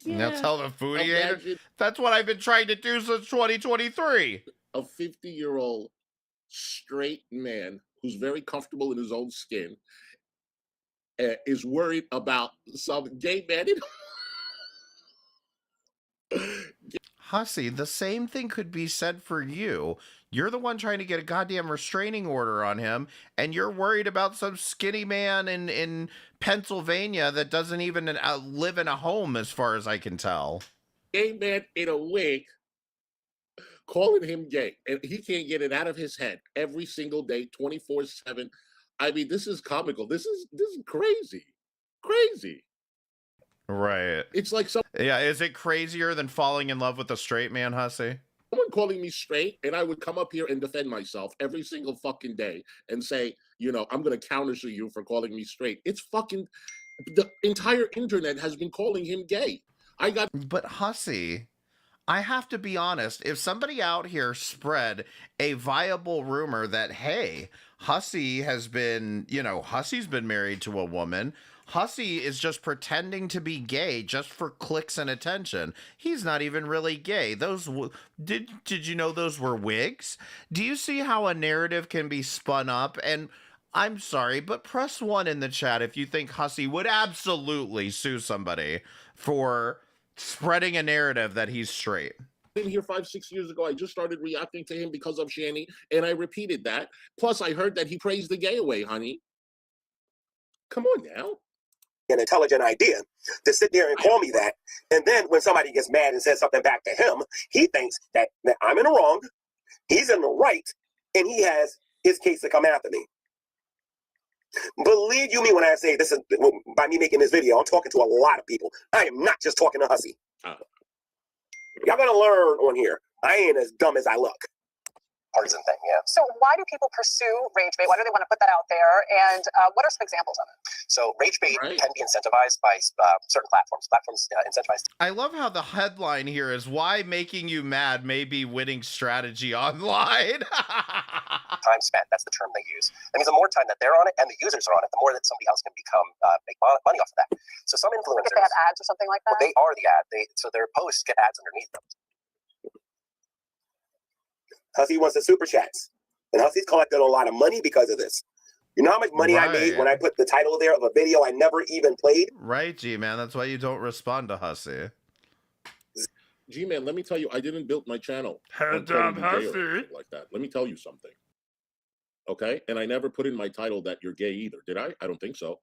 Now tell the foodie hater. That's what I've been trying to do since 2023. A 50-year-old straight man who's very comfortable in his own skin is worried about some gay man. Hussy, the same thing could be said for you. You're the one trying to get a goddamn restraining order on him, and you're worried about some skinny man in Pennsylvania that doesn't even live in a home, as far as I can tell. Gay man in a wig calling him gay, and he can't get it out of his head every single day, 24/7. I mean, this is comical. This is crazy. Crazy. Right. It's like some Yeah, is it crazier than falling in love with a straight man, Hussy? someone calling me straight, and I would come up here and defend myself every single fucking day and say, you know, I'm going to countersue you for calling me straight. It's fucking, the entire internet has been calling him gay. But Hussy, I have to be honest, if somebody out here spread a viable rumor that, hey, Hussy has been, you know, Hussy's been married to a woman, Hussy is just pretending to be gay just for clicks and attention. He's not even really gay. Did you know those were wigs? Do you see how a narrative can be spun up? And I'm sorry, but press 1 in the chat if you think Hussy would absolutely sue somebody for spreading a narrative that he's straight. In here 5-6 years ago, I just started reacting to him because of Shani, and I repeated that. Plus, I heard that he praised the gay away, honey. Come on now. An intelligent idea to sit there and call me that, and then when somebody gets mad and says something back to him, he thinks that I'm in the wrong, he's in the right, and he has his case to come after me. Believe you me when I say this is, by me making this video, I'm talking to a lot of people. I am not just talking to Hussy. Y'all gonna learn on here. I ain't as dumb as I look. Partisan thing, yeah. So why do people pursue rage bait? Why do they want to put that out there? And what are some examples of it? So rage bait can be incentivized by certain platforms. Platforms incentivize. I love how the headline here is why making you mad may be winning strategy online. Time spent, that's the term they use. That means the more time that they're on it and the users are on it, the more that somebody else can make money off of that. So some influencers, If they have ads or something like that? well, they are the ad. So their posts get ads underneath them. Hussy wants the super chats. And Hussy's collected a lot of money because of this. You know how much money I made when I put the title there of a video I never even played? Right, G-Man. That's why you don't respond to Hussy. G-Man, let me tell you, I didn't build my channel Head down, Hussy. like that. Let me tell you something. Okay? And I never put in my title that you're gay either. Did I? I don't think so.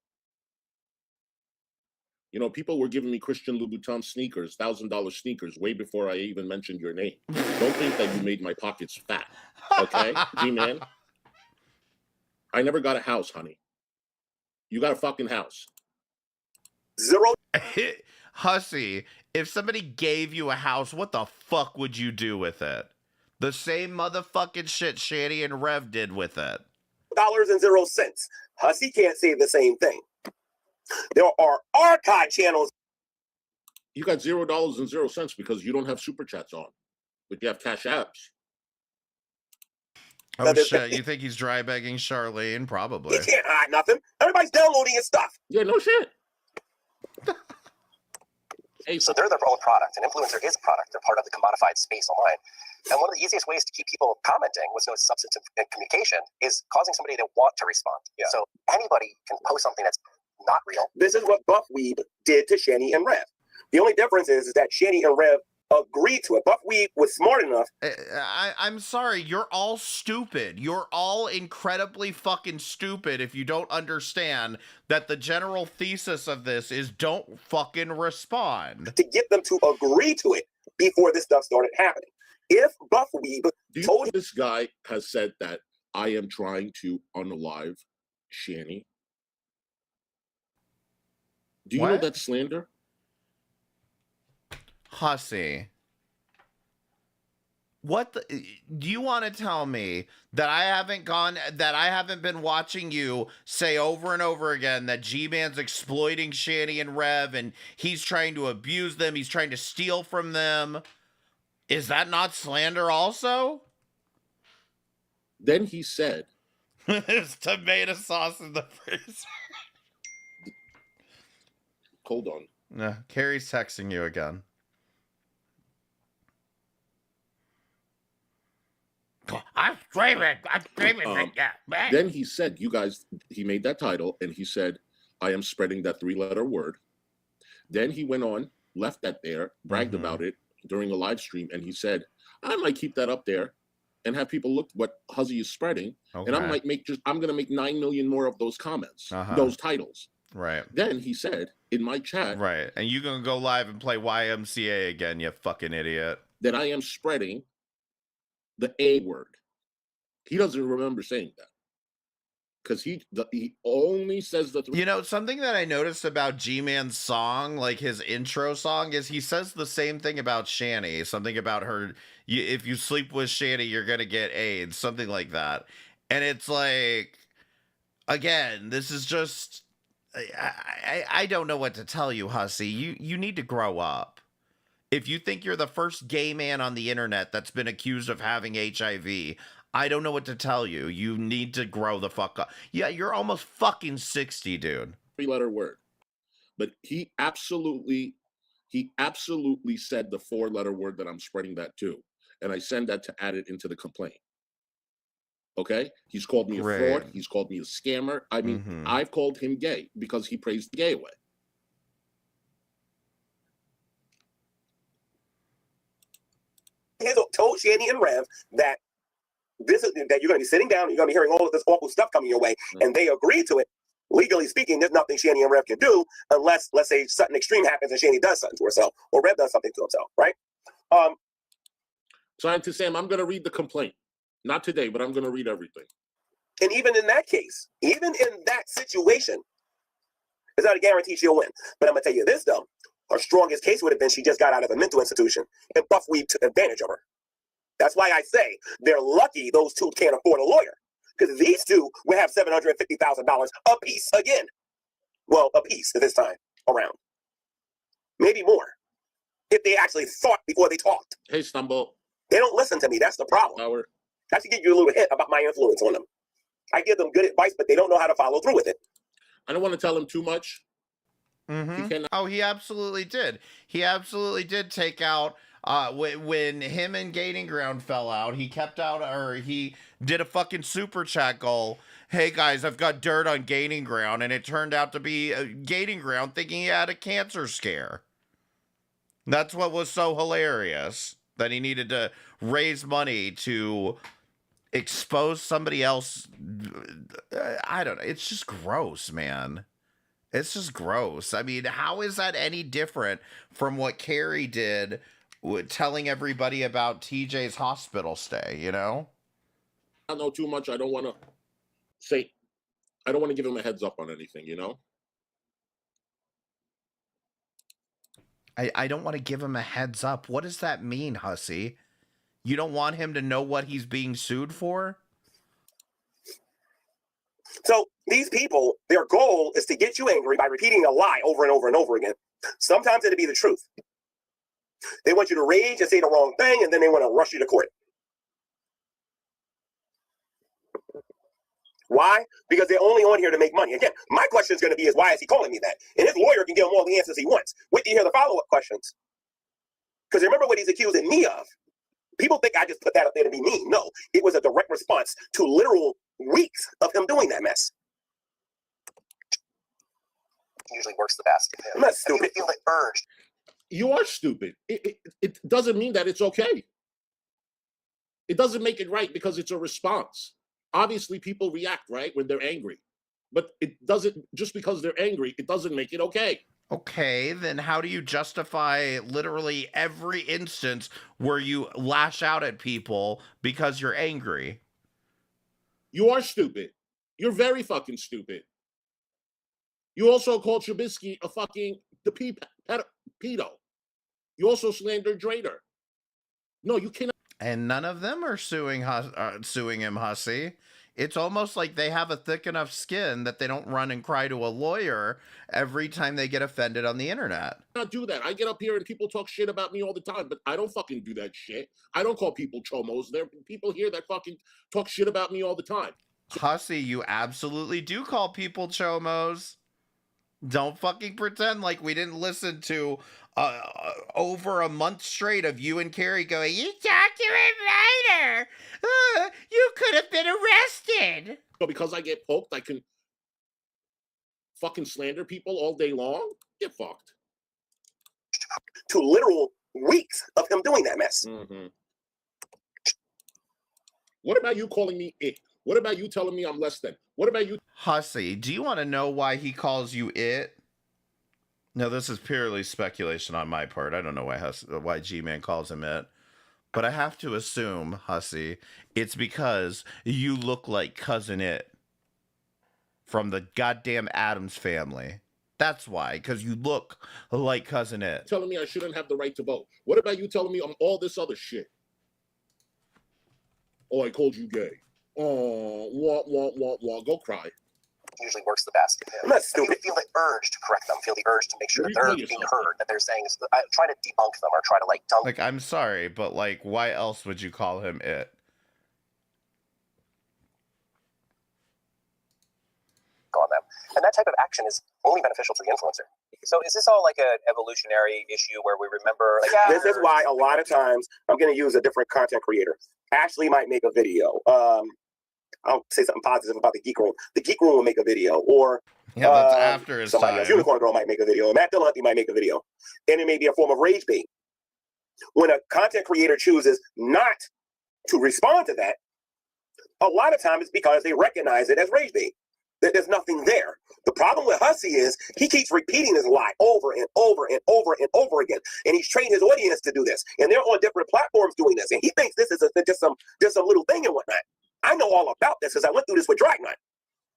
You know, people were giving me Christian Louboutin sneakers, $1,000 sneakers, way before I even mentioned your name. Don't think that you made my pockets fat, okay, G-Man? I never got a house, honey. You got a fucking house. Zero. Hussy, if somebody gave you a house, what the fuck would you do with it? The same motherfucking shit Shani and Rev did with it. $0.00. Hussy can't say the same thing. There are archive channels. You got $0.00 because you don't have super chats on, but you have cash apps. Oh shit, you think he's dry begging Charlene? Probably. He can't hide nothing. Everybody's downloading his stuff. Yeah, no shit. So they're their own product. An influencer is a product. They're part of the commodified space online. And one of the easiest ways to keep people commenting with no substantive communication is causing somebody to want to respond. Yeah. So anybody can post something that's not real. This is what Buff Weeb did to Shani and Rev. The only difference is that Shani and Rev agreed to it. Buff Weeb was smart enough. I'm sorry, you're all stupid. You're all incredibly fucking stupid if you don't understand that the general thesis of this is don't fucking respond. To get them to agree to it before this stuff started happening. If Buff Weeb told you this guy has said that I am trying to unalive Shani. Do you know that's slander? Hussy. What do you want to tell me that I haven't been watching you say over and over again that G-Man's exploiting Shani and Rev and he's trying to abuse them, he's trying to steal from them? Is that not slander also? Then he said, there's tomato sauce in the freezer. Hold on. No, Carrie's texting you again. I'm screaming. Then he said, you guys, he made that title and he said, I am spreading that 3-letter word. Then he went on, left that there, bragged about it during a live stream, and he said, I might keep that up there. and have people look what Huzzy is spreading, and I'm going to make 9 million more of those comments, those titles. Right. Then he said in my chat, right, and you gonna go live and play YMCA again, you fucking idiot, that I am spreading the A word. He doesn't remember saying that. Because he only says the... You know, something that I noticed about G-Man's song, like his intro song, is he says the same thing about Shani. Something about her, if you sleep with Shani, you're going to get AIDS. Something like that. And it's like, again, this is just... I don't know what to tell you, Hussy. You need to grow up. If you think you're the first gay man on the internet that's been accused of having HIV... I don't know what to tell you. You need to grow the fuck up. Yeah, you're almost fucking 60, dude. 3-letter word. But he absolutely said the 4-letter word that I'm spreading that to. And I send that to add it into the complaint. Okay? He's called me a fraud. He's called me a scammer. I mean, I've called him gay because he praised the gay way. He told Shani and Rev that that you're going to be sitting down, and you're going to be hearing all of this awful stuff coming your way, and they agreed to it. Legally speaking, there's nothing Shani and Rev can do unless, let's say, something extreme happens and Shani does something to herself, or Rev does something to himself, right? Scientist Sam, I'm going to read the complaint. Not today, but I'm going to read everything. And even in that case, even in that situation, it's not a guarantee she'll win. But I'm going to tell you this, though. Her strongest case would have been she just got out of a mental institution, and Buffweed took advantage of her. That's why I say they're lucky those two can't afford a lawyer, because these two will have $750,000 a piece again. Well, a piece this time around. Maybe more. If they actually thought before they talked. Hey, Stumble. They don't listen to me. That's the problem. I should give you a little hint about my influence on them. I give them good advice, but they don't know how to follow through with it. I don't want to tell them too much. Oh, he absolutely did. He absolutely did take out... when him and Gaining Ground fell out, he kept out, or he did a fucking super chat goal. Hey guys, I've got dirt on Gaining Ground, and it turned out to be Gaining Ground thinking he had a cancer scare. That's what was so hilarious, that he needed to raise money to expose somebody else. I don't know. It's just gross, man. It's just gross. I mean, how is that any different from what Carrie did telling everybody about TJ's hospital stay, you know? I don't know too much. I don't want to give him a heads up on anything, you know? I don't want to give him a heads up. What does that mean, Hussy? You don't want him to know what he's being sued for? So these people, their goal is to get you angry by repeating a lie over and over and over again. Sometimes it'll be the truth. They want you to rage and say the wrong thing, and then they want to rush you to court. Why? Because they're only on here to make money. Again, my question is going to be why is he calling me that? And his lawyer can give him all the answers he wants. Wait till you hear the follow-up questions. Because remember what he's accusing me of. People think I just put that up there to be mean. No, it was a direct response to literal weeks of him doing that mess. Usually works the best. I'm not stupid. I feel the urge. You are stupid. It doesn't mean that it's okay. It doesn't make it right because it's a response. Obviously, people react, right, when they're angry. But it doesn't, just because they're angry, it doesn't make it okay. Okay, then how do you justify literally every instance where you lash out at people because you're angry? You are stupid. You're very fucking stupid. You also called Trubisky a fucking pedo. You also slandered Drader. No, you cannot. And none of them are suing him, Hussy. It's almost like they have a thick enough skin that they don't run and cry to a lawyer every time they get offended on the internet. I don't do that. I get up here and people talk shit about me all the time, but I don't fucking do that shit. I don't call people chomos. There are people here that fucking talk shit about me all the time. Hussy, you absolutely do call people chomos. Don't fucking pretend like we didn't listen to over a month straight of you and Carrie going, you talked to a writer. You could have been arrested. So because I get poked, I can fucking slander people all day long? Get fucked. To literal weeks of him doing that mess. Mm-hmm. What about you calling me it? What about you telling me I'm less than? What about you? Hussy, do you want to know why he calls you it? No, this is purely speculation on my part. I don't know why G-Man calls him it. But I have to assume, Hussy, it's because you look like Cousin It from the goddamn Addams Family. That's why, because you look like Cousin It. Telling me I shouldn't have the right to vote. What about you telling me I'm all this other shit? Oh, I called you gay. Oh, wah. Go cry. Usually works the best. I'm not stupid. I feel the urge to correct them. Feel the urge to make sure that they're being heard, that they're saying, I try to debunk them or try to like dunk. Like, I'm sorry, but like, why else would you call him it? On them. And that type of action is only beneficial to the influencer. So is this all like an evolutionary issue where we remember? Like, this is why a lot of times I'm going to use a different content creator. Ashley might make a video. I'll say something positive about the Geek Room. The Geek Room will make a video, or that's after his somebody time. else. Unicorn Girl might make a video. Matt Dillahunty might make a video, and it may be a form of rage bait. When a content creator chooses not to respond to that, a lot of times it's because they recognize it as rage bait. That there's nothing there. The problem with Hussy is he keeps repeating this lie over and over and over and over again, and he's trained his audience to do this. And they're on different platforms doing this, and he thinks this is just some little thing and whatnot. I know all about this because I went through this with Dragnut.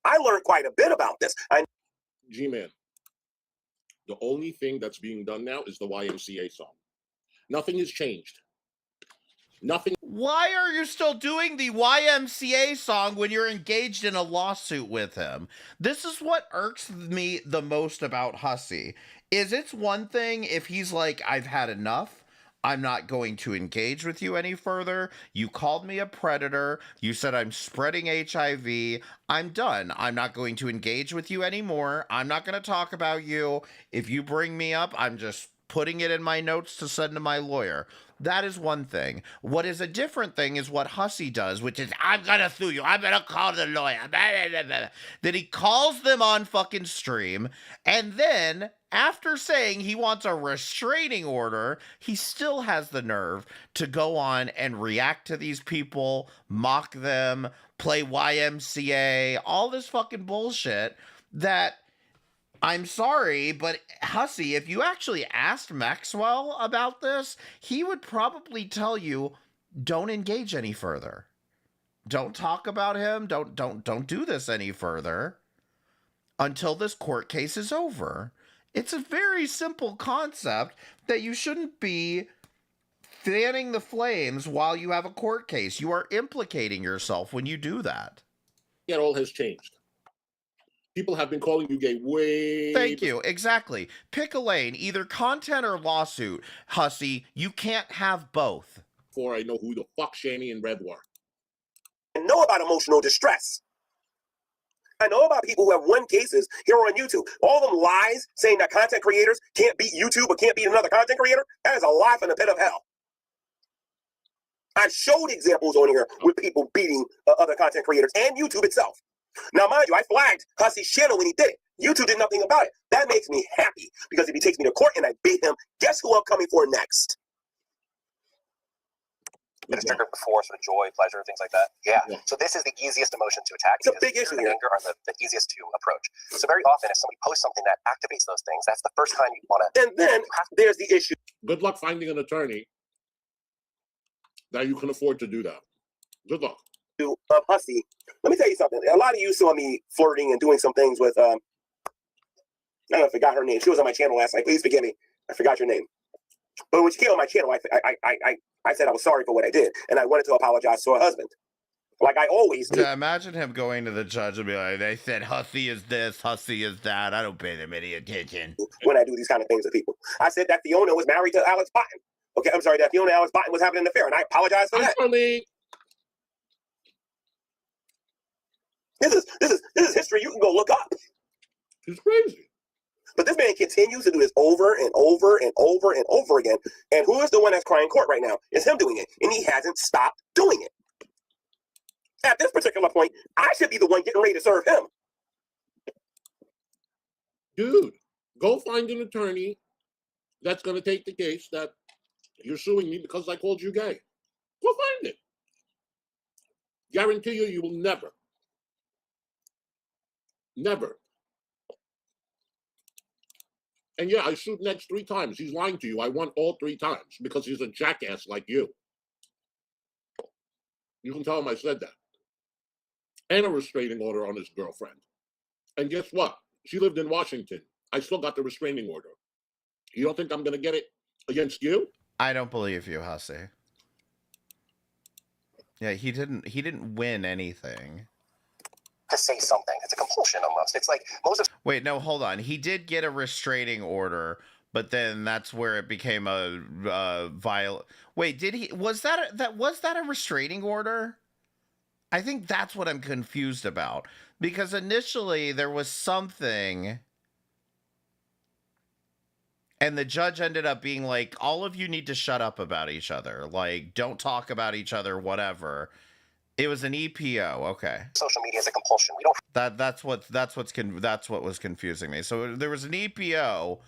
I learned quite a bit about this. G-Man, the only thing that's being done now is the YMCA song. Nothing has changed. Nothing. Why are you still doing the YMCA song when you're engaged in a lawsuit with him? This is what irks me the most about Hussy. Is it's one thing if he's like, I've had enough. I'm not going to engage with you any further. You called me a predator. You said I'm spreading HIV. I'm done. I'm not going to engage with you anymore. I'm not going to talk about you. If you bring me up, I'm just putting it in my notes to send to my lawyer. That is one thing. What is a different thing is what Hussy does, which is, I'm going to sue you. I'm going to call the lawyer. Then he calls them on fucking stream. And then, after saying he wants a restraining order, he still has the nerve to go on and react to these people, mock them, play YMCA, all this fucking bullshit that... I'm sorry, but Hussy, if you actually asked Maxwell about this, he would probably tell you, don't engage any further. Don't talk about him. Don't do this any further until this court case is over. It's a very simple concept that you shouldn't be fanning the flames while you have a court case. You are implicating yourself when you do that. It all has changed. People have been calling you gay way... Thank you. Exactly. Pick a lane, either content or lawsuit. Hussy, you can't have both. Before I know who the fuck Shani and Red were. I know about emotional distress. I know about people who have won cases here on YouTube. All them lies saying that content creators can't beat YouTube or can't beat another content creator, that is a lie from the pit of hell. I've showed examples on here with people beating other content creators and YouTube itself. Now, mind you, I flagged Hussy's channel when he did it. YouTube did nothing about it. That makes me happy because if he takes me to court and I beat him, guess who I'm coming for next? It's triggered before, sort of joy, pleasure, things like that. Yeah. So this is the easiest emotion to attack. It's a big issue. And anger are the easiest to approach. So very often, if somebody posts something that activates those things, that's the first time you want to. And then there's the issue. Good luck finding an attorney that you can afford to do that. Good luck. Hussy, let me tell you something. A lot of you saw me flirting and doing some things with I don't know, I forgot her name. She was on my channel last night. Please forgive me. I forgot your name. But when she came on my channel, I said I was sorry for what I did, and I wanted to apologize to her husband, like I always do. Yeah, imagine him going to the judge and be like, "They said Hussy is this, Hussy is that. I don't pay them any attention." When I do these kind of things to people, I said that Fiona was married to Alex Botton. Okay, I'm sorry, that Fiona and Alex Botton was having an affair, and I apologize for that. This is history you can go look up. It's crazy. But this man continues to do this over and over and over and over again. And who is the one that's crying court right now? It's him doing it. And he hasn't stopped doing it. At this particular point, I should be the one getting ready to serve him. Dude, go find an attorney that's going to take the case that you're suing me because I called you gay. Go find it. Guarantee you, you will never. Never. And yeah, I sued next 3 times. He's lying to you. I won all 3 times because he's a jackass like you. You can tell him I said that. And a restraining order on his girlfriend. And guess what? She lived in Washington. I still got the restraining order. You don't think I'm going to get it against you? I don't believe you, Hussy. Yeah, he didn't win anything. To say something. It's a compulsion almost. It's like most of. Wait, no, hold on. He did get a restraining order, but then that's where it became a violent. Wait, did he? Was that a restraining order? I think that's what I'm confused about, because initially there was something, and the judge ended up being like, "All of you need to shut up about each other. Like, don't talk about each other, whatever." It was an EPO, okay. Social media is a compulsion. We don't. That's what was confusing me. So there was an EPO,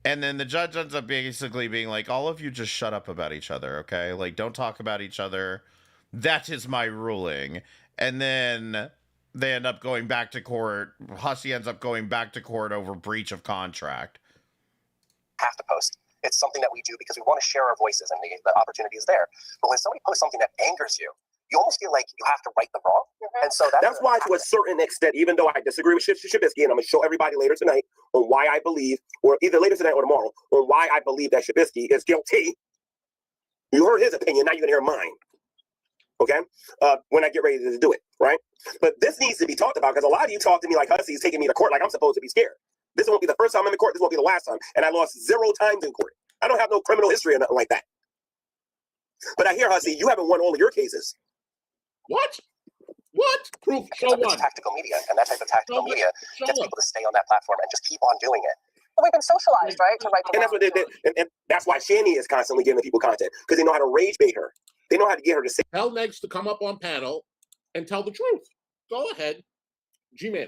and then the judge ends up basically being like, "All of you just shut up about each other, okay? Like, don't talk about each other. That is my ruling." And then they end up going back to court. Hussy ends up going back to court over breach of contract. Have to post. It's something that we do because we want to share our voices, and the opportunity is there. But when somebody posts something that angers you, you almost feel like you have to right the wrong. And so that's why, to a certain extent, even though I disagree with Shabisky, and I'm going to show everybody later tonight on why I believe, or either later tonight or tomorrow, on why I believe that Shabisky is guilty. You heard his opinion, now you're going to hear mine. Okay? When I get ready to do it, right? But this needs to be talked about, because a lot of you talk to me like Hussy's taking me to court like I'm supposed to be scared. This won't be the first time I'm in the court. This won't be the last time. And I lost 0 times in court. I don't have no criminal history or nothing like that. But I hear, Hussy, you haven't won all of your cases. What? Proof. Show one. Tactical media, and that type of tactical media gets people to stay on that platform and just keep on doing it. Well, we've been socialized, right, to write the And that's what they did. And that's why Shani is constantly giving people content, because they know how to rage bait her. They know how to get her to say. Hell next to come up on panel and tell the truth. Go ahead. G-Man.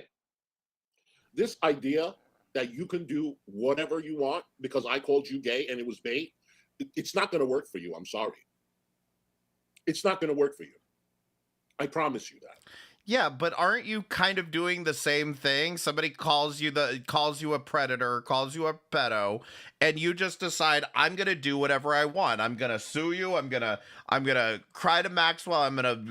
This idea that you can do whatever you want because I called you gay and it was bait, it's not going to work for you. I'm sorry. It's not going to work for you. I promise you that. Yeah, but aren't you kind of doing the same thing? Somebody calls you a predator, calls you a pedo, and you just decide, I'm gonna do whatever I want. I'm gonna sue you. I'm gonna cry to Maxwell. I'm gonna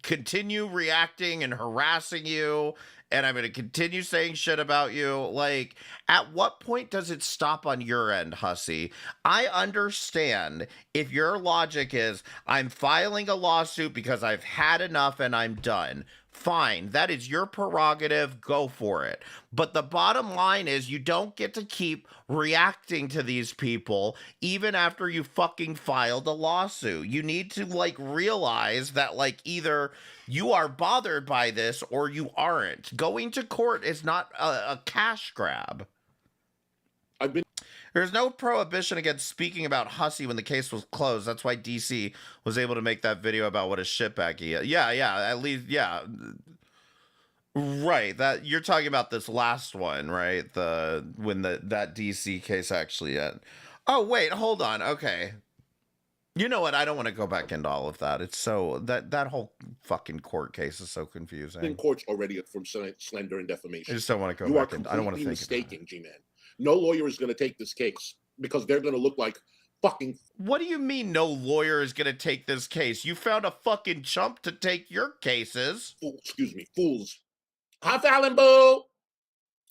continue reacting and harassing you, and I'm gonna continue saying shit about you. Like, at what point does it stop on your end, Hussy? I understand if your logic is, I'm filing a lawsuit because I've had enough and I'm done. Fine, that is your prerogative, go for it. But the bottom line is, you don't get to keep reacting to these people even after you fucking filed a lawsuit. You need to, like, realize that, like, either you are bothered by this or you aren't. Going to court is not a cash grab. There's no prohibition against speaking about Hussy when the case was closed. That's why DC was able to make that video about what a shitbag he is. Yeah, at least, yeah. Right, that you're talking about this last one, right? When that DC case actually ended. Oh, wait, hold on. Okay. You know what? I don't want to go back into all of that. It's so that whole fucking court case is so confusing. In courts already from slander and defamation. I just don't want to go back in. I don't want to think mistaken, G-Man. No lawyer is going to take this case because they're going to look like fucking. What do you mean no lawyer is going to take this case? You found a fucking chump to take your cases. Excuse me, fools. Hi, Fallon, boo.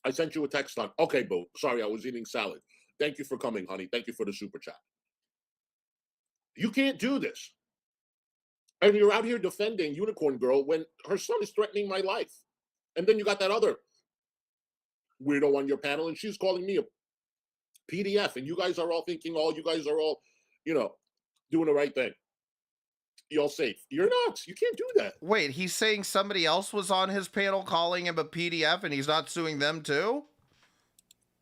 I sent you a text on. Okay, boo. Sorry, I was eating salad. Thank you for coming, honey. Thank you for the super chat. You can't do this. And you're out here defending Unicorn Girl when her son is threatening my life. And then you got that other weirdo on your panel, and she's calling me a PDF, and you guys are all thinking, you guys are all, doing the right thing. You're safe. You're not. You can't do that. Wait, he's saying somebody else was on his panel calling him a PDF, and he's not suing them too?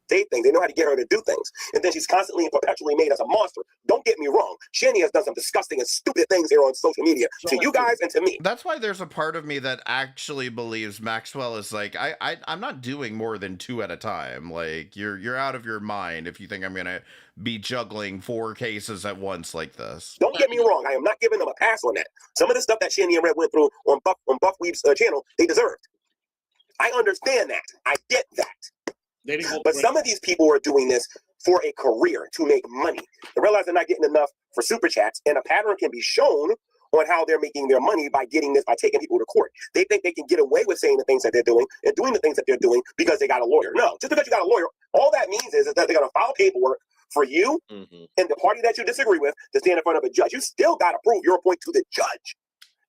say things. They know how to get her to do things. And then she's constantly and perpetually made as a monster. Don't get me wrong. Shanny has done some disgusting and stupid things here on social media to you guys and to me. That's why there's a part of me that actually believes Maxwell is like, I'm not doing more than 2 at a time. Like, you're out of your mind if you think I'm gonna be juggling 4 cases at once like this. Don't get me wrong. I am not giving them a pass on that. Some of the stuff that Shanny and Red went through on Buff Weeb's channel, they deserved. I understand that. I get that. But some of these people are doing this for a career, to make money. They realize they're not getting enough for super chats, and a pattern can be shown on how they're making their money by getting this, by taking people to court. They think they can get away with saying the things that they're doing and doing the things that they're doing because they got a lawyer. No, just because you got a lawyer, all that means is that they're going to file paperwork for you and the party that you disagree with to stand in front of a judge. You still got to prove your point to the judge.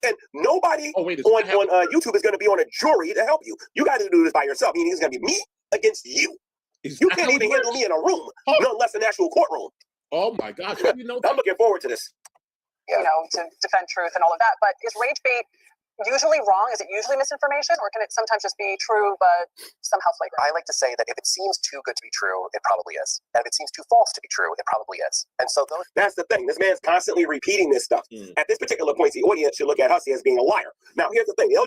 And nobody on YouTube is going to be on a jury to help you. You got to do this by yourself. Meaning it's going to be me against you. You can't even handle me in a room, no less an actual courtroom. Oh my gosh! How do you know that? I'm looking forward to this. You know, to defend truth and all of that. But is rage bait usually wrong? Is it usually misinformation, or can it sometimes just be true but somehow flagrant? I like to say that if it seems too good to be true, it probably is. And if it seems too false to be true, it probably is. And so that's the thing. This man's constantly repeating this stuff. At this particular point, the audience should look at Hussey as being a liar. Now, here's the thing. The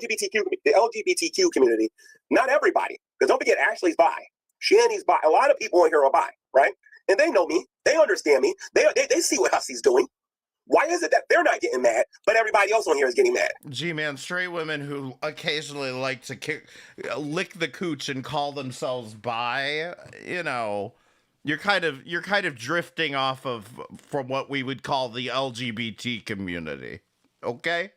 LGBTQ community, not everybody, because don't forget, Ashley's bi. Shanny's bi. A lot of people in here are bi, right? And they know me. They understand me. They see what Hussey's doing. Why is it that they're not getting mad, but everybody else on here is getting mad? Gee, man, straight women who occasionally like to lick the cooch and call themselves bi, you know, you're kind of drifting off from what we would call the LGBT community, okay?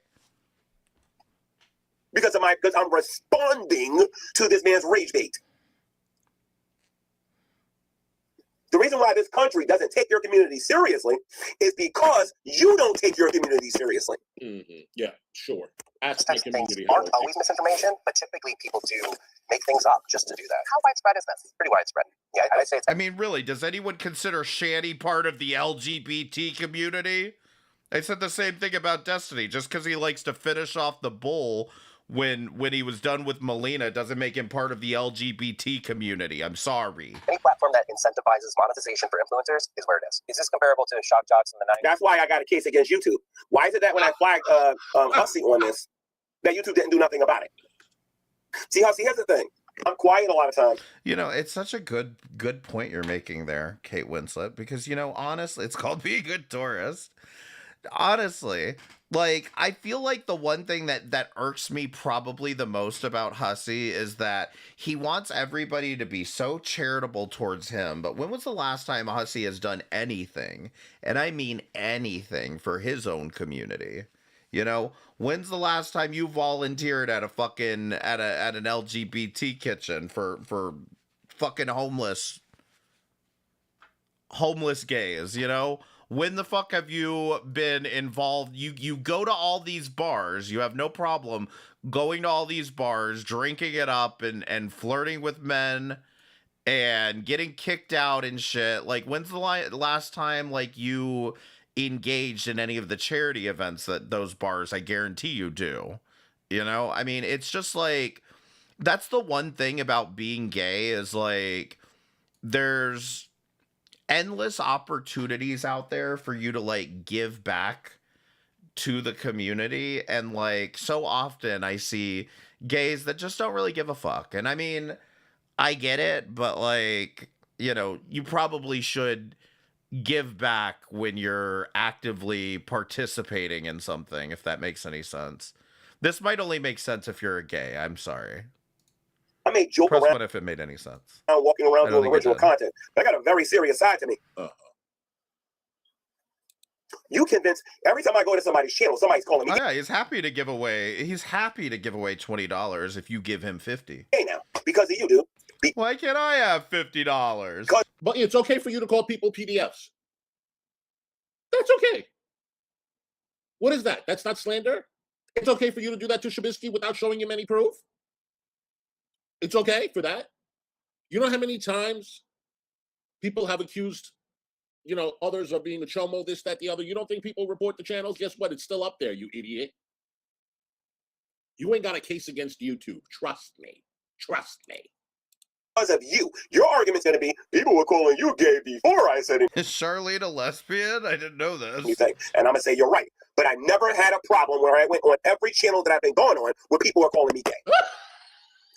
Because I'm responding to this man's rage bait. The reason why this country doesn't take your community seriously is because you don't take your community seriously. Yeah, sure. Ask my community. Aren't always misinformation, but typically people do make things up just to do that. How widespread is this? Pretty widespread. Yeah, I'd say it's. I mean, really, does anyone consider Shanny part of the LGBT community? I said the same thing about Destiny. Just because he likes to finish off the bull when he was done with Melina doesn't make him part of the LGBT community. I'm sorry. Any platform that incentivizes monetization for influencers is where it is. Is this comparable to shock jocks in the 90s? That's why I got a case against YouTube. Why is it that when I flagged Hussey on this, that YouTube didn't do nothing about it? See, Hussey, here's the thing. I'm quiet a lot of times. You know, it's such a good point you're making there, Kate Winslet, because, you know, honestly, it's called being a good tourist. Honestly, like, I feel like the one thing that irks me probably the most about Hussey is that he wants everybody to be so charitable towards him. But when was the last time Hussey has done anything, and I mean anything, for his own community? You know, when's the last time you volunteered at a fucking at an LGBT kitchen for fucking homeless gays, you know? When the fuck have you been involved? You go to all these bars. You have no problem going to all these bars, drinking it up and flirting with men and getting kicked out and shit. Like, when's the last time, like, you engaged in any of the charity events that those bars, I guarantee you, do? You know? I mean, it's just like, that's the one thing about being gay is, like, there's endless opportunities out there for you to, like, give back to the community, and, like, so often I see gays that just don't really give a fuck. And I mean, I get it, but, like, you know, you probably should give back when you're actively participating in something, if that makes any sense. This might only make sense if you're a gay. I'm sorry. I may joke Press around one if it made any sense. Walking around I don't doing think it original did. content. But I got a very serious side to me. You convince every time I go to somebody's channel, somebody's calling me. Oh, yeah, he's happy to give away $20 if you give him $50. Hey now, because of you, dude. Why can't I have $50? But it's okay for you to call people PDFs. That's okay. What is that? That's not slander? It's okay for you to do that to Shabisky without showing him any proof? It's okay for that? You know how many times people have accused, you know, others of being a chomo, this, that, the other? You don't think people report the channels? Guess what? It's still up there, you idiot. You ain't got a case against YouTube. Trust me. Trust me. because of you. Your argument's going to be, people were calling you gay before I said it. Is Charlene a lesbian? I didn't know this. And I'm going to say, you're right. But I never had a problem where I went on every channel that I've been going on where people are calling me gay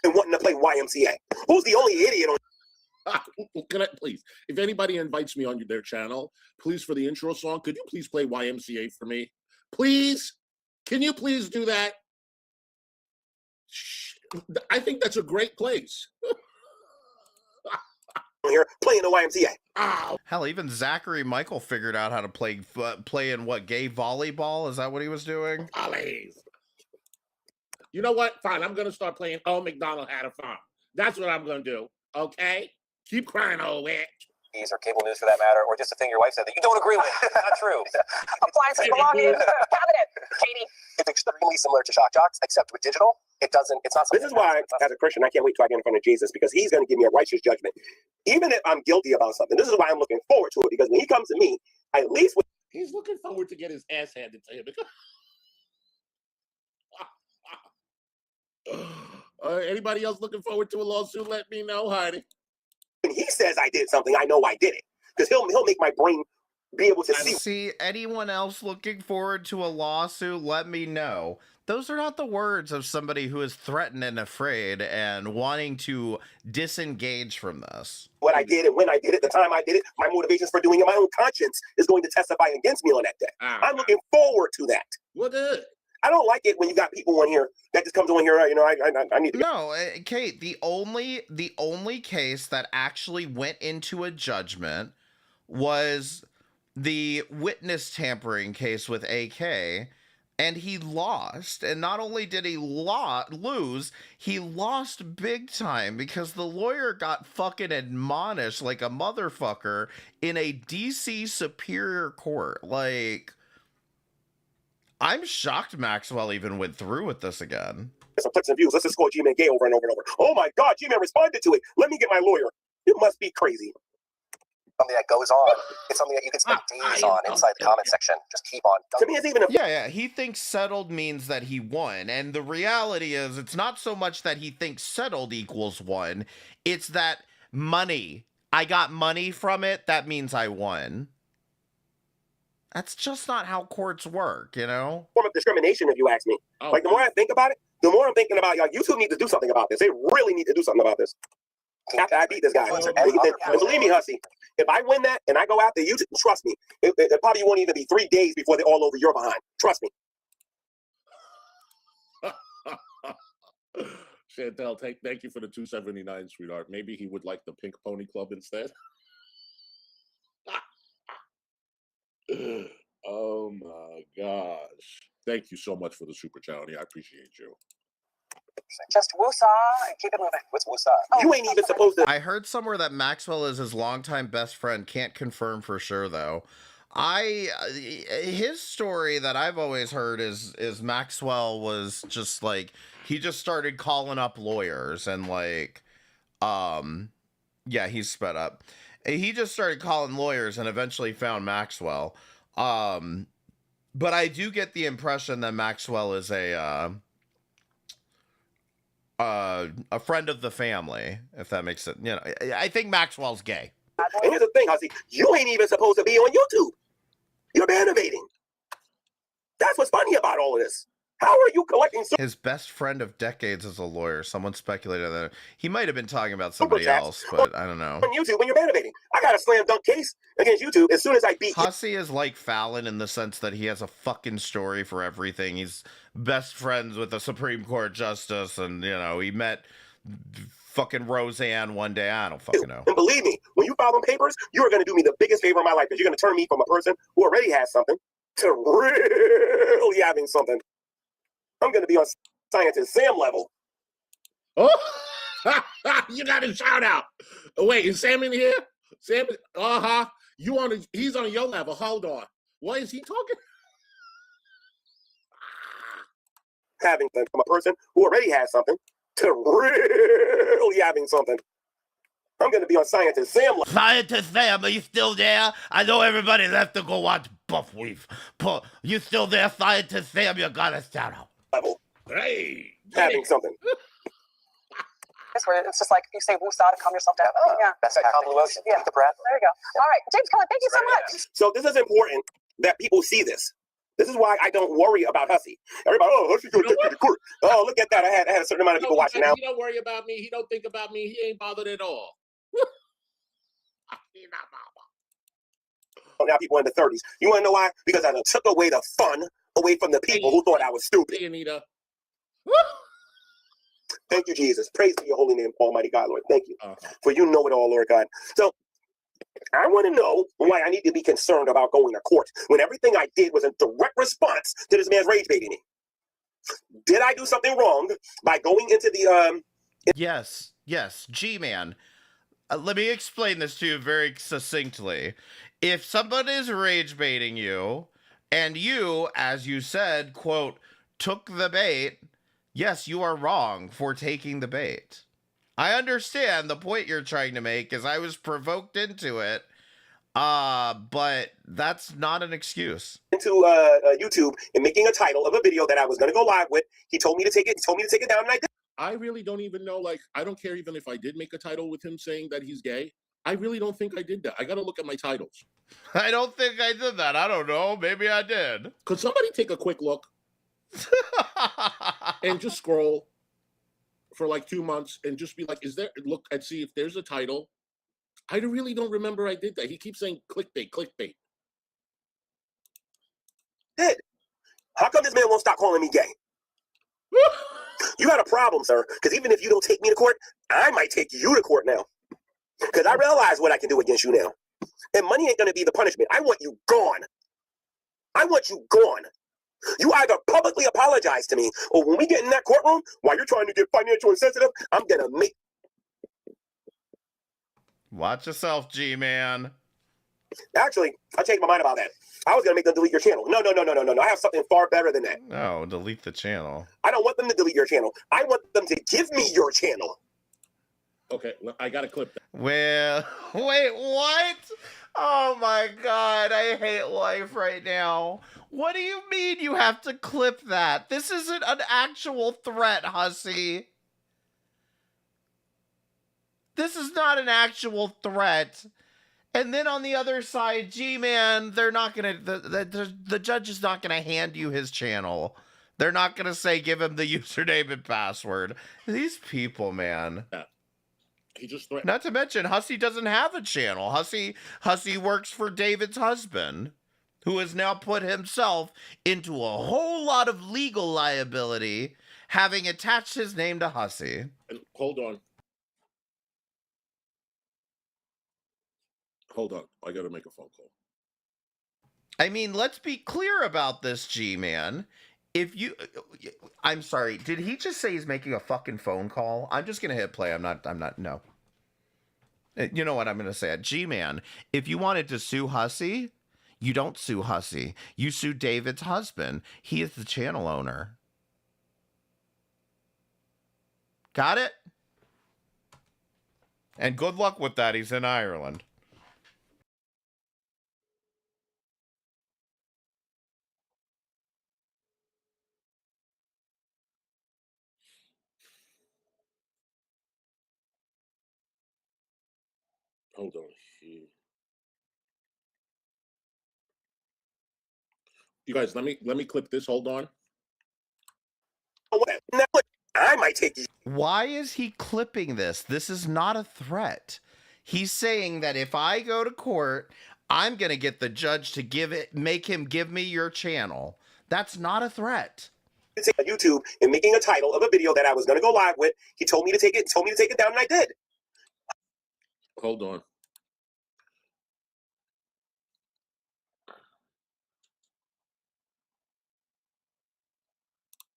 and wanting to play YMCA. Who's the only idiot on? Can I please, if anybody invites me on their channel, please, for the intro song, could you please play YMCA for me? Please? Can you please do that? I think that's a great place. Here playing the YMCA. Ow. Hell, even Zachary Michael figured out how to play in what, gay volleyball? Is that what he was doing? Volleys. You know what? Fine, I'm going to start playing Oh McDonald Had a Farm. That's what I'm going to do, okay? Keep crying, old witch. Or cable news for that matter, or just a thing your wife said that you don't agree with. Not true. Appliances belong in the cabinet, Katie. It's extremely similar to shock jocks, except with digital, it's not something. This is why, as a Christian, I can't wait till I get in front of Jesus, because he's going to give me a righteous judgment. Even if I'm guilty about something, this is why I'm looking forward to it, because when he comes to me, at least he's looking forward to get his ass handed to him. Anybody else looking forward to a lawsuit? Let me know, Heidi. When he says I did something, I know I did it, because he'll make my brain be able to see. See, anyone else looking forward to a lawsuit, let me know. Those are not the words of somebody who is threatened and afraid and wanting to disengage from this. What I did and when I did it, the time I did it, my motivations for doing it, my own conscience is going to testify against me on that day. I'm looking forward to that. Well, good. I don't like it when you got people on here that just comes on here, you know, I need to... No, Kate, the only case that actually went into a judgment was the witness tampering case with AK, and he lost. And not only did he lose, he lost big time because the lawyer got fucking admonished like a motherfucker in a DC Superior Court. Like... I'm shocked Maxwell even went through with this again. Some clicks and views. Let's just call G-Man gay over and over and over. Oh my God, G-Man responded to it. Let me get my lawyer. You must be crazy. Something that goes on. It's something that you can spend days on inside the comment section. Just keep on. To me, it's even a... Yeah. He thinks settled means that he won. And the reality is, it's not so much that he thinks settled equals won. It's that money. I got money from it. That means I won. That's just not how courts work, you know? Form of discrimination, if you ask me. Oh. Like, the more I think about it, the more I'm thinking about, like, YouTube needs to do something about this. They really need to do something about this. After I beat this guy. And believe me, Hussy, if I win that and I go after YouTube, trust me, it probably won't even be 3 days before they're all over your behind. Trust me. Chantel, thank you for the $2.79, sweetheart. Maybe he would like the Pink Pony Club instead. Oh my gosh. Thank you so much for the super chat. I appreciate you. Just woosah and keep it moving. What's woosah? Oh, you ain't even supposed to. I heard somewhere that Maxwell is his longtime best friend. Can't confirm for sure though. His story that I've always heard is Maxwell was just like, he just started calling up lawyers and like, yeah, he's sped up. He just started calling lawyers and eventually found Maxwell. But I do get the impression that Maxwell is a friend of the family, if that makes sense. You know, I think Maxwell's gay. And here's the thing, Hussy, you ain't even supposed to be on YouTube. You're innovating. That's what's funny about all of this. How are you collecting... His best friend of decades is a lawyer. Someone speculated that he might have been talking about somebody else, but I don't know. On YouTube when you're innovating. I got a slam dunk case against YouTube as soon as I beat... Hussy is like Fallon in the sense that he has a fucking story for everything. He's best friends with a Supreme Court justice, and, you know, he met fucking Roseanne one day. I don't fucking know. And believe me, when you file them papers, you are going to do me the biggest favor in my life, because you're going to turn me from a person who already has something to really having something. I'm going to be on Scientist Sam level. Oh, you got a shout out. Oh, wait, is Sam in here? Sam, he's on your level. Hold on. What is he talking? Having from a person who already has something to really having something. I'm going to be on Scientist Sam level. Scientist Sam, are you still there? I know everybody left to go watch Buff Weave. You still there, Scientist Sam? You got a shout out. Level. Hey, having something. where it's just like you say woosah to calm yourself down. Yeah. That's that convolution. Yeah. Take the breath. There you go. All right, James Cullen, thank you so much. So this is important that people see this. This is why I don't worry about Hussy. Everybody, oh, Hussy's going to take me to court. Oh, look at that. I had a certain amount of people watching now. He don't worry about me. He don't think about me. He ain't bothered at all. Now people in the 30s. You want to know why? Because I took away the fun away from the people who thought I was stupid. Hey, Anita. Thank you, Jesus. Praise be your holy name, Almighty God, Lord. Thank you. For you know it all, Lord God. So I want to know why I need to be concerned about going to court when everything I did was in direct response to this man's rage baiting me. Did I do something wrong by going into the Yes, G-Man. Let me explain this to you very succinctly. If somebody is rage baiting you, and you, as you said, quote, took the bait, yes, you are wrong for taking the bait. I understand the point you're trying to make is I was provoked into it, but that's not an excuse. Into YouTube and making a title of a video that I was going to go live with. He told me to take it. He told me to take it down, and I did. I really don't even know. Like, I don't care even if I did make a title with him saying that he's gay. I really don't think I did that. I got to look at my titles. I don't think I did that. I don't know. Maybe I did. Could somebody take a quick look and just scroll for like 2 months and just be like, is there, look and see if there's a title. I really don't remember I did that. He keeps saying clickbait, clickbait. Did. How come this man won't stop calling me gay? You got a problem, sir, because even if you don't take me to court, I might take you to court now. Because I realize what I can do against you now. And money ain't going to be the punishment. I want you gone. I want you gone. You either publicly apologize to me, or when we get in that courtroom, while you're trying to get financial insensitive, I'm going to make... Watch yourself, G-Man. Actually, I changed my mind about that. I was going to make them delete your channel. No. I have something far better than that. No, delete the channel. I don't want them to delete your channel. I want them to give me your channel. Okay, I got to clip that. Well, wait, what? Oh my God, I hate life right now. What do you mean you have to clip that? This isn't an actual threat, Hussy. This is not an actual threat. And then on the other side, G-Man, they're not going to, the judge is not going to hand you his channel. They're not going to say, give him the username and password. These people, man. Yeah. He just threatened. Not to mention, Hussy doesn't have a channel. Hussy works for David's husband, who has now put himself into a whole lot of legal liability, having attached his name to Hussy. And hold on. Hold on. I got to make a phone call. I mean, let's be clear about this, G-Man. If you... I'm sorry. Did he just say he's making a fucking phone call? I'm just going to hit play. I'm not... No. You know what I'm going to say? G-Man, if you wanted to sue Hussy, you don't sue Hussy. You sue David's husband. He is the channel owner. Got it? And good luck with that. He's in Ireland. Hold on. You guys, let me clip this. Hold on. I might take you. Why is he clipping this? This is not a threat. He's saying that if I go to court, I'm going to get the judge to make him give me your channel. That's not a threat. YouTube and making a title of a video that I was going to go live with. He told me to take it. Told me to take it down, and I did. Hold on.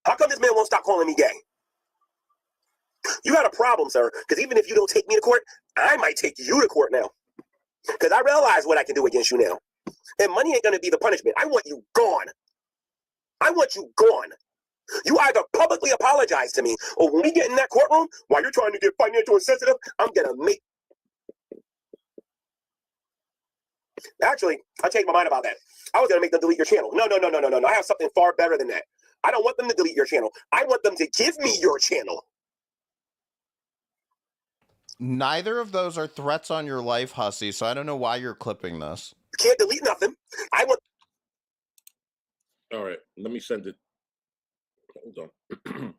How come this man won't stop calling me gay? You got a problem, sir, because even if you don't take me to court, I might take you to court now. Because I realize what I can do against you now. And money ain't going to be the punishment. I want you gone. I want you gone. You either publicly apologize to me, or when we get in that courtroom, while you're trying to get financial insensitive, I'm going to make... Actually, I changed my mind about that. I was going to make them delete your channel. No. I have something far better than that. I don't want them to delete your channel. I want them to give me your channel. Neither of those are threats on your life, Hussy, so I don't know why you're clipping this. You can't delete nothing. I want. All right, let me send it. Hold on.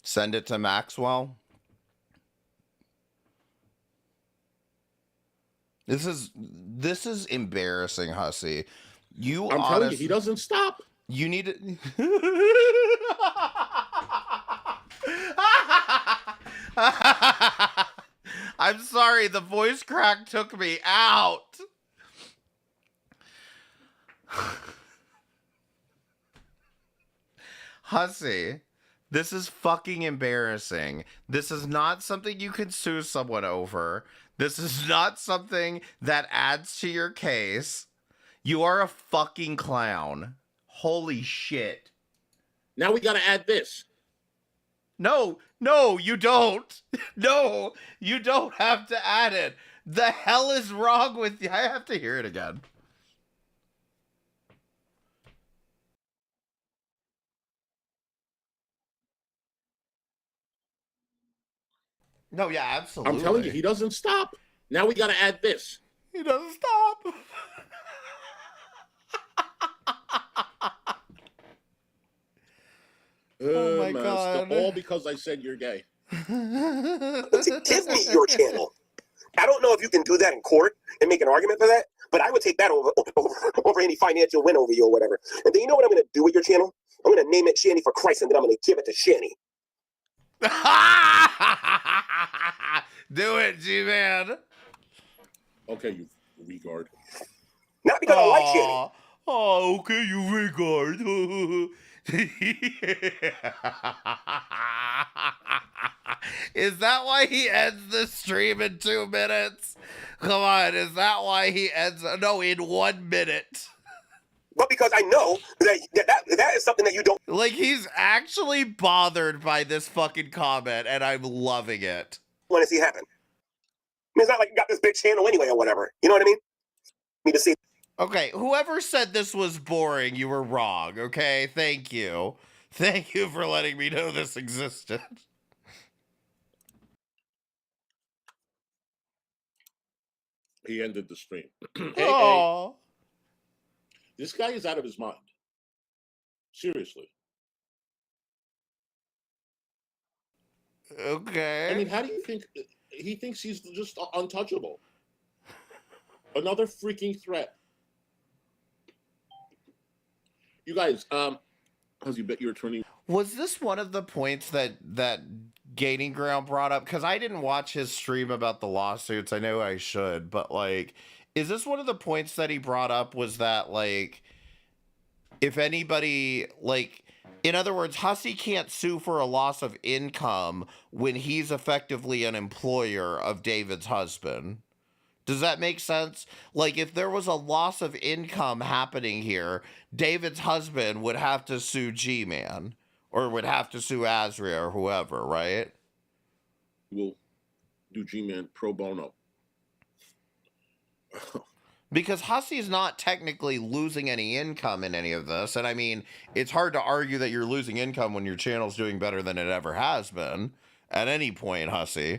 Send it to Maxwell. This is embarrassing, Hussy. I'm telling you, he doesn't stop. You need to. I'm sorry, the voice crack took me out. Hussy, this is fucking embarrassing. This is not something you can sue someone over. This is not something that adds to your case. You are a fucking clown. Holy shit. Now we gotta add this. No, you don't. No, you don't have to add it. The hell is wrong with you? I have to hear it again. No, yeah, absolutely. I'm telling you, he doesn't stop. Now we gotta add this. He doesn't stop. Oh my God. All because I said you're gay. Give me your channel. I don't know if you can do that in court and make an argument for that, but I would take that over any financial win over you or whatever. And then you know what I'm going to do with your channel? I'm going to name it Shanny for Christ, and then I'm going to give it to Shanny. Do it, G-Man. Okay, you regard. Not because I like Shanny. Oh, okay, you regard. Is that why he ends the stream in 2 minutes? Come on, is that why he ends? No, in 1 minute. But because I know that is something that you don't. Like, he's actually bothered by this fucking comment, and I'm loving it. Want to see happen. I mean, it's not like you got this big channel anyway or whatever. You know what I mean? Me to see. Okay, whoever said this was boring, you were wrong, okay? Thank you. Thank you for letting me know this existed. He ended the stream. Hey. This guy is out of his mind. Seriously. Okay. I mean, how do you think he thinks he's just untouchable? Another freaking threat. You guys, how's you bet your attorney? Was this one of the points that Gaining Ground brought up? Because I didn't watch his stream about the lawsuits. I know I should, but like, is this one of the points that he brought up? Was that like, if anybody, like, in other words, Hussy can't sue for a loss of income when he's effectively an employer of David's husband. Does that make sense? Like, if there was a loss of income happening here, David's husband would have to sue G-Man, or would have to sue Azria or whoever, right? We'll do G-Man pro bono. Because Hussy's not technically losing any income in any of this. And I mean, it's hard to argue that you're losing income when your channel's doing better than it ever has been at any point, Hussy.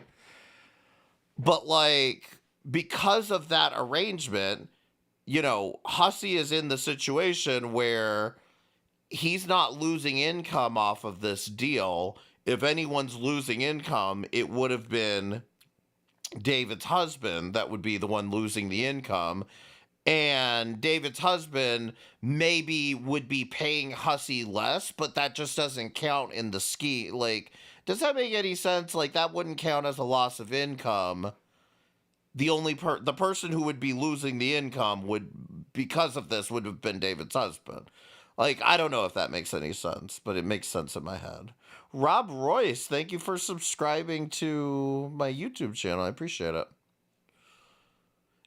But like, because of that arrangement, you know, Hussy is in the situation where he's not losing income off of this deal. If anyone's losing income, it would have been David's husband that would be the one losing the income. And David's husband maybe would be paying Hussy less, but that just doesn't count in the scheme. Like, does that make any sense? Like, that wouldn't count as a loss of income. The person who would be losing the income would, because of this, would have been David's husband. Like, I don't know if that makes any sense, but it makes sense in my head. Rob Royce, thank you for subscribing to my YouTube channel. I appreciate it.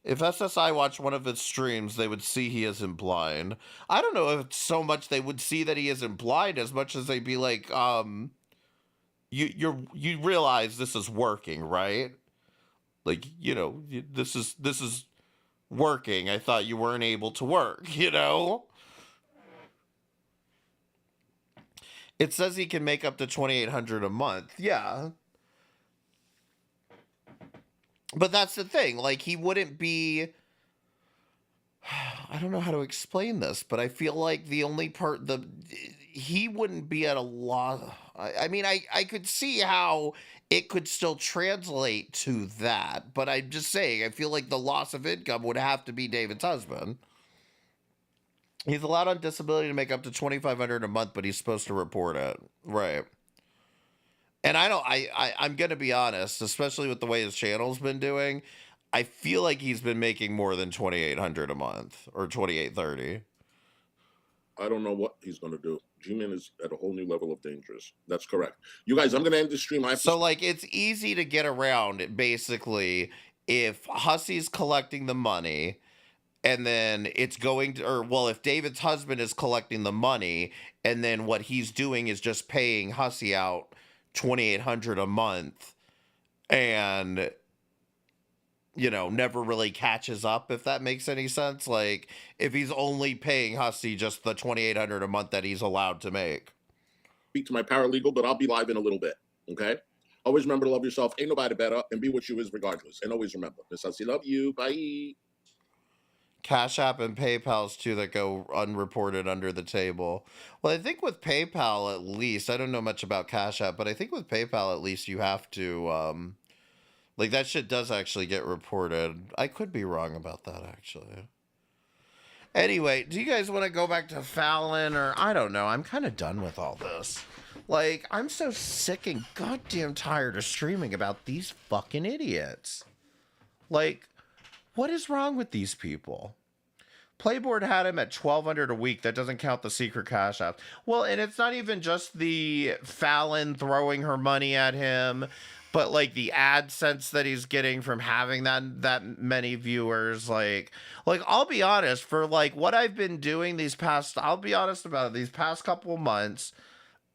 If SSI watched one of his streams, they would see he isn't blind. I don't know if it's so much they would see that he isn't blind as much as they'd be like, you realize this is working, right? Like, you know, this is working. I thought you weren't able to work, you know? It says he can make up to $2,800 a month. Yeah. But that's the thing. Like, he wouldn't be... I don't know how to explain this, but I feel like the only part... he wouldn't be at a loss. I mean, I could see how it could still translate to that, but I'm just saying, I feel like the loss of income would have to be David's husband. He's allowed on disability to make up to $2,500 a month, but he's supposed to report it. Right. And I'm going to be honest, especially with the way his channel's been doing, I feel like he's been making more than $2,800 a month or $2,830. I don't know what he's going to do. G-Man is at a whole new level of dangerous. That's correct. You guys, I'm going to end the stream. Like, it's easy to get around, basically, if Hussey's collecting the money, and then it's going to, or, well, if David's husband is collecting the money, and then what he's doing is just paying Hussey out $2,800 a month, and, you know, never really catches up, if that makes any sense. Like, if he's only paying Hussey just the $2,800 a month that he's allowed to make. Speak to my paralegal, but I'll be live in a little bit, okay? Always remember to love yourself. Ain't nobody better, and be what you is regardless. And always remember, Miss Hussey, love you. Bye. Cash App and PayPal's too that go unreported under the table. Well, I think with PayPal at least, I don't know much about Cash App, but I think with PayPal at least you have to, like, that shit does actually get reported. I could be wrong about that, actually. Anyway, do you guys want to go back to Fallon, or I don't know. I'm kind of done with all this. Like, I'm so sick and goddamn tired of streaming about these fucking idiots. Like, what is wrong with these people? Playboard had him at $1,200 a week. That doesn't count the secret Cash App. Well, and it's not even just the Fallon throwing her money at him, but like the AdSense that he's getting from having that many viewers. Like I'll be honest, for like what I've been doing I'll be honest about it, these past couple of months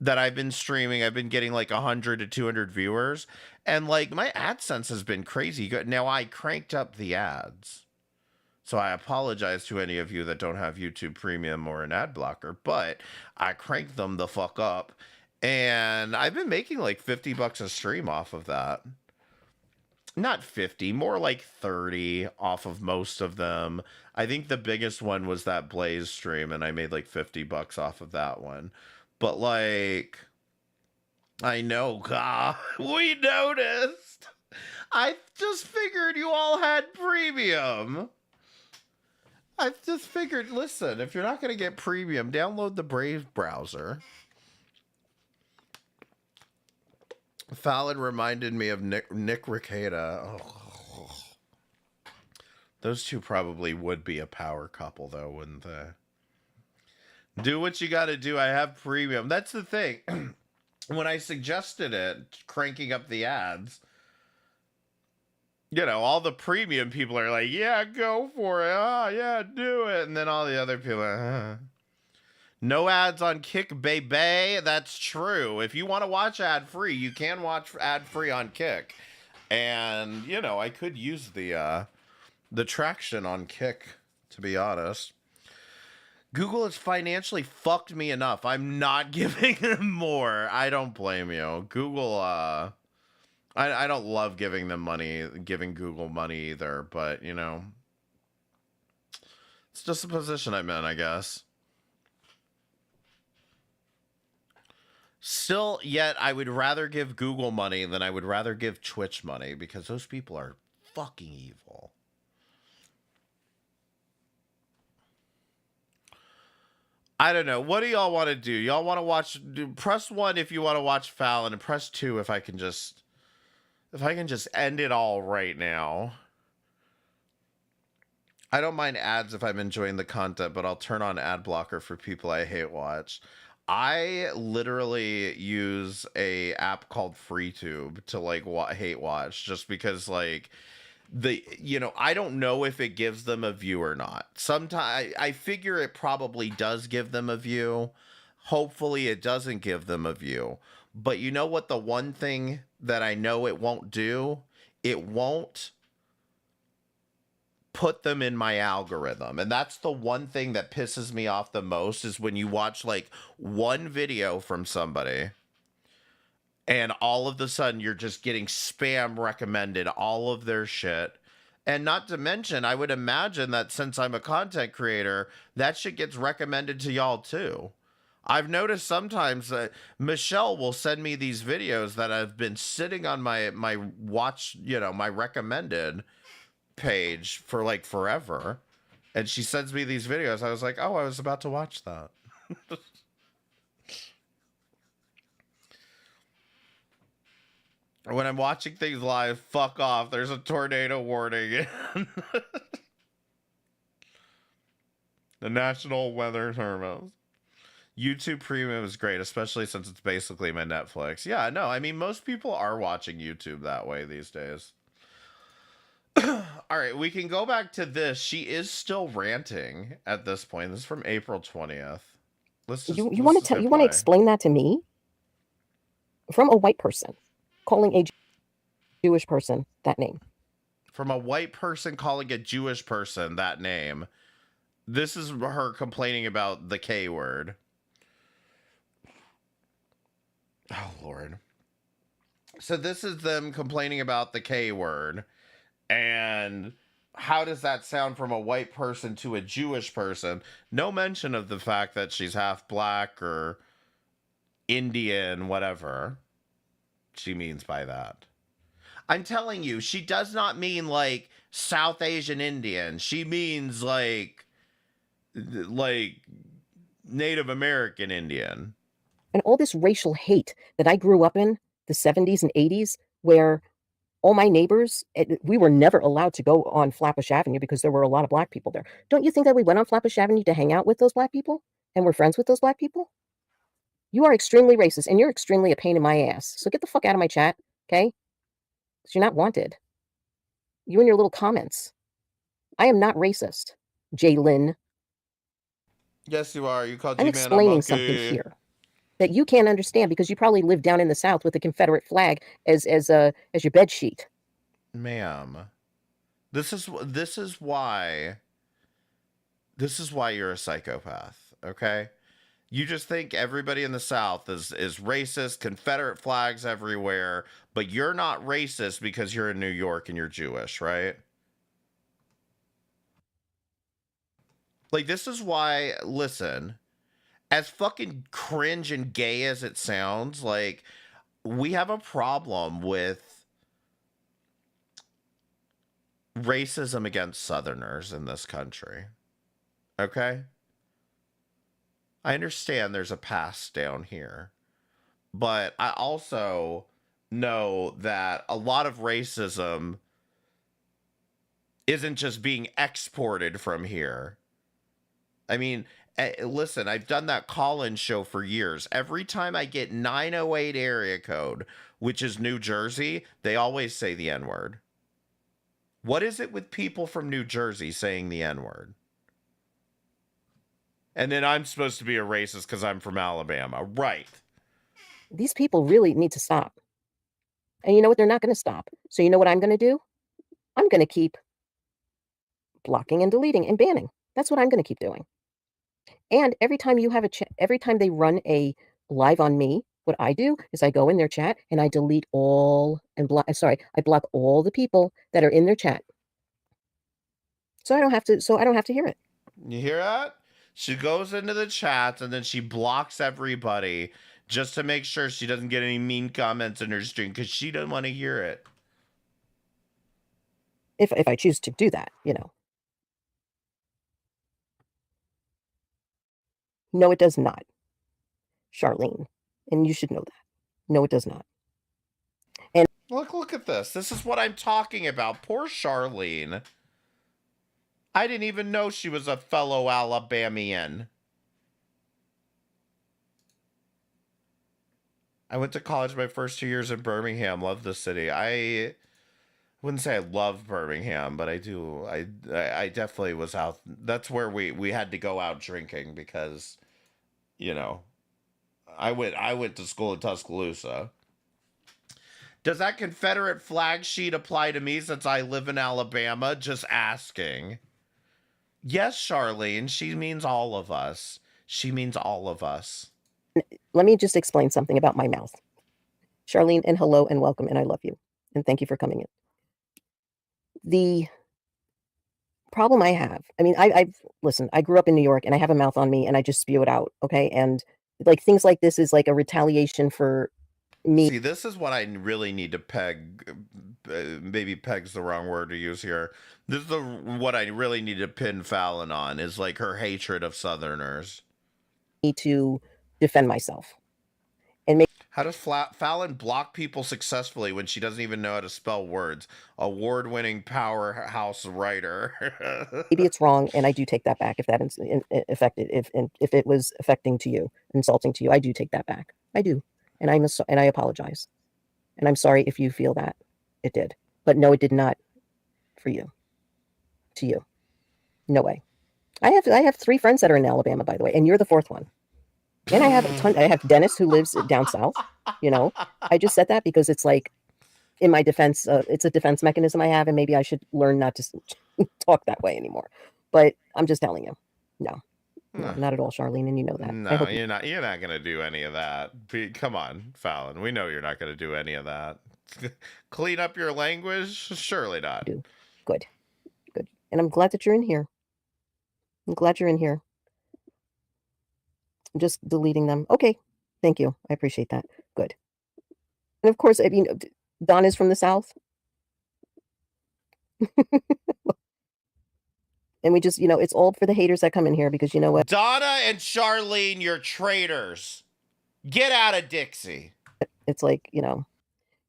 that I've been streaming, I've been getting like 100 to 200 viewers, and like my AdSense has been crazy good. Now I cranked up the ads, so I apologize to any of you that don't have YouTube Premium or an ad blocker, but I cranked them the fuck up, and I've been making like $50 a stream off of that. Not 50, more like 30 off of most of them. I think the biggest one was that Blaze stream, and I made like $50 off of that one. But like, I know, God, we noticed. I just figured you all had premium. I just figured, listen, if you're not going to get premium, download the Brave browser. Fallon reminded me of Nick Rekieta. Oh. Those two probably would be a power couple, though, wouldn't they? Do what you got to do. I have premium. That's the thing. When I suggested it, cranking up the ads, you know, all the premium people are like, yeah, go for it. Oh, yeah, do it. And then all the other people are, No ads on Kick, baby. That's true. If you want to watch ad-free, you can watch ad-free on Kick. And, you know, I could use the traction on Kick, to be honest. Google has financially fucked me enough. I'm not giving them more. I don't blame you. Google, I don't love giving them money, giving Google money either, but, you know, it's just a position I'm in, I guess. Still, yet, I would rather give Google money than I would rather give Twitch money, because those people are fucking evil. I don't know. What do y'all want to do? Y'all want to watch? Press 1 if you want to watch Fallon, and press 2 if I can just end it all right now. I don't mind ads if I'm enjoying the content, but I'll turn on ad blocker for people I hate watch. I literally use a app called FreeTube to like hate watch, just because like I don't know if it gives them a view or not. Sometimes I figure it probably does give them a view. Hopefully it doesn't give them a view. But you know what? The one thing that I know it won't do, it won't put them in my algorithm. And that's the one thing that pisses me off the most, is when you watch like one video from somebody and all of a sudden you're just getting spam recommended all of their shit. And not to mention, I would imagine that since I'm a content creator, that shit gets recommended to y'all too. I've noticed sometimes that Michelle will send me these videos that have been sitting on my watch, my recommended page for like forever. And she sends me these videos. I was like, oh, I was about to watch that. When I'm watching things live, fuck off. There's a tornado warning. The National Weather Service. YouTube Premium is great, especially since it's basically my Netflix. Yeah, no, I mean, most people are watching YouTube that way these days. All right, we can go back to this. She is still ranting at this point. This is from April 20th. You want to explain that to me? From a white person calling a Jewish person that name. From a white person calling a Jewish person that name. This is her complaining about the K word. Oh, Lord. So this is them complaining about the K word. And how does that sound from a white person to a Jewish person? No mention of the fact that she's half black or Indian, whatever she means by that. I'm telling you, she does not mean like South Asian Indian. She means like Native American Indian. And all this racial hate that I grew up in the 70s and 80s, where all my neighbors, we were never allowed to go on Flatbush Avenue because there were a lot of black people there. Don't you think that we went on Flatbush Avenue to hang out with those black people and we're friends with those black people? You are extremely racist and you're extremely a pain in my ass. So get the fuck out of my chat, okay? Because you're not wanted. You and your little comments. I am not racist, Jalen. Yes, you are. You called I'm G-Man a explaining monkey. something here that you can't understand because you probably live down in the South with the Confederate flag as your bed sheet. Ma'am, this is why you're a psychopath. Okay, you just think everybody in the South is racist, Confederate flags everywhere, but you're not racist because you're in New York and you're Jewish, right? Like, this is why, listen, as fucking cringe and gay as it sounds, like, we have a problem with racism against Southerners in this country. Okay? I understand there's a past down here, but I also know that a lot of racism isn't just being exported from here. I mean, listen, I've done that call-in show for years. Every time I get 908 area code, which is New Jersey, they always say the N-word. What is it with people from New Jersey saying the N-word? And then I'm supposed to be a racist because I'm from Alabama. Right. These people really need to stop. And you know what? They're not going to stop. So you know what I'm going to do? I'm going to keep blocking and deleting and banning. That's what I'm going to keep doing. And every time you have every time they run a live on me, what I do is I go in their chat and I delete all and I block all the people that are in their chat. So I don't have to hear it. You hear that? She goes into the chats and then she blocks everybody just to make sure she doesn't get any mean comments in her stream because she doesn't want to hear it. If I choose to do that, you know. No, it does not, Charlene. And you should know that. No, it does not. And look at this. This is what I'm talking about. Poor Charlene. I didn't even know she was a fellow Alabamian. I went to college my first 2 years in Birmingham. Love the city. I wouldn't say I love Birmingham, but I do. I definitely was out. That's where we had to go out drinking because, you know, I went to school in Tuscaloosa. Does that Confederate flag sheet apply to me since I live in Alabama? Just asking. Yes, Charlene, she means all of us. She means all of us. Let me just explain something about my mouth. Charlene, and hello and welcome, and I love you. And thank you for coming in. The problem I have, I mean, listen, I grew up in New York and I have a mouth on me and I just spew it out, okay? And like things like this is like a retaliation for me. See, this is what I really need to peg. Maybe peg's the wrong word to use here. This is what I really need to pin Fallon on, is like her hatred of Southerners. To defend myself. And make How does Fallon block people successfully when she doesn't even know how to spell words? Award-winning powerhouse writer. maybe it's wrong, and I do take that back if that affected, if it was affecting to you, insulting to you, I do take that back. I do. And I apologize. And I'm sorry if you feel that it did. But no, it did not for you. To you. No way. I have 3 friends that are in Alabama, by the way, and you're the 4th one. And I have a ton. I have Dennis who lives down south. You know, I just said that because it's like in my defense. It's a defense mechanism I have, and maybe I should learn not to talk that way anymore. But I'm just telling you, no, not at all, Charlene, and you know that. No, you're not. You're not gonna do any of that. Come on, Fallon. We know you're not gonna do any of that. Clean up your language? Surely not. Good, good, and I'm glad that you're in here. I'm glad you're in here. I'm just deleting them. Okay. Thank you. I appreciate that. Good. And of course, I mean, Don is from the South. And we just, you know, it's all for the haters that come in here because you know what? Donna and Charlene, you're traitors. Get out of Dixie. It's like, you know,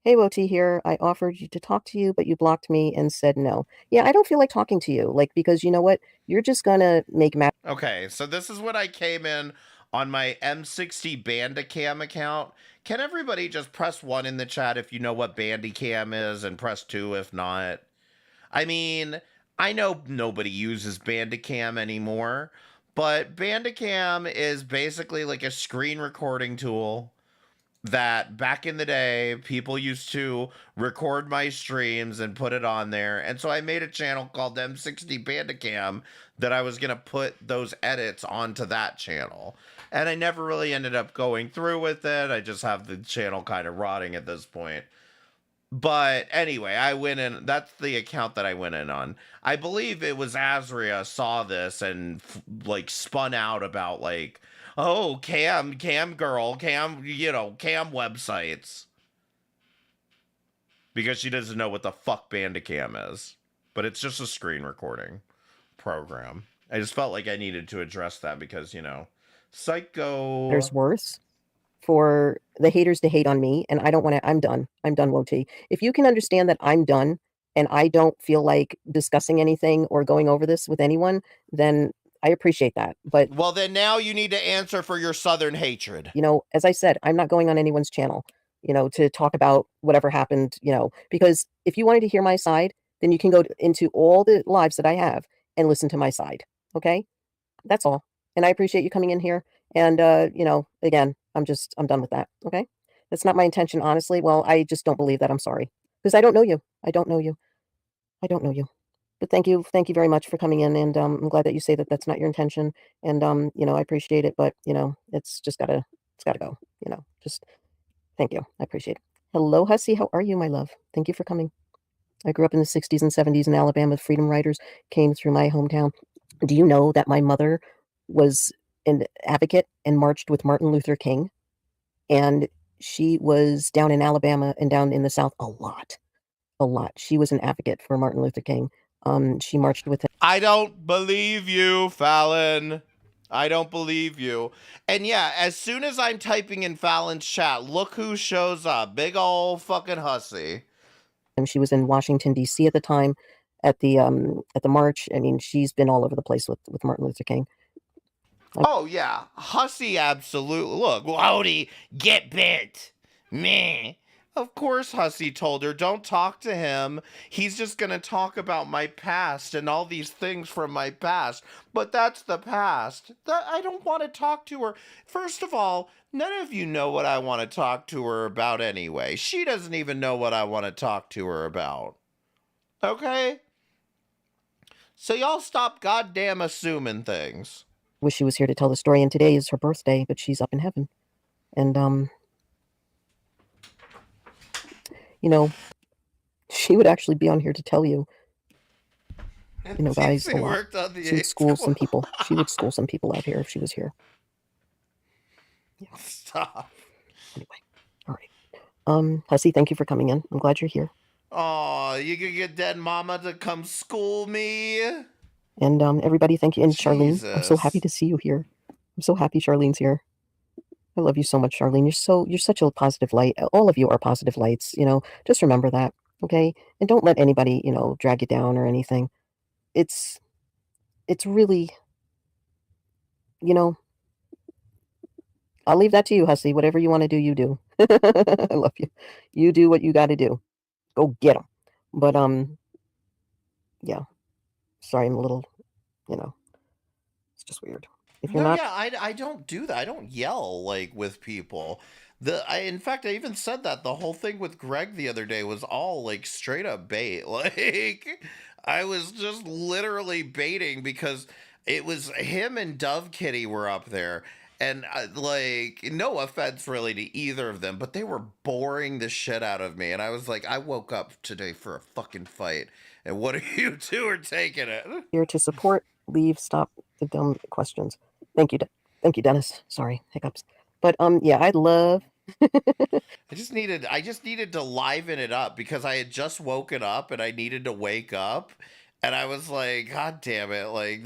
hey, Woti here. I offered you to talk to you, but you blocked me and said no. Yeah, I don't feel like talking to you. Like, because you know what? You're just going to make Okay, so this is what I came in on my M60 Bandicam account. Can everybody just press 1 in the chat if you know what Bandicam is, and press 2 if not? I mean, I know nobody uses Bandicam anymore, but Bandicam is basically like a screen recording tool that back in the day people used to record my streams and put it on there. And so I made a channel called M60 Bandicam that I was going to put those edits onto that channel. And I never really ended up going through with it. I just have the channel kind of rotting at this point. But anyway, I went in. That's the account that I went in on. I believe it was Azria saw this and like spun out about like, oh, cam girl, cam websites. Because she doesn't know what the fuck Bandicam is. But it's just a screen recording program. I just felt like I needed to address that because, you know, psycho. There's worse for the haters to hate on me, and I don't want to. I'm done, Woti. If you can understand that I'm done and I don't feel like discussing anything or going over this with anyone, then I appreciate that. But well, then now you need to answer for your Southern hatred. You know, as I said, I'm not going on anyone's channel, you know, to talk about whatever happened, you know, because if you wanted to hear my side, then you can go into all the lives that I have and listen to my side. Okay, that's all. And I appreciate you coming in here. And, you know, again, I'm done with that. Okay. That's not my intention, honestly. Well, I just don't believe that. I'm sorry. Because I don't know you. I don't know you. But thank you very much for coming in. And I'm glad that you say that that's not your intention. And, you know, I appreciate it. But, you know, it's gotta go. You know, just thank you. I appreciate it. Hello, Hussy. How are you, my love? Thank you for coming. I grew up in the 60s and 70s in Alabama. Freedom riders came through my hometown. Do you know that my mother was an advocate and marched with Martin Luther King? And she was down in Alabama and down in the South a lot. She was an advocate for Martin Luther King. She marched with him. I don't believe you, Fallon. I don't believe you. And yeah, as soon as I'm typing in Fallon's chat, look who shows up. Big old fucking Hussy. And she was in Washington, D.C. at the time at the march. I mean, she's been all over the place with Martin Luther King. Oh, yeah. Hussy, absolutely. Look, Wody, get bent. Meh. Of course, Hussey told her, don't talk to him. He's just going to talk about my past and all these things from my past. But that's the past. I don't want to talk to her. First of all, none of you know what I want to talk to her about anyway. She doesn't even know what I want to talk to her about. Okay? So y'all stop goddamn assuming things. Wish she was here to tell the story, and today is her birthday, but she's up in heaven. And, you know, she would actually be on here to tell you, guys, a lot. She would school some people. She would school some people out here if she was here. Yeah. Stop. Anyway, all right. Hussey, thank you for coming in. I'm glad you're here. Oh, you could get dead mama to come school me. And everybody, thank you. And Charlene, I'm so happy to see you here. I'm so happy Charlene's here. I love you so much, Charlene. You're such a positive light. All of you are positive lights. Just remember that, okay? And don't let anybody, drag you down or anything. It's really, I'll leave that to you, Hussey. Whatever you want to do, you do. I love you. You do what you got to do. Go get them. But yeah. Sorry, I'm a little, it's just weird. If you're not, I don't do that. I don't yell with people. In fact, I even said that the whole thing with Greg the other day was all straight up bait. I was just literally baiting because it was him and Dove Kitty were up there. And no offense really to either of them, but they were boring the shit out of me. And I was like, I woke up today for a fucking fight. And what are you two are taking it? Here to support, leave, stop the dumb questions. Thank you, Dennis. Sorry, hiccups. But yeah, I'd love. I just needed to liven it up because I had just woken up and I needed to wake up. And I was like, God damn it,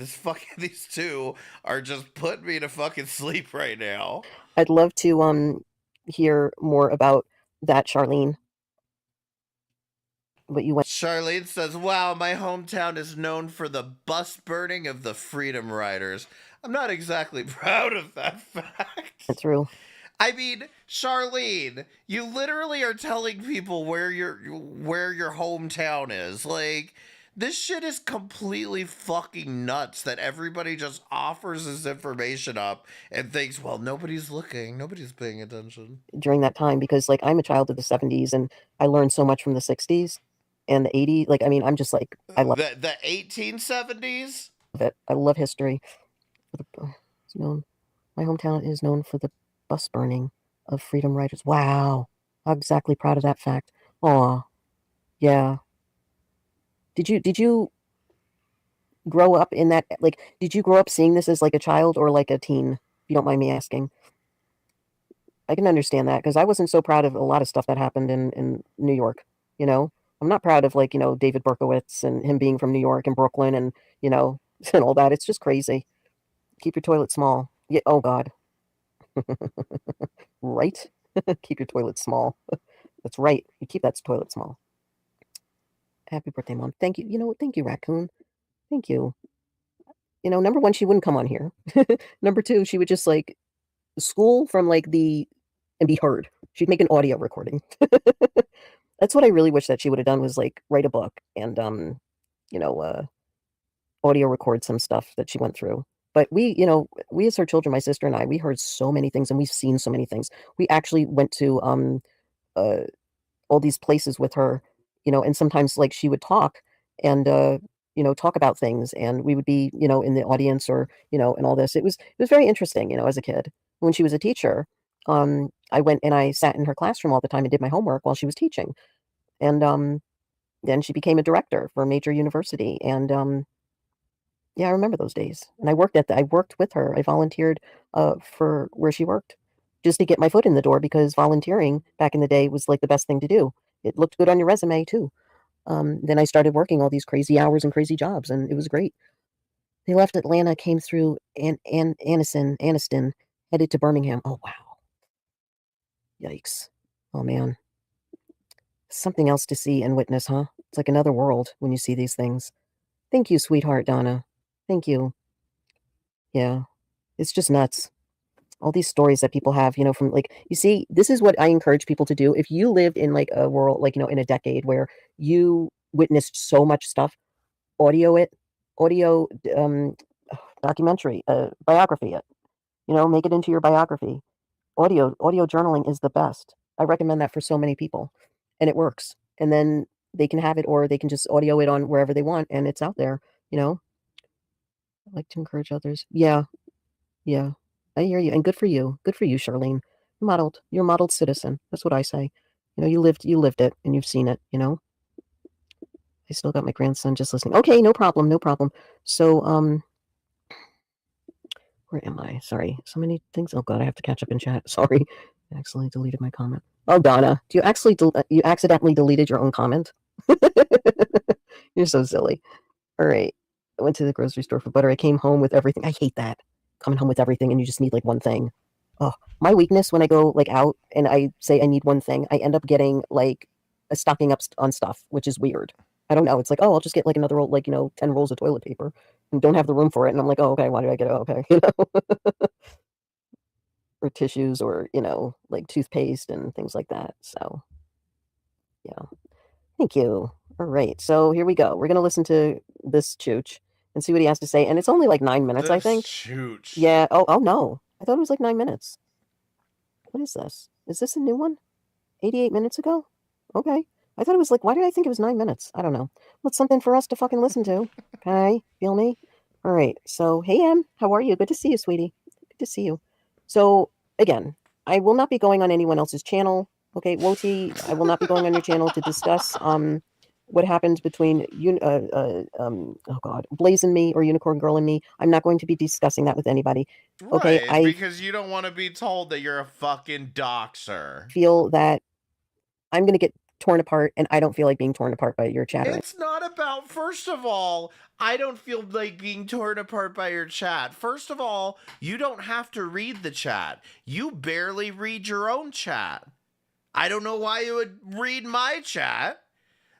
these two are just putting me to fucking sleep right now. I'd love to hear more about that, Charlene. But you went. Charlene says, wow, my hometown is known for the bus burning of the Freedom Riders. I'm not exactly proud of that fact. That's true. I mean, Charlene, you literally are telling people where your hometown is. This shit is completely fucking nuts that everybody just offers this information up and thinks, well, nobody's looking, nobody's paying attention. During that time, because I'm a child of the 70s and I learned so much from the 60s and the 80s. I'm just I love the 1870s. I love history. It's known. My hometown is known for the bus burning of Freedom Riders. Wow, I'm exactly proud of that fact. Aw, yeah. Did you grow up in that? Did you grow up seeing this as a child or a teen? If you don't mind me asking. I can understand that because I wasn't so proud of a lot of stuff that happened in New York. I'm not proud of David Berkowitz and him being from New York and Brooklyn and and all that. It's just crazy. Keep your toilet small. Yeah. Oh God. Right. Keep your toilet small. That's right. You keep that toilet small. Happy birthday, Mom. Thank you. Thank you, Raccoon. Thank you. Number one, she wouldn't come on here. Number two, she would just school from and be heard. She'd make an audio recording. That's what I really wish that she would have done was write a book and audio record some stuff that she went through. But we as her children, my sister and I, we heard so many things and we've seen so many things. We actually went to all these places with her, and sometimes she would talk and talk about things and we would be in the audience or and all this. It was very interesting, as a kid. When she was a teacher, I went and I sat in her classroom all the time and did my homework while she was teaching. And then she became a director for a major university. And yeah, I remember those days. And I worked with her. I volunteered for where she worked just to get my foot in the door because volunteering back in the day was the best thing to do. It looked good on your resume too. Then I started working all these crazy hours and crazy jobs and it was great. They left Atlanta, came through Anniston, headed to Birmingham. Oh, wow. Yikes. Oh, man. Something else to see and witness, huh? It's like another world when you see these things. Thank you, sweetheart Donna. Thank you. Yeah. It's just nuts. all these stories that people have, from like, you see, this is what I encourage people to do. If you lived in like a world, like, in a decade where you witnessed so much stuff, audio it, audio, documentary, biography it, make it into your biography. Audio journaling is the best. I recommend that for so many people, and it works. And then they can have it, or they can just audio it on wherever they want, and it's out there. I like to encourage others. Yeah, I hear you, and good for you, Charlene. You're a modeled citizen. That's what I say. You lived it, and you've seen it. I still got my grandson just listening. Okay, no problem. So, where am I? Sorry, so many things. Oh God, I have to catch up in chat. Sorry, I accidentally deleted my comment. Oh, Donna, do you accidentally deleted your own comment? You're so silly. All right, I went to the grocery store for butter. I came home with everything. I hate that, coming home with everything and you just need like one thing. Oh, my weakness when I go like out and I say I need one thing, I end up getting like a stocking up on stuff, which is weird. I don't know. It's like, oh, I'll just get like another roll, like, 10 rolls of toilet paper and don't have the room for it. And I'm like, oh, okay, why did I get it? Okay, or tissues, or, like toothpaste and things like that. So, yeah. Thank you. All right. So here we go. We're going to listen to this chooch and see what he has to say. And it's only like 9 minutes, I think. Chooch. Yeah. Oh, no. I thought it was like 9 minutes. What is this? Is this a new one? 88 minutes ago? Okay. I thought it was like, why did I think it was 9 minutes? I don't know. Well, it's something for us to fucking listen to. Okay. Feel me? All right. So, hey, Em, how are you? Good to see you, sweetie. Good to see you. So, again, I will not be going on anyone else's channel. Okay, Woti, I will not be going on your channel to discuss what happened between Blaze and me, or Unicorn Girl and me. I'm not going to be discussing that with anybody. Okay, Right, because you don't want to be told that you're a fucking doxer. Feel that I'm going to get torn apart, and I don't feel like being torn apart by your chat. It's not about, first of all, I don't feel like being torn apart by your chat. First of all, you don't have to read the chat. You barely read your own chat. I don't know why you would read my chat.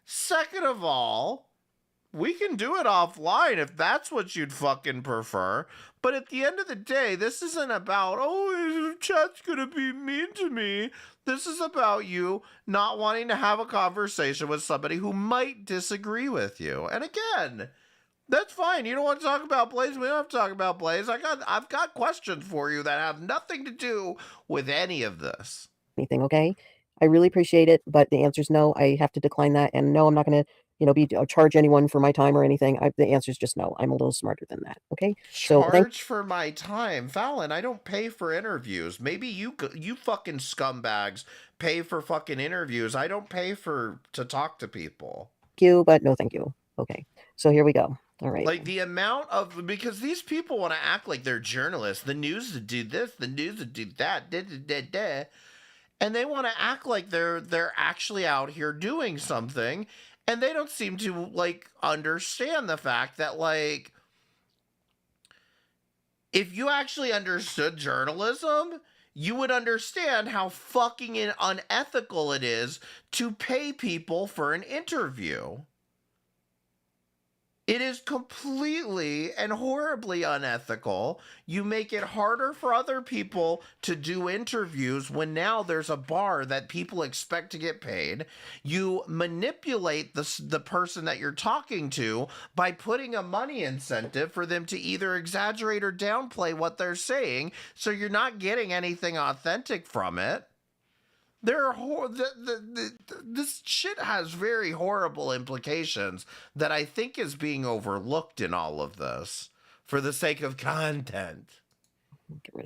Second of all, we can do it offline if that's what you'd fucking prefer. But at the end of the day, this isn't about, oh, chat's gonna be mean to me. This is about you not wanting to have a conversation with somebody who might disagree with you. And again, that's fine. You don't want to talk about Blaze? We don't have to talk about Blaze. I've got questions for you that have nothing to do with any of this. Anything, okay? I really appreciate it, but the answer is no. I have to decline that, and no, I'm not going to, charge anyone for my time or anything. The answer is just no. I'm a little smarter than that. Okay. Charge for my time, Fallon. I don't pay for interviews. Maybe you fucking scumbags pay for fucking interviews. I don't pay to talk to people. Thank you, but no, thank you. Okay. So here we go. All right. Like the amount of, because these people want to act like they're journalists. The news to do this, the news to do that. And they want to act like they're actually out here doing something, and they don't seem to like understand the fact that, like, if you actually understood journalism, you would understand how fucking unethical it is to pay people for an interview. It is completely and horribly unethical. You make it harder for other people to do interviews when now there's a bar that people expect to get paid. You manipulate the person that you're talking to by putting a money incentive for them to either exaggerate or downplay what they're saying, so you're not getting anything authentic from it. This shit has very horrible implications that I think is being overlooked in all of this for the sake of content.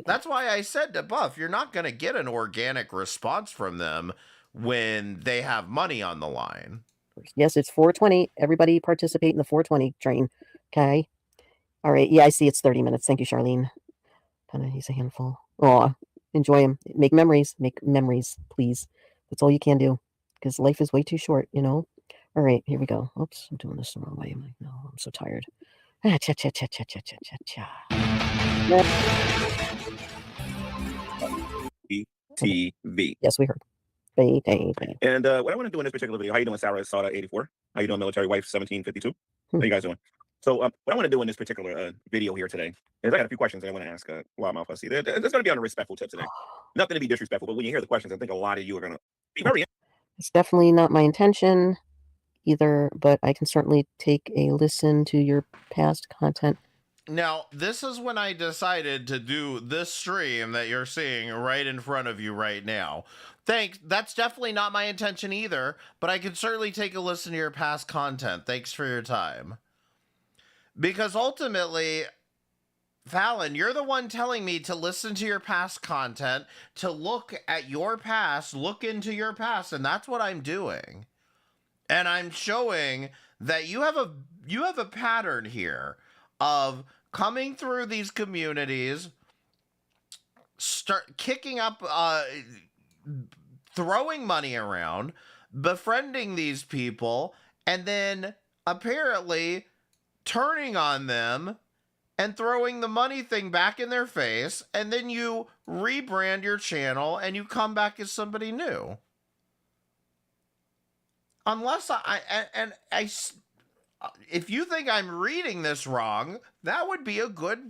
That's why I said to Buff, you're not going to get an organic response from them when they have money on the line. Yes, it's 4:20. Everybody participate in the 4:20 train. Okay. All right. Yeah, I see it's 30 minutes. Thank you, Charlene. He's a handful. Aw. Enjoy them. Make memories, please. That's all you can do, because life is way too short, All right, here we go. Oops, I'm doing this the wrong way. No, I'm so tired. TV. Yes, we heard. And what I want to do in this particular video, how you doing, Sarah Sada 84? How you doing, military wife 1752? How you guys doing? So what I want to do in this particular video here today is I got a few questions that I want to ask Loudmouth Hussy. It's going to be on a respectful tip today. Nothing to be disrespectful, but when you hear the questions, I think a lot of you are going to be very. It's definitely not my intention either, but I can certainly take a listen to your past content. Now, this is when I decided to do this stream that you're seeing right in front of you right now. Thanks. That's definitely not my intention either, but I can certainly take a listen to your past content. Thanks for your time. Because ultimately, Fallon, you're the one telling me to listen to your past content, to look at your past, look into your past, and that's what I'm doing. And I'm showing that you have a pattern here of coming through these communities, start kicking up, throwing money around, befriending these people, and then apparently turning on them and throwing the money thing back in their face, and then you rebrand your channel and you come back as somebody new. Unless if you think I'm reading this wrong, that would be a good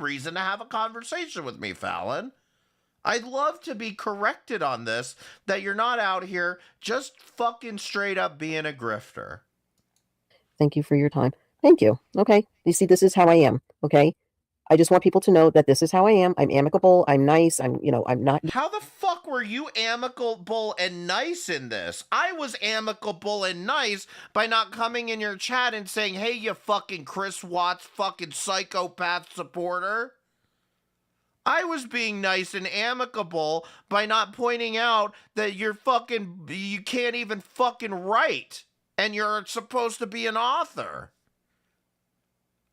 reason to have a conversation with me, Fallon. I'd love to be corrected on this, that you're not out here just fucking straight up being a grifter. Thank you for your time. Thank you. Okay. You see, this is how I am. Okay. I just want people to know that this is how I am. I'm amicable. I'm nice. I'm not. How the fuck were you amicable and nice in this? I was amicable and nice by not coming in your chat and saying, hey, you fucking Chris Watts fucking psychopath supporter. I was being nice and amicable by not pointing out that you can't even fucking write and you're supposed to be an author.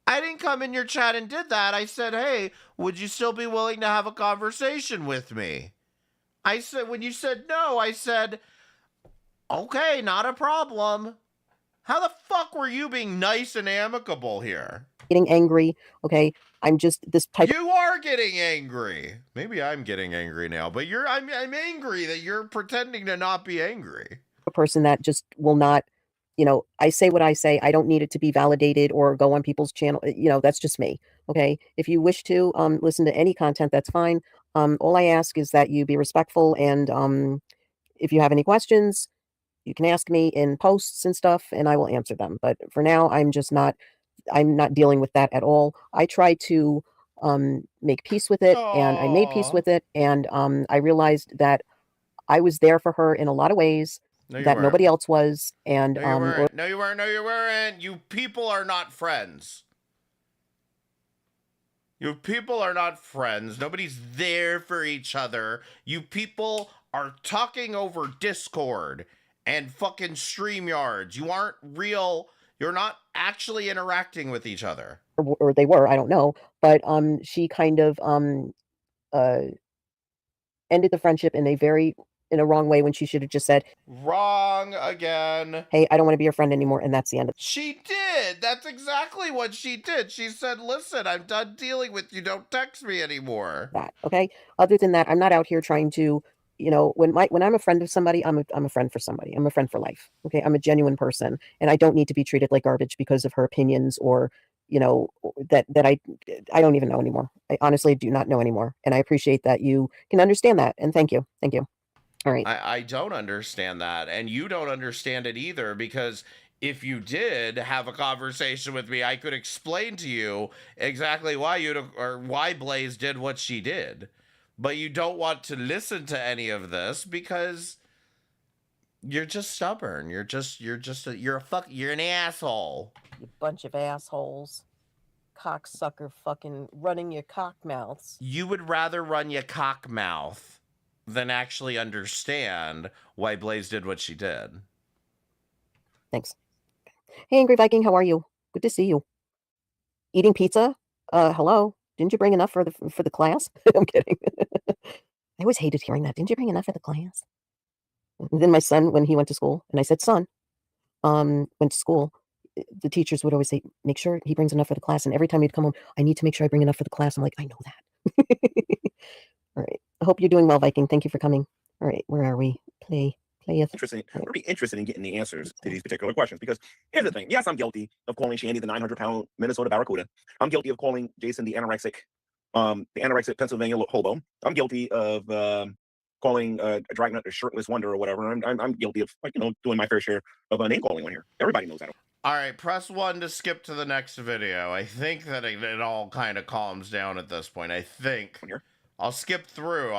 I didn't come in your chat and did that. I said, hey, would you still be willing to have a conversation with me? I said, when you said no, I said, okay, not a problem. How the fuck were you being nice and amicable here? Getting angry. Okay. I'm just this type. You are getting angry. Maybe I'm getting angry now, but I'm angry that you're pretending to not be angry. A person that just will not, I say what I say. I don't need it to be validated or go on people's channel. That's just me. Okay. If you wish to listen to any content, that's fine. All I ask is that you be respectful. And if you have any questions, you can ask me in posts and stuff and I will answer them. But for now, I'm not dealing with that at all. I try to make peace with it. Aww. And I made peace with it. And I realized that I was there for her in a lot of ways. That nobody else was, and no, you weren't. You people are not friends. You people are not friends. Nobody's there for each other. You people are talking over Discord and fucking StreamYards. You aren't real. You're not actually interacting with each other. Or they were. I don't know. But she kind of ended the friendship in a wrong way when she should have just said, wrong again. Hey, I don't want to be your friend anymore. And that's the end of it. She did. That's exactly what she did. She said, listen, I'm done dealing with you. Don't text me anymore. That, okay. Other than that, I'm not out here trying to, when I'm a friend of somebody, I'm a friend for somebody. I'm a friend for life. Okay. I'm a genuine person and I don't need to be treated like garbage because of her opinions or, that I don't even know anymore. I honestly do not know anymore. And I appreciate that you can understand that. And thank you. Thank you. All right. I don't understand that, and you don't understand it either, because if you did have a conversation with me, I could explain to you exactly why Blaze did what she did. But you don't want to listen to any of this because you're just stubborn. You're an asshole. You bunch of assholes. Cocksucker fucking running your cock mouths. You would rather run your cock mouth than actually understand why Blaze did what she did. Thanks. Hey, Angry Viking, how are you? Good to see you. Eating pizza? Hello? Didn't you bring enough for the class? I'm kidding. I always hated hearing that. Didn't you bring enough for the class? And then my son, when he went to school, and I said, son, went to school, the teachers would always say, make sure he brings enough for the class. And every time he'd come home, I need to make sure I bring enough for the class. I'm like, I know that. All right. I hope you're doing well, Viking. Thank you for coming. All right. Where are we? Play. interested in getting the answers to these particular questions. Because here's the thing. Yes, I'm guilty of calling Shandy the 900-pound Minnesota Barracuda. I'm guilty of calling Jason the anorexic Pennsylvania hobo. I'm guilty of calling Dragnet a shirtless wonder or whatever. I'm guilty of, like, you know, doing my fair share of name calling on here. Everybody knows that. All right, press 1 to skip to the next video. I think that it all kind of calms down at this point. I think. I'll skip through.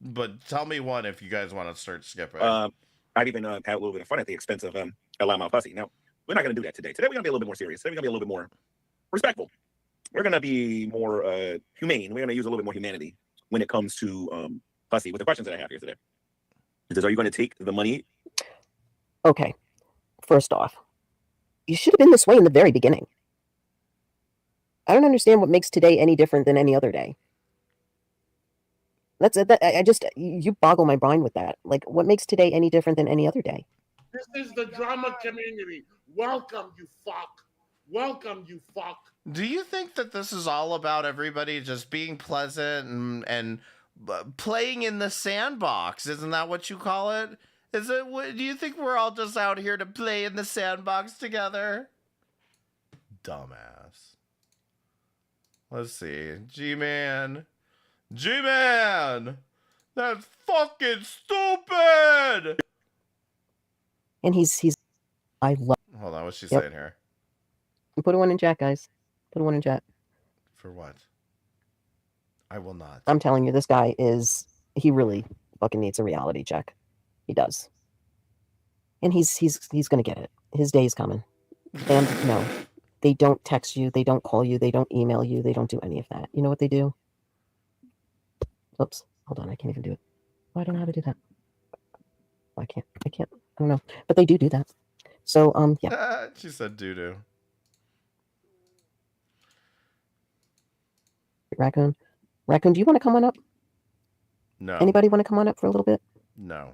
But tell me one if you guys want to start skipping. I've even had a little bit of fun at the expense of a loudmouth pussy. Now, we're not going to do that today. Today, we're going to be a little bit more serious. Today, we're going to be a little bit more respectful. We're going to be more humane. We're going to use a little bit more humanity when it comes to pussy. With the questions that I have here today. It says, are you going to take the money? Okay. First off, you should have been this way in the very beginning. I don't understand what makes today any different than any other day. You boggle my mind with that. Like, what makes today any different than any other day? This is the drama community. Welcome, you fuck. Welcome, you fuck. Do you think that this is all about everybody just being pleasant and playing in the sandbox? Isn't that what you call it? Is it? Do you think we're all just out here to play in the sandbox together? Dumbass. Let's see. G-Man. G-Man! That's fucking stupid! And I love. Hold on, what's she saying here? Put a 1 in chat, guys. Put a 1 in chat. For what? I will not. I'm telling you, this guy he really fucking needs a reality check. He does. And he's gonna get it. His day's coming. And no, they don't text you, they don't call you, they don't email you, they don't do any of that. You know what they do? Oops. Hold on, I can't even do it. Oh, I don't know how to do that. I can't. I don't know. But they do that. So, yeah. She said doo-doo. Raccoon, do you want to come on up? No. Anybody want to come on up for a little bit? No.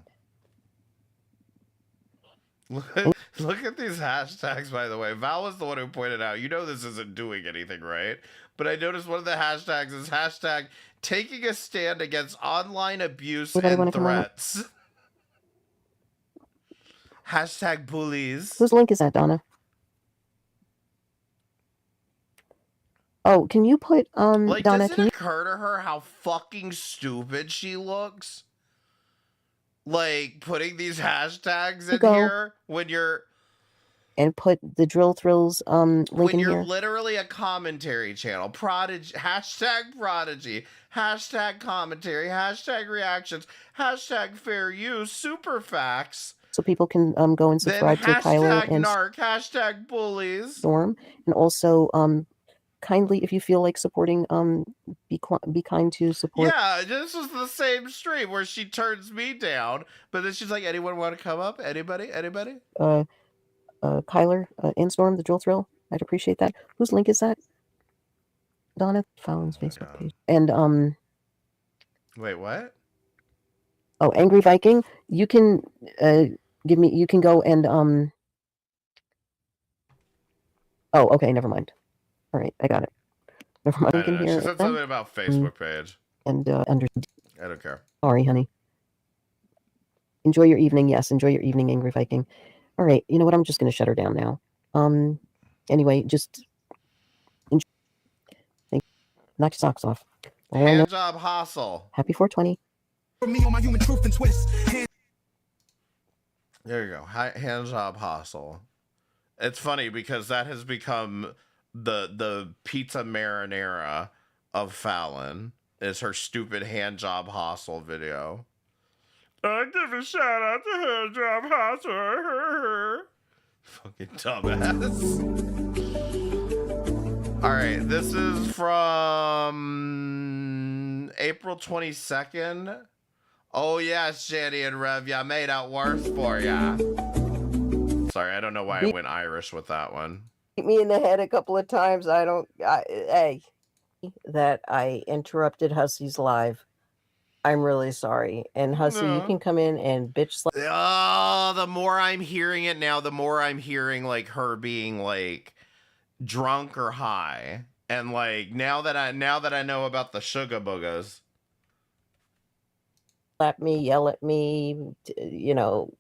Look at these hashtags, by the way. Val was the one who pointed out, you know this isn't doing anything, right? But I noticed one of the hashtags is hashtag taking a stand against online abuse and threats. Hashtag bullies. Whose link is that, Donna? Oh, can you put, like, Donna, does it occur to her how fucking stupid she looks? Like, putting these hashtags in here when you're... And put the Drill Thrills link when in you're here. Literally a commentary channel. Prodigy, hashtag Prodigy, hashtag commentary, hashtag reactions, hashtag fair use, super facts. So people can go and subscribe to Kyler and narc, hashtag bullies. Storm. And also, kindly, if you feel like supporting, be kind to support. Yeah, this is the same stream where she turns me down, but then she's like, anyone want to come up? Anybody? Kyler and Storm, the Drill Thrill. I'd appreciate that. Whose link is that? Donna Fallon's Facebook page. And wait, what? Oh, Angry Viking. You can you can go and Oh, okay, never mind. All right, I got it. Never mind. She said something about Facebook page. And I don't care. Sorry, honey. Enjoy your evening. Yes, enjoy your evening, Angry Viking. All right, you know what? I'm just going to shut her down now. Anyway, just enjoy. Knock your socks off. Hand job hustle. Happy 420. For me on my human truth and twist. There you go. Hand job hustle. It's funny because that has become the pizza marinara of Fallon. Is her stupid hand job hustle video. I give a shout out to hand job hustle. Fucking dumbass. All right, this is from April 22nd. Oh yes, Jenny and Rev, ya made out worse for ya. Sorry, I don't know why I went Irish with that one. Hit me in the head a couple of times. Hey, that I interrupted Hussey's live. I'm really sorry. And Hussey, you can come in and bitch slap. Oh, the more I'm hearing it now, the more I'm hearing like her being like drunk or high. And like now that I know about the sugar boogers. at me, yell at me, you know,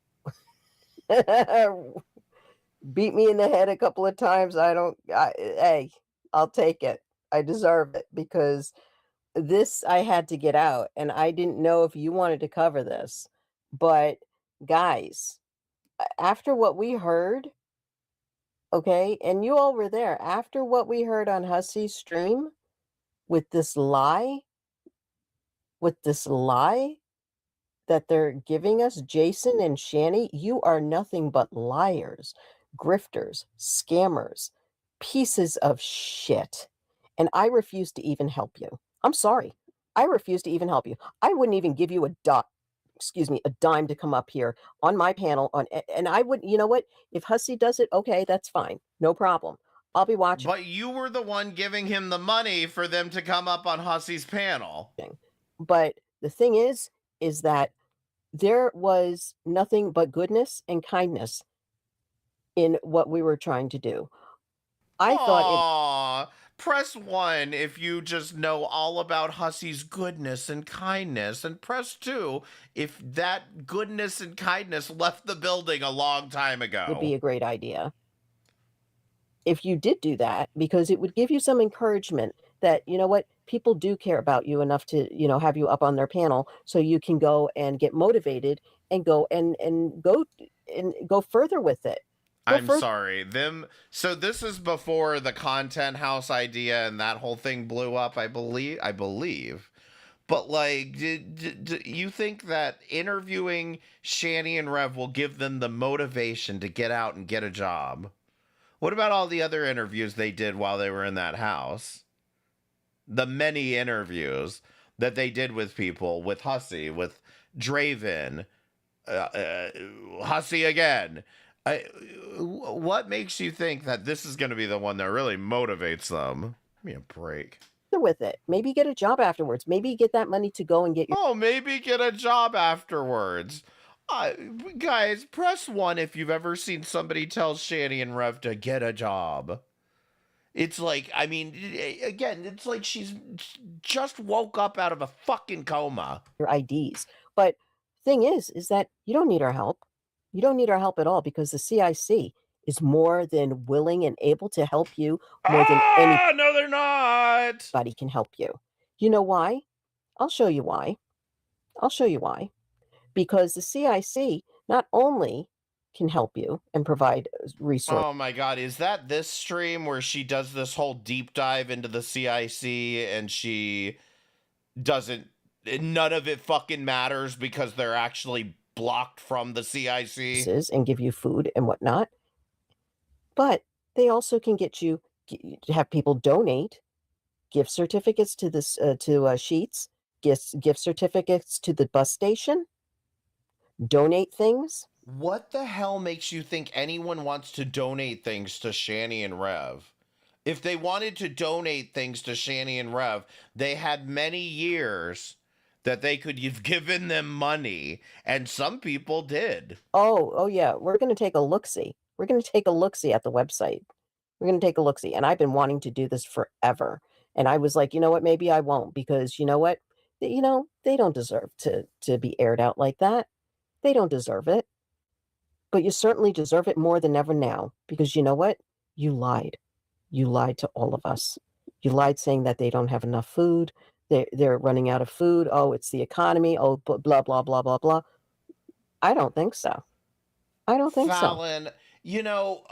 beat me in the head a couple of times. Hey, I'll take it. I deserve it because this I had to get out, and I didn't know if you wanted to cover this, but guys, after what we heard, okay, and you all were there, after what we heard on Hussey's stream with this lie that they're giving us, Jason and Shanny, you are nothing but liars, grifters, scammers, pieces of shit. And I refuse to even help you. I'm sorry. I refuse to even help you. I wouldn't even give you a dime to come up here on my panel and I would, you know what? If Hussey does it, okay, that's fine. No problem. I'll be watching. But you were the one giving him the money for them to come up on Hussey's panel. But the thing is that there was nothing but goodness and kindness in what we were trying to do. I thought press 1 if you just know all about Hussey's goodness and kindness, and press 2 if that goodness and kindness left the building a long time ago. Would be a great idea if you did do that, because it would give you some encouragement that, you know what, people do care about you enough to, you know, have you up on their panel so you can go and get motivated and go further with it. I'm sorry. So this is before the content house idea and that whole thing blew up, I believe. But like, do you think that interviewing Shanny and Rev will give them the motivation to get out and get a job? What about all the other interviews they did while they were in that house? The many interviews that they did with people, with Hussey, with Draven, Hussey again. What makes you think that this is going to be the one that really motivates them? Give me a break. With it. Maybe get a job afterwards. Maybe get that money to go and get your... maybe get a job afterwards. Guys, press 1 if you've ever seen somebody tell Shanny and Rev to get a job. It's like, I mean, again, it's like she's just woke up out of a fucking coma. Your IDs. But thing is that you don't need our help. You don't need our help at all because the CIC is more than willing and able to help you more than any. No, they're not. Anybody can help you. You know why? I'll show you why. Because the CIC not only can help you and provide resources. Oh my God, is that this stream where she does this whole deep dive into the CIC and she doesn't, none of it fucking matters because they're actually blocked from the CIC? And give you food and whatnot. But they also can get you to have people donate gift certificates to this to Sheets, gift certificates to the bus station, donate things. What the hell makes you think anyone wants to donate things to Shanny and Rev? If they wanted to donate things to Shanny and Rev, they had many years that they could have given them money, and some people did. Oh yeah, we're going to take a look-see. We're going to take a look-see at the website. We're going to take a look-see, and I've been wanting to do this forever. And I was like, you know what, maybe I won't, because you know what? You know, they don't deserve to be aired out like that. They don't deserve it. But you certainly deserve it more than ever now, because you know what? You lied. You lied to all of us. You lied saying that they don't have enough food. They're running out of food. Oh, it's the economy. Oh, blah, blah, blah, blah, blah. I don't think so. Fallon, you know,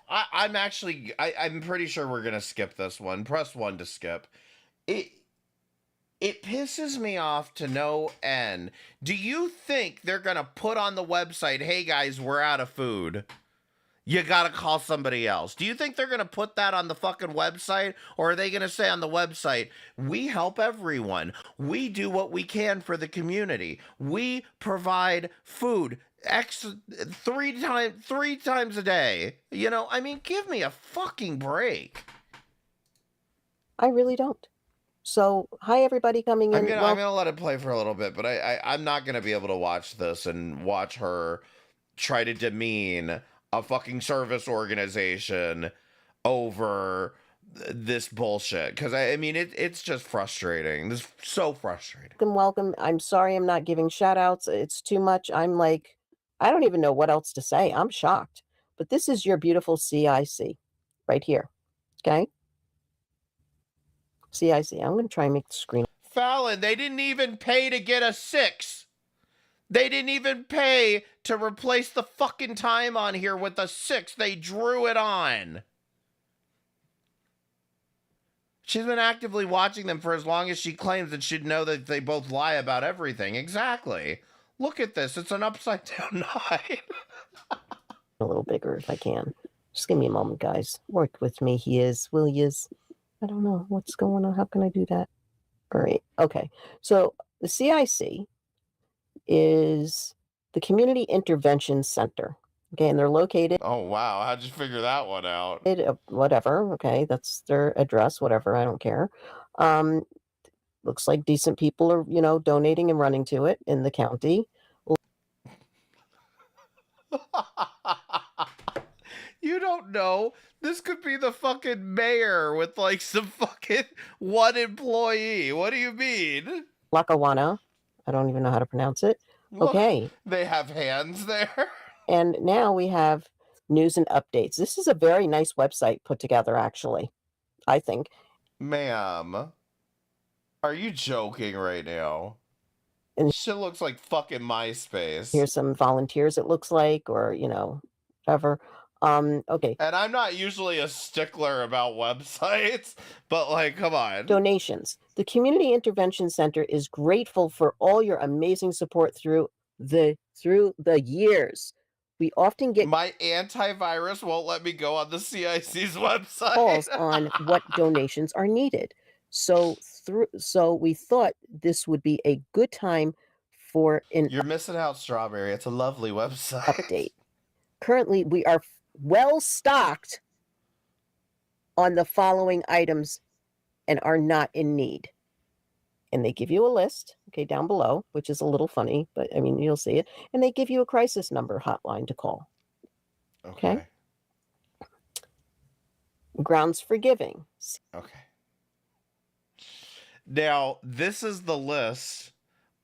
I'm pretty sure we're going to skip this one. Press 1 to skip. It pisses me off to no end. Do you think they're going to put on the website, hey guys, we're out of food. You got to call somebody else. Do you think they're going to put that on the fucking website? Or are they going to say on the website, we help everyone. We do what we can for the community. We provide food three times a day. You know, I mean, give me a fucking break. I really don't. So, hi everybody coming in. I'm gonna let it play for a little bit, but I'm not gonna be able to watch this and watch her try to demean a fucking service organization over this bullshit, because I mean it's just frustrating. This is so frustrating. Welcome. I'm sorry I'm not giving shout outs. It's too much. I'm like, I don't even know what else to say. I'm shocked. But this is your beautiful CIC right here. Okay? CIC. I'm going to try and make the screen. Fallon, they didn't even pay to get a 6. They didn't even pay to replace the fucking time on here with a 6. They drew it on. She's been actively watching them for as long as she claims that she'd know that they both lie about everything. Exactly. Look at this. It's an upside down 9. A little bigger if I can. Just give me a moment, guys. Work with me. Will yous. I don't know what's going on. How can I do that? All right. Okay. So the CIC is the Community Intervention Center. Okay, and they're located. Oh, wow. How'd you figure that one out? Whatever. Okay, that's their address, whatever. I don't care. Looks like decent people are, donating and running to it in the county. You don't know. This could be the fucking mayor with like some fucking one employee. What do you mean? Lackawanna. I don't even know how to pronounce it. Okay. Look, they have hands there. And now we have news and updates. This is a very nice website put together, actually, I think. Ma'am, are you joking right now? And shit looks like fucking MySpace. Here's some volunteers, it looks like, or, whatever. Okay. And I'm not usually a stickler about websites, but like, come on. Donations. The Community Intervention Center is grateful for all your amazing support through the years. We often get my antivirus won't let me go on the CIC's website. Calls on what donations are needed. So we thought this would be a good time for an You're missing out, Strawberry. It's a lovely website. Update. Currently, we are well stocked on the following items and are not in need. And they give you a list, okay, down below, which is a little funny, but I mean, you'll see it. And they give you a crisis number hotline to call. Okay. Grounds for giving. Okay. Now, this is the list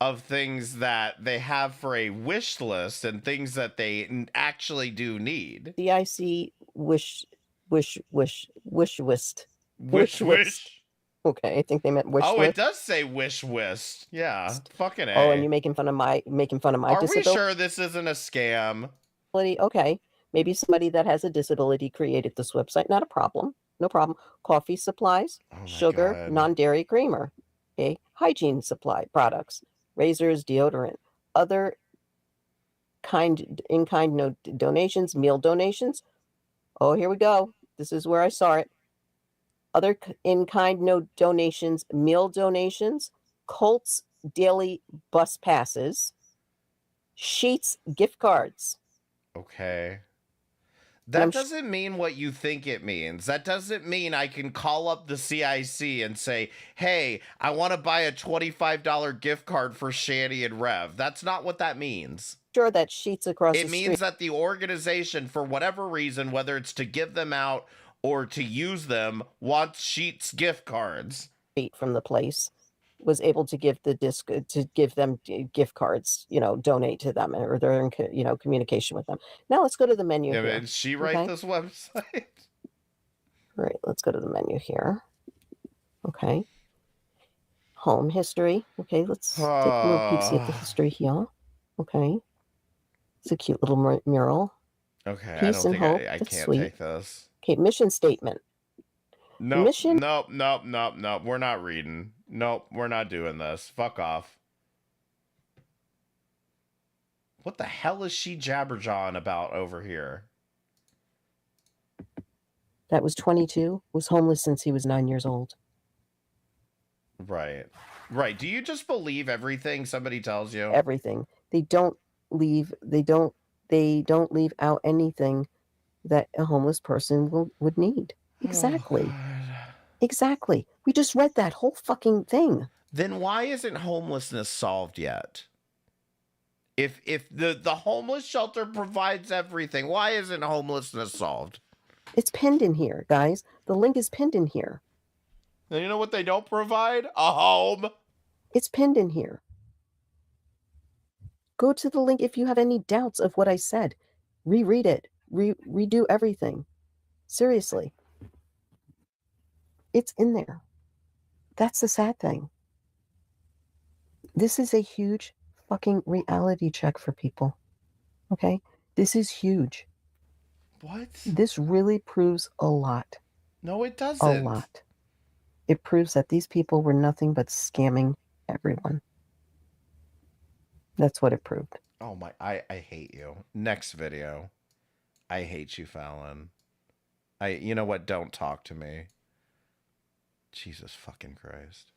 of things that they have for a wish list and things that they actually do need. CIC wish list. Okay, I think they meant wish list. Oh, it does say wish list. Yeah, fucking A. Oh, and you're making fun of my disability. Are we sure this isn't a scam? Okay, maybe somebody that has a disability created this website. Not a problem. No problem. Coffee supplies, sugar, non-dairy creamer. Okay, hygiene supply products, razors, deodorant, other in-kind donations, meal donations. Oh, here we go. This is where I saw it. Other in-kind donations, meal donations, Colts daily bus passes, Sheets gift cards. Okay. That doesn't mean what you think it means. That doesn't mean I can call up the CIC and say, hey, I want to buy a $25 gift card for Shanny and Rev. That's not what that means. Sure, that Sheets across the street. It means that the organization, for whatever reason, whether it's to give them out or to use them, wants Sheets gift cards. From the place was able to give them gift cards, donate to them, or they're in communication with them. Now let's go to the menu. Yeah, here. did she write this website? All right, let's go to the menu here. Okay. Home history. Okay, let's take a little peek, see at the history here. Okay. It's a cute little mural. Okay, Peace and hope. I That's can't sweet. take this. Okay, mission statement. Nope, nope. We're not reading. Nope, we're not doing this. Fuck off. What the hell is she jabberjawing about over here? That was 22. Was homeless since he was 9 years old. Right. Do you just believe everything somebody tells you? Everything. They don't leave out anything that a homeless person would need. Exactly. Exactly. We just read that whole fucking thing. Then why isn't homelessness solved yet? If the homeless shelter provides everything, why isn't homelessness solved? It's pinned in here, guys. The link is pinned in here. And you know what they don't provide? A home. It's pinned in here. Go to the link if you have any doubts of what I said. Reread it. Redo everything. Seriously. It's in there. That's the sad thing. This is a huge fucking reality check for people. Okay? This is huge. What? This really proves a lot. No, it doesn't. A lot. It proves that these people were nothing but scamming everyone. That's what it proved. Oh my, I hate you. Next video. I hate you, Fallon. You know what? Don't talk to me. Jesus fucking Christ.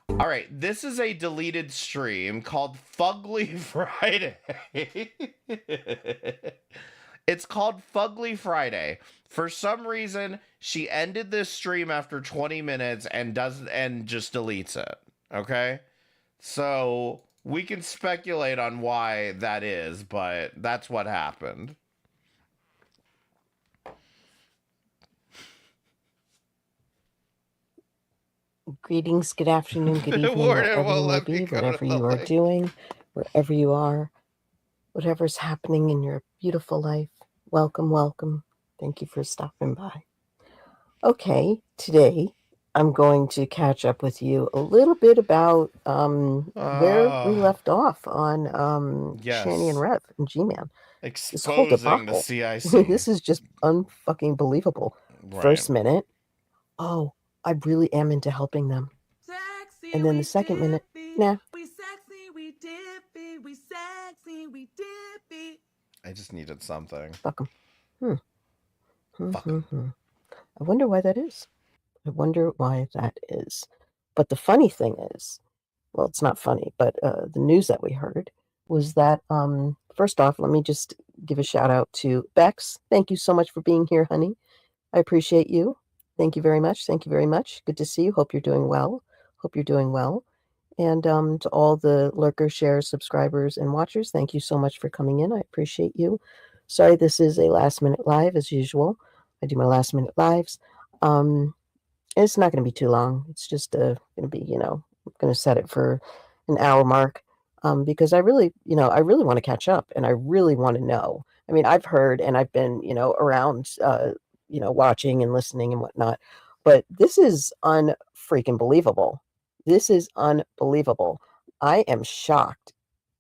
All right, this is a deleted stream called Fugly Friday. It's called Fugly Friday. For some reason, she ended this stream after 20 minutes and just deletes it. Okay? So we can speculate on why that is, but that's what happened. Greetings, good afternoon, good evening, wherever you may be, whatever you are doing, wherever you are, whatever's happening in your beautiful life. Welcome, welcome. Thank you for stopping by. Okay, today I'm going to catch up with you a little bit about where we left off on Yes. Shani and Rev and G-Man. Exposing the CIC. This is just unfucking believable. Right. First minute, oh, I really am into helping them. And then the second minute, nah. I just needed something. Fuck them. I wonder why that is. I wonder why that is. But the funny thing is, well, it's not funny, but the news that we heard was that, first off, let me just give a shout out to Bex. Thank you so much for being here, honey. I appreciate you. Thank you very much. Thank you very much. Good to see you. Hope you're doing well. Hope you're doing well. And to all the lurkers, shares, subscribers, and watchers, thank you so much for coming in. I appreciate you. Sorry, this is a last minute live as usual. I do my last minute lives. It's not going to be too long. It's just going to be, I'm going to set it for an hour mark because I really want to catch up and I really want to know. I mean, I've heard and I've been, around, watching and listening and whatnot, but this is unfreaking believable. This is unbelievable. I am shocked.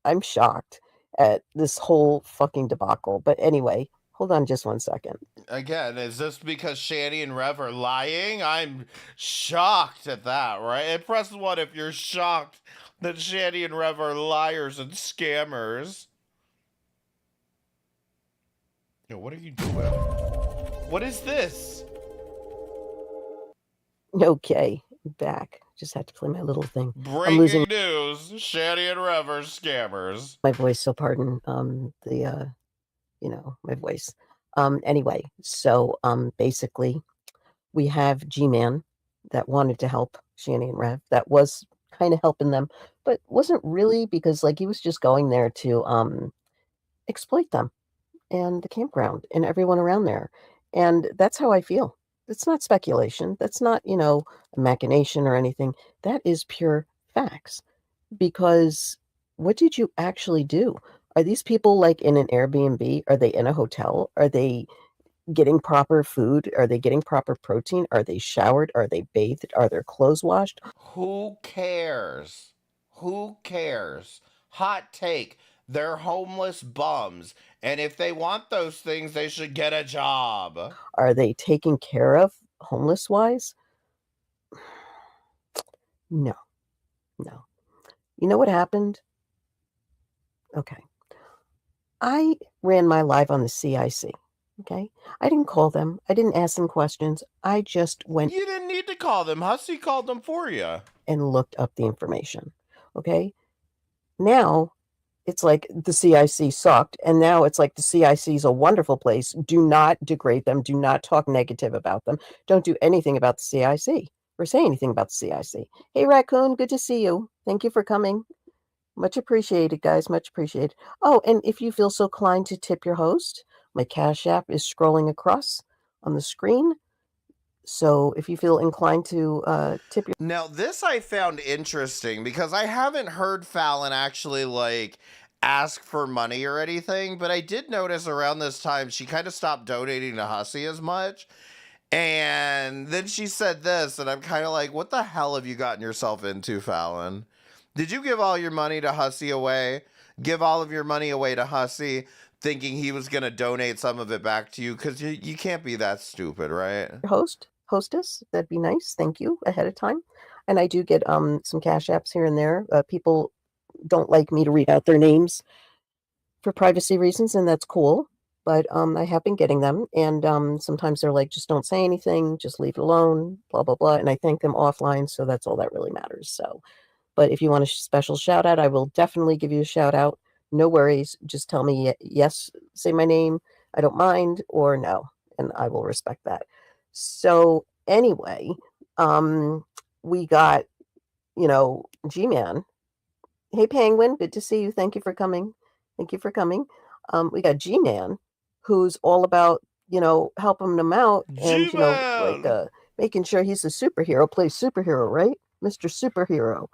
I'm shocked at this whole fucking debacle. But anyway, hold on just 1 second. Again, is this because Shani and Rev are lying? I'm shocked at that, right? And press 1 if you're shocked that Shani and Rev are liars and scammers. Yo, what are you doing? What is this? Okay, I'm back. Just had to play my little thing. Breaking news: Shani and Rev are scammers. My voice, so pardon my voice. Anyway, so basically, we have G-Man that wanted to help Shani and Rev. That was kind of helping them, but wasn't really because he was just going there to exploit them and the campground and everyone around there. And that's how I feel. It's not speculation. That's not, a machination or anything. That is pure facts. Because what did you actually do? Are these people in an Airbnb? Are they in a hotel? Are they getting proper food? Are they getting proper protein? Are they showered? Are they bathed? Are their clothes washed? Who cares? Who cares? Hot take. They're homeless bums. And if they want those things, they should get a job. Are they taken care of homeless-wise? No. You know what happened? Okay. I ran my live on the CIC. Okay. I didn't call them. I didn't ask them questions. I just went. You didn't need to call them. Hussy called them for you. And looked up the information. Okay. Now it's like the CIC sucked. And now it's like the CIC is a wonderful place. Do not degrade them. Do not talk negative about them. Don't do anything about the CIC or say anything about the CIC. Hey, Raccoon, good to see you. Thank you for coming. Much appreciated, guys. Much appreciated. Oh, and if you feel so inclined to tip your host, My Cash App is scrolling across on the screen. So if you feel inclined to tip your... Now, this I found interesting because I haven't heard Fallon actually, like, ask for money or anything, but I did notice around this time she kind of stopped donating to Hussey as much. And then she said this, and I'm kind of like, what the hell have you gotten yourself into, Fallon? Did you give all your money to Hussey away? Give all of your money away to Hussey, thinking he was going to donate some of it back to you? Because you can't be that stupid, right? Hostess, that'd be nice. Thank you ahead of time. And I do get some Cash Apps here and there. People don't like me to read out their names for privacy reasons, and that's cool. But I have been getting them, and sometimes they're like, just don't say anything, just leave it alone, blah, blah, blah. And I thank them offline, so that's all that really matters. So, but if you want a special shout out, I will definitely give you a shout out. No worries. Just tell me yes, say my name, I don't mind, or no, and I will respect that. So anyway, we got, G-Man. Hey, Penguin, good to see you. Thank you for coming. Thank you for coming. We got G-Man, who's all about, helping them out and, making sure he's a superhero, plays superhero, right? Mr. Superhero.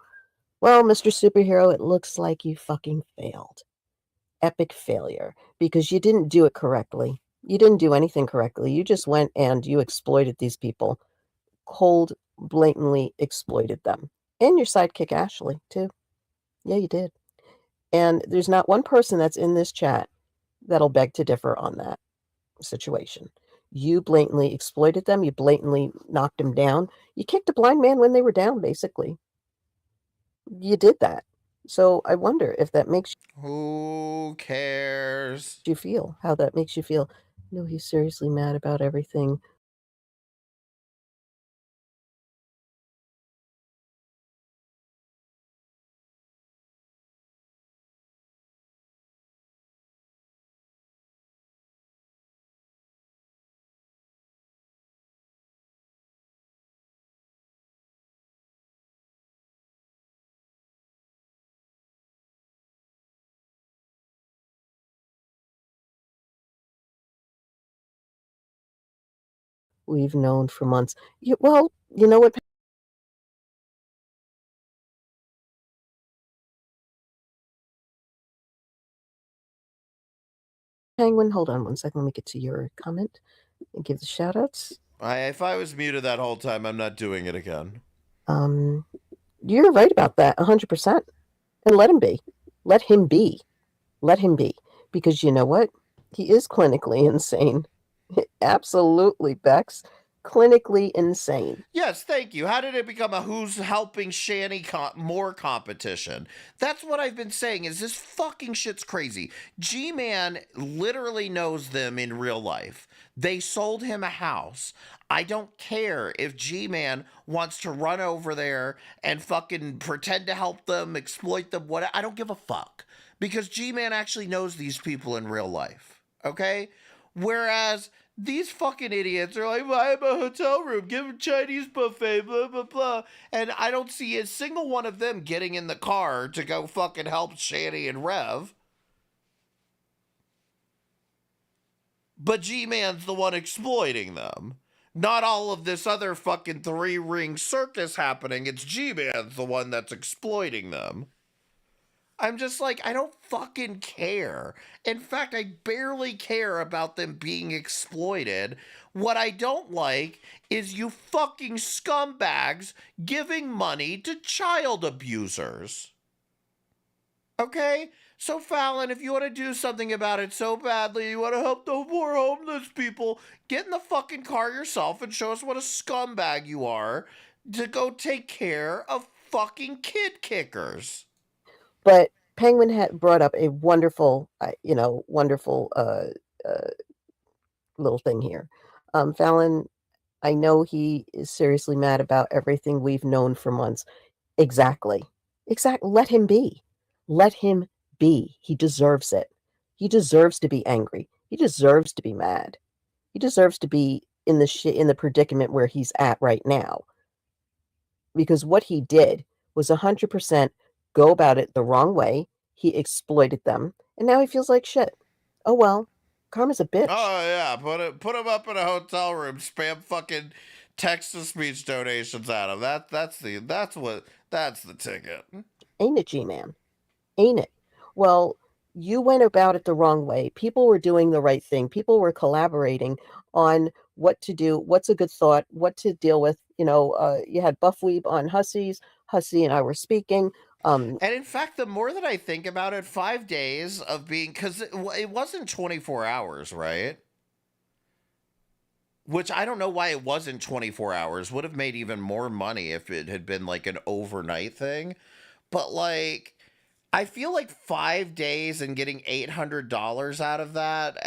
Well, Mr. Superhero, it looks like you fucking failed. Epic failure, because you didn't do it correctly. You didn't do anything correctly. You just went and you exploited these people. Cold, blatantly exploited them. And your sidekick, Ashley, too. Yeah, you did. And there's not one person that's in this chat that'll beg to differ on that situation. You blatantly exploited them. You blatantly knocked them down. You kicked a blind man when they were down, basically. You did that. So I wonder if that makes Who cares? you feel, how that makes you feel. No, he's seriously mad about everything. We've known for months. Well, you know what? Penguin, hold on one second. Let me get to your comment and give the shout outs. If I was muted that whole time, I'm not doing it again. You're right about that, 100%. And let him be. Let him be. Let him be. Because you know what? He is clinically insane. Absolutely, Bex. Clinically insane. Yes, thank you. How did it become a who's helping Shanny more competition? That's what I've been saying, is this fucking shit's crazy. G-Man literally knows them in real life. They sold him a house. I don't care if G-Man wants to run over there and fucking pretend to help them, exploit them, I don't give a fuck. Because G-Man actually knows these people in real life, okay? Whereas these fucking idiots are like, buy him a hotel room, give him Chinese buffet, blah, blah, blah. And I don't see a single one of them getting in the car to go fucking help Shanny and Rev. But G-Man's the one exploiting them. Not all of this other fucking three-ring circus happening. It's G-Man's the one that's exploiting them. I'm just like, I don't fucking care. In fact, I barely care about them being exploited. What I don't like is you fucking scumbags giving money to child abusers. Okay? So Fallon, if you want to do something about it so badly, you want to help the poor homeless people, get in the fucking car yourself and show us what a scumbag you are to go take care of fucking kid kickers. But Penguin had brought up a wonderful, wonderful little thing here. Fallon, I know he is seriously mad about everything we've known for months. Exactly. Let him be. Let him be. He deserves it. He deserves to be angry. He deserves to be mad. He deserves to be in the predicament where he's at right now. Because what he did was 100% go about it the wrong way. He exploited them, and now he feels like shit. Oh well, Karma's a bitch. Oh yeah, put him up in a hotel room, spam fucking text-to-speech donations at him. That's the ticket. Ain't it, G-Man? Ain't it? Well, you went about it the wrong way. People were doing the right thing. People were collaborating on what to do, what's a good thought, what to deal with. You had Buffweeb on Hussies. Hussy and I were speaking. And in fact, the more that I think about it, 5 days of being, because it wasn't 24 hours, right? Which I don't know why it wasn't 24 hours. Would have made even more money if it had been like an overnight thing. But like, I feel like 5 days and getting $800 out of that,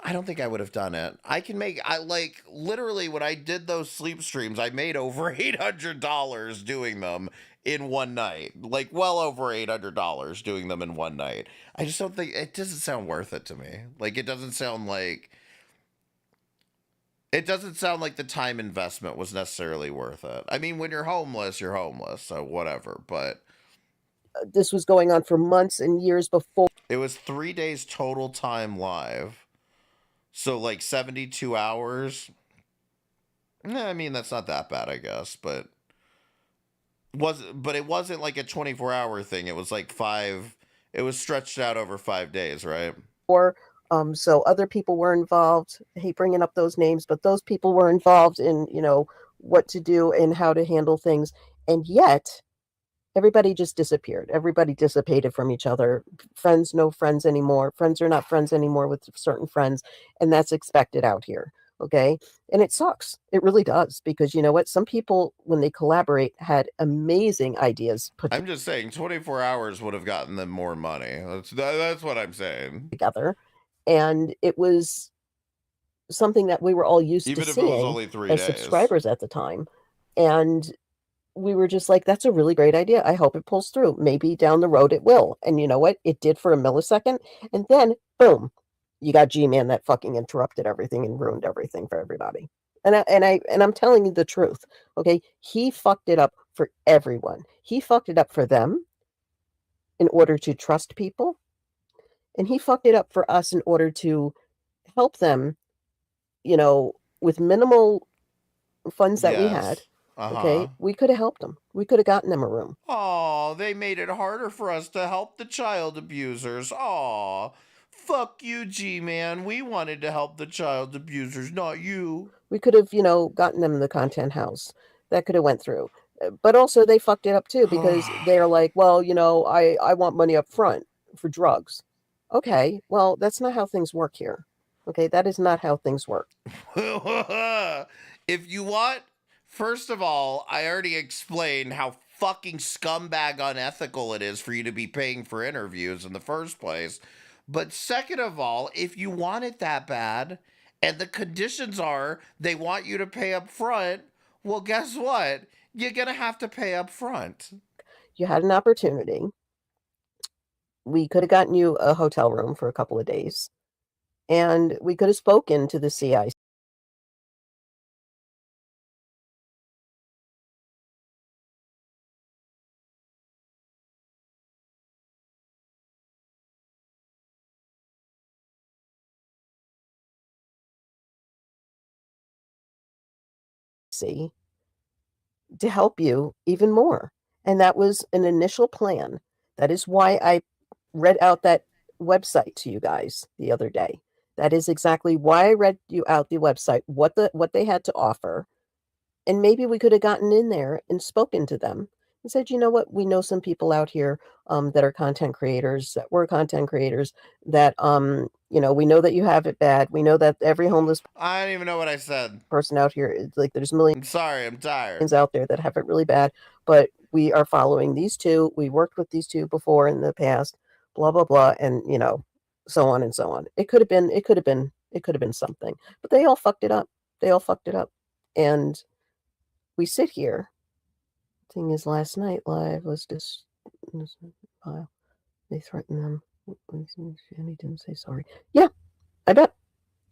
I don't think I would have done it. Literally when I did those sleep streams, I made over $800 doing them in one night. Like well over $800 doing them in one night. I just don't think, it doesn't sound worth it to me. Like it doesn't sound like the time investment was necessarily worth it. I mean, when you're homeless, so whatever, but this was going on for months and years before. It was 3 days total time live. So like 72 hours. I mean, that's not that bad, I guess, but it wasn't like a 24-hour thing. It was like it was stretched out over 5 days, right? So other people were involved. I hate bringing up those names, but those people were involved in, what to do and how to handle things. And yet everybody just disappeared. Everybody dissipated from each other. Friends, no friends anymore. Friends are not friends anymore with certain friends. And that's expected out here. Okay. And it sucks. It really does. Because you know what? Some people, when they collaborate, had amazing ideas put I'm just saying 24 hours would have gotten them more money. That's what I'm saying. Together. And it was something that we were all used Even to if it was seeing only 3 as days. subscribers at the time. And we were just like, that's a really great idea. I hope it pulls through. Maybe down the road it will. And you know what? It did for a millisecond. And then, boom, you got G-Man that fucking interrupted everything and ruined everything for everybody. And I'm telling you the truth. Okay. He fucked it up for everyone. He fucked it up for them in order to trust people. And he fucked it up for us in order to help them, with minimal funds that we had. Okay, we could have helped them. We could have gotten them a room. Oh, they made it harder for us to help the child abusers. Oh, fuck you, G-Man. We wanted to help the child abusers, not you. We could have, gotten them the content house. That could have went through. But also they fucked it up too because they're like, well, I want money up front for drugs. Okay, well, that's not how things work here. Okay, that is not how things work. If you want, first of all, I already explained how fucking scumbag unethical it is for you to be paying for interviews in the first place. But second of all, if you want it that bad, and the conditions are they want you to pay up front, well, guess what? You're going to have to pay up front. You had an opportunity. We could have gotten you a hotel room for a couple of days. And we could have spoken to the CIC. To help you even more. And that was an initial plan. That is why I read out that website to you guys the other day. That is exactly why I read you out the website, what they had to offer. And maybe we could have gotten in there and spoken to them and said, you know what, we know some people out here that are content creators, that were content creators, that we know that you have it bad. We know that every homeless I don't even know what I said. Person out here, it's like there's millions. I'm sorry, I'm tired. Out there that have it really bad, but we are following these two. We worked with these two before in the past, blah blah blah, and so on and so on. It could have been something, but they all fucked it up. And we sit here. Thing is, last night live was just they threatened them. Shanny didn't say sorry. Yeah, I bet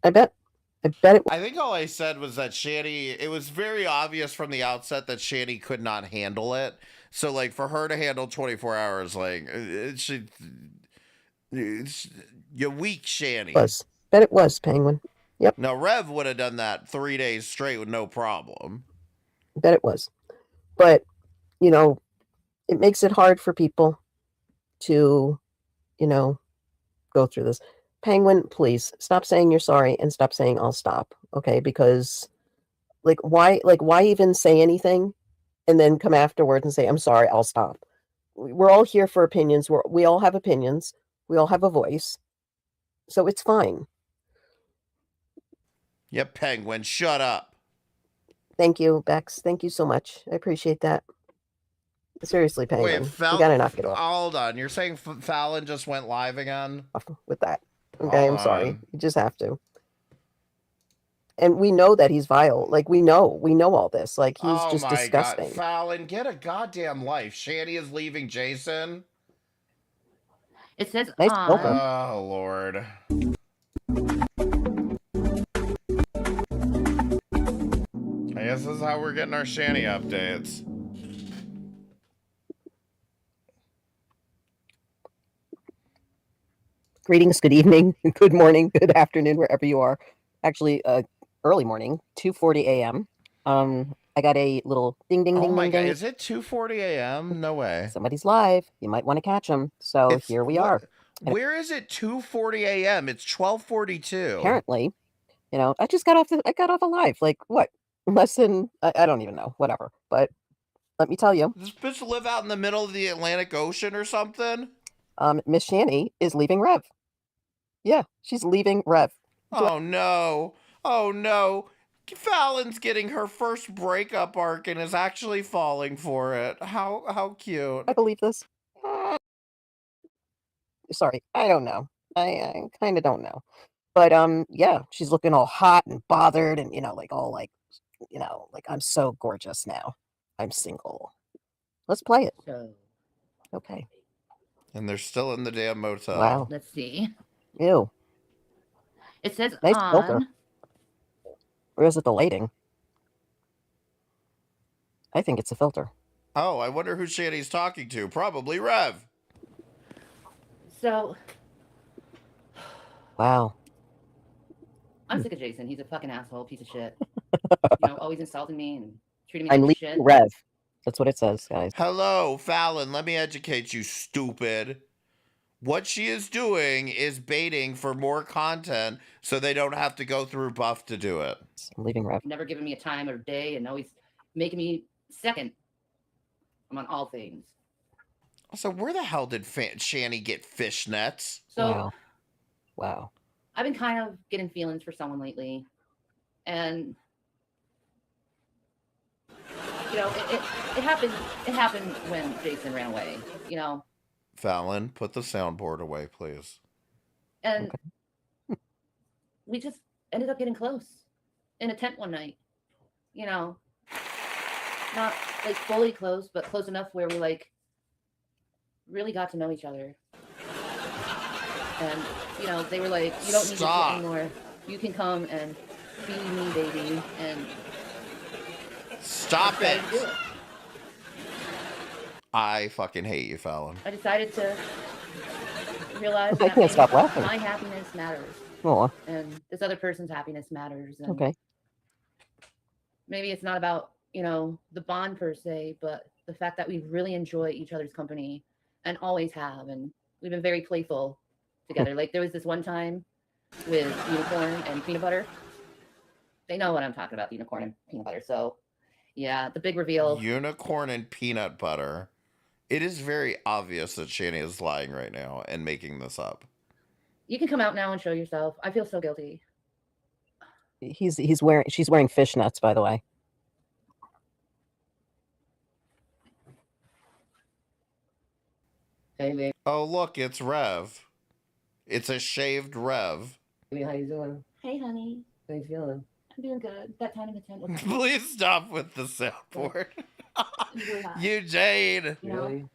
it. I think all I said was that it was very obvious from the outset that Shanny could not handle it. So, like, for her to handle 24 hours, like, You weak, Shanny. Bet it was, Penguin. Yep. Now, Rev would have done that 3 days straight with no problem. Bet it was. But, you know, it makes it hard for people to, you know, go through this. Penguin, please stop saying you're sorry and stop saying I'll stop. Okay? Because why even say anything and then come afterwards and say, I'm sorry, I'll stop. We're all here for opinions. We all have opinions. We all have a voice. So it's fine. Yep, Penguin, shut up. Thank you, Bex. Thank you so much. I appreciate that. Seriously, Penguin. Wait, you gotta knock it off. Hold on. You're saying Fallon just went live again? With that. Okay, I'm sorry. You just have to. And we know that he's vile. We know all this. He's just disgusting. God. Fallon, get a goddamn life. Shanny is leaving Jason. It says nice Oh, Lord. I guess this is how we're getting our Shanny updates. Greetings, good evening, good morning, good afternoon, wherever you are. Actually, early morning, 2:40 a.m. I got a little ding, ding, ding, ding, ding. Is it 2:40 a.m.? No way. Somebody's live. You might want to catch them. So here we are. Where is it 2:40 a.m.? It's 12:42. Apparently, I just got off a live. What? Less than, I don't even know. Whatever. But let me tell you. Does this bitch live out in the middle of the Atlantic Ocean or something? Miss Shanny is leaving Rev. Yeah, she's leaving Rev. Oh, no. Oh, no. Fallon's getting her first breakup arc and is actually falling for it. How cute. I believe this. Sorry, I don't know. I kind of don't know. But, yeah, she's looking all hot and bothered and, I'm so gorgeous now. I'm single. Let's play it. Okay. And they're still in the damn motel. Wow. Let's see. Ew. It says nice on. Filter. Or is it the lighting? I think it's a filter. Oh, I wonder who Shanny's talking to. Probably Rev. So. Wow. I'm sick of Jason. He's a fucking asshole, piece of shit. Always insulting me and treating me I'm like leaving shit. Rev. That's what it says, guys. Hello, Fallon. Let me educate you, stupid. What she is doing is baiting for more content so they don't have to go through Buff to do it. I'm leaving Rev. Never giving me a time or day and always making me second. I'm on all things. So where the hell did Shanny get fishnets? So, wow. I've been kind of getting feelings for someone lately. And, it happened when Jason ran away, Fallon, put the soundboard away, please. And we just ended up getting close in a tent one night. Not fully close, but close enough where we really got to know each other. And, they were like, you don't need to do anymore. You can come and be me, baby. And stop it. I fucking hate you, Fallon. I decided to realize I that can't stop laughing. my happiness matters. Aw. And this other person's happiness matters. And okay. Maybe it's not about, the bond per se, but the fact that we really enjoy each other's company and always have. And we've been very playful together. There was this one time with unicorn and peanut butter. They know what I'm talking about, the unicorn and peanut butter. So, yeah, the big reveal. Unicorn and peanut butter. It is very obvious that Shanny is lying right now and making this up. You can come out now and show yourself. I feel so guilty. She's wearing fishnets, by the way. Hey, babe. Oh, look, it's Rev. It's a shaved Rev. Hey, how you doing? Hey, honey. How you feeling? I'm doing good. That time in the tent was Please stop with the soundboard. Eugene. Really?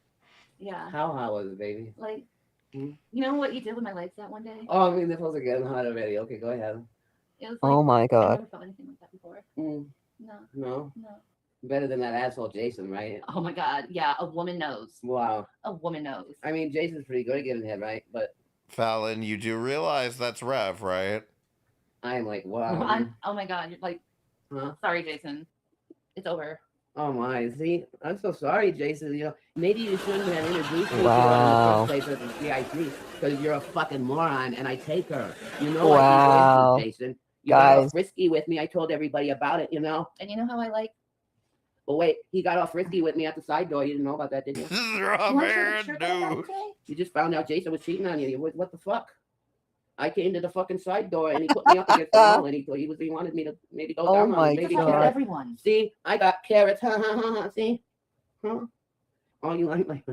Yeah. How hot was it, baby? You know what you did with my legs that one day? Oh, I mean, the phones are getting hot already. Okay, go ahead. It was oh my I God. never felt anything like that before. No. No. Better than that asshole Jason, right? Oh my God. Yeah, a woman knows. Wow. A woman knows. I mean, Jason's pretty good at giving head, right? But Fallon, you do realize that's Rev, right? I'm like, wow. Oh my God, you're like, sorry, Jason. It's over. Oh my, see, I'm so sorry, Jason. You know, maybe you shouldn't have introduced me to her in Wow. the first place as a CIC because you're a fucking moron, and I take her. You know, Wow. I think you're Jason. You got all Guys. frisky with me. I told everybody about it, you know. And you know how I like. But wait, he got all frisky with me at the side door. You didn't know about that, did you? You just found out Jason was cheating on you. What the fuck? I came to the fucking side door and he put me up against the wall and he wanted me to maybe go down on him. Maybe God. Everyone. See, I got carrots. See? Huh? Oh, you like my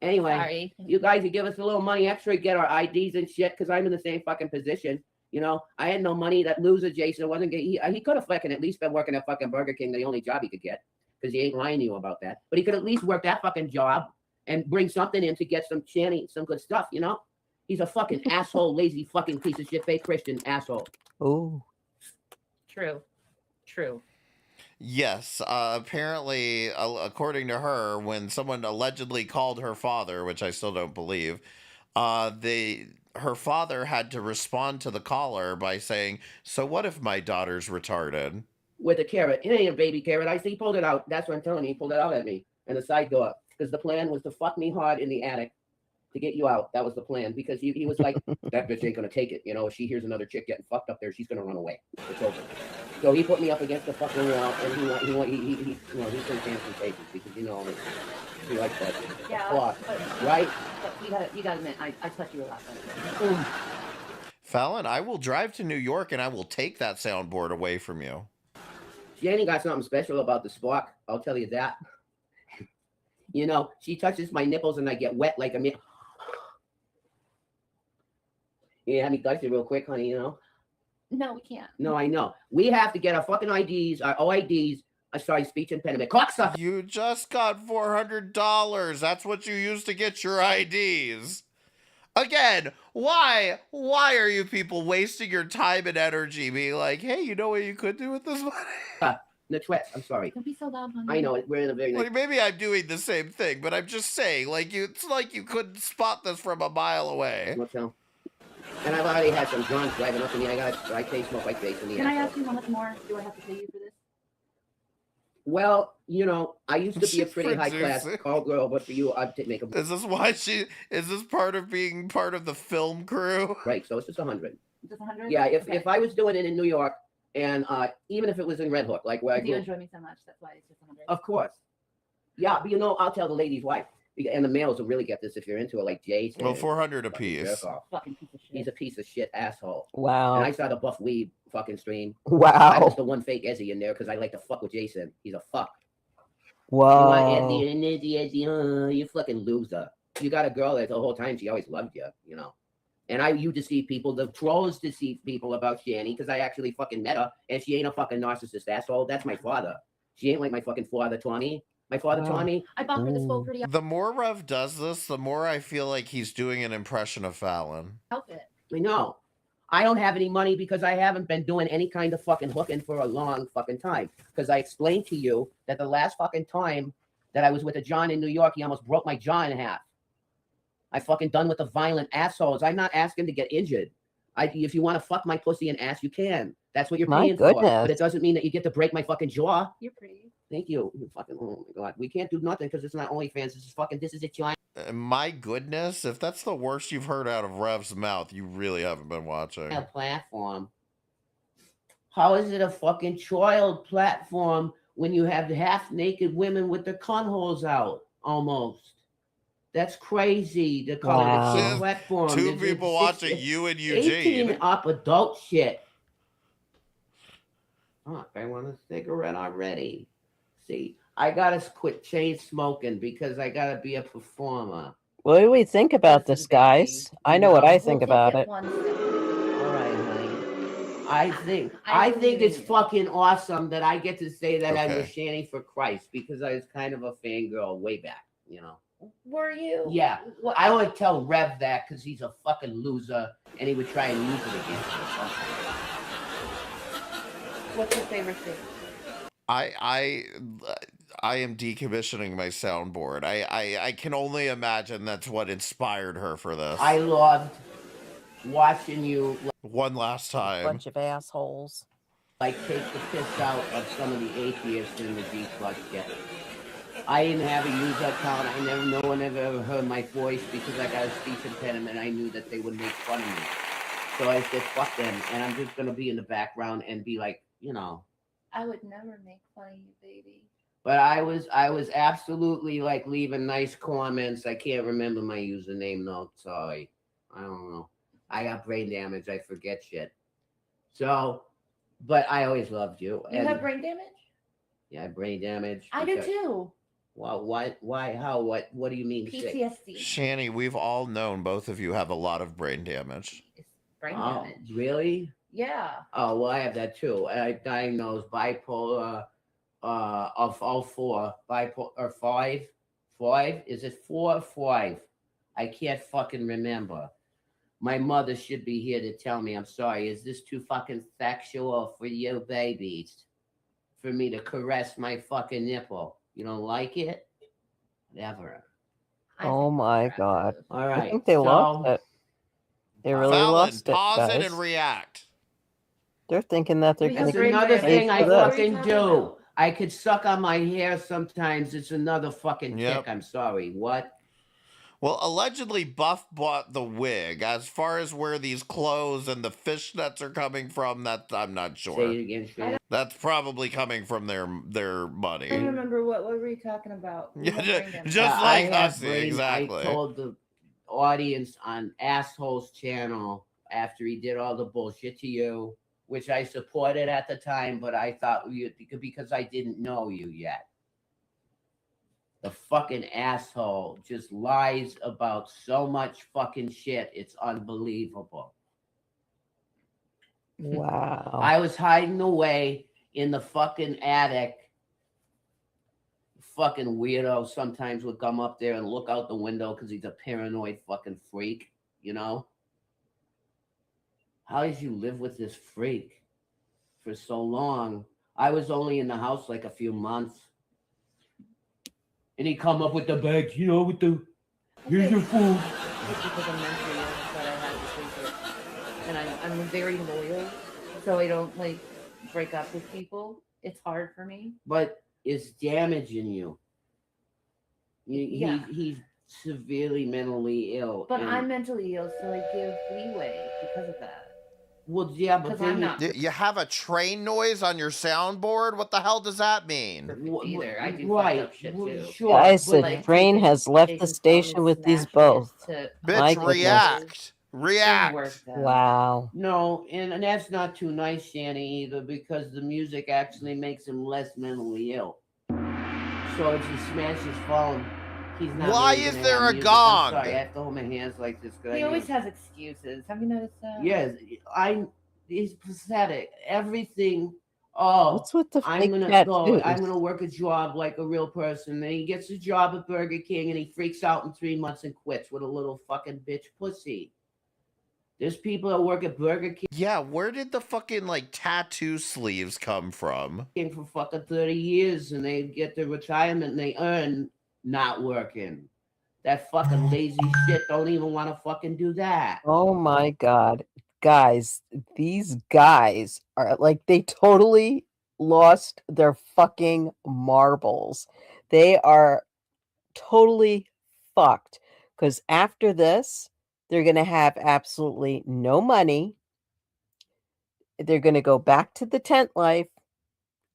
Anyway, Sorry. you guys, you give us a little money extra, get our IDs and shit, because I'm in the same fucking position. You know, I had no money. That loser Jason wasn't getting. He could have fucking at least been working at fucking Burger King, the only job he could get, because he ain't lying to you about that. But he could at least work that fucking job and bring something in to get some channy, some good stuff, you know? He's a fucking asshole, lazy fucking piece of shit, fake Christian asshole. Oh. True. Yes, apparently, according to her, when someone allegedly called her father, which I still don't believe, her father had to respond to the caller by saying, "So what if my daughter's retarded?" With a carrot. It ain't a baby carrot. I see he pulled it out. That's what I'm telling you. He pulled it out at me and the side door. Because the plan was to fuck me hard in the attic to get you out. That was the plan. Because he was like, that bitch ain't gonna take it. You know, if she hears another chick getting fucked up there, she's gonna run away. It's over. So he put me up against the fucking wall, and he you know, he's some fancy faces because, you know, he likes that. Yeah. Plot, but, right? But you gotta admit, I touch you a lot better. Fallon, I will drive to New York and I will take that soundboard away from you. She ain't got something special about the spark. I'll tell you that. You know, she touches my nipples and I get wet like a minute. You have me touch it real quick, honey, you know? No, we can't. No, I know. We have to get our fucking IDs, our OIDs, sorry, speech impediment. Cocksucker. You just got $400. That's what you used to get your IDs. Again, why are you people wasting your time and energy being like, hey, you know what you could do with this money? The twits, I'm sorry. Don't be so loud, honey. I know, we're in a very Like, maybe I'm doing the same thing, but I'm just saying, like, it's like you couldn't spot this from a mile away. What's now? And I've already had some drunk driving up to me. I taste smoke like face in the Can I ask you how much more do I have to pay you for this? Well, you know, I used to be a pretty high class call girl, but for you, I'd make a. Is this part of being part of the film crew? Right, so it's just 100. Just 100? Yeah, if I was doing it in New York, and even if it was in Red Hook, like where I do grew. you enjoy me so much? That's why it's just 100. Of course. Yeah, but you know, I'll tell the lady's wife. And the males will really get this if you're into it, like Jason. Well, 400 apiece. Fucking piece of shit. He's a piece of shit asshole. Wow. And I saw the Buff Weed fucking stream. Wow. I was the one fake Ezzy in there because I like to fuck with Jason. He's a fuck. Whoa. You fucking loser. You got a girl that the whole time she always loved you, you know. And you deceive people. The trolls deceive people about Shani because I actually fucking met her and she ain't a fucking narcissist asshole. That's my father. She ain't like my fucking father, Tawny. My father, Tawny. I bought her this full pretty The more Rev does this, the more I feel like he's doing an impression of Fallon. outfit. I know. I don't have any money because I haven't been doing any kind of fucking hooking for a long fucking time. Because I explained to you that the last fucking time that I was with a John in New York, he almost broke my jaw in half. I fucking done with the violent assholes. I'm not asking to get injured. If you want to fuck my pussy and ass, you can. That's what you're paying for. But it doesn't mean that you get to break my fucking jaw. You're pretty. Thank you. You fucking, oh my God. We can't do nothing because it's not OnlyFans. This is it, John. My goodness, if that's the worst you've heard out of Rev's mouth, you really haven't been watching. A platform. How is it a fucking child platform when you have half-naked women with their cunt holes out, almost? That's crazy to call it a platform. Two people watching you and Eugene. 18 up adult shit. Fuck, I want a cigarette already. See, I gotta quit chain smoking because I gotta be a performer. What do we think about this, guys? I know what I think about it. All right, honey. I think it's fucking awesome that I get to say that I was Shani for Christ because I was kind of a fangirl way back, you know. Were you? Yeah. I only tell Rev that because he's a fucking loser and he would try and use it against me. What's your favorite thing? I am decommissioning my soundboard. I can only imagine that's what inspired her for this. I loved watching you. One last time. Bunch of assholes. Like, take the piss out of some of the atheists in the G-Plus shit. I didn't have a user account. No one ever heard my voice because I got a speech impediment. I knew that they would make fun of me. So I said, fuck them. And I'm just going to be in the background and be like, you know. I would never make fun of you, baby. But I was absolutely like leaving nice comments. I can't remember my username though. Sorry. I don't know. I got brain damage. I forget shit. So, but I always loved you. You have brain damage? Yeah, brain damage. I do too. Well, why, how, what do you mean? PTSD. Shanny, we've all known both of you have a lot of brain damage. Brain damage. Really? Yeah. Oh, well, I have that too. I diagnosed bipolar of all four. Bipolar, or five? Five? Is it 4 or 5? I can't fucking remember. My mother should be here to tell me. I'm sorry. Is this too fucking sexual for you babies? For me to caress my fucking nipple? You don't like it? Whatever. Oh my God. All right. I think they lost it. They really Fallon, lost it, pause guys. it and react. They're thinking that they're going It's to another thing I for this. fucking do. I could suck on my hair sometimes. It's another fucking Yep. tick. I'm sorry. What? Well, allegedly, Buff bought the wig. As far as where these clothes and the fishnets are coming from, that I'm not sure. Say it again, Shannon. That's probably coming from their money. I don't remember what were we talking about. Just like Hussy, exactly. I told the audience on Asshole's channel after he did all the bullshit to you, which I supported at the time, but I thought because I didn't know you yet. The fucking asshole just lies about so much fucking shit. It's unbelievable. Wow. I was hiding away in the fucking attic. Fucking weirdo sometimes would come up there and look out the window because he's a paranoid fucking freak, you know? How did you live with this freak for so long? I was only in the house like a few months. And he come up with the bags, you know, with the, here's your food. It's because I'm mentally ill that I had to sleep it. And I'm very loyal, so I don't like break up with people. It's hard for me. But it's damaging you. Yeah. He's severely mentally ill. But and- I'm mentally ill, so I give leeway because of that. Well, yeah, but 'Cause then I'm not You have a train noise on your soundboard? What the hell does that mean? either. I do right, fucked up shit too. Sure, Guys, but the like, train has left the station with these both. My Bitch, goodness. react. Wow. No, and that's not too nice, Shanny, either, because the music actually makes him less mentally ill. So if he smashes his phone, he's not. Why really is gonna there have a music. gong? I'm sorry, I have to hold my hands like this. He always has excuses. Have you noticed that? Yes, he's pathetic. Everything. Oh, What's with the I'm fake gonna go. tattoos? I'm gonna work a job like a real person. Then he gets a job at Burger King and he freaks out in 3 months and quits with a little fucking bitch pussy. There's people that work at Burger King. Yeah, where did the fucking like tattoo sleeves come from? For fucking 30 years and they get their retirement and they earn not working. That fucking lazy shit don't even want to fucking do that. Oh my God. Guys, these guys are like, they totally lost their fucking marbles. They are totally fucked because after this, they're going to have absolutely no money. They're going to go back to the tent life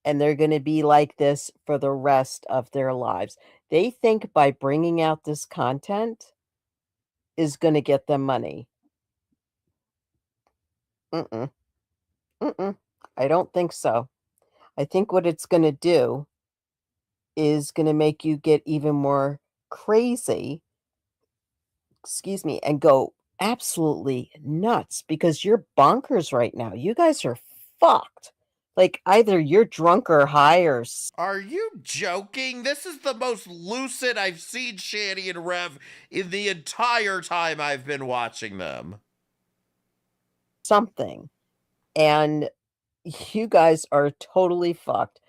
and they're going to be like this for the rest of their lives. They think by bringing out this content is going to get them money. I don't think so. I think what it's going to do is going to make you get even more crazy, excuse me, and go absolutely nuts because you're bonkers right now. You guys are fucked. Like either you're drunk or high or... Are you joking? This is the most lucid I've seen Shanny and Rev in the entire time I've been watching them. something. And you guys are totally fucked.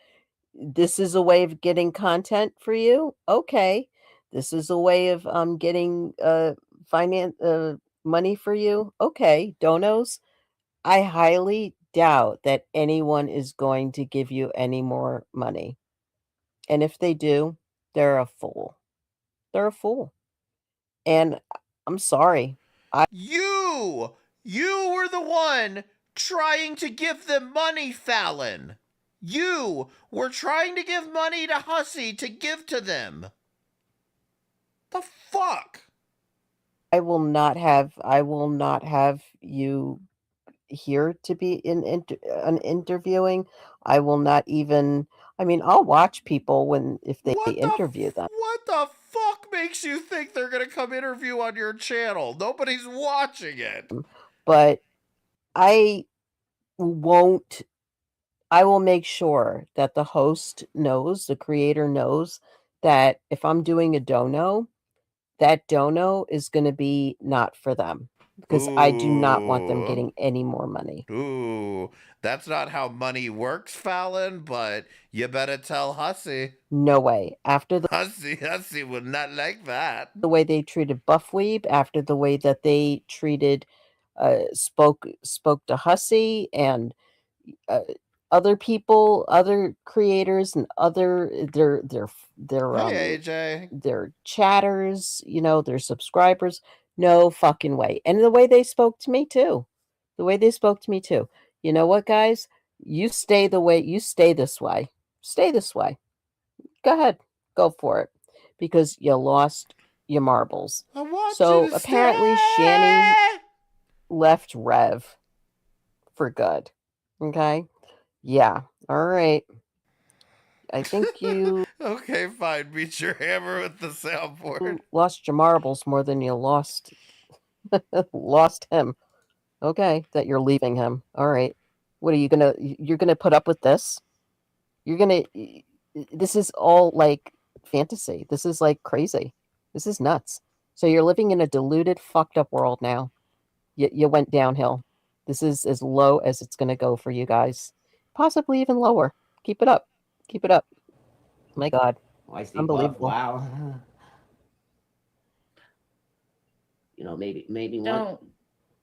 this is a way of getting content for you. Okay. This is a way of getting money for you. Okay. Donos. I highly doubt that anyone is going to give you any more money. And if they do, they're a fool. They're a fool. And I'm sorry. You were the one trying to give them money, Fallon. You were trying to give money to Hussey to give to them. The fuck? I will not have you here to be in interviewing. I will not even. I mean, I'll watch people if they interview them. What the fuck makes you think they're gonna come interview on your channel? Nobody's watching it. But I won't. I will make sure that the host knows, the creator knows, that if I'm doing a dono, that dono is going to be not for them, because I do not want them getting any more money. Ooh, that's not how money works, Fallon, but you better tell Hussey. No way. After the Hussey would not like that. The way they treated Buffweeb, after the way that they treated spoke to Hussey and other people, other creators, and other their Hey, AJ. their chatters, their subscribers. No fucking way. And the way they spoke to me too. You know what, guys? You stay this way. Stay this way. Go ahead. Go for it. Because you lost your marbles. So apparently Shanny left Rev for good. Okay? Yeah. All right. I think you Okay, fine. Beat your hammer with the soundboard. lost your marbles more than you lost him. Okay, that you're leaving him. All right. What are you you're gonna put up with this? This is all like fantasy. This is like crazy. This is nuts. So you're living in a deluded, fucked up world now. You went downhill. This is as low as it's gonna go for you guys. Possibly even lower. Keep it up. Keep it up. My God. I see. Unbelievable. Wow. Maybe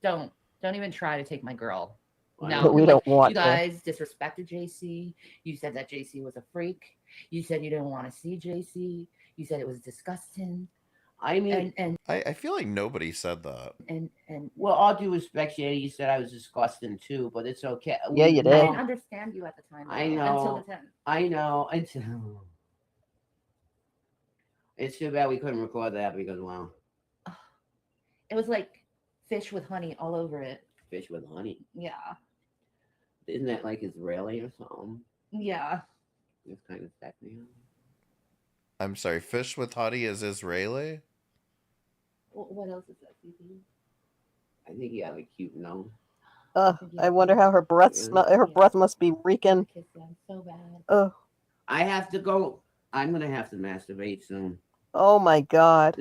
Don't even try to take my girl. No, But we don't want you to. guys disrespected JC. You said that JC was a freak. You said you didn't want to see JC. You said it was disgusting. I mean, I feel like nobody said that. And well, all due respect, Shanny, you said I was disgusting too, but it's okay. Yeah, you I did. didn't understand you at the time. I though, know. Until the 10th. I know. It's too bad we couldn't record that because, wow. It was like fish with honey all over it. Fish with honey. Yeah. Isn't that like Israeli or something? Yeah. It's kind of sexy. I'm sorry, fish with honey is Israeli? What else is that, CP? I think you have a cute nose. I wonder how her breath breath must be reeking. So bad. Oh. I have to go. I'm gonna have to masturbate soon. Oh my God.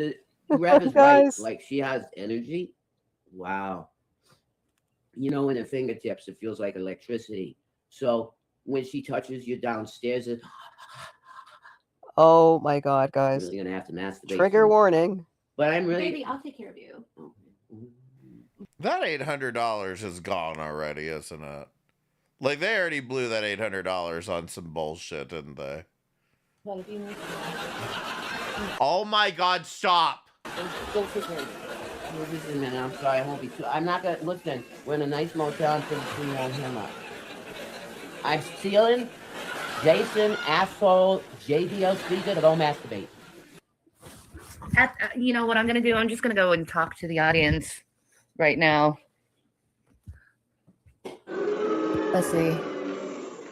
Rev is right. Guys. Like she has energy. Wow. In her fingertips, it feels like electricity. So when she touches you downstairs, it. Oh my God, guys. I'm really gonna have to masturbate. Trigger soon. warning. But I'm really. Baby, I'll take care of you. That $800 is gone already, isn't it? Like, they already blew that $800 on some bullshit, didn't they? But if you need Oh my God, stop! go take care of you. Just a minute. I'm sorry. I won't be too. I'm not gonna listen. We're in a nice motel until we won't him up. I'm stealing Jason, asshole, JBL speaker to go masturbate. You know what I'm gonna do? I'm just gonna go and talk to the audience right now. Let's see.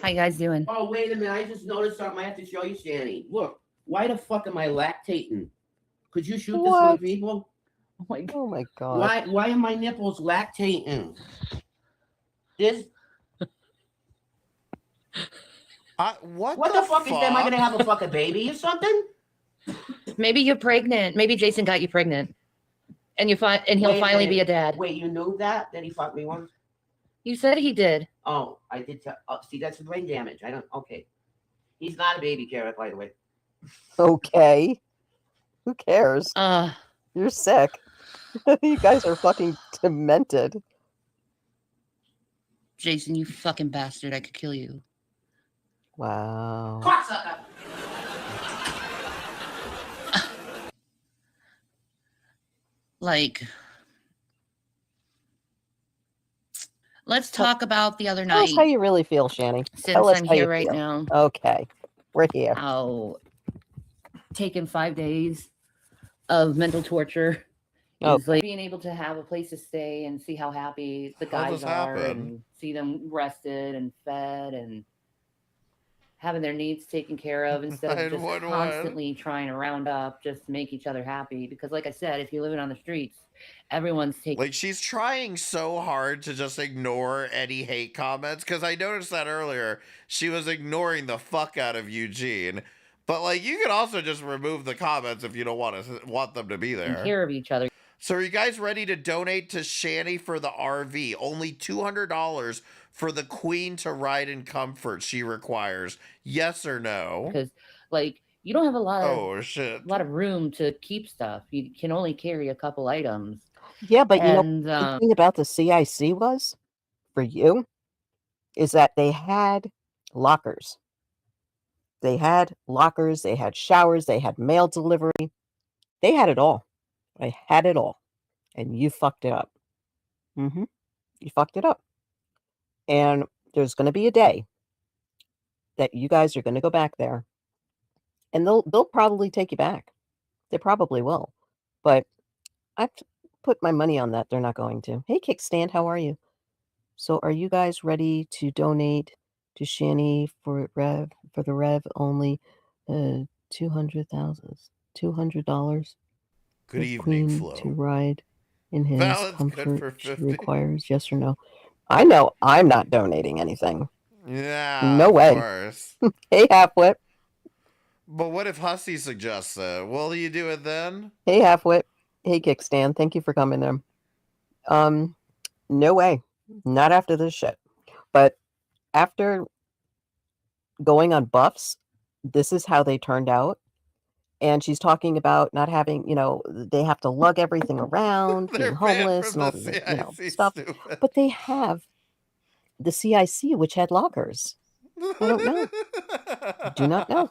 How you guys doing? Oh, wait a minute. I just noticed something I have to show you, Shanny. Look, why the fuck am I lactating? Could you shoot this on people? Oh my God. Why are my nipples lactating? This. What the fuck is that? Am I gonna have a fucking baby or something? Maybe you're pregnant. Maybe Jason got you pregnant, and he'll finally be a dad. Wait, you knew that he fucked me once? You said he did. Oh, I did. See, that's brain damage. I don't. Okay. He's not a baby carrot, by the way. Okay. Who cares? You're sick. You guys are fucking demented. Jason, you fucking bastard. I could kill you. Wow. Cocksucker. Like, let's talk about the other Tell us night. how you really feel, Shani. Since Tell us I'm how here you right feel. now. Okay. We're here. How taking 5 days of mental torture Oh. is like being able to have a place to stay and see how happy the How guys this are happen? and see them rested and fed and having their needs taken care of instead of just 911. constantly trying to round up just to make each other happy. Because like I said, if you're living on the streets, everyone's taking Like, she's trying so hard to just ignore any hate comments, because I noticed that earlier. She was ignoring the fuck out of Eugene. But, like, you can also just remove the comments if you don't want them to be there. care of each other. So are you guys ready to donate to Shani for the RV? Only $200 for the queen to ride in comfort she requires. Yes or no? Because like you don't have a lot of room to keep stuff. You can only carry a couple items. Yeah, but you know, And, the thing about the CIC was, for you, is that they had lockers. They had lockers, they had showers, they had mail delivery. They had it all. They had it all. And you fucked it up. You fucked it up. And there's going to be a day that you guys are going to go back there. And they'll probably take you back. They probably will. But I've put my money on that they're not going to. Hey, Kickstand, how are you? So are you guys ready to donate to Shani for the Rev only $200? Good for evening, Queen Flo. to ride in his Fallon's good comfort for she 50. requires, yes or no? I know I'm not donating anything. Yeah, No of way. course. Hey, Halfwit. But what if Hussy suggests it? Will you do it then? Hey, Halfwit. Hey, Kickstand. Thank you for coming there. No way. Not after this shit. But after going on buffs, this is how they turned out. And she's talking about not having, they have to lug everything around, being homeless and all the, stuff. Stupid. But they have the CIC, which had lockers. I don't know. Do not know.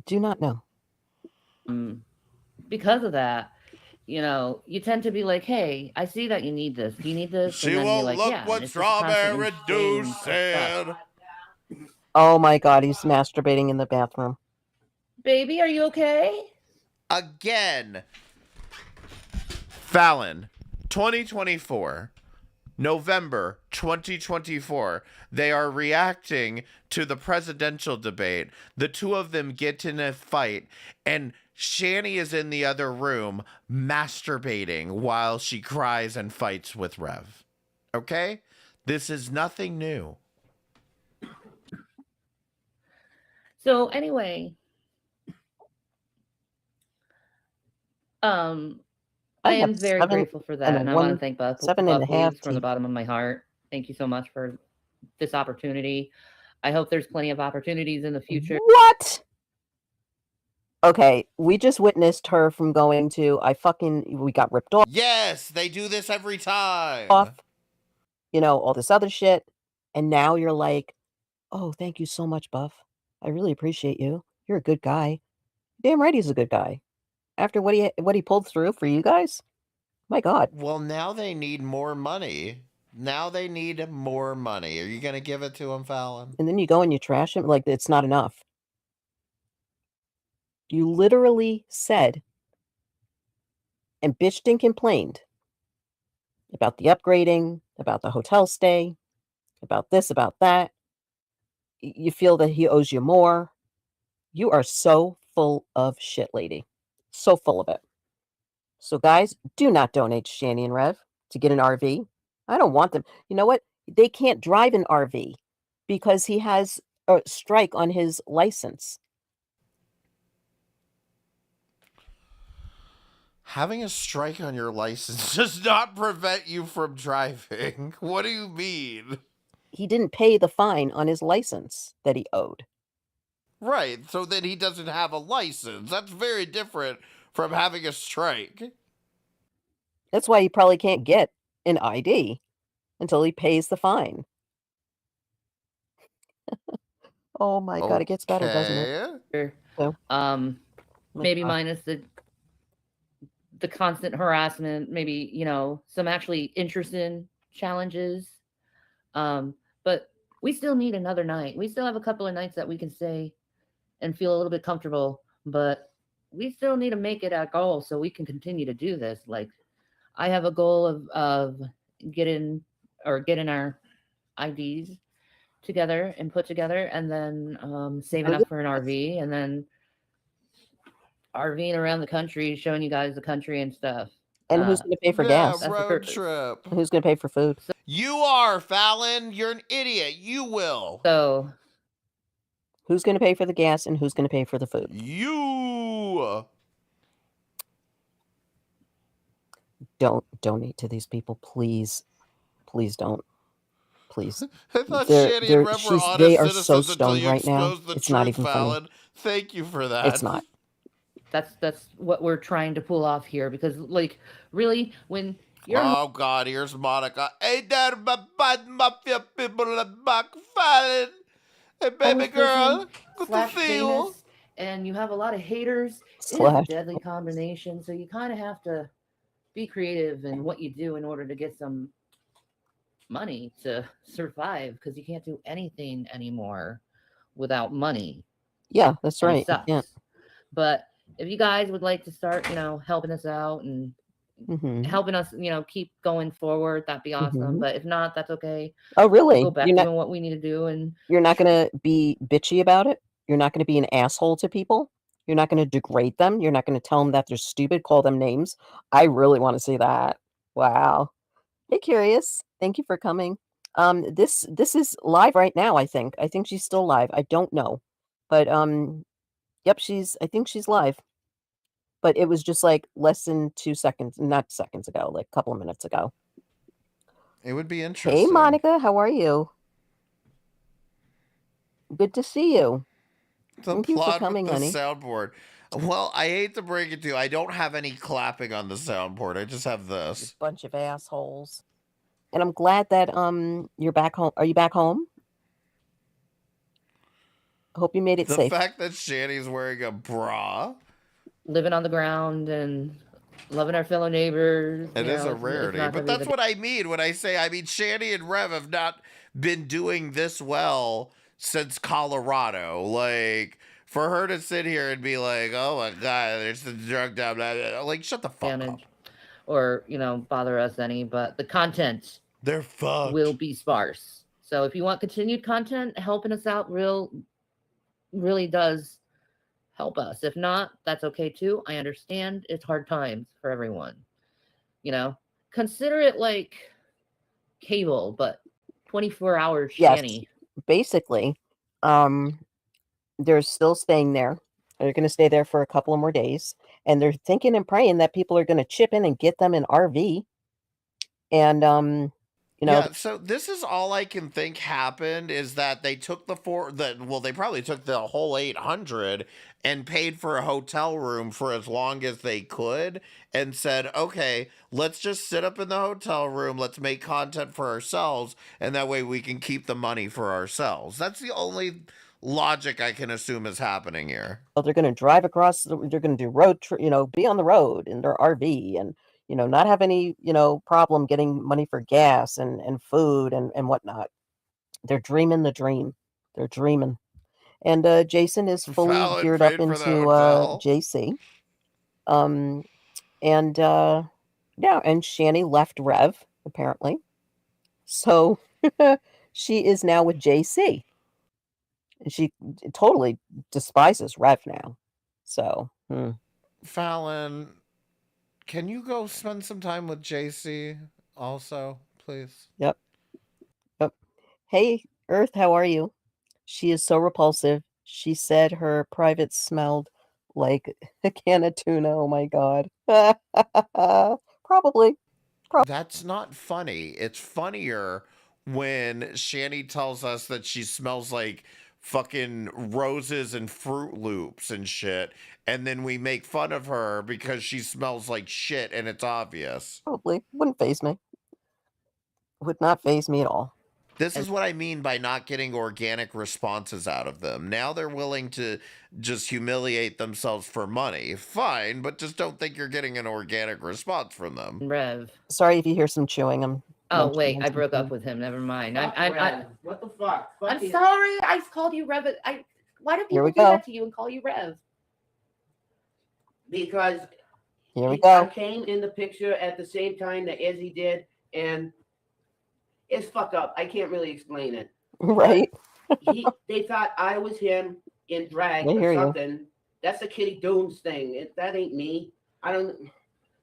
Do not know. Because of that, you tend to be like, hey, I see that you need this. Do you need this? She And then won't you're like, look yeah. what and it's just a Strawberry constant do exchange of said. stuff. Oh my God, he's masturbating in the bathroom. Baby, are you okay? Again. Fallon, 2024. November 2024, they are reacting to the presidential debate. The two of them get in a fight, and Shani is in the other room masturbating while she cries and fights with Rev. Okay? This is nothing new. So anyway, I am very grateful for that, and I want to thank Buff seven and a half Leaves from the bottom of my heart. Thank you so much for this opportunity. I hope there's plenty of opportunities in the future. What? Okay, we just witnessed her from going to, we got ripped off. Yes, they do this every time. All this other shit. And now you're like, oh, thank you so much, Buff. I really appreciate you. You're a good guy. Damn right he's a good guy. After what he pulled through for you guys? My God. Well, now they need more money. Are you going to give it to him, Fallon? And then you go and you trash him like it's not enough. You literally said and bitched and complained about the upgrading, about the hotel stay, about this, about that. You feel that he owes you more. You are so full of shit, lady. So full of it. So, guys, do not donate to Shani and Rev to get an RV. I don't want them. You know what? They can't drive an RV because he has a strike on his license. Having a strike on your license does not prevent you from driving. What do you mean? he didn't pay the fine on his license that he owed. Right, so then he doesn't have a license. That's very different from having a strike. That's why he probably can't get an ID until he pays the fine. Oh my God, it gets better, doesn't it? So, Maybe minus the constant harassment, maybe, you know, some actually interesting challenges. But we still need another night. We still have a couple of nights that we can stay and feel a little bit comfortable, but we still need to make it our goal so we can continue to do this. Like, I have a goal of getting our IDs together and put together, and then saving up for an RV, and then RVing around the country, showing you guys the country and stuff. And who's going to pay for gas? Yeah, road trip. Who's going to pay for food? You are, Fallon. You're an idiot. You will. So, who's going to pay for the gas and who's going to pay for the food? You. Don't donate to these people, please. Please don't. Please. I thought Shanny and Rev were honest they are citizens so until stoned you right now. exposed the It's truth, not even Fallon. funny. Thank you for that. It's not. That's what we're trying to pull off here, because, like, really, when you're Oh God, here's Monica. Hey there, my bad mafia people in back, Fallon. Hey baby girl, good to see you. famous and you have a lot of haters, it's a Slash. deadly combination. So you kind of have to be creative in what you do in order to get some money to survive, because you can't do anything anymore without money. Yeah, that's And it right. sucks. Yeah. But if you guys would like to start, you know, helping us out and helping us, you know, keep going forward, that'd be awesome. But if not, that's okay. Oh, really? We'll go back You're doing not, what we need to do. And you're not going to be bitchy about it? You're not going to be an asshole to people? You're not going to degrade them? You're not going to tell them that they're stupid, call them names? I really want to see that. Wow. Hey, Curious. Thank you for coming. This is live right now, I think. I think she's still live. I don't know. But yep, I think she's live. But it was just like less than 2 seconds, not seconds ago, like a couple of minutes ago. It would be interesting. Hey, Monica, how are you? Good to see you. Thank you for Plot coming, with the honey. soundboard. Well, I hate to break it to you, I don't have any clapping on the soundboard. I just have this. Bunch of assholes. And I'm glad that you're back home. Are you back home? I hope you made it The safe. fact that Shanny's wearing a bra. living on the ground and loving our fellow neighbors. It you is know, a it's rarity, not but gonna be that's the- what I mean when I say, Shanny and Rev have not been doing this well since Colorado. Like, for her to sit here and be like, oh my God, there's the drug down, like, shut the fuck up. Or, you know, bother us any, but the content they're fucked. Will be sparse. So if you want continued content, helping us out really does help us. If not, that's okay too. I understand it's hard times for everyone. You know, consider it like cable, but 24 hours Shanny. Yes, basically. They're still staying there. They're going to stay there for a couple of more days. And they're thinking and praying that people are going to chip in and get them an RV. And, you know. Yeah, so this is all I can think happened is that they took they probably took the whole 800 and paid for a hotel room for as long as they could and said, okay, let's just sit up in the hotel room. Let's make content for ourselves. And that way we can keep the money for ourselves. That's the only logic I can assume is happening here. They're going to drive across, they're going to do road trip, you know, be on the road in their RV and, you know, not have any, you know, problem getting money for gas and food and whatnot. They're dreaming the dream. They're dreaming. And Jason is fully geared up into JC. Yeah, and Shanny left Rev, apparently. So she is now with JC. And she totally despises Rev now. So, Fallon, can you go spend some time with JC also, please? Yep. Hey, Earth, how are you? She is so repulsive. She said her private smelled like a can of tuna. Oh my God. Probably. That's not funny. It's funnier when Shanny tells us that she smells like fucking roses and Fruit Loops and shit, and then we make fun of her because she smells like shit and it's obvious. Probably wouldn't faze me. Would not faze me at all. This is what I mean by not getting organic responses out of them. Now they're willing to just humiliate themselves for money. Fine, but just don't think you're getting an organic response from them. Rev. Sorry if you hear some chewing. Oh wait, I broke up with him. Never mind. What the fuck? I'm sorry. I called you Rev. Why do Here we people do go. that to you and call you Rev? Because Here we I go. came in the picture at the same time that Izzy did, and it's fucked up. I can't really explain it. Right. They thought I was him in drag I hear or you. something. That's the Kitty Dooms thing. That ain't me. I don't.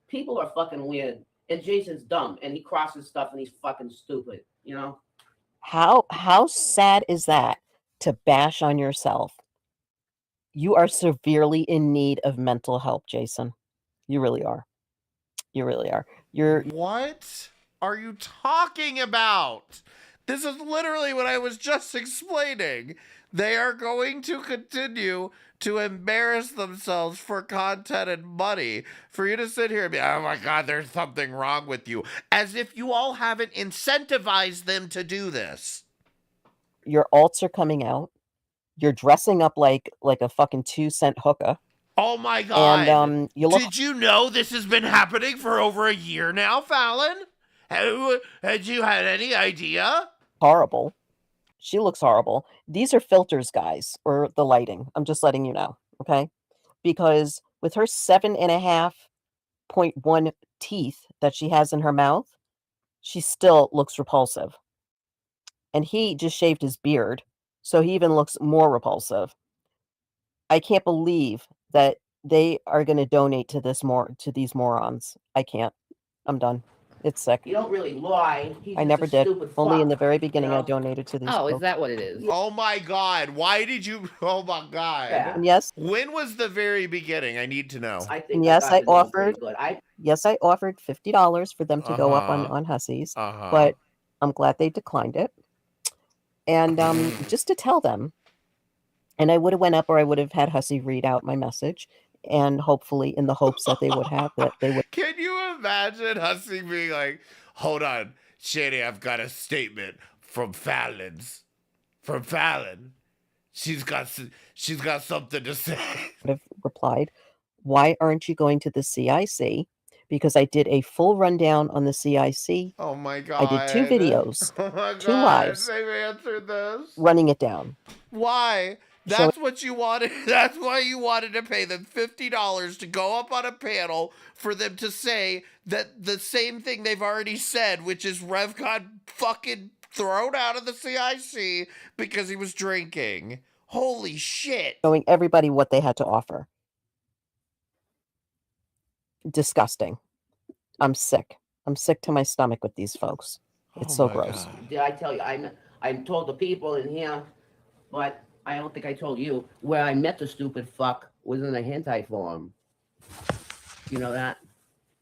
People are fucking weird, and Jason's dumb, and he crosses stuff, and he's fucking stupid. You know. How sad is that to bash on yourself? You are severely in need of mental help, Jason. You really are. You really are. What are you talking about? This is literally what I was just explaining. They are going to continue to embarrass themselves for content and money. For you to sit here and be, oh my God, there's something wrong with you. As if you all haven't incentivized them to do this. Your alts are coming out. You're dressing up like a fucking 2-cent hooker. Oh my God. And you look Did you know this has been happening for over a year now, Fallon? Had you had any idea? horrible. She looks horrible. These are filters, guys, or the lighting. I'm just letting you know, okay? Because with her 7.5.1 teeth that she has in her mouth, she still looks repulsive. And he just shaved his beard, so he even looks more repulsive. I can't believe that they are going to donate to these morons. I can't. I'm done. It's sick. You don't really lie. He's I just never a did. stupid Only in fuck, the very beginning you know? I donated to these Oh, is folks. that what it is? Oh my God. Why did you? Oh my God. Yeah. And yes, When was the very beginning? I need to know. I think and yes, got I to know pretty offered. good. Yes, I offered $50 for them to go up on Hussies, but I'm glad they declined it. And just to tell them, and I would have went up, or I would have had Hussy read out my message, and hopefully in the hopes that they would have that they would. Can you imagine Hussy being like, hold on, Shady, I've got a statement from Fallon's. From Fallon. She's got something to say. Would have replied, why aren't you going to the CIC? Because I did a full rundown on the CIC. Oh my God. I did 2 videos, Oh my 2 God. lives, They've answered this. running it down. Why? That's what you wanted. That's why you wanted to pay them $50 to go up on a panel for them to say that the same thing they've already said, which is Rev got fucking thrown out of the CIC because he was drinking. Holy shit. Showing everybody what they had to offer. Disgusting. I'm sick. I'm sick to my stomach with these folks. It's so gross. Did I tell you? I told the people in here, but I don't think I told you where I met the stupid fuck was in a hentai forum. You know that?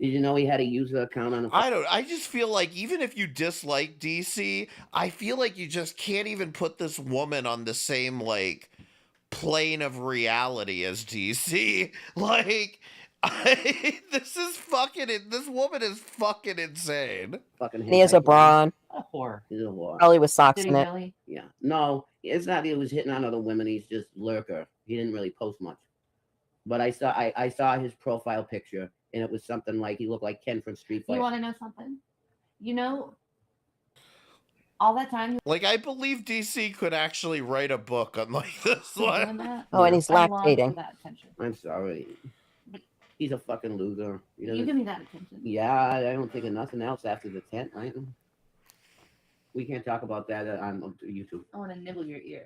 Did you know he had a user account on the? I just feel like even if you dislike DC, I feel like you just can't even put this woman on the same like plane of reality as DC. Like this woman is fucking insane. Fucking And he has a bra on. A whore. He's a whore. Probably with socks in it. Really? Yeah. No, it's not he was hitting on other women. He's just lurker. He didn't really post much. But I saw his profile picture, and it was something like he looked like Ken from Street Fighter. You want to know something? You know, all that time. Like I believe DC could actually write a book on like this one. Oh, and he's lactating. I'm sorry. He's a fucking loser. You give me that attention. Yeah, I don't think of nothing else after the tent, right? We can't talk about that on YouTube. I want to nibble your ear.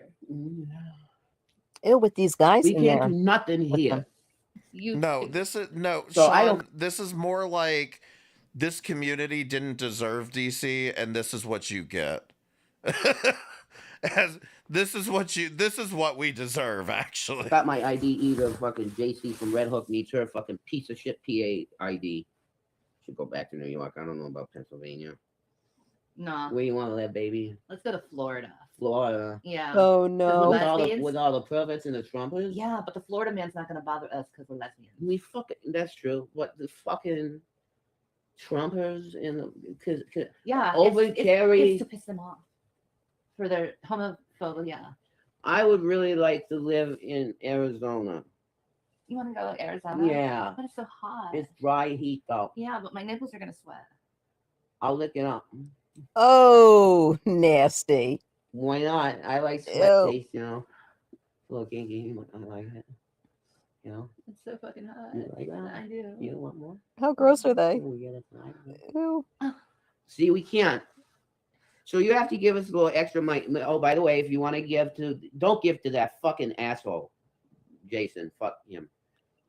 Ew, with these guys We in can't there. do nothing here. No, this is no. So Sean, I don't- This is more like this community didn't deserve DC, and this is what you get. This is what we deserve, actually. Got my ID either. Fucking JC from Red Hook needs her fucking piece of shit PA ID. Should go back to New York. I don't know about Pennsylvania. No. Where you want to live, baby? Let's go to Florida. Florida. Yeah. Oh 'Cause no. we're With all the perverts and the trumpers? Yeah, but the Florida man's not going to bother us because we're lesbians. We fucking, that's true. What the fucking trumpers and because Yeah. overcarry. It's to piss them off for their homophobia. I would really like to live in Arizona. You want to go to Arizona? Yeah. But it's so hot. It's dry heat though. Yeah, but my nipples are going to sweat. I'll lick it up. Oh, nasty. Why not? I like sweat Ew. taste, you know. A little kinky. I like it. You know. It's so fucking hot. You like that? I do. You want more? How gross are they? We get it tonight. Ew. See, we can't. So you have to give us a little extra money. Oh, by the way, if you want to give to, don't give to that fucking asshole, Jason. Fuck him.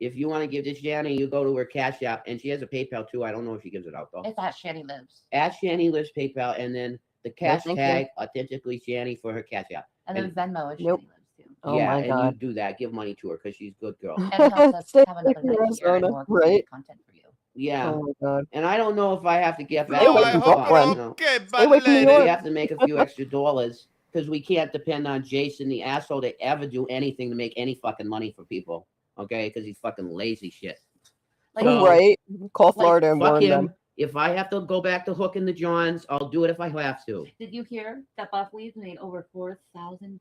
If you want to give to Shanny, you go to her Cash App, and she has a PayPal too. I don't know if she gives it out though. It's at Shanny Lives. At Shanny Lives PayPal, and then the cash thank tag authentically Shanny for her Cash App. And then Venmo is Nope. Shanny Lives too. Oh yeah, my and God. you do that. Give money to her because she's a good girl. And it helps us Stay have away another from night here and Arizona, more right? content for you. Yeah. Oh my God. And I don't know if I have to get back. Stay away I from hope Brooklyn. we're okay, Stay away from New We York. have to make a few extra dollars because we can't depend on Jason, the asshole, to ever do anything to make any fucking money for people. Okay, because he's fucking lazy shit. Like, Right. Call Florida and Fuck warn him. them. If I have to go back to hooking the Johns, I'll do it if I have to. Did you hear that Buff Weeds made over $4,000?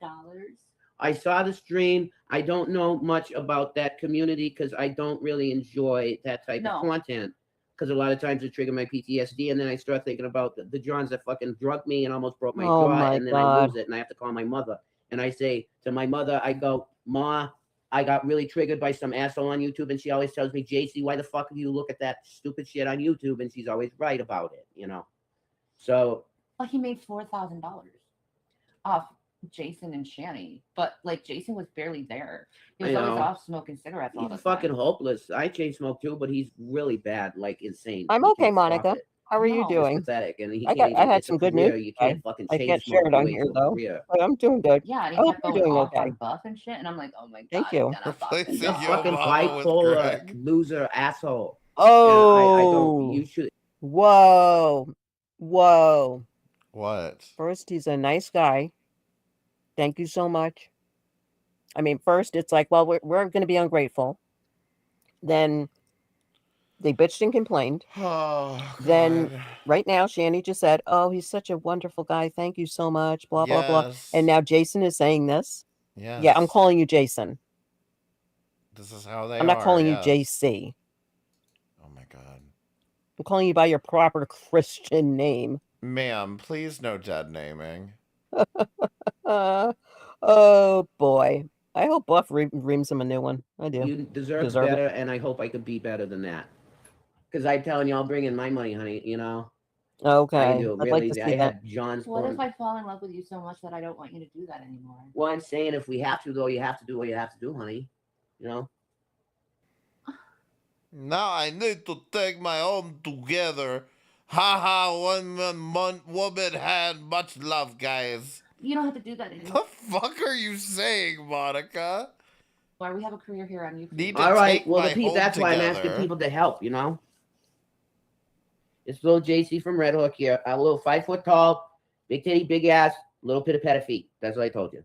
I saw the stream. I don't know much about that community because I don't really enjoy that type No. of content. Because a lot of times it trigger my PTSD, and then I start thinking about the Johns that fucking drugged me and almost broke my Oh jaw, my and then I God. lose it, and I have to call my mother. And I say to my mother, I go, Ma, I got really triggered by some asshole on YouTube, and she always tells me, JC, why the fuck do you look at that stupid shit on YouTube? And she's always right about it, you know. So Well, he made $4,000 off Jason and Shanny, but like Jason was barely there. He was I always know. off smoking cigarettes all the he's time. fucking hopeless. I chain smoke too, but he's really bad, like insane. I'm He okay, can't stop Monica. it. How are you No. It's doing? pathetic, and he I can't had it's a some good career. news You today. can't fucking I chain can't smoke share it your on way here to a though, career. but I'm doing good. Yeah, and I he hope kept you're going doing off okay. on Buff and shit, and I'm like, oh my god, Thank you. he's gonna fuck Replacing himself. your Fucking mama with bipolar Greg. loser asshole. Oh. And I don't. You should. Whoa. Whoa. What? First, he's a nice guy. Thank you so much. I mean, first, it's like, well, we're going to be ungrateful. Then they bitched and complained. Oh, Then God. right now, Shanny just said, oh, he's such a wonderful guy. Thank you so much. Blah, blah, blah. Yes. And now Jason is saying this. Yes. Yeah, I'm calling you Jason. This is how they I'm not are, calling yes. you JC. Oh my God. I'm calling you by your proper Christian name. Ma'am, please no dead naming. Oh, boy. I hope Buff reams him a new one. I do. You deserve Deserve it. better, and I hope I could be better than that. Because I'm telling you, I'll bring in my money, honey. You know. Okay. I do. I'd Really, like to see I that. had John's. What if I fall in love with you so much that I don't want you to do that anymore? Well, I'm saying if we have to, though, you have to do what you have to do, honey. You know. Now I need to take my home together. Ha ha, one woman had much love, guys. You don't have to do that anymore. The fuck are you saying, Monica? Why we have a career here on YouTube. Need to All right. take Well, my home that's why I'm asking together. people to help. You know. It's little JC from Red Hook here. A little 5 foot tall, big titty, big ass, little pit of pet feet. That's what I told you.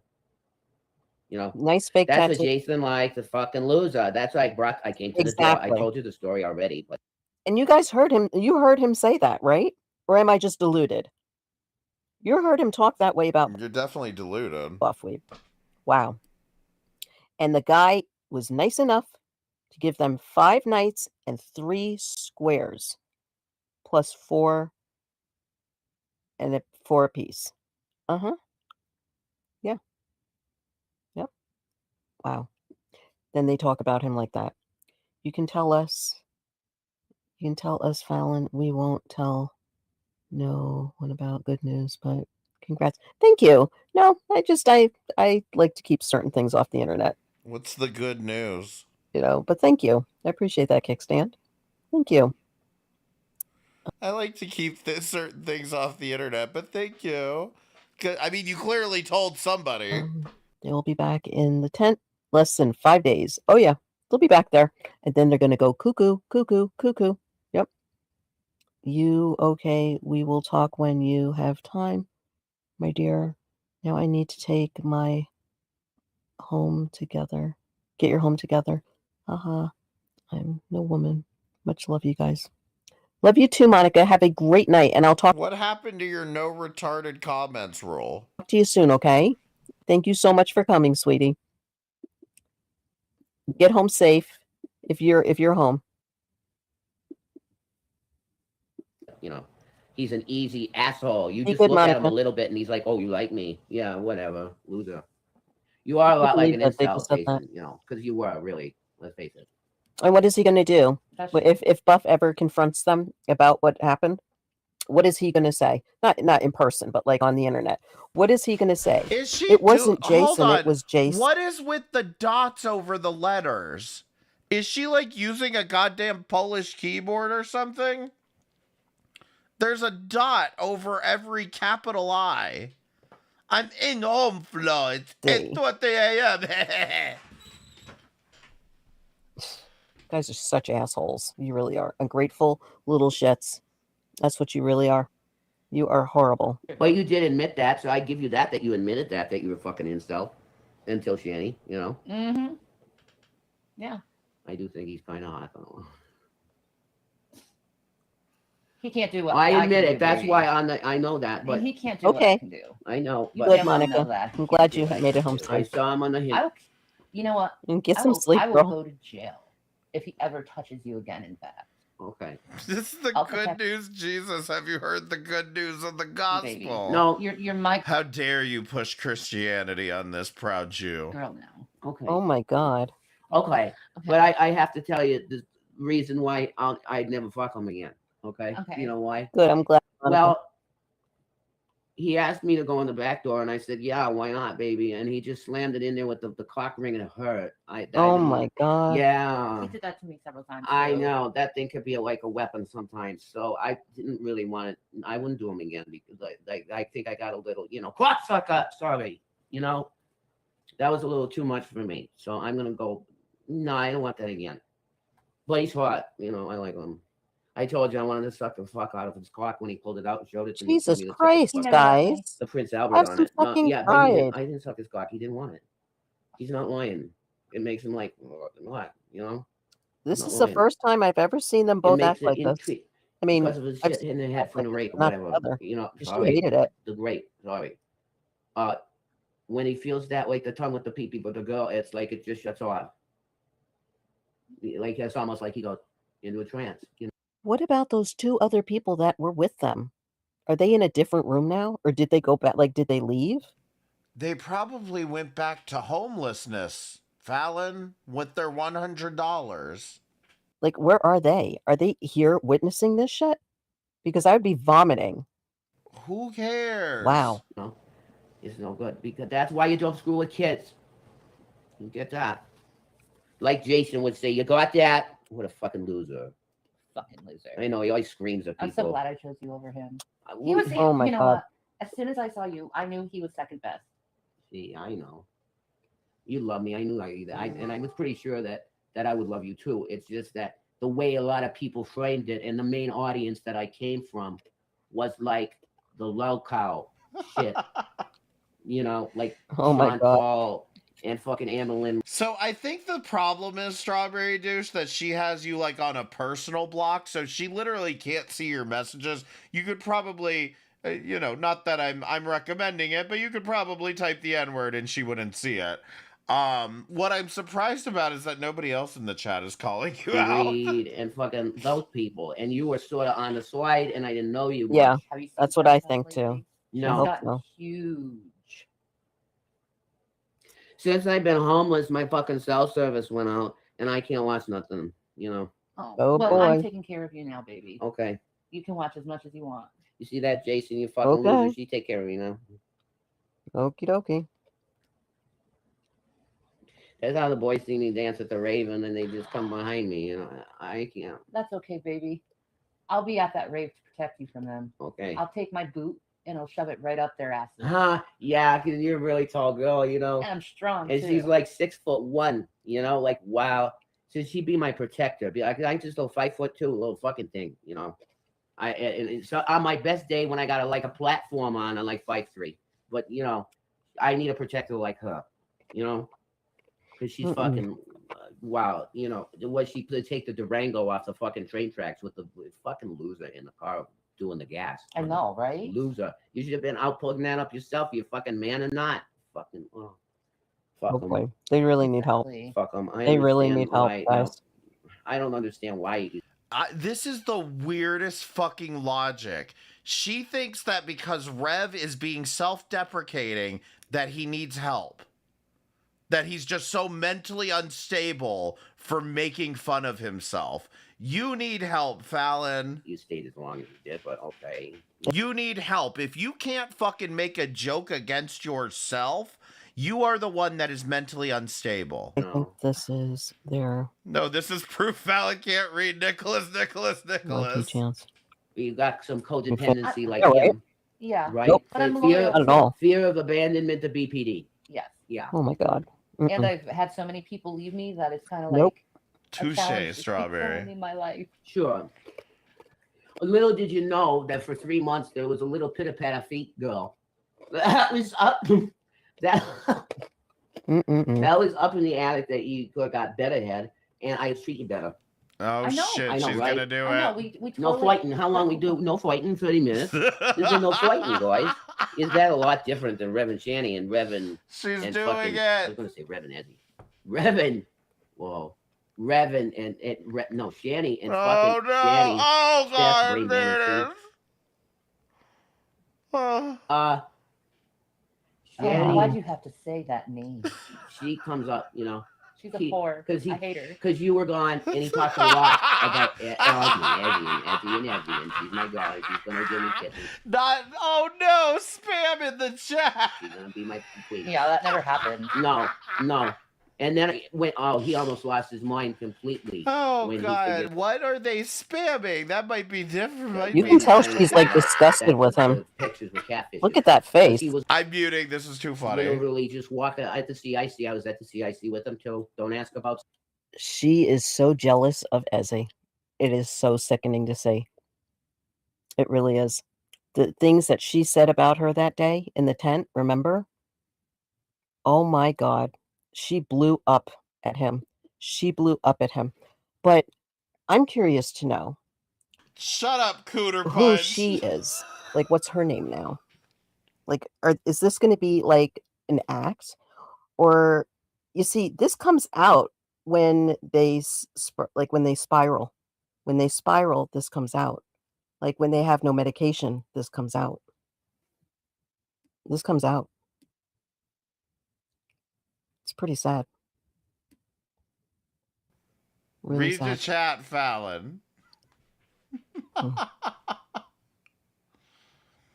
You know, Nice fake that's tattoo. what Jason likes, the fucking loser. That's why I came to the door. I Exactly. told you the story already. But And you guys heard him. You heard him say that, right? Or am I just deluded? You heard him talk that way about You're definitely deluded. Buffweed. Wow. And the guy was nice enough to give them 5 nights and 3 squares, plus 4 and 4 apiece. Uh-huh. Yeah. Yep. Wow. Then they talk about him like that. You can tell us, Fallon, we won't tell no one about good news, but congrats. Thank you. No, I like to keep certain things off the internet, What's the good news? you know, but thank you. I appreciate that, Kickstand. Thank you. I like to keep certain things off the internet, but thank you. 'Cause, I mean, you clearly told somebody. They will be back in the tent less than 5 days. Oh, yeah. They'll be back there. And then they're going to go cuckoo, cuckoo, cuckoo. Yep. You okay? We will talk when you have time, my dear. Now I need to take my home together. Get your home together. I'm no woman. Much love, you guys. Love you too, Monica. Have a great night, and I'll talk What happened to your no retarded comments rule? to you soon, okay? Thank you so much for coming, sweetie. Get home safe if you're home. You know, he's an easy asshole. You Be just good, look at him a Monica. little bit, and he's like, "Oh, you like me? Yeah, whatever, loser." You are a lot like an Believe that they incel, just said that. Jason. You know, because you were really. Let's face it. And what is he going to do? That's If Buff ever confronts them about what happened, what is he going to say? Not in person, but like on the internet. What is he going to say? Is she? It wasn't Hold Jason. on. It was Jason. What is with the dots over the letters? Is she like using a goddamn Polish keyboard or something? There's a dot over every capital I. I'm in home, Floyd. It's 20 a.m. You guys are such assholes. You really are. Ungrateful little shits. That's what you really are. You are horrible. Well, you did admit that, so I give you that you admitted that you were fucking incel until Shanny. You know. Mm-hmm. Yeah. I do think he's kind of hot though. He can't do what I admit can it. do, That's baby. why I know that, but He can't do what I can do. I know. You But Good, damn well know Monica. that. I'm glad you made it home I safe. saw him on the hint. You know what? And get I some will- sleep, I will girl. go to jail if he ever touches you again in fact. Okay. This is the I'll good protect- news, Jesus. Have you heard the good news of the gospel? No. You're my How dare you push Christianity on this proud Jew? girl now. Okay. Oh my God. Okay. But I have to tell you the reason why I'd never fuck him again. Okay. Okay. You know why? Good. I'm glad. Monica. Well, he asked me to go in the back door, and I said, "Yeah, why not, baby?" And he just slammed it in there with the clock ringing. It hurt. Oh my God. Yeah. He did that to me several times. I too. know that thing could be like a weapon sometimes. So I didn't really want it. I wouldn't do him again because I think I got a little, cocksucker. Sorry, that was a little too much for me. So I'm gonna go. No, I don't want that again. But he's hot. I like him. I told you I wanted to suck the fuck out of his cock when he pulled it out and showed it to me. Jesus Told me to Christ, suck the fuck- guys. The Prince Albert Have on some it. No, fucking yeah, but pride. I didn't suck his cock. He didn't want it. He's not lying. It makes him like what, This Not is the lying. first time I've ever seen them It both makes act it like this. incre- I mean, because of his I've shit seen in the them head act from the like rape this, or not whatever. together. She Sorry. hated it. The rape. Sorry. When he feels that like the tongue with the pee-pee, but the girl, it's like it just shuts off. Like it's almost like he goes into a trance. What about those two other people that were with them? Are they in a different room now, or did they go back? Like, did they leave? They probably went back to homelessness, Fallon, with their $100. Like, where are they? Are they here witnessing this shit? Because I would be vomiting. Who cares? Wow. No, it's no good because that's why you don't screw with kids. You get that? Like Jason would say, you got that? What a fucking loser. Fucking loser. I know he always screams at people. I'm so glad I chose you over him. I He was. wouldn't- Oh my you know God. what? As soon as I saw you, I knew he was second best. See, I know. You love me. I knew and I was pretty sure that I would love you too. It's just that the way a lot of people framed it and the main audience that I came from was like the low cow shit. Like Oh my Sean God. Paul and fucking Amelin. So I think the problem is, Strawberry Douche, that she has you like on a personal block, so she literally can't see your messages. You could probably, not that I'm recommending it, but you could probably type the N-word and she wouldn't see it. What I'm surprised about is that nobody else in the chat is calling you out. Reed and fucking those people, and you were sort of on the slide, and I didn't know you. Yeah, much. Have you seen that's what I Sarah think lately? too. She's No. hope gotten so. huge. Since I've been homeless, my fucking cell service went out, and I can't watch nothing. Oh, Oh, well, I'm boy. taking care of you now, baby. Okay, You can watch as much as you want. you see that, Jason? You fucking Okay. loser. She take care of me now. Okie dokie. That's how the boys see me dance at the Raven, and they just come behind me. I can't. That's okay, baby. I'll be at that rave to protect you from them. Okay. I'll take my boot and I'll shove it right up their asses. Huh? Yeah, because you're a really tall girl, And I'm strong And too. she's like 6'1", like wow. So she'd be my protector. Be like, I'm just a 5'2" little fucking thing, So on my best day when I got a platform on, I'm like 5'3". But I need a protector like her, because she's fucking wow. Was she to take the Durango off the fucking train tracks with the fucking loser in the car doing the gas? I know, right? Loser. You should have been out putting that up yourself. You fucking man or not. Fucking fuck them. Boy, they really need help. Fuck them. They really need help, guys. I don't understand why you. This is the weirdest fucking logic. She thinks that because Rev is being self-deprecating that he needs help. That he's just so mentally unstable for making fun of himself. You need help, Fallon. You stayed as long as you did, but okay. You need help. If you can't fucking make a joke against yourself, you are the one that is mentally unstable. I think this is their No, this is proof Fallon can't read Nicholas. lucky chance. You got some codependency like right? him. Yeah. Right? Nope. But I'm Fear, loyal. Not at all. fear of abandonment to BPD. Yes. Yeah. Oh my God. And I've had so many people leave me that it's kind of Nope. like a Touche, challenge to keep Strawberry. going in my life. Sure. Little did you know that for 3 months there was a little pitter-patter feet girl. That was up. That was up in the attic that you got better head, and I treat you better. Oh I know. shit, I know, she's right? gonna do I know, it. we No totally- fighting. How long we do? No fighting. 30 minutes. There's no fighting, guys. Is that a lot different than Reverend Shanny and Reverend? She's and doing fucking, I was it. gonna say Reverend Ezzy. Reverend. Whoa. Reverend and no Shanny and Oh fucking no! Shanny. Oh That's god, brain there damage, it is. Oh. Oh, Shanny. why'd you have to say that name? She comes up, She's a whore. because I hate her. Because you were gone, and he talked a lot about Ezzy, and she's my girl. She's gonna give me kisses. Oh no! Spam in the chat. She's gonna be my queen. Yeah, that never happened. No. And then it went. Oh, he almost lost his mind completely. Oh when he god, forget- what are they spamming? That might be different. You can tell she's like disgusted with him. Pictures with catfish. Look at that face. He was I'm muting. This is too funny. literally just walking at the CIC. I was at the CIC with him too. Don't ask about. She is so jealous of Ezzy. It is so sickening to see. It really is. The things that she said about her that day in the tent, remember? Oh my God. She blew up at him. She blew up at him. But I'm curious to know Shut up, Cooter Punch. who she is. Like, what's her name now? Like, is this going to be like an act? Or, you see, this comes out when they when they spiral. When they spiral, this comes out. Like when they have no medication, this comes out. This comes out. It's pretty sad. Really Read the sad. chat, Fallon.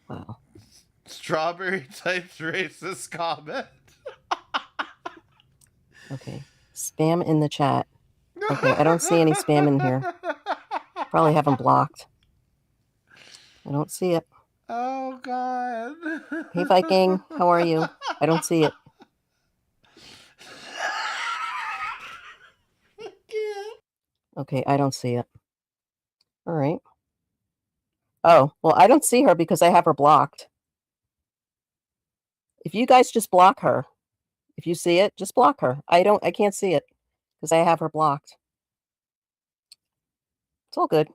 Wow. Strawberry types racist comment. Okay. Spam in the chat. Okay, I don't see any spam in here. Probably have them blocked. I don't see it. Oh god. Hey Viking, how are you? I don't see it. Okay, I don't see it. All right. Oh, well, I don't see her because I have her blocked. If you guys just block her, if you see it, just block her. I can't see it because I have her blocked. It's all good.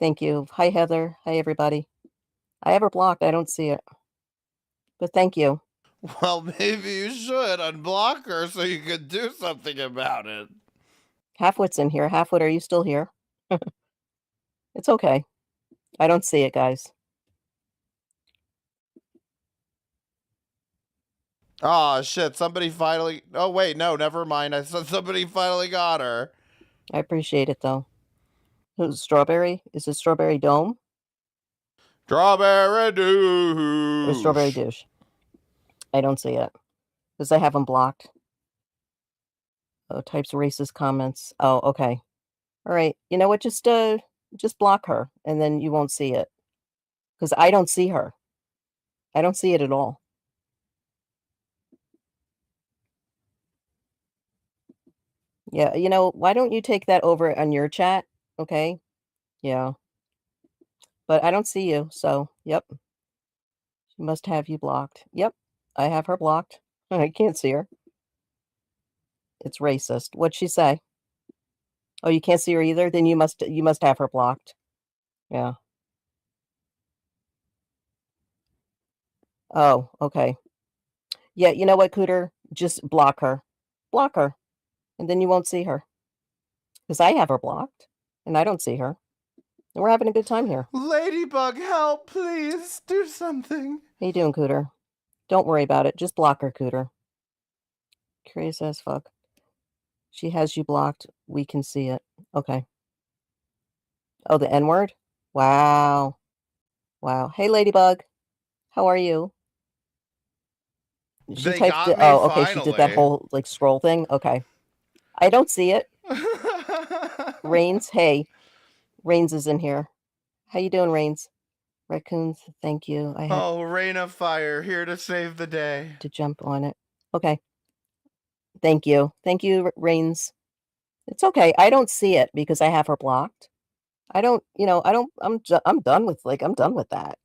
Thank you. Hi, Heather. Hi, everybody. I have her blocked. I don't see it. But thank you. Well, maybe you should unblock her so you could do something about it. Halfwit's in here. Halfwit, are you still here? It's okay. I don't see it, guys. Oh shit, somebody finally... Oh wait, no, never mind. I said somebody finally got her. I appreciate it, though. Who's Strawberry? Is it Strawberry Dome? Strawberry douche. Or Strawberry Douche? I don't see it. Because I have them blocked. Oh, types racist comments. Oh, okay. All right. You know what? Just block her, and then you won't see it. Because I don't see her. I don't see it at all. Yeah, you know, why don't you take that over on your chat? Okay. Yeah. But I don't see you, so yep. She must have you blocked. Yep. I have her blocked. I can't see her. It's racist. What'd she say? Oh, you can't see her either? Then you must have her blocked. Yeah. Oh, okay. Yeah, you know what, Cooter? Just block her. Block her. And then you won't see her. Because I have her blocked. And I don't see her. And we're having a good time here. Ladybug, help, please. Do something. How you doing, Cooter? Don't worry about it. Just block her, Cooter. Curious as fuck. She has you blocked. We can see it. Okay. Oh, the N-word? Wow. Wow. Hey, Ladybug. How are you? She They typed got it. me Oh, okay. She did that finally. whole like scroll thing. Okay. I don't see it. Rains. Hey. Rains is in here. How you doing, Rains? Raccoons. Thank you. I had Oh, rain of fire, here to save the day. to jump on it. Okay. Thank you. Thank you, Rains. It's okay. I don't see it because I have her blocked. I don't, you know, I'm done with I'm done with that.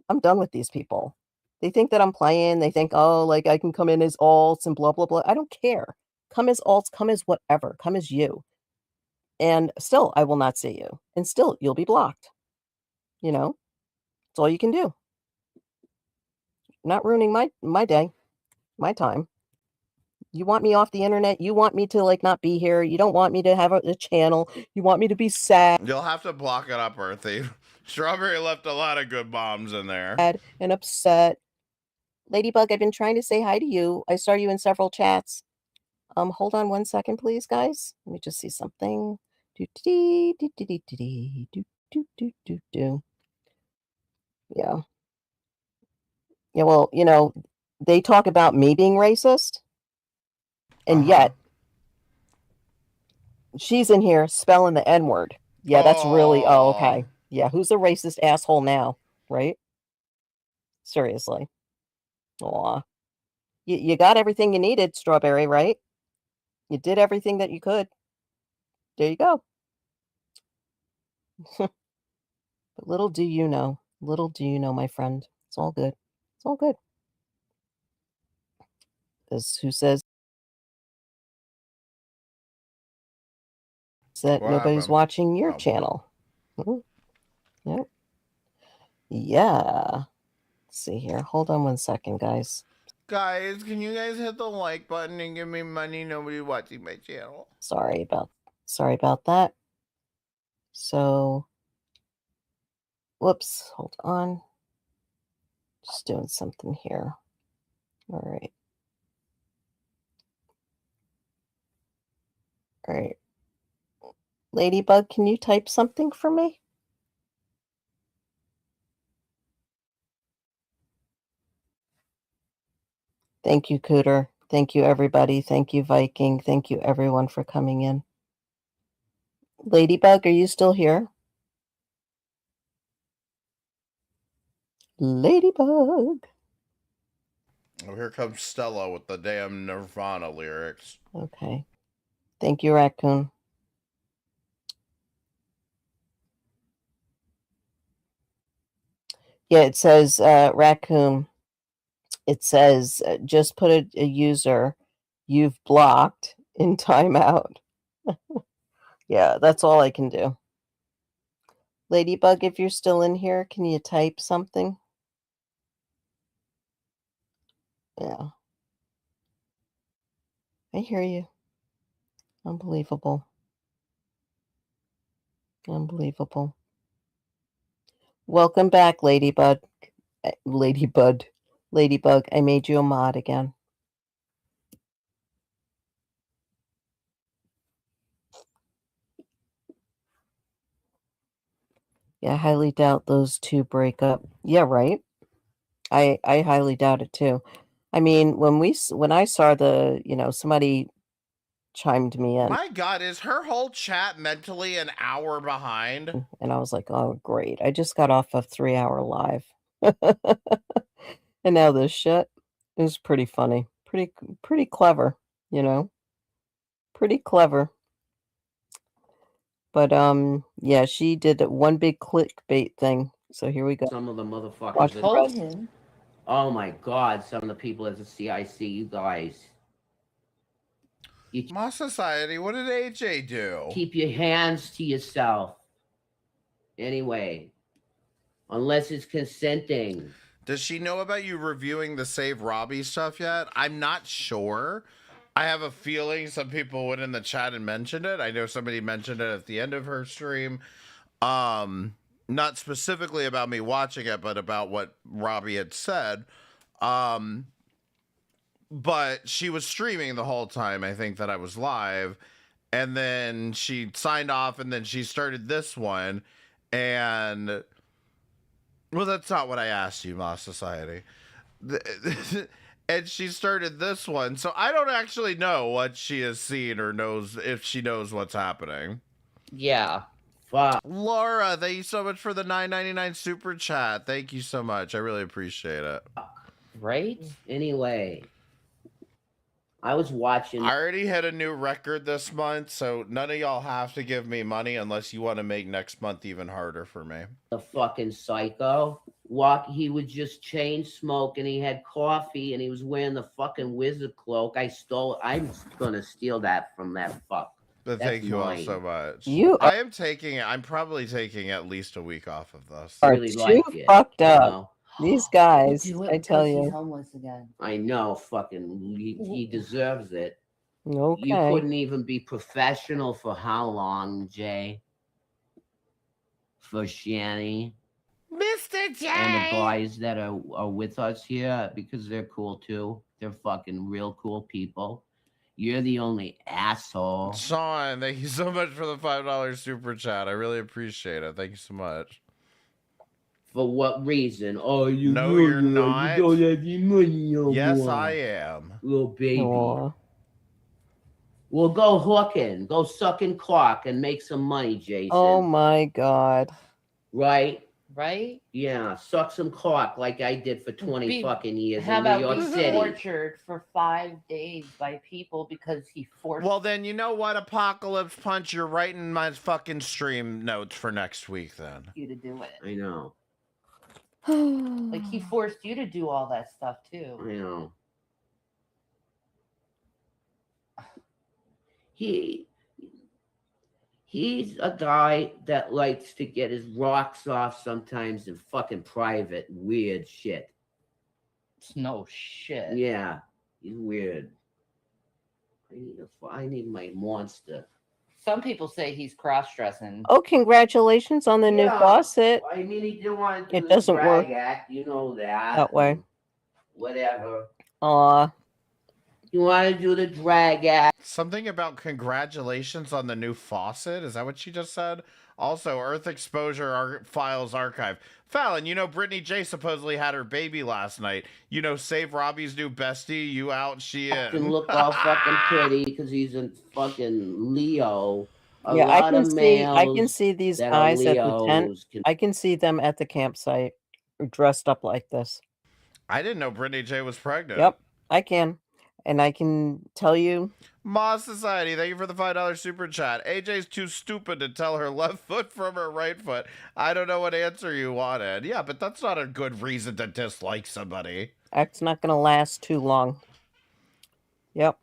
I'm done with these people. They think that I'm playing. They think, oh, like I can come in as alts and blah, blah, blah. I don't care. Come as alts, come as whatever, come as you. And still, I will not see you. And still, you'll be blocked. You know, it's all you can do. Not ruining my day, my time. You want me off the internet. You want me to like not be here. You don't want me to have a channel. You want me to be sad. You'll have to block it up, Earthy. Strawberry left a lot of good bombs in there. And upset. Ladybug, I've been trying to say hi to you. I saw you in several chats. Hold on 1 second, please, guys. Let me just see something. Yeah. Yeah, well, you know, they talk about me being racist, and yet she's in here spelling the N-word. Yeah, that's really okay. Yeah, who's a racist asshole now, right? Seriously. Aw. You got everything you needed, Strawberry, right? You did everything that you could. There you go. But little do you know, my friend. It's all good. It's all good. As who says that What nobody's happened? watching your Oh. channel? Yep. Yeah. Let's see here. Hold on 1 second, guys. Guys, can you guys hit the like button and give me money? Nobody's watching my channel. Sorry about that. So, whoops, hold on. Just doing something here. All right. All right. Ladybug, can you type something for me? Thank you, Cooter. Thank you, everybody. Thank you, Viking. Thank you, everyone, for coming in. Ladybug, are you still here? Ladybug. Oh, here comes Stella with the damn Nirvana lyrics. Okay. Thank you, Raccoon. Yeah, it says, Raccoon. It says, just put a user you've blocked in timeout. Yeah, that's all I can do. Ladybug, if you're still in here, can you type something? Yeah. I hear you. Unbelievable. Unbelievable. Welcome back, Ladybug. Ladybug. I made you a mod again. Yeah, I highly doubt those two break up. Yeah, right. I highly doubt it too. I mean, when I saw the, somebody chimed me in, My God, is her whole chat mentally an hour behind? and I was like, oh, great. I just got off a 3-hour live. And now this shit is pretty funny. Pretty clever, Pretty clever. But yeah, she did one big clickbait thing. So here we go. Some of the motherfuckers. Watch that- the Told rest. him. Oh my God! Some of the people at the CIC, you guys. My society, what did AJ do? Keep your hands to yourself. Anyway, unless it's consenting. Does she know about you reviewing the Save Robbie stuff yet? I'm not sure. I have a feeling some people went in the chat and mentioned it. I know somebody mentioned it at the end of her stream. Not specifically about me watching it, but about what Robbie had said. But she was streaming the whole time, I think, that I was live. And then she signed off, and then she started this one. And, well, that's not what I asked you, Ma Society. And she started this one. So I don't actually know what she has seen or knows if she knows what's happening. Yeah. Fuck. Laura, thank you so much for the $9.99 super chat. Thank you so much. I really appreciate it. Right? Anyway. I was watching. I already hit a new record this month, so none of y'all have to give me money unless you want to make next month even harder for me. The fucking psycho. He would just chain smoke, and he had coffee, and he was wearing the fucking wizard cloak. I'm gonna steal that from that fuck. But thank you all so much. I'm probably taking at least a week off of this. Are too fucked up. These guys, I tell you. Homeless again. I know, fucking, he deserves it. Okay. You couldn't even be professional for how long, Jay? For Shani? Mr. J. And the guys that are with us here, because they're cool too. They're fucking real cool people. You're the only asshole. Sean, thank you so much for the $5 super chat. I really appreciate it. Thank you so much. For what reason? Oh, you're not. You don't have any money no Yes, more. I am. Little baby. Aw. Well, go hooking. Go sucking cock and make some money, Jason. Oh my God. Right? Right? Yeah, suck some cock like I did for 20 fucking years How in New about York being City. tortured for 5 days by people because he forced. Well, then, you know what, Apocalypse Punch? You're writing my fucking stream notes for next week, then. You to do it. I know. Like he forced you to do all that stuff too. I know. He's a guy that likes to get his rocks off sometimes in fucking private weird shit. It's no shit. Yeah, he's weird. I need my monster. Some people say he's cross-dressing. Oh, congratulations on the new faucet. I mean, he didn't want to do It the doesn't drag work act, you know that. that way. Whatever. Aw. You want to do the drag act? Something about congratulations on the new faucet? Is that what she just said? Also, Earth Exposure Files Archive. Fallon, you know Brittany J supposedly had her baby last night. You know, Save Robbie's new bestie. You out, she in. Can look all fucking pretty because he's a fucking Leo. Yeah, I can see these that are guys at the tent. Leos can- I can see them at the campsite dressed up like this. I didn't know Brittany J was pregnant. Yep, I can. And I can tell you. Ma Society, thank you for the $5 super chat. AJ's too stupid to tell her left foot from her right foot. I don't know what answer you wanted. Yeah, but that's not a good reason to dislike somebody. That's not going to last too long. Yep.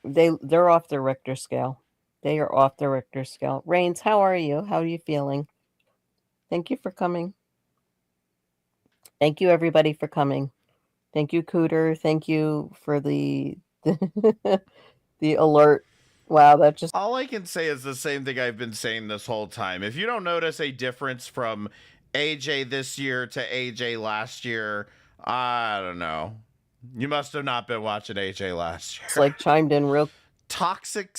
They're off the Richter scale. They are off the Richter scale. Rains, how are you? How are you feeling? Thank you for coming. Thank you, everybody, for coming. Thank you, Cooter. Thank you for the the alert. Wow, that just... All I can say is the same thing I've been saying this whole time. If you don't notice a difference from AJ this year to AJ last year, I don't know. You must have not been watching AJ last year. It's like chimed in real... Toxic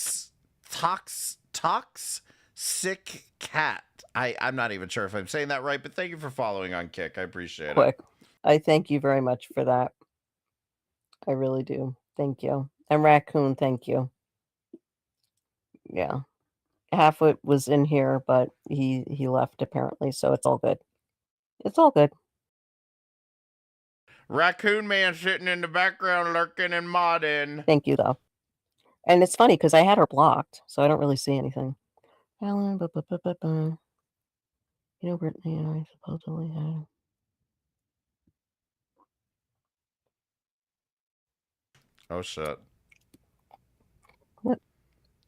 cat. I'm not even sure if I'm saying that right, but thank you for following on Kick. I appreciate quick. it. I thank you very much for that. I really do. Thank you. And Raccoon, thank you. Yeah. Halfwit was in here, but he left apparently, so it's all good. It's all good. Raccoon Man sitting in the background lurking and modding. Thank you, though. And it's funny because I had her blocked, so I don't really see anything. Fallon, you know, Brittany and I supposedly had. Oh shit. What?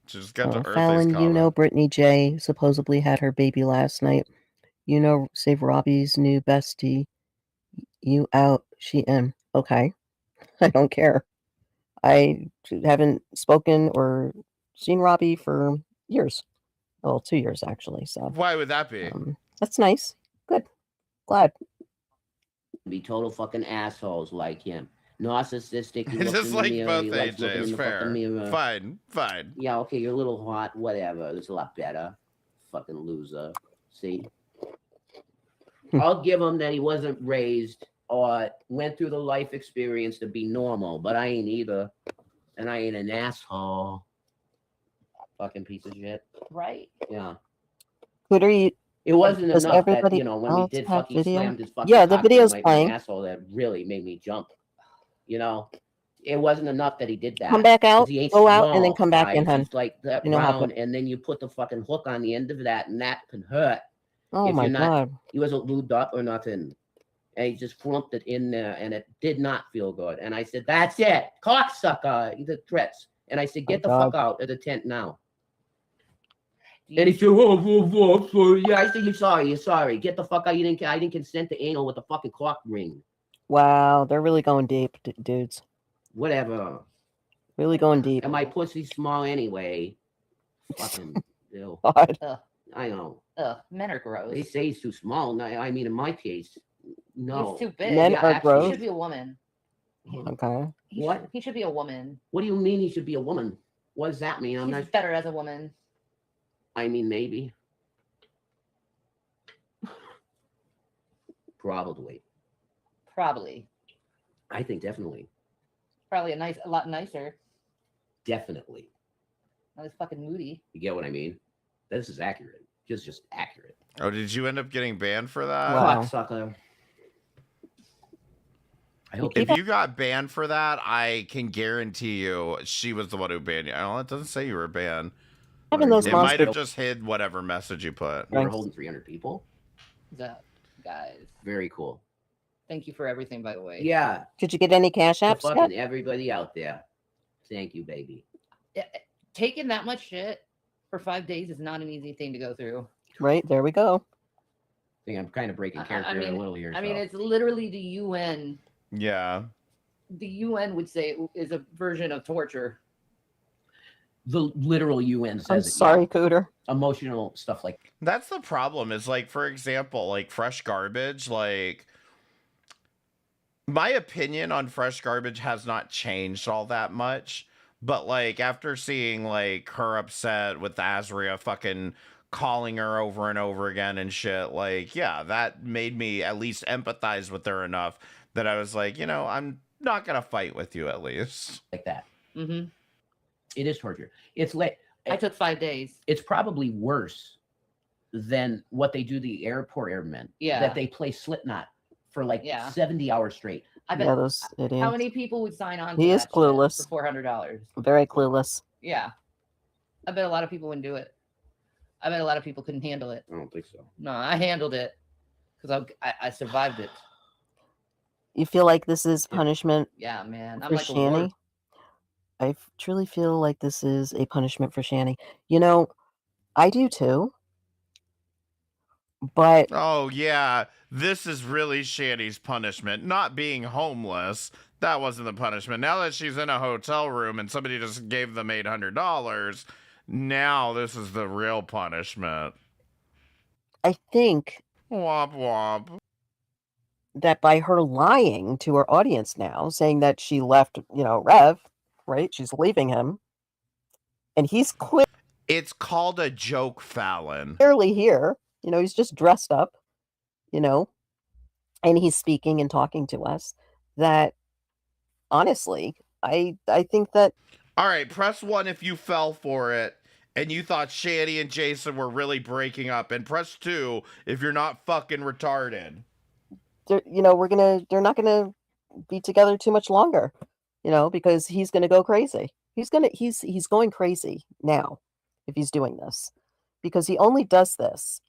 Just got to Earthy's Fallon, comment. you know, Brittany J supposedly had her baby last night. You know, save Robbie's new bestie. You out, she in. Okay. I don't care. I haven't spoken or seen Robbie for years. Well, 2 years actually. So why would that be? That's nice. Good. Glad. Be total fucking assholes like him. Narcissistic. He It's looks just in the like mirror. both He likes looking AJs. in the fucking Fair. mirror. Fine. Fine. Yeah, okay, you're a little hot. Whatever. It's a lot better. Fucking loser. See? I'll give him that he wasn't raised or went through the life experience to be normal, but I ain't either. And I ain't an asshole. Fucking piece of shit. Right. Yeah. Cooter, It wasn't does enough that, everybody you know, when we else did have fuck, he video? slammed his fucking Yeah, the cock in video's my playing. asshole that really made me jump. You know? It wasn't enough that he did that. Come back 'cause out, he ain't go out, and then small, come back in, guys. hun. He's like that You know how round, to- and then you put the fucking hook on the end of that, and that can hurt. Oh if my you're not, God. he wasn't lubed up or nothing. And he just flumped it in there, and it did not feel good. And I said, "That's it, cocksucker." The threats. And I said, "Get the fuck out of the tent now." And he said, "Oh, sorry." Yeah, I said, You're sorry. Get the fuck out. I didn't consent to anal with the fucking cock ring. Wow, they're really going deep, dudes. Whatever. Really going deep. And my pussy's small anyway. Fucking ew. God. I know. Men are gross. They say he's too small. No, I mean, in my case, no. He's too big. Men are Actually, gross? He should be a woman. Okay. What? He should be a woman. What do you mean he should be a woman? What does that mean? I'm He's not. better as a woman. I mean, maybe. Probably. Probably. I think definitely. Probably a lot nicer. Definitely. Not as fucking moody. You get what I mean? This is accurate. Just accurate. Oh, did you end up getting banned for that? Cocksucker. I hope If you got banned for that, I can guarantee you she was the one who banned you. Oh, it doesn't say you were banned. Having those It might monster- have just hid whatever message you put. we were holding 300 people. Guys. Very cool. Thank you for everything, by the way. Yeah. Did you get any cash To apps fucking yet? everybody out there. Thank you, baby. Taking that much shit for 5 days is not an easy thing to go through. Right, there we go. I think I'm kind of breaking character a little here. I mean, it's literally the UN. Yeah. The UN would say it is a version of torture. The literal UN says I'm it, sorry, yeah. Cooter. Emotional stuff like That's the problem is like, for example, like fresh garbage, like my opinion on fresh garbage has not changed all that much. But like after seeing like her upset with Azria fucking calling her over and over again and shit, like, yeah, that made me at least empathize with her enough that I was like, you know, I'm not gonna fight with you at least. like that. Mm-hmm. It is torture. It's like I took 5 days. It's probably worse than what they do to the airport airmen. Yeah. That they play Slipknot for like 70 hours straight. I bet. Yeah, those idiots. How many people would sign on? He to is that shit clueless. for $400. Very clueless. Yeah, I bet a lot of people wouldn't do it. I bet a lot of people couldn't handle it. I don't think so. No, I handled it because I survived it. You feel like this is punishment Yeah, man. I'm for like a lord. Shanny? I truly feel like this is a punishment for Shanny. You know, I do too. But Oh yeah, this is really Shanny's punishment. Not being homeless, that wasn't the punishment. Now that she's in a hotel room and somebody just gave them $800, now this is the real punishment. I think Womp womp. that by her lying to her audience now, saying that she left, you know, Rev, right? She's leaving him. And he's It's called a joke, Fallon. clearly here. You know, he's just dressed up, you know, and he's speaking and talking to us. That honestly, I think that All right, press 1 if you fell for it and you thought Shanny and Jason were really breaking up, and press 2 if you're not fucking retarded. you know, they're not gonna be together too much longer, you know, because he's gonna go crazy. He's going crazy now if he's doing this, because he only does this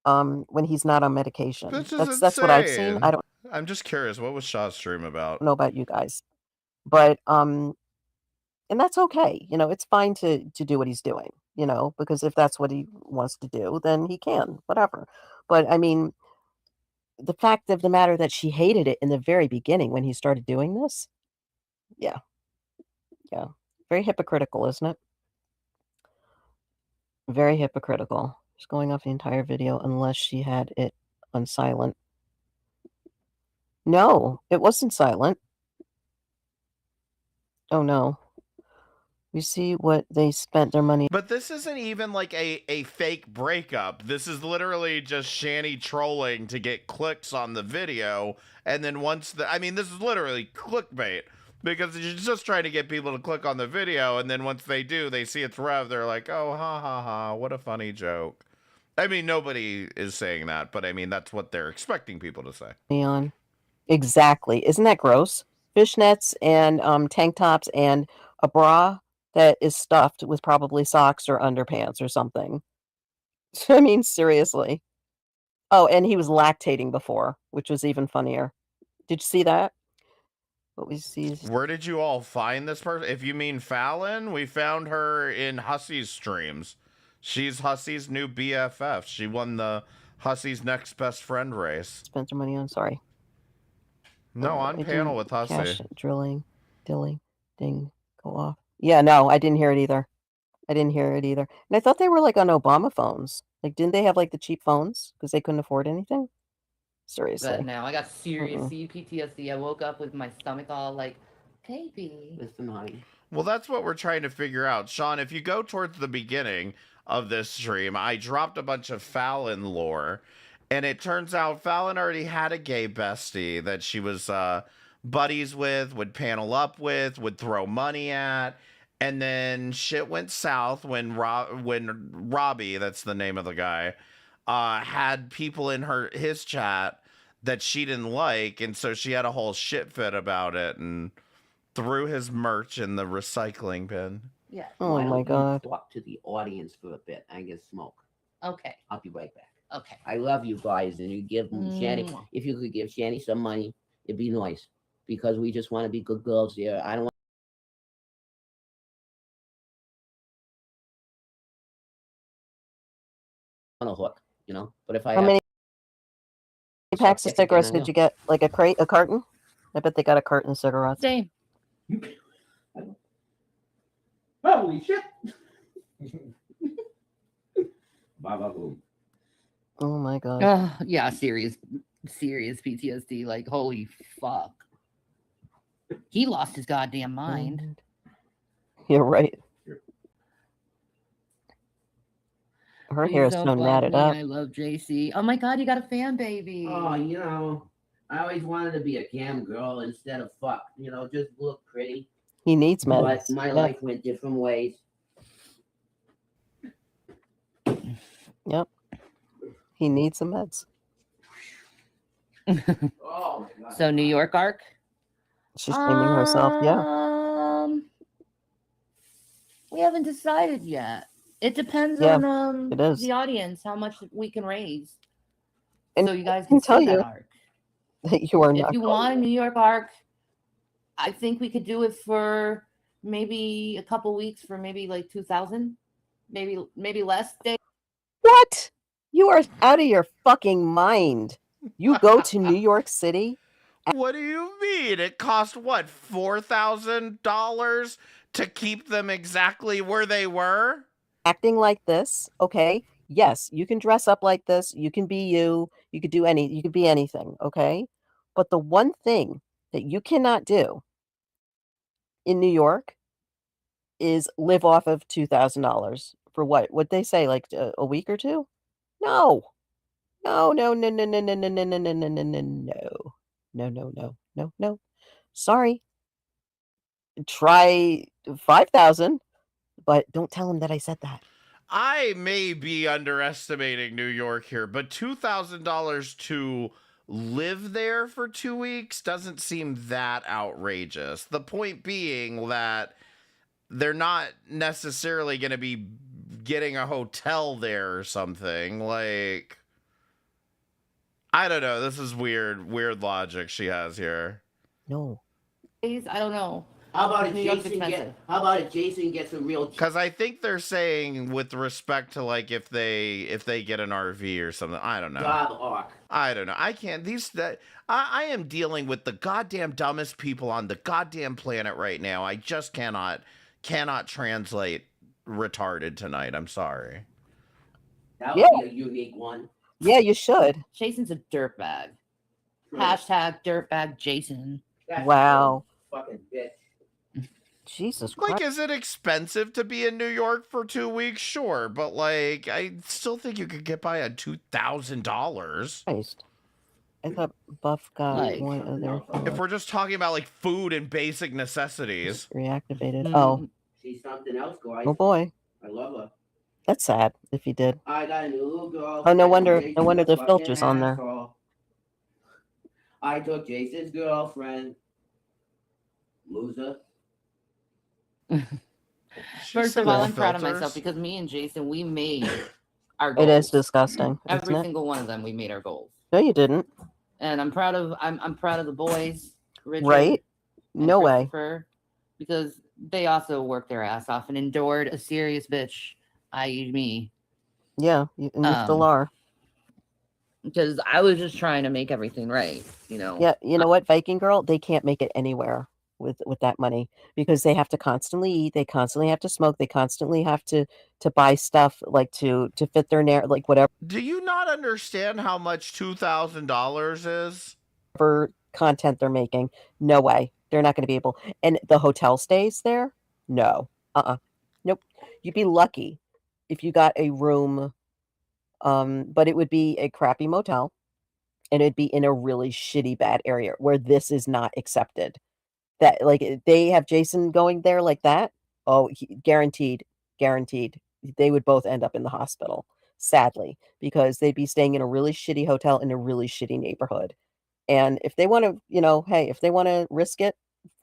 when he's not on medication. This is That's what I've seen. I don't I'm just curious. What was Shaw's stream about? know about you guys, but and that's okay. You know, it's fine to do what he's doing. You know, because if that's what he wants to do, then he can. Whatever. But I mean, the fact of the matter that she hated it in the very beginning when he started doing this. Yeah. Yeah. Very hypocritical, isn't it? Very hypocritical. Just going off the entire video unless she had it on silent. No, it wasn't silent. Oh no. We see what they spent their money. But this isn't even like a fake breakup. This is literally just Shanny trolling to get clicks on the video. And then I mean, this is literally clickbait. Because she's just trying to get people to click on the video. And then once they do, they see it's Rev. They're like, oh, ha, ha, ha. What a funny joke. I mean, nobody is saying that. But I mean, that's what they're expecting people to say. On. Exactly. Isn't that gross? Fishnets and tank tops and a bra that is stuffed with probably socks or underpants or something. I mean, seriously. Oh, and he was lactating before, which was even funnier. Did you see that? What we see is... Where did you all find this person? If you mean Fallon, we found her in Hussey's streams. She's Hussey's new BFF. She won the Hussey's Next Best Friend race. Spent your money on, sorry. No, on panel with Hussey. Cash, drilling, dilly, ding, go off. Yeah, no, I didn't hear it either. And I thought they were like on Obama phones. Like, didn't they have like the cheap phones because they couldn't afford anything? Seriously. But now I got serious PTSD. I woke up with my stomach all like, baby. Listen, honey. Well, that's what we're trying to figure out. Sean, if you go towards the beginning of this stream, I dropped a bunch of Fallon lore. And it turns out Fallon already had a gay bestie that she was buddies with, would panel up with, would throw money at. And then shit went south when Robbie, that's the name of the guy, had people in his chat that she didn't like. And so she had a whole shit fit about it and threw his merch in the recycling bin. Yeah. Oh my God. Talk to the audience for a bit. I get smoke. Okay. I'll be right back. Okay. I love you guys, and you give Shanny. If you could give Shanny some money, it'd be nice, because we just want to be good girls here. I don't want a hook, you know. But if I How many packs of cigarettes did you get? Like a carton? I bet they got a carton of cigarettes. Same. Holy shit! Baba boom. Oh my God. Yeah, serious PTSD. Like, holy fuck. He lost his goddamn mind. You're right. Her hair is so matted up. I love JC. Oh my God, you got a fan baby. Oh, you know, I always wanted to be a cam girl instead of fuck. You know, just look pretty. He needs meds. But my life went different ways. Yep. He needs some meds. Oh, my God. So New York arc? She's shaming herself, yeah. We haven't decided yet. It depends Yeah, on it is. the audience, how much we can raise. And so you guys I can tell see that you arc. that you are not If you going want a New York arc, I think we could do it for maybe a couple weeks for maybe like 2,000, maybe less. What? You are out of your fucking mind. You go to New York City. What do you mean? It cost what, $4,000 to keep them exactly where they were? Acting like this, okay? Yes, you can dress up like this. You can be you. You could do you could be anything, okay? But the one thing that you cannot do in New York is live off of $2,000 for what? What'd they say, like a week or two? No. No. Sorry. Try 5,000, but don't tell him that I said that. I may be underestimating New York here, but $2,000 to live there for 2 weeks doesn't seem that outrageous. The point being that they're not necessarily going to be getting a hotel there or something. Like, I don't know. This is weird logic she has here. No. I don't know. How about if New York's Jason expensive. how about if Jason gets a real Because I think they're saying with respect to like if they get an RV or something. I don't know. job arc? I don't know. I can't. I am dealing with the goddamn dumbest people on the goddamn planet right now. I just cannot translate retarded tonight. I'm sorry. That would be a unique one. Yeah, you should. Jason's a dirtbag. Hashtag dirtbag Jason. That's Wow. a fucking bitch. Jesus Like, Christ. is it expensive to be in New York for 2 weeks? Sure, but like, I still think you could get by on $2,000. Christ. I thought Buff got Like- one of their If we're just talking about like food and basic necessities. reactivated. Mm-hmm. Oh, She's something else, guys. oh boy. I love her. That's sad if he did. I got a new girl. Oh, no wonder the filter's on there. I took Jason's girlfriend. Loser. First of all, I'm proud of myself because me and Jason, we made our goals. It is disgusting. Every isn't it? single one of them, we made our goals. No, you didn't. And I'm proud of the boys, Richard Right? and No way. Christopher, because they also worked their ass off and endured a serious bitch, i.e. me. Yeah, and you still are. Because I was just trying to make everything right, you know. Yeah, you know what, Viking girl, they can't make it anywhere with that money because they have to constantly eat, they constantly have to smoke, they constantly have to buy stuff like to fit their like whatever Do you not understand how much $2,000 is? content they're making. No way. They're not going to be able. And the hotel stays there? No. Nope. You'd be lucky if you got a room, but it would be a crappy motel and it'd be in a really shitty bad area where this is not accepted. That like they have Jason going there like that. Oh, guaranteed they would both end up in the hospital, sadly, because they'd be staying in a really shitty hotel in a really shitty neighborhood. And if they want to, hey, if they want to risk it,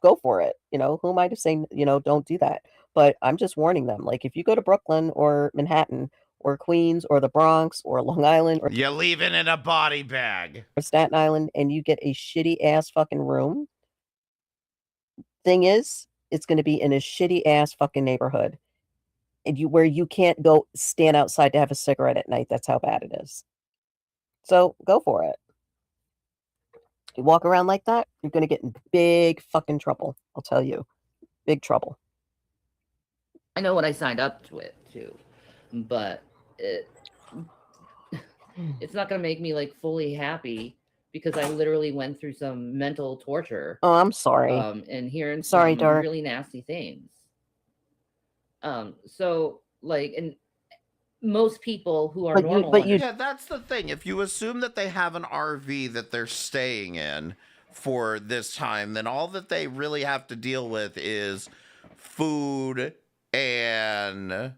go for it. Who am I to say, don't do that? But I'm just warning them. Like, if you go to Brooklyn or Manhattan or Queens or the Bronx or Long Island or You leave it in a body bag. Staten Island and you get a shitty ass fucking room, thing is, it's going to be in a shitty ass fucking neighborhood. And where you can't go stand outside to have a cigarette at night. That's how bad it is. So go for it. You walk around like that, you're going to get in big fucking trouble. I'll tell you. Big trouble. I know what I signed up to it to, but it's not going to make me like fully happy because I literally went through some mental torture. Oh, I'm sorry. And hearing sorry, some Dark. really nasty things. So like, and most people who are normal. Yeah, that's the thing. If you assume that they have an RV that they're staying in for this time, then all that they really have to deal with is food and,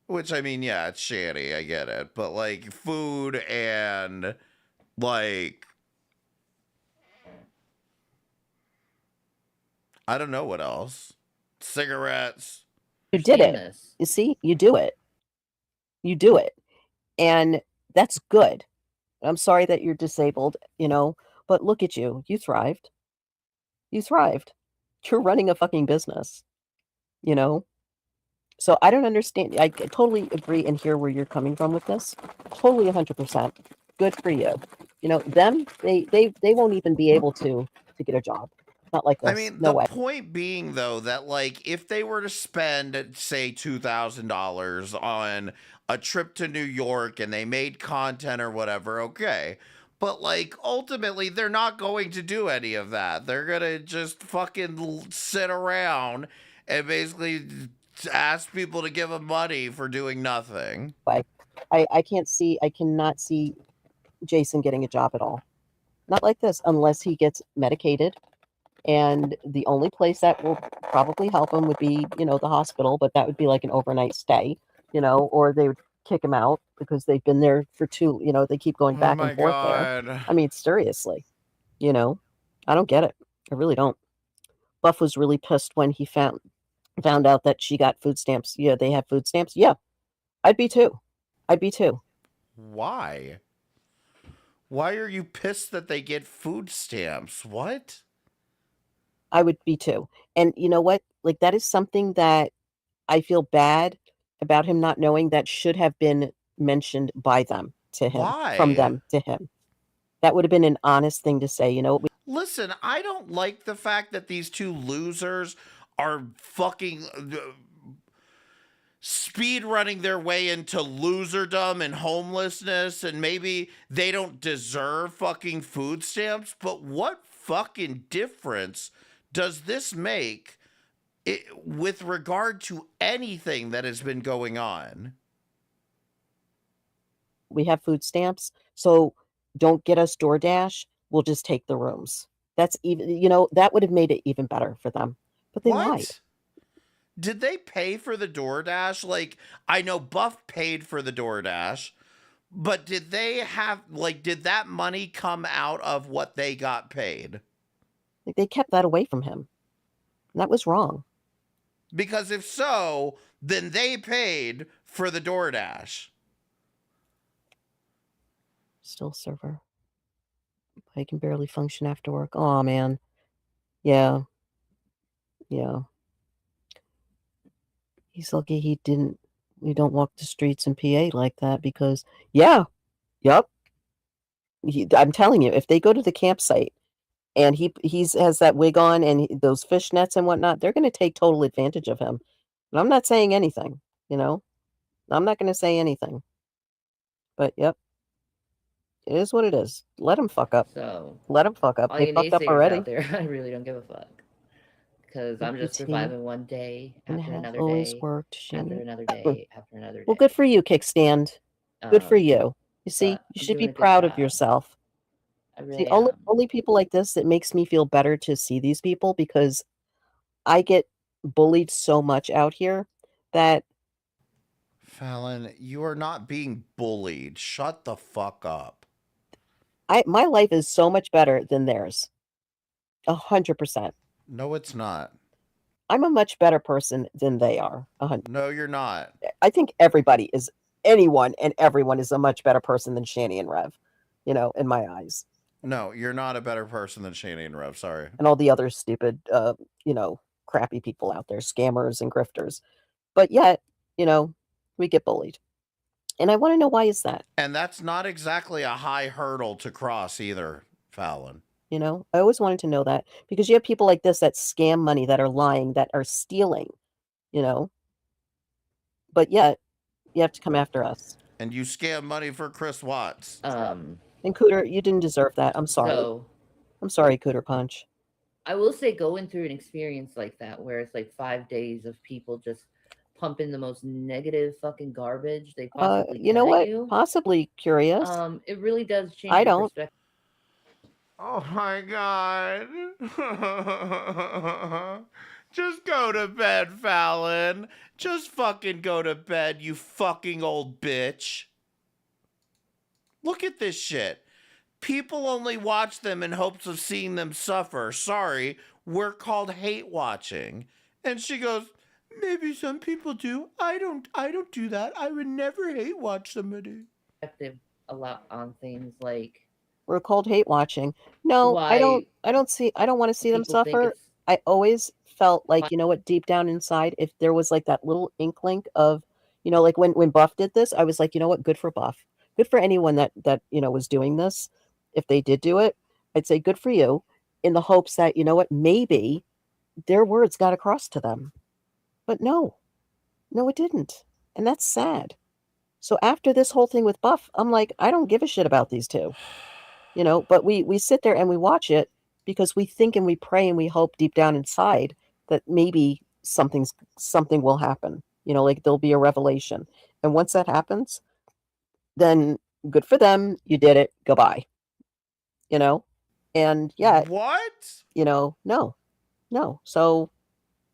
which I mean, yeah, it's shitty, I get it, but like food and like, I don't know what else. Cigarettes. You did it. You see, you do it. You do it. And that's good. I'm sorry that you're disabled, but look at you. You thrived. You thrived. You're running a fucking business, So I don't understand. I totally agree and hear where you're coming from with this. Totally 100%. Good for you. Them, they won't even be able to get a job. Not like this. I mean, no the way. point being, though, that, like, if they were to spend, say, $2,000 on a trip to New York and they made content or whatever, okay. But, like, ultimately, they're not going to do any of that. They're going to just fucking sit around and basically ask people to give them money for doing nothing. I cannot see Jason getting a job at all. Not like this, unless he gets medicated. And the only place that will probably help him would be, the hospital, but that would be like an overnight stay, or they would kick him out because they've been there for they keep going back and forth there. I mean, seriously, I don't get it. I really don't. Buff was really pissed when he found found out that she got food stamps. Yeah, they have food stamps. Yeah, I'd be too. I'd be too. Why? Why are you pissed that they get food stamps? What? I would be too. And you know what? Like, that is something that I feel bad about him not knowing, that should have been mentioned by them to him, from Why? them to him. That would have been an honest thing to say, you know. Listen, I don't like the fact that these two losers are fucking speed running their way into loserdom and homelessness, and maybe they don't deserve fucking food stamps, but what fucking difference does this make with regard to anything that has been going on? We have food stamps, so don't get us DoorDash. We'll just take the rooms. That's even, you know, that would have made it even better for them. But they lied. Did they pay for the DoorDash? Like, I know Buff paid for the DoorDash, but did they have, like, did that money come out of what they got paid? Like, they kept that away from him. And that was wrong. Because if so, then they paid for the DoorDash. Still server. I can barely function after work. Oh, man. Yeah. Yeah. He's lucky we don't walk the streets in PA like that, because, yeah. Yep. I'm telling you, if they go to the campsite and he has that wig on and those fishnets and whatnot, they're going to take total advantage of him. And I'm not saying anything, you know. I'm not going to say anything. But, yep. It is what it is. Let him fuck up. So let him fuck up. All They you fucked up naysayers already. out there, I really don't give a fuck. Because I'm just 15 surviving one day and after have another always day, worked, after Shannon. another day, after another day. Well, good for you, Kickstand. Good for you. You see, but you I'm should be doing a good proud of job. yourself. I See, really only people like this, it makes me feel better to see these people, because I get bullied so much out here that Fallon, you are not being bullied. Shut the fuck up. my life is so much better than theirs. 100%. No, it's not. I'm a much better person than they are. 100. No, you're not. I think anyone and everyone is a much better person than Shani and Rev, you know, in my eyes. No, you're not a better person than Shani and Rev. Sorry. And all the other stupid, you know, crappy people out there, scammers and grifters. But yet, you know, we get bullied. And I want to know, why is that? And that's not exactly a high hurdle to cross either, Fallon. You know, I always wanted to know that, because you have people like this that scam money, that are lying, that are stealing, you know. But yet, you have to come after us. And you scam money for Chris Watts. And Cooter, you didn't deserve that. I'm sorry. So, I'm sorry, Cooter Punch. I will say, going through an experience like that, where it's like 5 days of people just pumping the most negative fucking garbage they possibly You know can what? at you, Possibly curious. it really does change I your don't. perspective. Oh my God. Just go to bed, Fallon. Just fucking go to bed, you fucking old bitch. Look at this shit. People only watch them in hopes of seeing them suffer. Sorry, we're called hate watching. And she goes, maybe some people do. I don't do that. I would never hate watch somebody. A lot on things like, We're called hate watching. No, I don't want to see them people think suffer. it's I always felt like, you know what, deep down inside, if there was like that little inkling of, you know, like when Buff did this, I was like, you know what, good for Buff. Good for anyone that you know, was doing this. If they did do it, I'd say good for you, in the hopes that, you know what, maybe their words got across to them. But no, it didn't. And that's sad. So after this whole thing with Buff, I'm like, I don't give a shit about these two. You know, but we sit there and we watch it because we think and we pray and we hope deep down inside that maybe something will happen. You know, like there'll be a revelation. And once that happens, then good for them. You did it. Goodbye. You know? And yeah. What? You know, no. So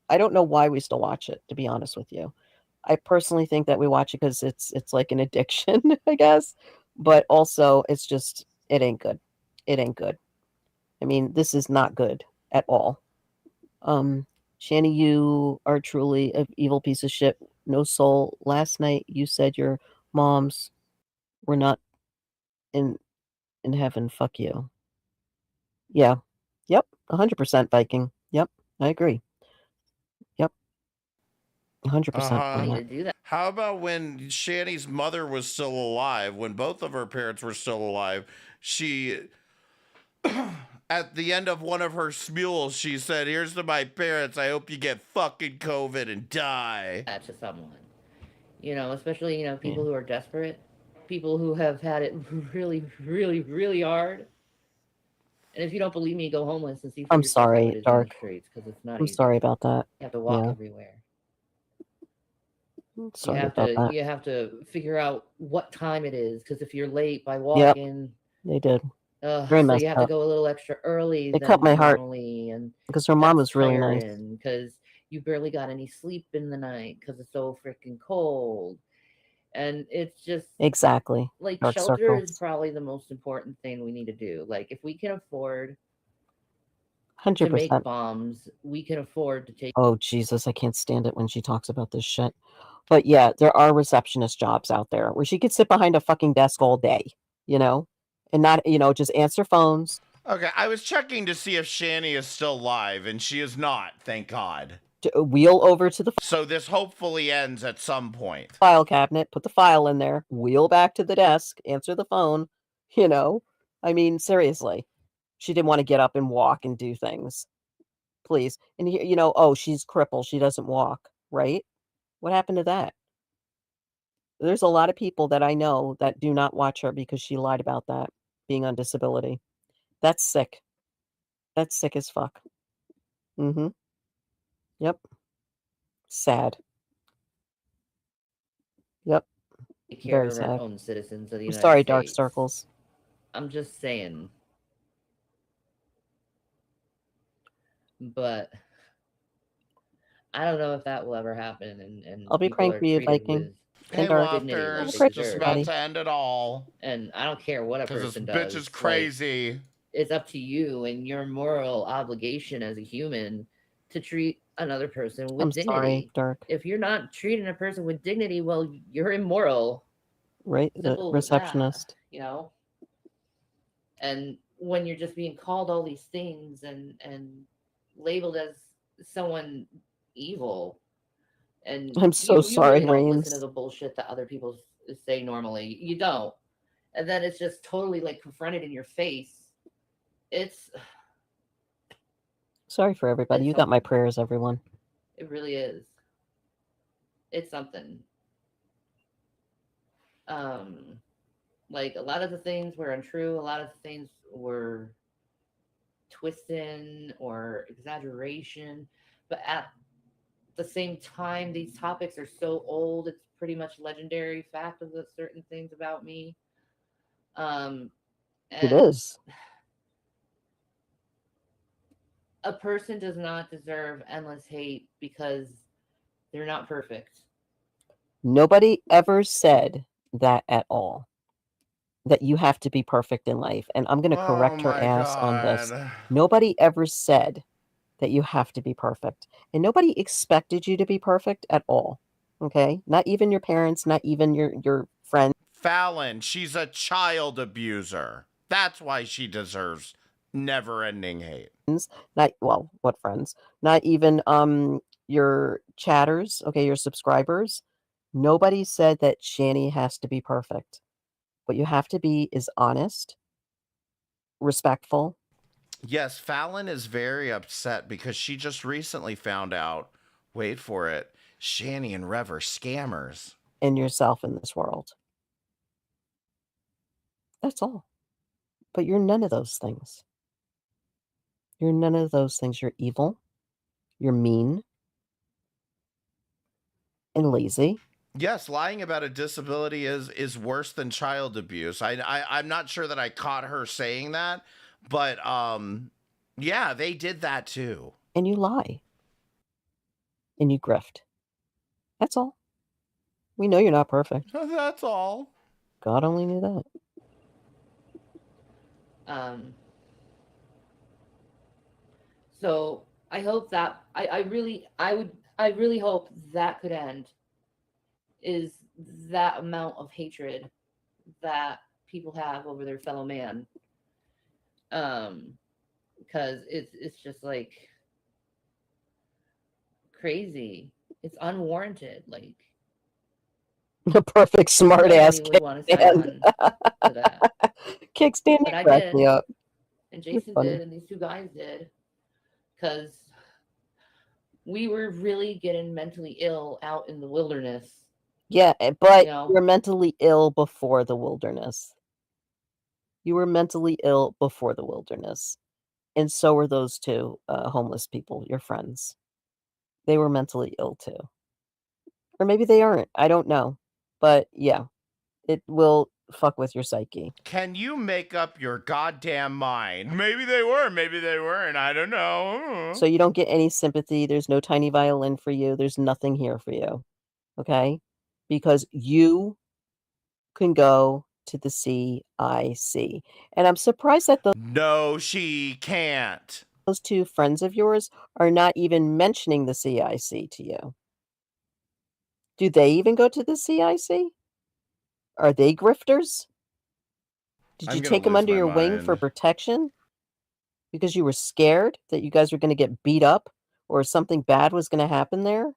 I don't know why we still watch it, to be honest with you. I personally think that we watch it because it's like an addiction, I guess. But also it's just, it ain't good. It ain't good. I mean, this is not good at all. Shanny, you are truly an evil piece of shit. No soul. Last night you said your moms were not in heaven. Fuck you. Yeah. Yep. 100% Viking. Yep. I agree. Yep. 100% on that. How about when Shanny's mother was still alive, when both of her parents were still alive, she, at the end of one of her smules, she said, "Here's to my parents. I hope you get fucking COVID and die." That to someone, especially, people who are desperate, people who have had it really, really, really hard. And if you don't believe me, go homeless and see for I'm yourself how sorry, it is on the Dark. streets, because it's not I'm easy. sorry about that. You have to walk Yeah. everywhere. Sorry about that. You have to figure out what time it is, because if you're late by Yep. walking, They did. so Very messed you have to up. go a little extra early It than cut my heart normally, and because her mom was really nice. because you barely got any sleep in the night because it's so freaking cold, and it's just Exactly. like Dark shelter is circles. probably the most important thing we need to do. Like if we can afford to 100%. make bombs, we can afford to take. Oh, Jesus. I can't stand it when she talks about this shit. But yeah, there are receptionist jobs out there where she could sit behind a fucking desk all day, and not, just answer phones. Okay, I was checking to see if Shanny is still alive, and she is not, thank God. Wheel over to the So this hopefully ends at some point. file cabinet, put the file in there, wheel back to the desk, answer the phone, I mean, seriously. She didn't want to get up and walk and do things. Please. And here, oh, she's crippled. She doesn't walk, right? What happened to that? There's a lot of people that I know that do not watch her because she lied about that, being on disability. That's sick. That's sick as fuck. Mm-hmm. Yep. Sad. Yep. Take care Very of our sad. own citizens of the I'm United sorry, States. Dark Circles. I'm just saying. But I don't know if that will ever happen, and I'll be people praying are for you, treated Viking. with Hey, Dark. dignity like Lofters, they Pray just deserve. about to end it all. And I don't care what a Because person this does. bitch is like, crazy. it's up to you and your moral obligation as a human to treat another person with I'm dignity. sorry, Dark. If you're not treating a person with dignity, well, you're immoral. Right? The Simple as receptionist. that, And when you're just being called all these things and labeled as someone evil, and I'm so you sorry, really don't listen Reigns. to the bullshit that other people say normally. You don't. And then it's just totally like confronted in your face. It's Sorry for everybody. You got my prayers, everyone. It really is. It's something. Like a lot of the things were untrue. A lot of the things were twisting or exaggeration. But at the same time, these topics are so old. It's pretty much legendary fact of the certain things about me. It is. A person does not deserve endless hate because they're not perfect. Nobody ever said that at all. That you have to be perfect in life. And I'm going to correct her ass on this. Nobody ever said that you have to be perfect. And nobody expected you to be perfect at all. Okay? Not even your parents, not even your friends. Fallon, she's a child abuser. That's why she deserves never-ending hate. Not, well, what friends? Not even your chatters, okay, your subscribers. Nobody said that Shanny has to be perfect. What you have to be is honest, respectful. Yes, Fallon is very upset because she just recently found out, wait for it, Shanny and Rev are scammers. And yourself in this world. That's all. But you're none of those things. You're none of those things. You're evil. You're mean. And lazy. Yes, lying about a disability is worse than child abuse. I'm not sure that I caught her saying that, but yeah, they did that too. And you lie. And you grift. That's all. We know you're not perfect. That's all. God only knew that. So I hope that I really hope that could end. Is that amount of hatred that people have over their fellow man? Because it's just like crazy. It's unwarranted. Like A perfect smart ass nobody would want to sign kickstand. on to that. Kickstand, But I crack did, me up. and You're Jason funny. did, and these two guys did, because we were really getting mentally ill out in the wilderness. Yeah, but You know? you were mentally ill before the wilderness. You were mentally ill before the wilderness. And so were those two homeless people, your friends. They were mentally ill too. Or maybe they aren't. I don't know. But yeah, it will fuck with your psyche. Can you make up your goddamn mind? Maybe they were, maybe they weren't. I don't know. So you don't get any sympathy. There's no tiny violin for you. There's nothing here for you. Okay? Because you can go to the CIC. And I'm surprised that No, she can't. those two friends of yours are not even mentioning the CIC to you. Do they even go to the CIC? Are they grifters? Did you take them under your wing for protection? Because you were scared that you guys were going to get beat up or something bad was going to happen there?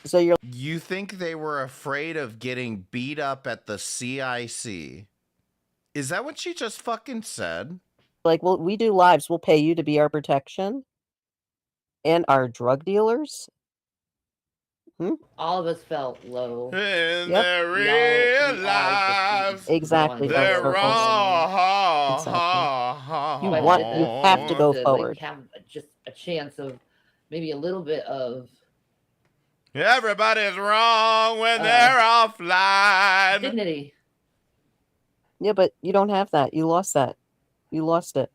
So You think they were afraid of getting beat up at the CIC? Is that what she just fucking said? Like, well, we do lives. We'll pay you to be our protection. And our drug dealers? All of us felt low. In their real lives. Exactly. They're wrong. Exactly. You have to go forward. Like, have just a chance of maybe a little bit of Everybody's wrong when they're offline. dignity. Yeah, but you don't have that. You lost that. You lost it.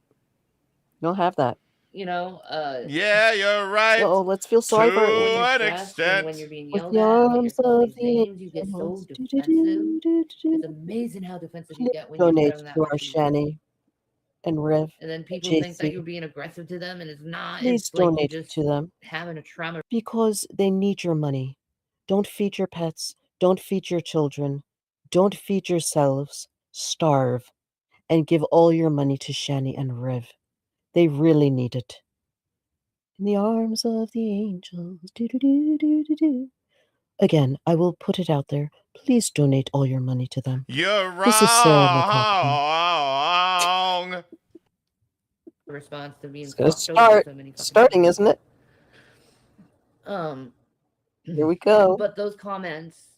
You don't have that. You know, yeah, you're right. Oh, let's feel sorry for an extent. when you're being with yelled the at, when you're arms called of these the names, you get so defensive. It's amazing how defensive you get when you donate give them that to our much. Shani and Riv. And then people think that JC. you're being aggressive to them, and it's not. Please It's like you're donate just to them. having a trauma. Because they need your money. Don't feed your pets. Don't feed your children. Don't feed yourselves. Starve. And give all your money to Shani and Riv. They really need it. In the arms of the angels. Do-do-do-do-do-do. Again, I will put it out there. Please donate all your money to them. You're wrong. This is Sarah McLaughlin. Response to being It's gonna fucked over start. so many fucking Starting, isn't it? Here we go. But those comments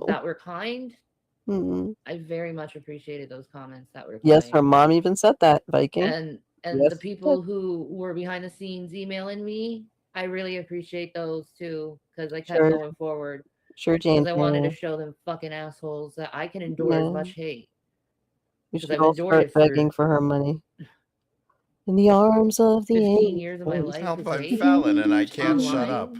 that were kind, Mm-hmm. I very much appreciated those comments that were kind. Yes, her mom even said that, Viking. And Yes, the people who were behind the scenes emailing me, I really appreciate those too, because I kept Sure. going forward. Sure, Jane. Because I wanted to show them fucking assholes that I can endure as much hate. We 'Cause should I've all endured start it for begging for her money. In the arms of the 15 years of my angels. life. Help, with I'm hate Fallon and I can't shut online. up.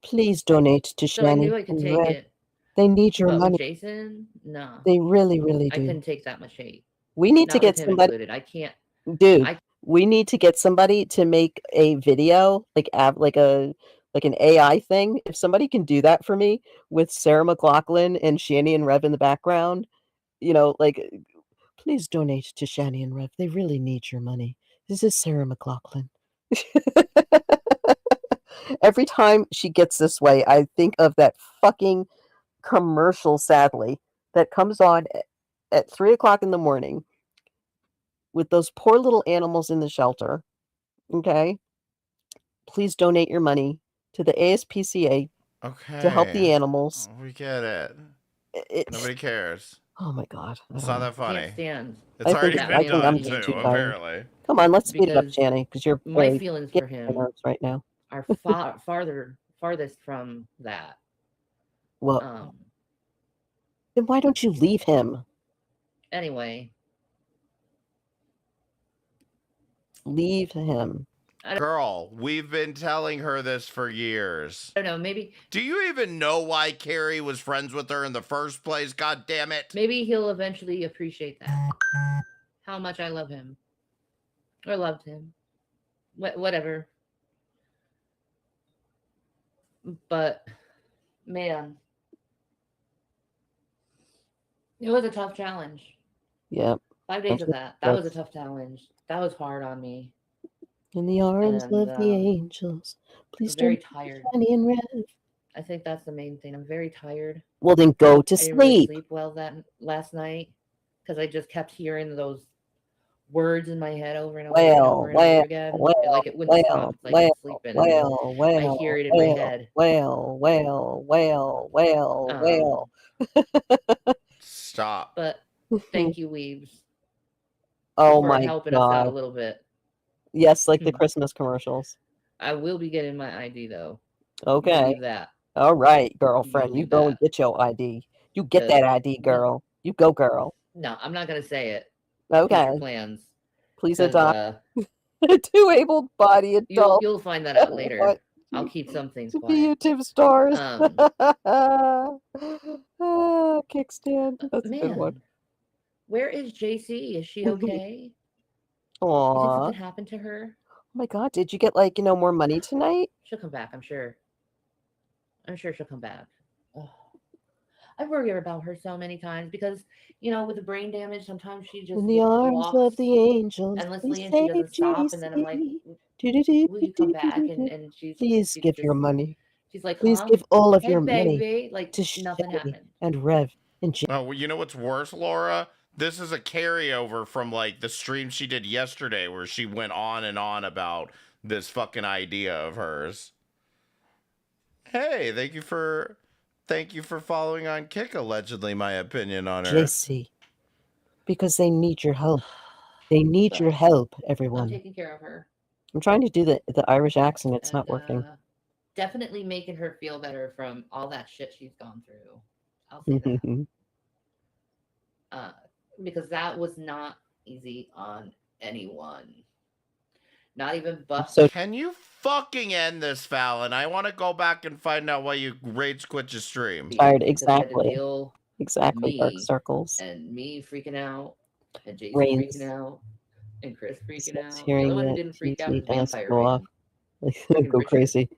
Please donate to So I Shani knew I could and take Red. it. They need your But with money. Jason, no. They really, really I do. couldn't take that much hate. We need Not to get with him somebody. included. I can't. Dude, we need to get somebody to make a video, like an AI thing. If somebody can do that for me with Sarah McLaughlin and Shani and Rev in the background, you know, like, please donate to Shani and Rev. They really need your money. This is Sarah McLaughlin. Every time she gets this way, I think of that fucking commercial, sadly, that comes on at 3 o'clock in the morning with those poor little animals in the shelter. Okay? Please donate your money to the ASPCA to help the animals. We get it. Nobody cares. Oh my God. It's not that funny. Can't stand. It's already that been man done I'm being just too, too tired. apparently. Come on, let's speed it up, Because Shani, because you're my very feelings getting for on my him nerves right now. are farthest from that. Well, then why don't you leave him? Anyway, Leave him. Girl, we've been telling her this for years. I don't know. Maybe. Do you even know why Carrie was friends with her in the first place? God damn it. Maybe he'll eventually appreciate that. How much I love him. I loved him. Whatever. But man, it was a tough challenge. Yep. 5 days of that. That was a tough challenge. That was hard on me. In the arms And of the angels. Please I'm very don't tired. shiny and red. I think that's the main thing. I'm very tired. Well, then go to I didn't really sleep. sleep well that last night because I just kept hearing those words in my head over and over and over and over again. Like it wouldn't stop. It's like I'm sleeping and then I hear it in my head. Stop. But thank you, Weaves. Oh for my helping us out a God. little bit. Yes, like the Christmas commercials. I will be getting my ID though. Okay. Believe that. All right, girlfriend. You Believe go and that. get your ID. You get that ID, girl. You go, girl. No, I'm not gonna say it. Okay. Future plans. Please 'Cause, adopt a two able-bodied adult. You'll find that out later. What? I'll keep some things To quiet. be YouTube stars. Um, Kickstand. That's a good one. Man, where is JC? Is she okay? You think Aw. something happened to her? Oh my God, did you get like, more money tonight? She'll come back, I'm sure. I'm sure she'll come back. Oh. I worry about her so many times because, with the brain damage, sometimes she just In the arms walks of the angels. endlessly and please she doesn't save stop. And then I'm like, JC. will you come back? And Please she's give just, your money. she's like, Please huh? give all of Hey, your baby. money Like to nothing Shay happened. and Rev and Jim. Oh, well, you know what's worse, Laura? This is a carryover from like the stream she did yesterday where she went on and on about this fucking idea of hers. Hey, thank you for following on Kick, allegedly my opinion on her. JC. Because they need your help. They need your help, everyone. I'm taking care of her. I'm trying to do the Irish accent. It's not working. Definitely making her feel better from all that shit she's gone through. I'll say that. Because that was not easy on anyone. Not even Buff. So can you fucking end this, Fallon? I want to go back and find out why you rage quit your stream. Tired, exactly. Deal Exactly, me Dark Circles. And me freaking out, and Jason Rains. freaking out, and Chris freaking out. The Hearing only one who that didn't freak out was TTS Vampire go off. Raven. Go crazy.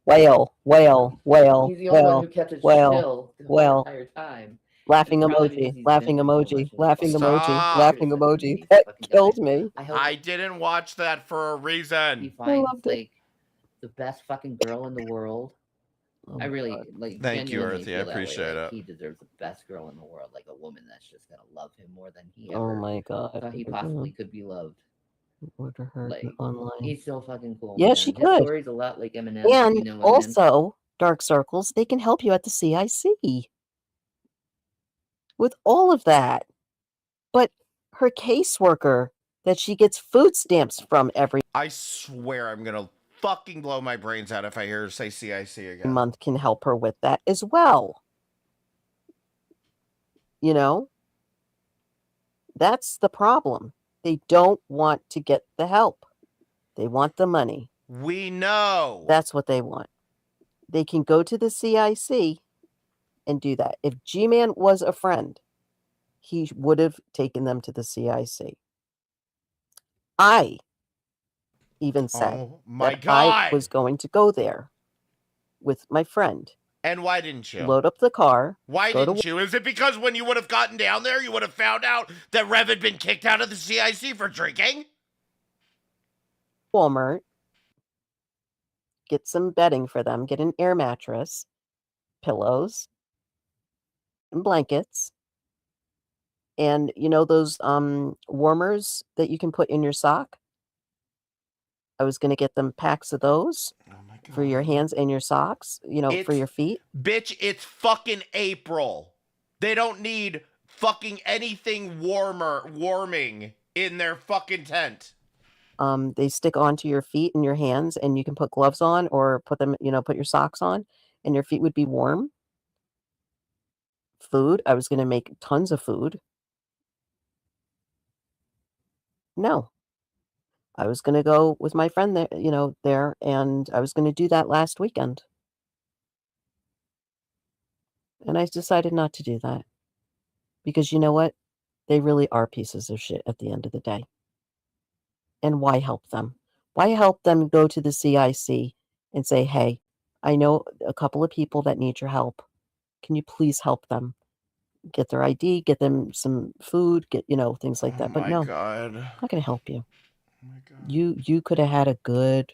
Wail, wail, wail, He's the only one wail, who kept it wail, chill the whole wail. entire time. Laughing Probably because emoji, he's laughing been through so emoji, much and laughing he's emoji, Stop. laughing emoji. That killed me. I didn't watch that for a reason. He finds loved it. like the best fucking girl in the world. Oh I really God. like. Thank you, genuinely Earthy. feel I that way. appreciate Like, it. he deserves the best girl in the world, like a woman that's just gonna love him more than he Oh ever my God. thought he possibly could be loved. Order her Like online. he's so fucking cool. Yeah, man. she His could. story's a lot like Eminem. And You know Eminem? also, Dark Circles, they can help you at the CIC with all of that. But her caseworker that she gets food stamps from every I swear I'm going to fucking blow my brains out if I hear her say CIC again. month can help her with that as well. That's the problem. They don't want to get the help. They want the money. We know. That's what they want. They can go to the CIC and do that. If G-Man was a friend, he would have taken them to the CIC. I even said that I was going to go there with my friend. And why didn't you? Load up the car. Why didn't you? Is it because when you would have gotten down there, you would have found out that Rev had been kicked out of the CIC for drinking? Walmart. Get some bedding for them. Get an air mattress, pillows, and blankets. And those warmers that you can put in your sock? I was going to get them packs of those for your hands and your socks, for your feet. Bitch, it's fucking April. They don't need fucking anything warming in their fucking tent. They stick onto your feet and your hands, and you can put gloves on or put them, put your socks on, and your feet would be warm. Food. I was going to make tons of food. No. I was going to go with my friend there, and I was going to do that last weekend. And I decided not to do that. Because you know what? They really are pieces of shit at the end of the day. And why help them? Why help them go to the CIC and say, hey, I know a couple of people that need your help. Can you please help them? Get their ID, get them some food, get, things like that. But no, God. I'm not going to help you. You could have had a good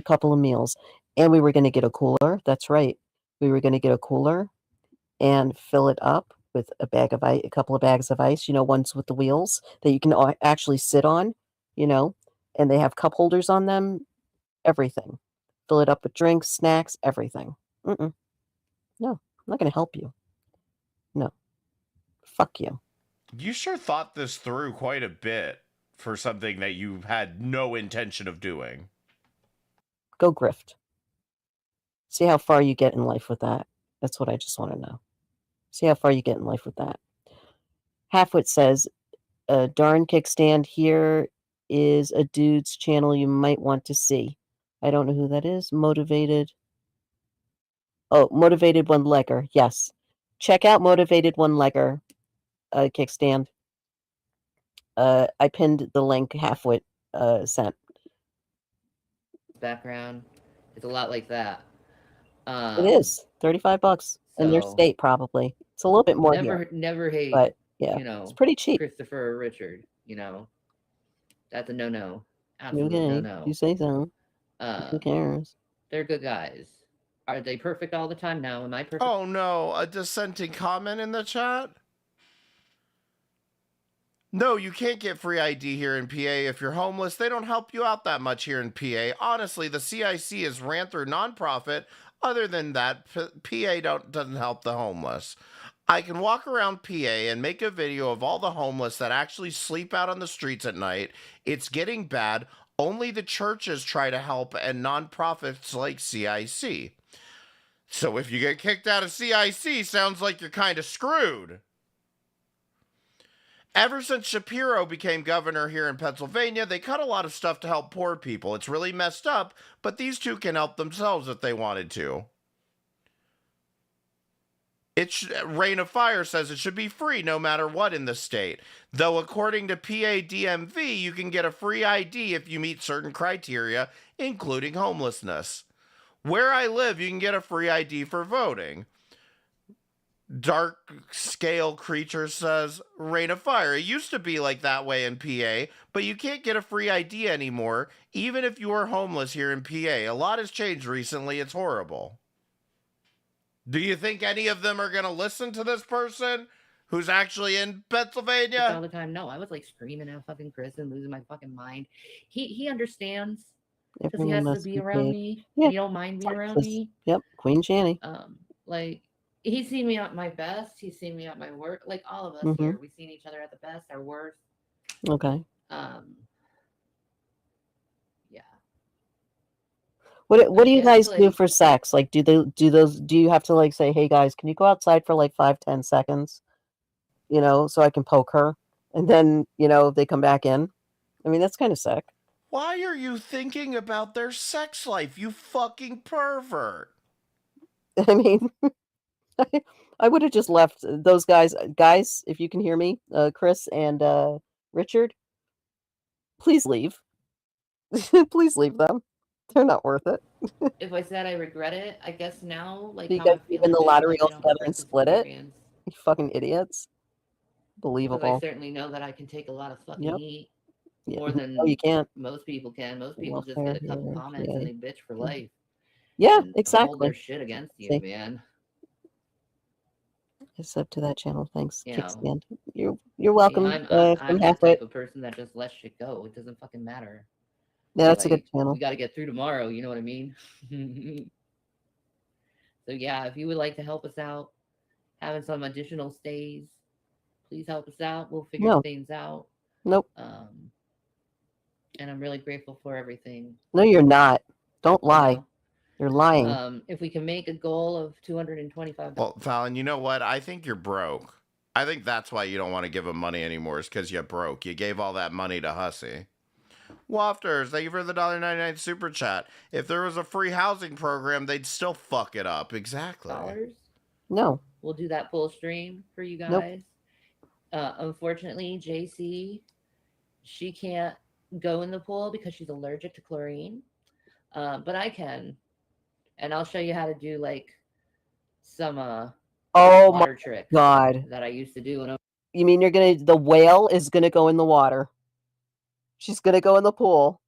couple of meals. And we were going to get a cooler. That's right. We were going to get a cooler and fill it up with a couple of bags of ice, ones with the wheels that you can actually sit on, and they have cup holders on them, everything. Fill it up with drinks, snacks, everything. No, I'm not going to help you. No. Fuck you. You sure thought this through quite a bit for something that you had no intention of doing. Go grift. See how far you get in life with that. That's what I just want to know. See how far you get in life with that. Halfwit says, darn kickstand, here is a dude's channel you might want to see. I don't know who that is. Motivated. Oh, Motivated One Legger. Yes. Check out Motivated One Legger kickstand. I pinned the link Halfwit sent. Background. It's a lot like that. It is $35 in their state, probably. It's a little bit more here. Never hate. But yeah, it's pretty cheap. Christopher or Richard. That's a no. Absolute Okay, no. you say so. Who cares? They're good guys. Are they perfect all the time? No. Am I perfect? Oh no, a dissenting comment in the chat? No, you can't get free ID here in PA if you're homeless. They don't help you out that much here in PA. Honestly, the CIC is ran through nonprofit. Other than that, PA doesn't help the homeless. I can walk around PA and make a video of all the homeless that actually sleep out on the streets at night. It's getting bad. Only the churches try to help and nonprofits like CIC. So if you get kicked out of CIC, sounds like you're kind of screwed. Ever since Shapiro became governor here in Pennsylvania, they cut a lot of stuff to help poor people. It's really messed up, but these two can help themselves if they wanted to. Rain of Fire says it should be free no matter what in the state. Though according to PA DMV, you can get a free ID if you meet certain criteria, including homelessness. Where I live, you can get a free ID for voting. Dark Scale Creature says, Rain of Fire. It used to be like that way in PA, but you can't get a free ID anymore, even if you are homeless here in PA. A lot has changed recently. It's horrible. Do you think any of them are going to listen to this person who's actually in Pennsylvania? All the time. No, I was like screaming at fucking Chris and losing my fucking mind. He understands because he has to be around me. Yeah. He don't mind being around me. Yep, Queen Shanny. Like he's seen me at my best. He's seen me at my work. Like all of us here, we've seen each other at the best, our worst. Okay. Yeah. What do you guys do for sex? Like, do you have to like say, hey guys, can you go outside for like 5-10 seconds? So I can poke her, and then they come back in. I mean, that's kind of sick. Why are you thinking about their sex life, you fucking pervert? I mean, I would have just left those guys. Guys, if you can hear me, Chris and Richard, please leave. Please leave them. They're not worth it. If I said I regret it, I guess now, like You how guys I'm feeling win the now, lottery like, I all don't together have and this split it. experience. You fucking idiots. Because Believable. I certainly know that I can take a lot of fucking Yep. heat Yeah. more than No, you can't. most people can. Most people just Welfare get a couple here, comments yeah. and they bitch for life. Yeah, and Hold exactly. their shit against you, See? man. It's up to that channel. Thanks, You know. Kickstand. You're See, welcome. I'm From the Halfwit. type of person that just lets shit go. It doesn't fucking matter. Yeah, that's a good Like, channel. We got to get through tomorrow. You know what I mean? So yeah, if you would like to help us out, having some additional stays, please help us out. We'll figure No. things out. Nope. And I'm really grateful for everything. No, you're not. Don't lie. know? You're lying. If we can make a goal of $225. Well, Fallon, you know what? I think you're broke. I think that's why you don't want to give him money anymore, is because you're broke. You gave all that money to Hussy. Wafters, thank you for the $1.99 super chat. If there was a free housing program, they'd still fuck it up. Exactly. No. We'll do that full stream for you Nope. guys. Unfortunately, JC, she can't go in the pool because she's allergic to chlorine, but I can, and I'll show you how to do like some Oh my water tricks God. that I used to do when I You mean the whale is gonna go in the water? She's gonna go in the pool.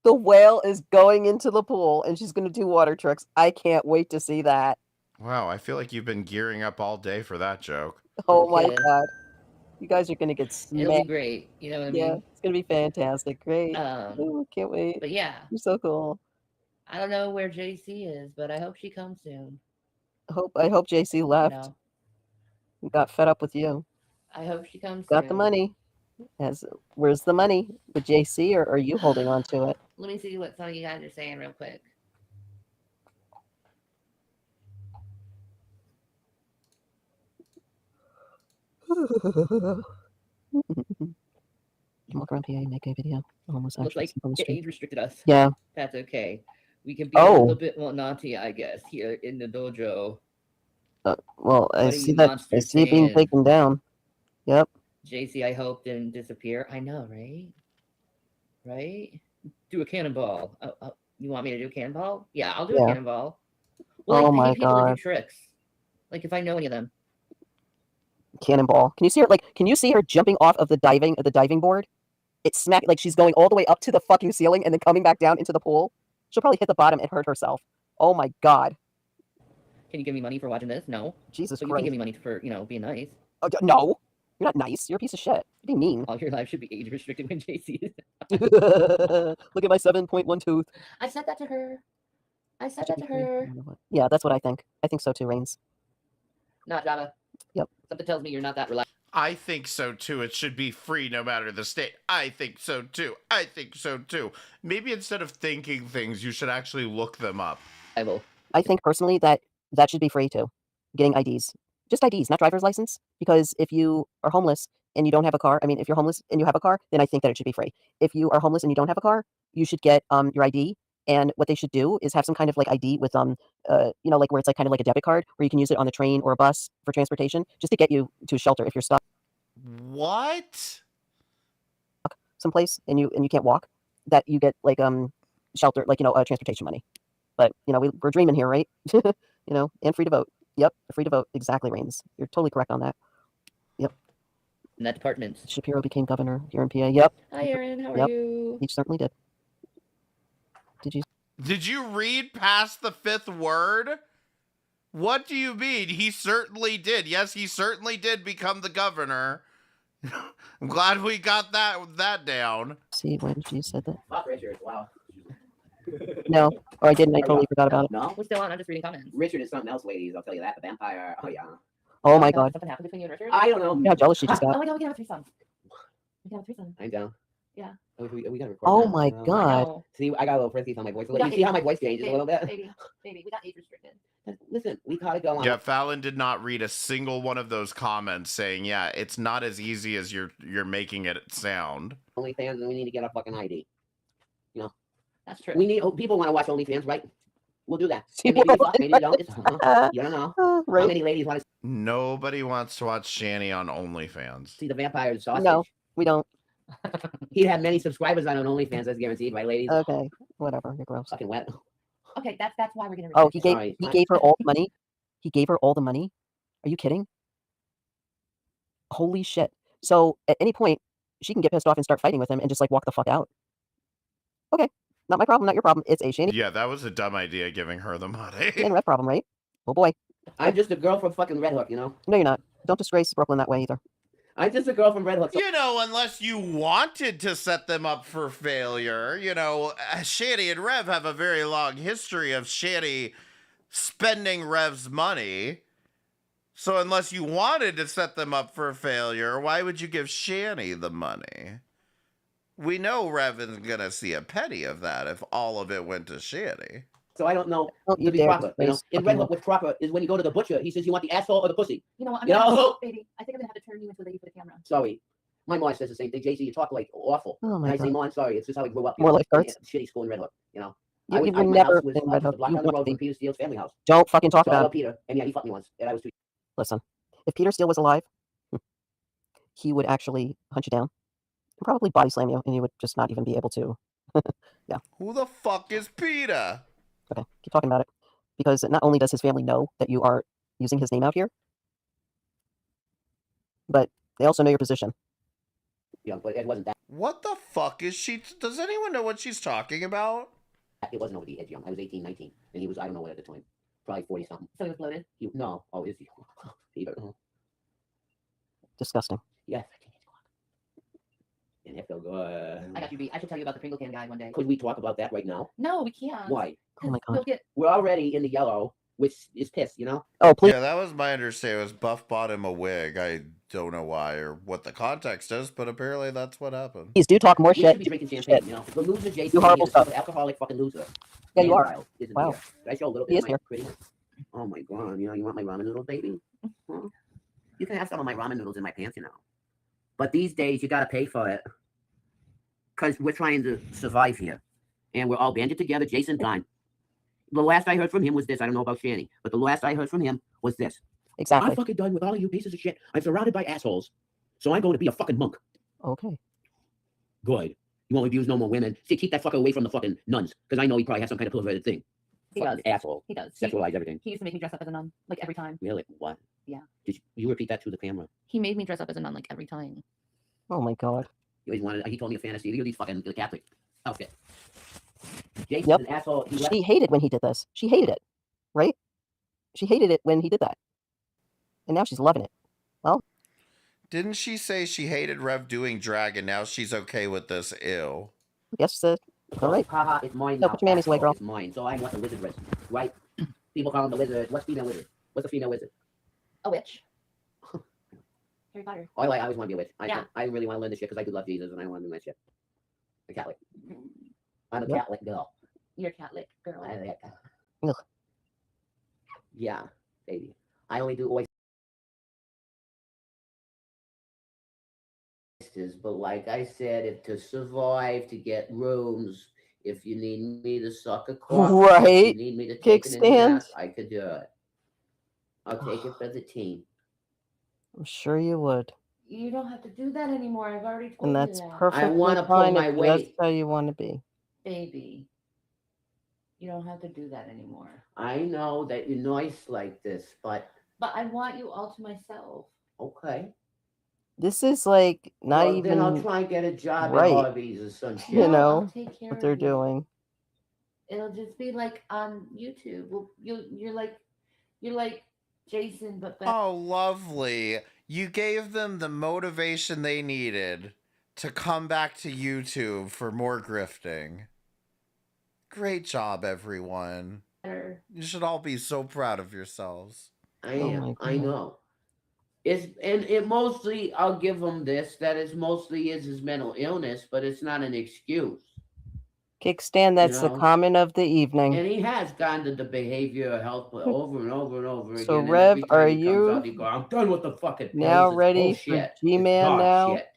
The whale is going into the pool and she's gonna do water tricks. I can't wait to see that. Wow, I feel like you've been gearing up all day for that joke. Oh my Yeah. God. You guys are gonna get smacked. It'll be great. You know what I Yeah, mean? it's gonna be fantastic. Great. Um, Ooh, can't wait. but yeah, You're so cool. I don't know where JC is, but I hope she comes soon. I hope JC left. know. Got fed up with you. I hope she comes Got soon. the money. Where's the money? The JC, or are you holding on to it? Let me see what some of you guys are saying real quick. Walk around PA, make a video. Almost Looks like on the it street. age restricted us. Yeah. That's okay. We can be a Oh. little bit more naughty, I guess, here in the dojo. Well, I What are see you that. I monsters see it being saying? taken down. Yep. JC, I hope didn't disappear. I know, right? Right? Do a cannonball. You want me to do a cannonball? Yeah, I'll do a Yeah. cannonball. Well, Oh like, my pay people to God. do tricks. Like, if I know any of them. Cannonball. Can you see her? Can you see her jumping off of the diving board? It's smack like she's going all the way up to the fucking ceiling and then coming back down into the pool. She'll probably hit the bottom and hurt herself. Oh my God. Can you give me money for watching this? No. Jesus But you Christ. can give me money for, being nice. Oh, no. You're not nice. You're a piece of shit. You're being mean. All your life should be age restricted when JC is. Look at my 7.1 tooth. I said that to her. Yeah, that's what I think. I think so too, Reigns. Not Java. Yep. Something tells me you're not that reliable. I think so too. It should be free no matter the state. I think so too. I think so too. Maybe instead of thinking things, you should actually look them up. I think personally that should be free too. Getting IDs. Just IDs, not driver's license. Because if you are homeless and you don't have a car, if you're homeless and you have a car, then I think that it should be free. If you are homeless and you don't have a car, you should get your ID. And what they should do is have some kind of like ID with like where it's like kind of like a debit card where you can use it on the train or a bus for transportation just to get you to a shelter if you're stuck What? someplace and you can't walk, that you get like shelter, like transportation money. But we're dreaming here, right? And free to vote. Yep, free to vote. Exactly, Reigns. You're totally correct on that. Yep. In that department. Shapiro became governor here in PA. Yep. Hi, Aaron. How are Yep. you? He certainly did. Did you read past the fifth word? What do you mean? He certainly did. Yes, he certainly did become the governor. I'm glad we got that down. See when she said that. Fuck Richard. Wow. No. Oh, I didn't. I totally forgot about it. No? We're still on. I'm just reading comments. Richard is something else, ladies. I'll tell you that. The vampire. Oh, yeah. Oh my God. Something happened between you and Richard? I don't know. Yeah, how jealous she just got. Oh my God, we can have a threesome. We can have a threesome. I'm down. Yeah. We gotta record. Oh now. my God. See, I got a little frisky on my voice. We got You see how my voice changes baby, a little bit? Baby, we got age restricted. Listen, we gotta go on. Yeah, Fallon did not read a single one of those comments saying, yeah, it's not as easy as you're making it sound. OnlyFans, and we need to get our fucking ID. That's true. We need people want to watch OnlyFans, right? We'll do that. And maybe you fuck, maybe you don't. You don't know. Right. How many ladies want to Nobody wants to watch Shanny on OnlyFans. see the vampire's sausage? No, we don't. He'd have many subscribers on OnlyFans, that's guaranteed, right, ladies? Okay. Whatever. You're gross. Fucking wet. Okay, that's why we're gonna. Oh, restrict he it. gave her all the money. He gave her all the money. Are you kidding? Holy shit. So at any point, she can get pissed off and start fighting with him and just like walk the fuck out. Okay. Not my problem, not your problem. It's a Shani Yeah, that was a dumb idea, giving her the money. and Red problem, right? Oh boy. I'm just a girl from fucking Red Hook, you know? No, you're not. Don't disgrace Brooklyn that way either. I'm just a girl from Red Hook. You know, unless you wanted to set them up for failure. Shanny and Rev have a very long history of Shanny spending Rev's money. So unless you wanted to set them up for failure, why would you give Shanny the money? We know Rev isn't going to see a penny of that if all of it went to Shanny. So I don't know Don't you to be dare proper. You know, disgrace in Red Hook, what's proper is when you go to the butcher, he says you want the asshole or the pussy. You know what? You know? Baby, I think I'm gonna have to turn you into a lady for the camera. Sorry. My mom says the same thing. JC, you talk like awful. Oh my and I say, God. Mom, sorry. It's just how I grew up. More lifeguards? Shitty school in Red Hook, you know? You were my never house was in Red the Hook. block You down the want road to from be. Peter Steele's family house. Don't fucking talk So I about love it. Peter, and yeah, he fucked me once, and I was too. Listen, if Peter Steele was alive, he would actually hunt you down Probably body slam you, and you would just not even be able to. Yeah. Who the fuck is PETA? Okay, keep talking about it. Because not only does his family know that you are using his name out here, but they also know your position. Yeah, but it wasn't that. What the fuck is she? Does anyone know what she's talking about? It wasn't over the edge young. I was 18, 19. And he was, I don't know what at the time. Probably 40 something. So he was bloated? No. Oh, is he? Peter. Disgusting. Yes. And it felt good. I got you beat. I should tell you about the Pringle can guy one day. Could we talk about that right now? No, we can't. Why? Oh my We'll god. get. We're already in the yellow, which is piss, you know? Oh, please. Yeah, that was my understanding. It was Buff bought him a wig. I don't know why or what the context is, but apparently that's what happened. Please do talk more We shit. should be drinking champagne, you know? The loser Jason You horrible is stuff. an alcoholic fucking loser. Yeah, you And are. Kyle isn't Wow. here. Did I show a little He bit is of my here. pretty? Oh my god, you know, you want my ramen noodles, baby? Huh? You can have some of my ramen noodles in my pants, you know. But these days, you gotta pay for it. Because we're trying to survive here. And we're all banded together, Jason Don. The last I heard from him was this. I don't know about Shanny, but the last I heard from him was this. Exactly. I'm fucking done with all of you pieces of shit. I'm surrounded by assholes. So I'm going to be a fucking monk. Okay. Good. You won't abuse no more women. See, keep that fucker away from the fucking nuns. Because I know he probably has some kind of perverted thing. He Fucking does. asshole. He does. Sexualize everything. He used to make me dress up as a nun, like every time. Really? What? Yeah. Did you repeat that to the camera? He made me dress up as a nun, like every time. Oh my god. He told me a fantasy. Look at these fucking Catholic outfit. Jason's Yep. an asshole. He left. She hated when he did this. She hated it. Right? She hated it when he did that. And now she's loving it. Well, Didn't she say she hated Rev doing drag and now she's okay with this? Ew. I guess all right. Haha, it's mine No, now. put your mayonnaise away, asshole. girl. It's mine. So I'm what the wizard is, right? People call him the wizard. What's female wizard? What's a female wizard? A witch. Harry Potter. Oh, I always want to be a witch. Yeah. I really want to learn this shit because I do love Jesus and I want to do that shit. A Catholic. I'm a Yep. Catholic girl. You're a Catholic girl. Ugh. Yeah, baby. I only do oysters, but like I said, if to survive, to get rooms, if you need me to suck a cock, if Right. you need me to take it in the Kickstand. ass, I could do it. I'll take it for the team. I'm sure you would. You don't have to do that anymore. I've already told And you that's that. perfectly wanna pull fine my if that's weight. how you want to be. Baby. You don't have to do that anymore. I know that you're nice like this, but But I want you all to myself. okay. This is like not Well, then I'll even try and get a job right. at Harvey's or some shit. You No, know I'll take care what of they're you. doing. It'll just be like on YouTube. Well, you're like Jason, but better. Oh, lovely. You gave them the motivation they needed to come back to YouTube for more grifting. Great job, everyone. You should all be so proud of yourselves. I Oh am. my I God. know. It mostly, I'll give him this, that is mostly is his mental illness, but it's not an excuse. Kickstand, that's the know? comment of the evening. And he has gone to the behavioral health over and over and over again. So, and Rev, every time are he comes you out, he go, I'm done with the fucking now pills. It's ready for bullshit. It's G-Man dog now? shit."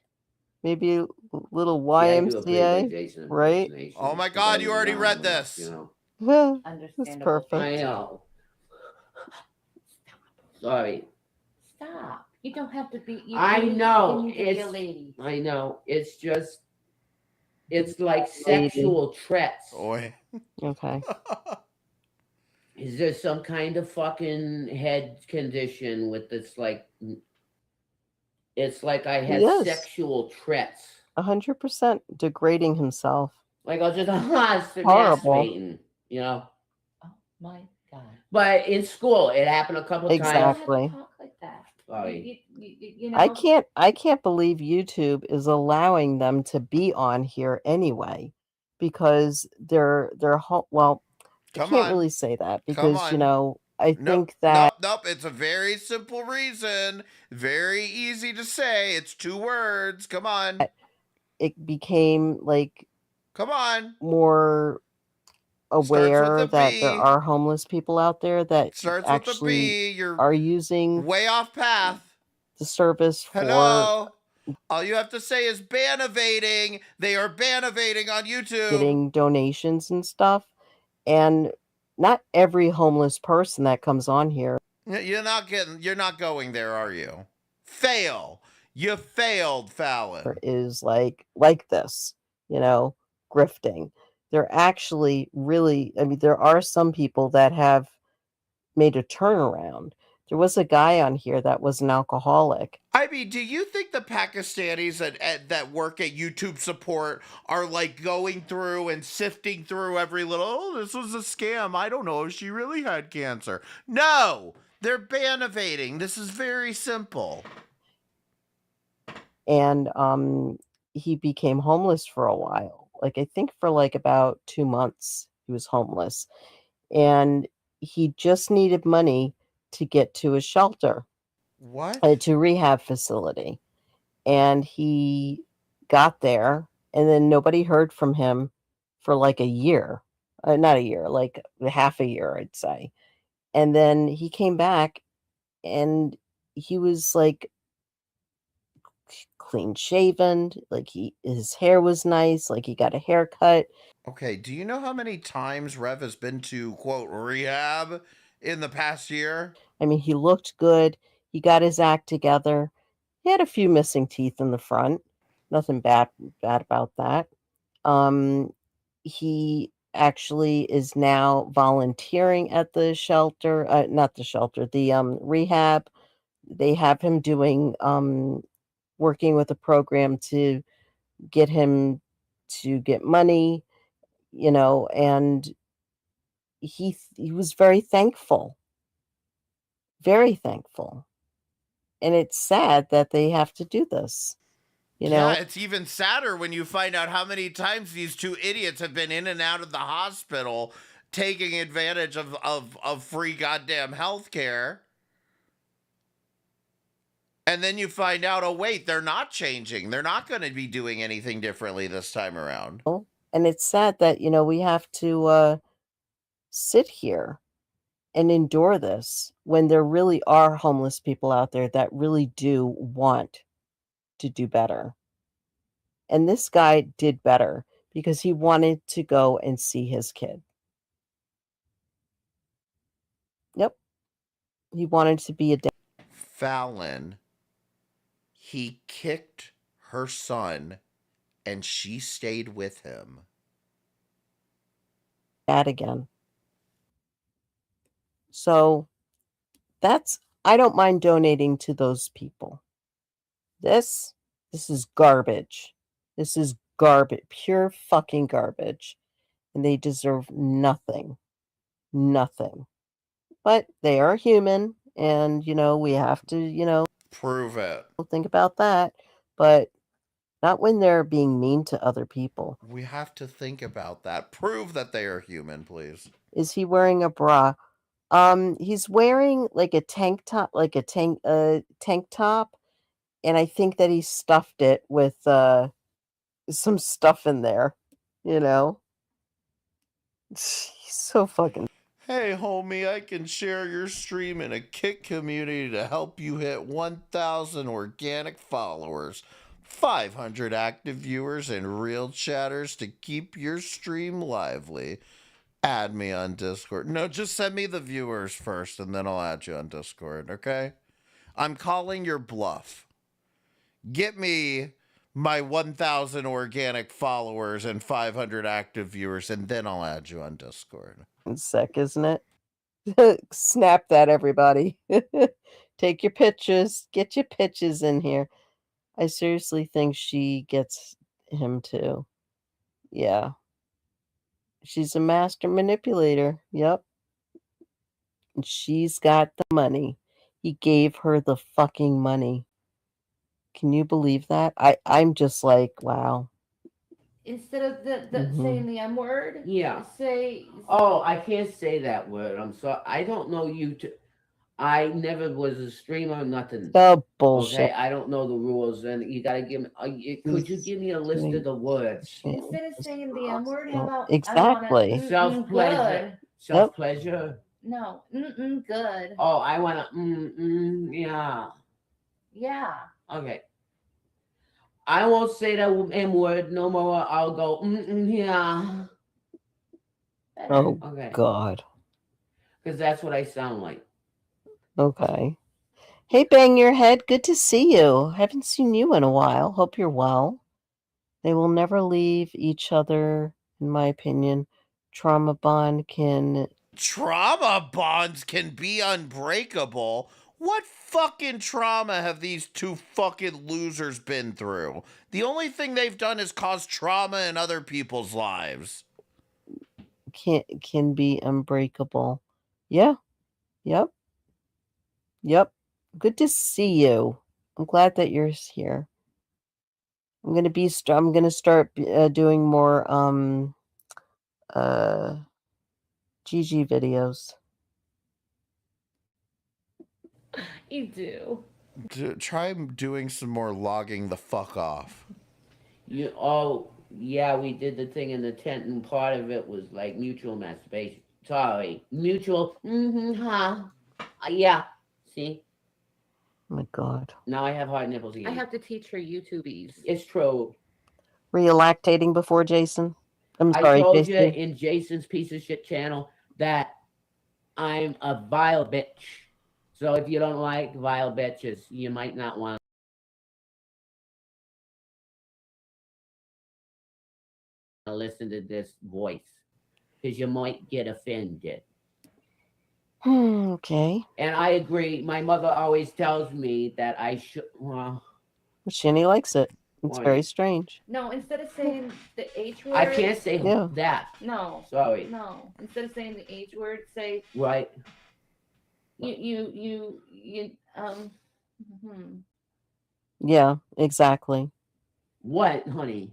Maybe a little See, I do a pretty YMCA, good Jason right? impersonation, Oh my 'cause god, I you was already around read enough, this. You know? That's Understandable. perfect. I know. Sorry. Stop. You don't have to be. I you know. need to be a It's lady. I know. It's just it's like Lady. sexual threats. Oi. Okay. Is there some kind of fucking head condition with this like it's like I had Yes. sexual threats. 100% degrading himself. Like I was just Horrible. masturbating, you know. Oh my god. But in school it happened a couple times. Exactly. Talk like that. Sorry. You know. I can't believe YouTube is allowing them to be on here anyway, because well, I Come can't on. really say that Come because, you on. know, I Nope, think that nope. It's a very simple reason. Very easy to say. It's 2 words. Come on. it became like Come on. more Starts with aware a that B. there are homeless people out there that Starts with a actually B. You're are using way off path. the service for Hello. All you have to say is ban evading. They are ban evading on YouTube. getting donations and stuff. And not every homeless person that comes on here. You're not going there, are you? Fail. You failed, Fallon. Is like this, grifting. They're actually really, I mean, there are some people that have made a turnaround. There was a guy on here that was an alcoholic. I mean, do you think the Pakistanis that work at YouTube support are like going through and sifting through every little, oh, this was a scam. I don't know if she really had cancer. No, they're ban evading. This is very simple. And he became homeless for a while. Like, I think for like about 2 months, he was homeless. And he just needed money to get to a shelter. What? To rehab facility. And he got there, and then nobody heard from him for like a year. Not a year, like half a year, I'd say. And then he came back, and he was like clean shaven, like his hair was nice, like he got a haircut. Okay, do you know how many times Rev has been to, quote, rehab in the past year? I mean, he looked good. He got his act together. He had a few missing teeth in the front. Nothing bad about that. He actually is now volunteering at the shelter, not the shelter, the rehab. They have him doing working with a program to get him to get money, and he was very thankful. Very thankful. And it's sad that they have to do this. Yeah, it's even sadder when you find out how many times these two idiots have been in and out of the hospital taking advantage of free goddamn health care. And then you find out, oh, wait, they're not changing. They're not going to be doing anything differently this time around. And it's sad that, we have to sit here and endure this when there really are homeless people out there that really do want to do better. And this guy did better because he wanted to go and see his kid. Yep. He wanted to be a dad. Fallon, he kicked her son and she stayed with him. Dad again. So I don't mind donating to those people. This is garbage. This is garbage, pure fucking garbage. And they deserve nothing. Nothing. But they are human, and, we have to, prove it. Think about that. But not when they're being mean to other people. We have to think about that. Prove that they are human, please. Is he wearing a bra? He's wearing like a tank top, tank top. And I think that he stuffed it with some stuff in there, He's so fucking. Hey, homie, I can share your stream in a Kick community to help you hit 1,000 organic followers, 500 active viewers, and real chatters to keep your stream lively. Add me on Discord. No, just send me the viewers first, and then I'll add you on Discord, okay? I'm calling your bluff. Get me my 1,000 organic followers and 500 active viewers, and then I'll add you on Discord. Sick, isn't it? Snap that, everybody. Take your pictures. Get your pictures in here. I seriously think she gets him too. Yeah. She's a master manipulator. Yep. And she's got the money. He gave her the fucking money. Can you believe that? I'm just like, wow. Instead of saying the M word, Yeah. say. Oh, I can't say that word. I'm sorry. I don't know you. I never was a streamer. Nothing. Oh, bullshit. Okay, I don't know the rules, and you gotta give me. Could you give me a list of the words? Instead of saying the M word, how about Exactly. Self pleasure. Self pleasure. No, good. Oh, I wanna. Yeah. Yeah. Okay. I won't say that M word no more. I'll go, yeah. Oh, okay. God. Because that's what I sound like. Okay. Hey, Bang Your Head, good to see you. Haven't seen you in a while. Hope you're well. They will never leave each other, in my opinion. Trauma bonds can be unbreakable. What fucking trauma have these two fucking losers been through? The only thing they've done is cause trauma in other people's lives. Can be unbreakable. Yeah. Yep. Yep. Good to see you. I'm glad that you're here. I'm gonna start doing more GG videos. You do. Try doing some more logging the fuck off. Yeah, we did the thing in the tent, and part of it was like mutual masturbation. Sorry, mutual. Yeah. See. Oh my God. Now I have hard nipples again. I have to teach her YouTubies. It's true. Were you lactating before, Jason? I'm I sorry, told Jason. you in Jason's piece of shit channel that I'm a vile bitch. So if you don't like vile bitches, you might not want to listen to this voice because you might get offended. Okay. And I agree. My mother always tells me that I should. Well, Shinny likes it. It's Why? very strange. No, instead of saying the H word. I can't say that. No. Sorry. No. Instead of saying the H word, say Right. you Yeah, exactly. What, honey?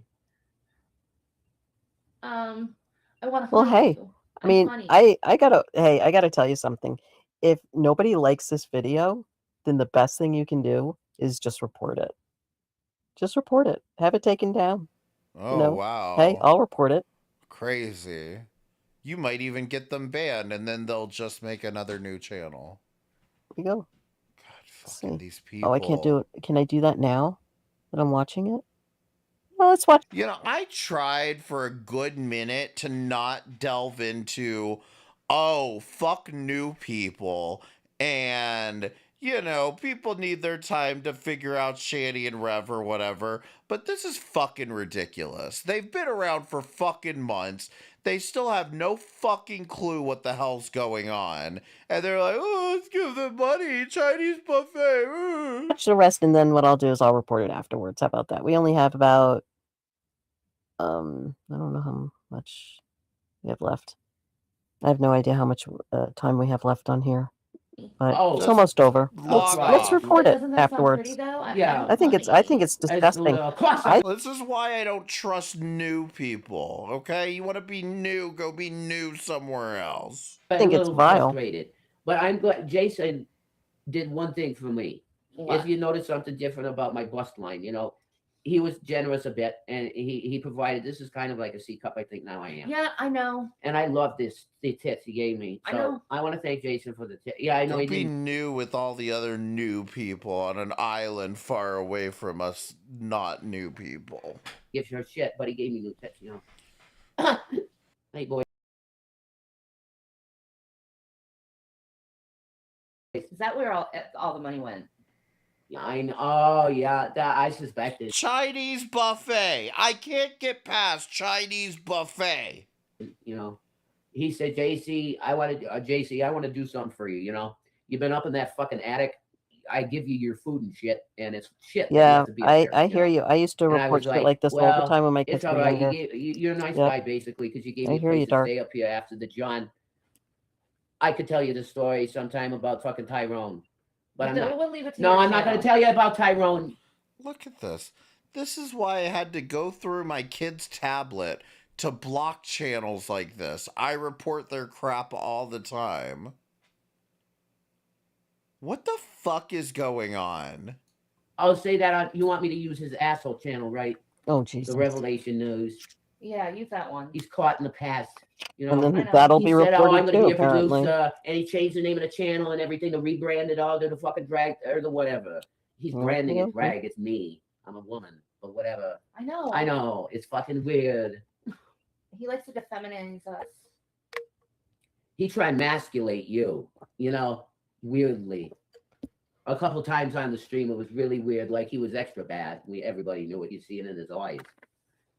I want to. Well, hey, I mean, honey. I gotta tell you something. If nobody likes this video, then the best thing you can do is just report it. Just report it. Have it taken down. Oh, wow. Hey, I'll report it. Crazy. You might even get them banned, and then they'll just make another new channel. Here you go. God, fucking these people. Oh, I can't do it. Can I do that now that I'm watching it? Well, let's watch. You know, I tried for a good minute to not delve into, oh, fuck new people, and, you know, people need their time to figure out Shanny and Rev or whatever, but this is fucking ridiculous. They've been around for fucking months. They still have no fucking clue what the hell's going on. And they're like, oh, let's give them money, Chinese buffet. Watch the rest, and then what I'll do is I'll report it afterwards. How about that? We only have about, I don't know how much we have left. I have no idea how much time we have left on here. But it's almost over. Let's report it afterwards. Yeah, I think it's disgusting. This is why I don't trust new people, okay? You want to be new, go be new somewhere else. I think it's vile. Frustrated. But I'm glad Jason did one thing for me. What? If you notice something different about my bust line, you know, he was generous a bit, and he provided. This is kind of like a C cup. I think now I am. Yeah, I know. And I love the tits he gave me. So I know. I want to thank Jason for the tits. Yeah, I know Don't he be didn't. new with all the other new people on an island far away from us not new people. Gives her shit, but he gave me new tits, you know. Hey, boy. Is that where all the money went? I know. Oh, yeah. That I suspected. Chinese buffet. I can't get past Chinese buffet. You know, he said, JC, I want to do something for you. You know, you've been up in that fucking attic. I give you your food and shit, and it's shit. that you Yeah, have to be up there, I hear you. I used to And I report was shit like this all the time when my kids it's all were right. younger. You're a nice Yep. guy, basically, because you gave I me a hear place you, to Dark. stay up here after the John. I could tell you the story sometime about fucking Tyrone. But We'll leave it to No, your I'm not going channel. to tell you about Tyrone. Look at this. This is why I had to go through my kid's tablet to block channels like this. I report their crap all the time. What the fuck is going on? I'll say that on. You want me to use his asshole channel, right? Oh, Jesus. The Revelation News. Yeah, use that one. He's caught in the past. You know, And then I know. that'll he be said, reported I'm going too, to be a apparently. producer, and he changed the name of the channel and everything to rebrand it all to the fucking drag or the whatever. He's branding it drag. It's me. I'm a woman, but whatever. I know. I know. It's fucking weird. He likes to defeminize us. He tried to emasculate you, you know, weirdly. a couple times on the stream. It was really weird. Like he was extra bad. Everybody knew it. You see it in his eyes,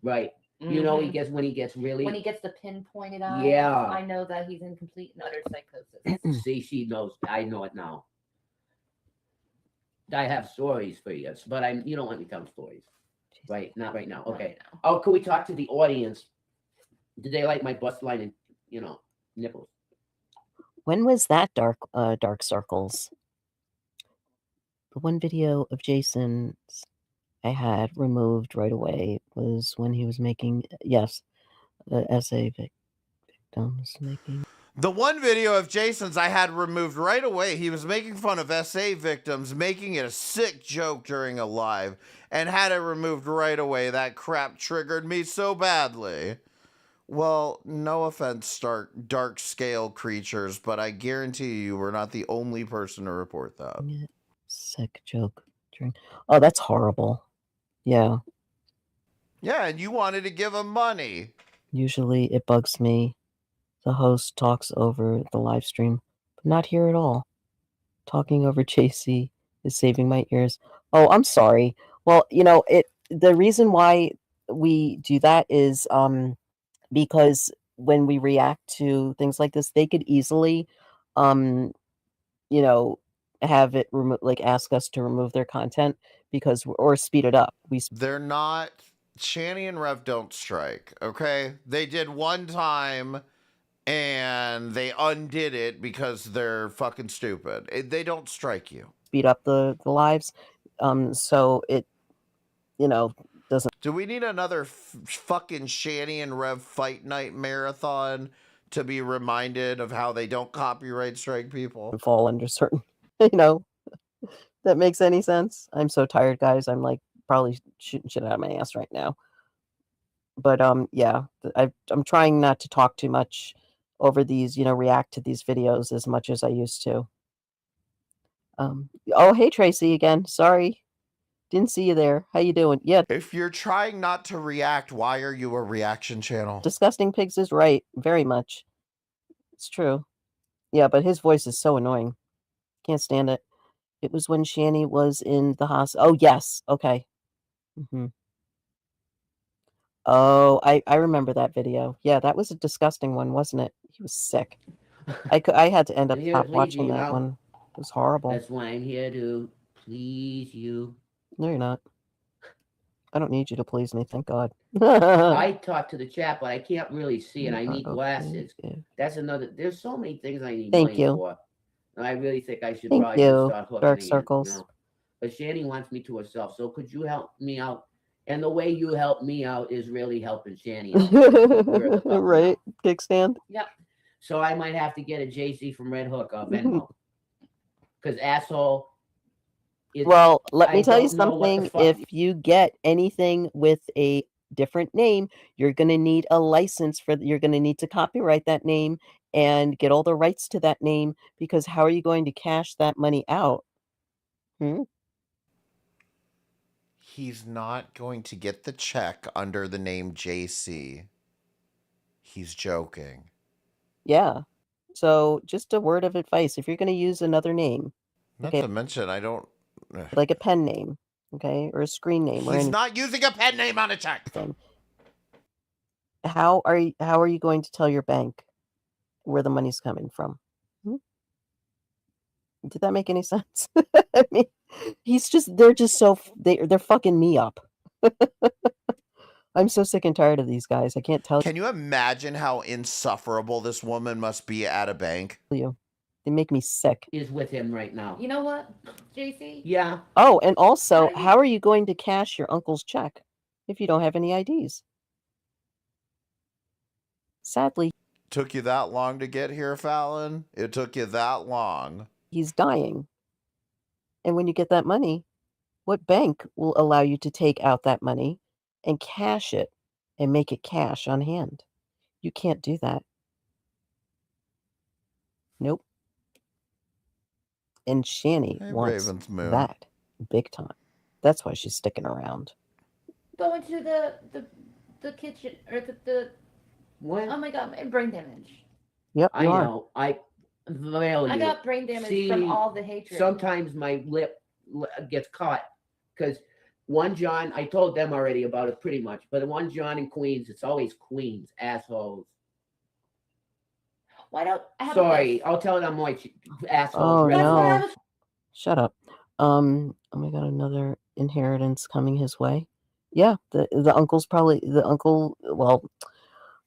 right? You know, when he gets really when he gets the pinpointed eye. Yeah. I know that he's in complete and utter psychosis. See, she knows. I know it now. I have stories for you, but you don't let me tell stories, right? Not right now. Okay. Oh, can we talk to the audience? Did they like my bust line and nipples? When was that dark circles? The one video of Jason's I had removed right away was when he was making the essay victims making. The one video of Jason's I had removed right away. He was making fun of SA victims, making it a sick joke during a live, and had it removed right away. That crap triggered me so badly. Well, no offense, dark scale creatures, but I guarantee you were not the only person to report that. Sick joke. Oh, that's horrible. Yeah. Yeah, and you wanted to give him money. Usually it bugs me. The host talks over the live stream, but not here at all. Talking over JC is saving my ears. Oh, I'm sorry. Well, the reason why we do that is because when we react to things like this, they could easily have it ask us to remove their content or speed it up. They're not. Shanny and Rev don't strike, okay? They did one time and they undid it because they're fucking stupid. They don't strike you. Speed up the lives, so it doesn't. Do we need another fucking Shanny and Rev fight night marathon to be reminded of how they don't copyright strike people? Fall under certain, that makes any sense. I'm so tired, guys. I'm probably shooting shit out of my ass right now. But yeah, I'm trying not to talk too much over these, react to these videos as much as I used to. Oh, hey Tracy again. Sorry, didn't see you there. How you doing? Yeah. If you're trying not to react, why are you a reaction channel? Disgusting Pigs is right, very much. It's true. Yeah, but his voice is so annoying. Can't stand it. It was when Shanny was in the hospital. Oh yes. Okay. Oh, I remember that video. Yeah, that was a disgusting one, wasn't it? He was sick. I had to end up stop watching that one. It was horrible. That's why I'm here to please you. No, you're not. I don't need you to please me, thank God. I talk to the chat, but I can't really see, and I need glasses. That's another. There's so many things I need money for. And I really think I should probably start hooking Dark circles. But Shanny wants me to herself, so could you help me out? And the way you help me out is really helping Shanny out. Right, kickstand. Yep. So I might have to get a JC from Red Hook on Venmo. Because asshole. Well, let me tell you something. If you get anything with a different name, you're going to need a license you're going to need to copyright that name and get all the rights to that name, because how are you going to cash that money out? He's not going to get the check under the name JC. He's joking. Yeah. So just a word of advice. If you're going to use another name. Not to mention, I don't... Like a pen name, okay? Or a screen name. He's not using a pen name on a check. How are you going to tell your bank where the money's coming from? Did that make any sense? I mean, they're fucking me up. I'm so sick and tired of these guys. I can't tell. Can you imagine how insufferable this woman must be at a bank? They make me sick. Is with him right now. You know what, JC? Yeah. Oh, and also, how are you going to cash your uncle's check if you don't have any IDs? Sadly. Took you that long to get here, Fallon? It took you that long. He's dying. And when you get that money, what bank will allow you to take out that money and cash it and make it cash on hand? You can't do that. Nope. And Shanny wants that big time. That's why she's sticking around. Go into the kitchen or the what? Oh my God, my brain damage. Yep, I know. Value. I got brain damage from all the hatred. Sometimes my lip gets caught because one John, I told them already about it pretty much, but one John in Queens, it's always Queens, assholes. Why don't Sorry, I'll tell them like assholes. Oh Red no! Bull. Shut up. Oh my God! Another inheritance coming his way. Yeah, the uncle's probably the uncle. Well,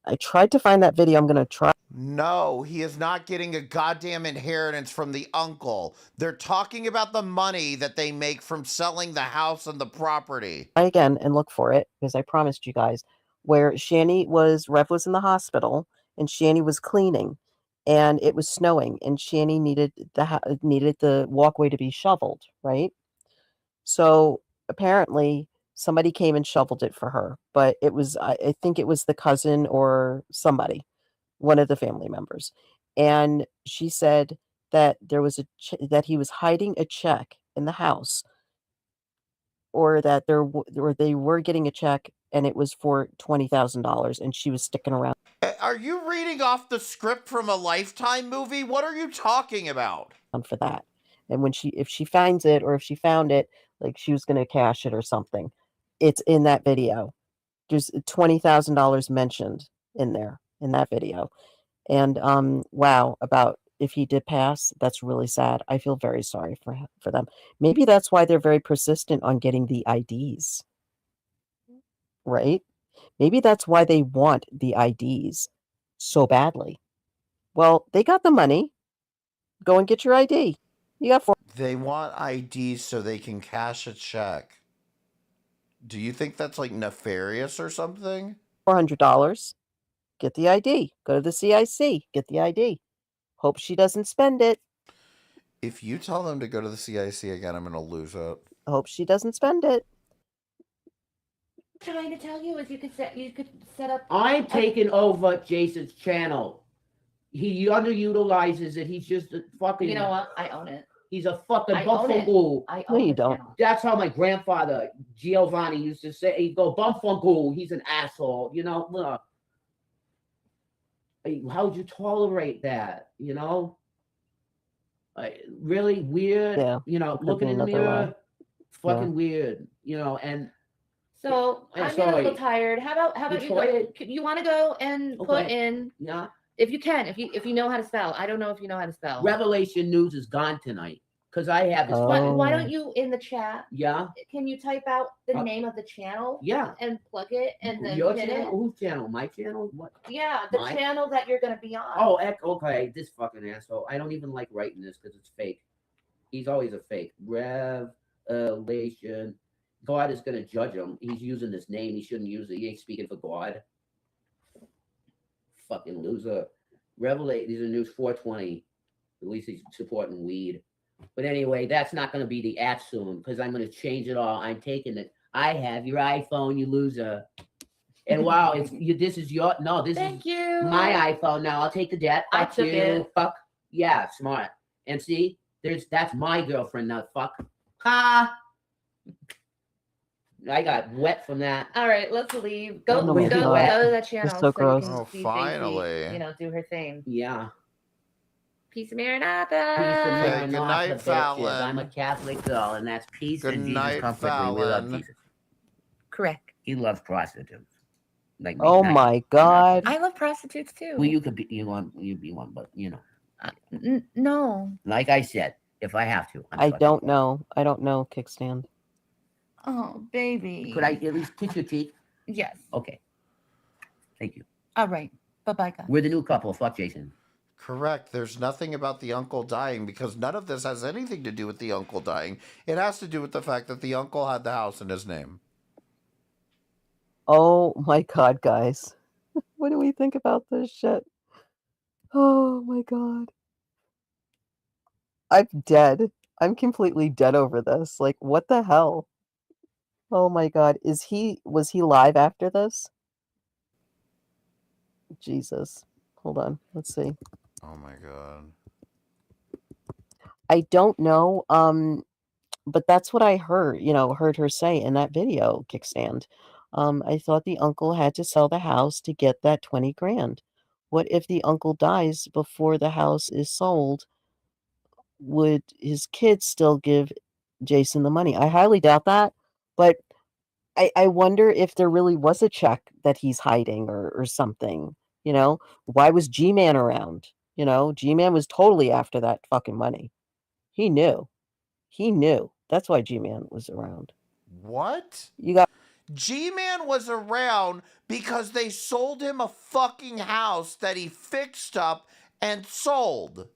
I tried to find that video. I'm gonna try. No, he is not getting a goddamn inheritance from the uncle. They're talking about the money that they make from selling the house and the property. Again and look for it because I promised you guys where Rev was in the hospital and Shani was cleaning and it was snowing and Shani needed the walkway to be shoveled, right? So apparently somebody came and shoveled it for her, but it was I think it was the cousin or somebody, one of the family members. And she said that there was that he was hiding a check in the house, or that they were getting a check and it was for $20,000 and she was sticking around. Are you reading off the script from a Lifetime movie? What are you talking about? For that. And if she finds it, or if she found it, like she was going to cash it or something, it's in that video. There's $20,000 mentioned in there in that video. And wow, about if he did pass, that's really sad. I feel very sorry for them. Maybe that's why they're very persistent on getting the IDs. Right? Maybe that's why they want the IDs so badly. Well, they got the money. Go and get your ID. You got They want IDs so they can cash a check. Do you think that's like nefarious or something? $400. Get the ID. Go to the CIC. Get the ID. Hope she doesn't spend it. If you tell them to go to the CIC again, I'm going to lose it. Hope she doesn't spend it. Trying to tell you is you could set up. I'm taking over Jason's channel. He underutilizes it. He's just a fucking. You know what? I own it. He's a fucking I own it. bumfungool. I No, own you the don't. channel. That's how my grandfather Giovanni used to say. He'd go bumfungool. He's an asshole. You know. Look. How would you tolerate that? You know. Really weird. Yeah. You know, Could looking be in the another mirror. way. Fucking Yeah. weird. You know, and. So I'm I'm getting a sorry. little tired. How about you go? Detroit? You want to go and put Okay. in Yeah. if you can, if you know how to spell. I don't know if you know how to spell. Revelation News is gone tonight because I have this. Why don't you in the chat? Yeah. Can you type out the name of the channel? Yeah. And plug it and then Your hit channel? it. Whose channel? My channel? What? Yeah, the Mine? channel that you're gonna be on. Oh, okay. This fucking asshole. I don't even like writing this because it's fake. He's always a fake. Revelation. God is going to judge him. He's using this name. He shouldn't use it. He ain't speaking for God. Fucking loser. Revelation. These are news 420. At least he's supporting weed. But anyway, that's not going to be the app soon because I'm going to change it all. I'm taking it. I have your iPhone, you loser. And wow, this is your Thank you. my iPhone now. I'll take the debt. I Fuck took you. it. Fuck. Yeah, smart. And see, that's my girlfriend now. Fuck. Ha. I got wet from that. All right, let's leave. Go Oh my to God. that channel It's so gross. you can Oh, see finally. Stacey, do her thing. Yeah. Peace of Maranatha. Okay, good night, Maranatha, bitches. Fallon. I'm a Catholic girl, and that's peace Good and Jesus night, comfort me. We love Fallon. Jesus. Correct. He loves prostitutes. Like me. Oh Not- my God. I love prostitutes too. Well, you'd be one, but No. like I said, if I have to, I don't know. I don't know, Kickstand. Oh, baby. Could I at least kiss your cheek? Yes. Okay. Thank you. All right. Bye-bye, guys. We're the new couple. Fuck Jason. Correct. There's nothing about the uncle dying because none of this has anything to do with the uncle dying. It has to do with the fact that the uncle had the house in his name. Oh my God, guys. What do we think about this shit? Oh my God. I'm dead. I'm completely dead over this. Like, what the hell? Oh my God. Was he live after this? Jesus. Hold on. Let's see. Oh my God. I don't know. But that's what I heard her say in that video, Kickstand. I thought the uncle had to sell the house to get that 20 grand. What if the uncle dies before the house is sold? Would his kids still give Jason the money? I highly doubt that, but I wonder if there really was a check that he's hiding or something. You know, why was G-Man around? You know, G-Man was totally after that fucking money. He knew. He knew. That's why G-Man was around. What? You got G-Man was around because they sold him a fucking house that he fixed up and sold.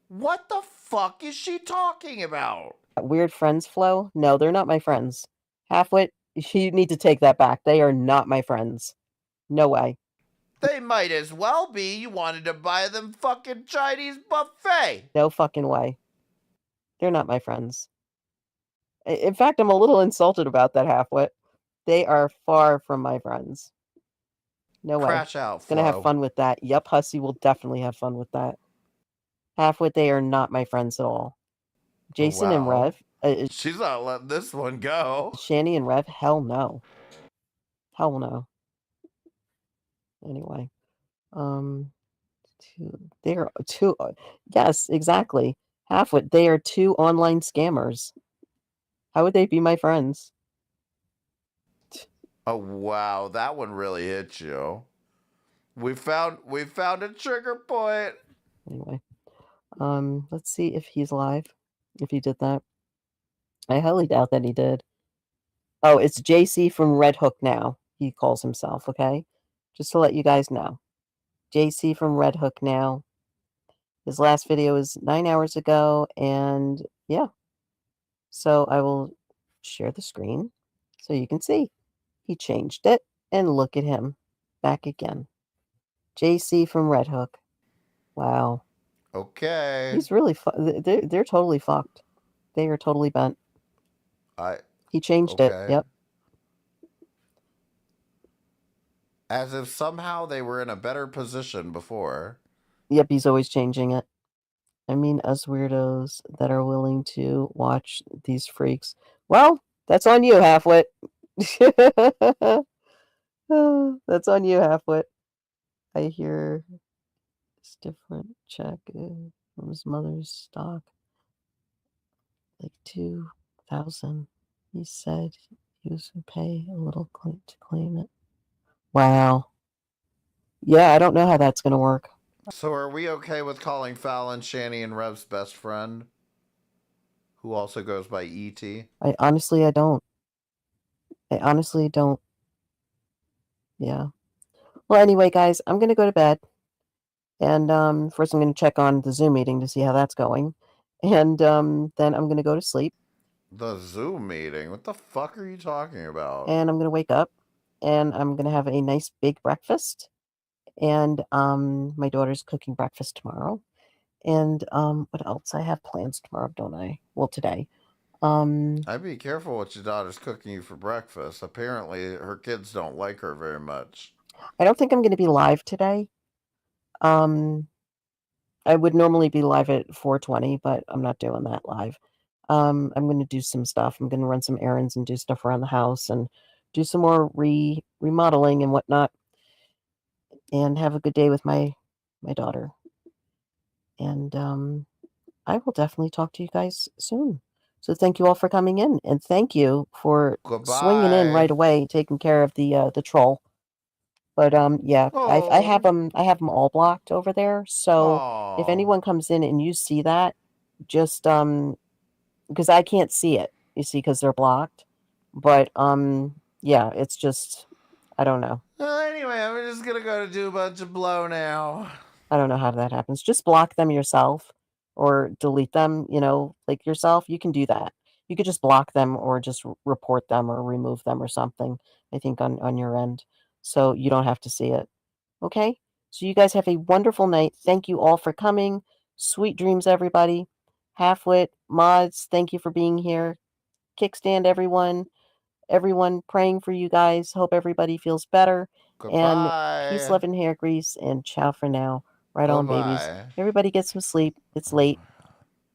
What the fuck is she talking about? weird friends flow? No, they're not my friends. Halfwit, you need to take that back. They are not my friends. No way. They might as well be. You wanted to buy them fucking Chinese buffet. No fucking way. They're not my friends. In fact, I'm a little insulted about that, Halfwit. They are far from my friends. No way. Crash out, Gonna have Flo. fun with that. Yup, Hussy will definitely have fun with that. Halfwit, they are not my friends at all. Jason and Wow. Rev. She's not letting this one go. Shanny and Rev? Hell no. Hell no. Anyway. They are two. Yes, exactly. Halfwit, they are two online scammers. How would they be my friends? Oh wow, that one really hit you. We found a trigger point. Anyway. Let's see if he's live. If he did that. I highly doubt that he did. Oh, it's JC from Red Hook now. He calls himself, okay? Just to let you guys know. JC from Red Hook now. His last video was 9 hours ago, and yeah. So I will share the screen so you can see. He changed it, and look at him. Back again. JC from Red Hook. Wow. Okay. He's really they're totally fucked. They are totally bent. He changed it. Yep. As if somehow they were in a better position before. Yep, he's always changing it. I mean, us weirdos that are willing to watch these freaks. Well, that's on you, Halfwit. That's on you, Halfwit. I hear it's different. Check from his mother's stock. Like 2,000. He said he was going to pay a little to claim it. Wow. Yeah, I don't know how that's going to work. So are we okay with calling Fallon Shanny and Rev's best friend? Who also goes by E.T.? I honestly don't. Yeah. Well, anyway, guys, I'm going to go to bed. And first I'm going to check on the Zoom meeting to see how that's going. And then I'm going to go to sleep. The Zoom meeting? What the fuck are you talking about? And I'm going to wake up. And I'm going to have a nice big breakfast. And my daughter's cooking breakfast tomorrow. And what else? I have plans tomorrow, don't I? Well, today. I'd be careful what your daughter's cooking you for breakfast. Apparently, her kids don't like her very much. I don't think I'm going to be live today. I would normally be live at 4:20, but I'm not doing that live. I'm going to do some stuff. I'm going to run some errands and do stuff around the house and do some more remodeling and whatnot. And have a good day with my daughter. And I will definitely talk to you guys soon. So thank you all for coming in, and thank you for swinging in right away, taking care of the troll. But yeah, I have them all blocked over there. So if anyone comes in and you see that, just because I can't see it, you see, because they're blocked. But yeah, it's just I don't know. Well, anyway, I'm just gonna go to do a bunch of blow now. I don't know how that happens. Just block them yourself or delete them, you know, like yourself. You can do that. You could just block them or just report them or remove them or something, I think, on your end. So you don't have to see it. Okay? So you guys have a wonderful night. Thank you all for coming. Sweet dreams, everybody. Halfwit, mods, thank you for being here. Kickstand, everyone. Everyone praying for you guys. Hope everybody feels better. Goodbye. And peace, love, and hair grease. And ciao for now. Right on, babies. Everybody get some sleep. It's late.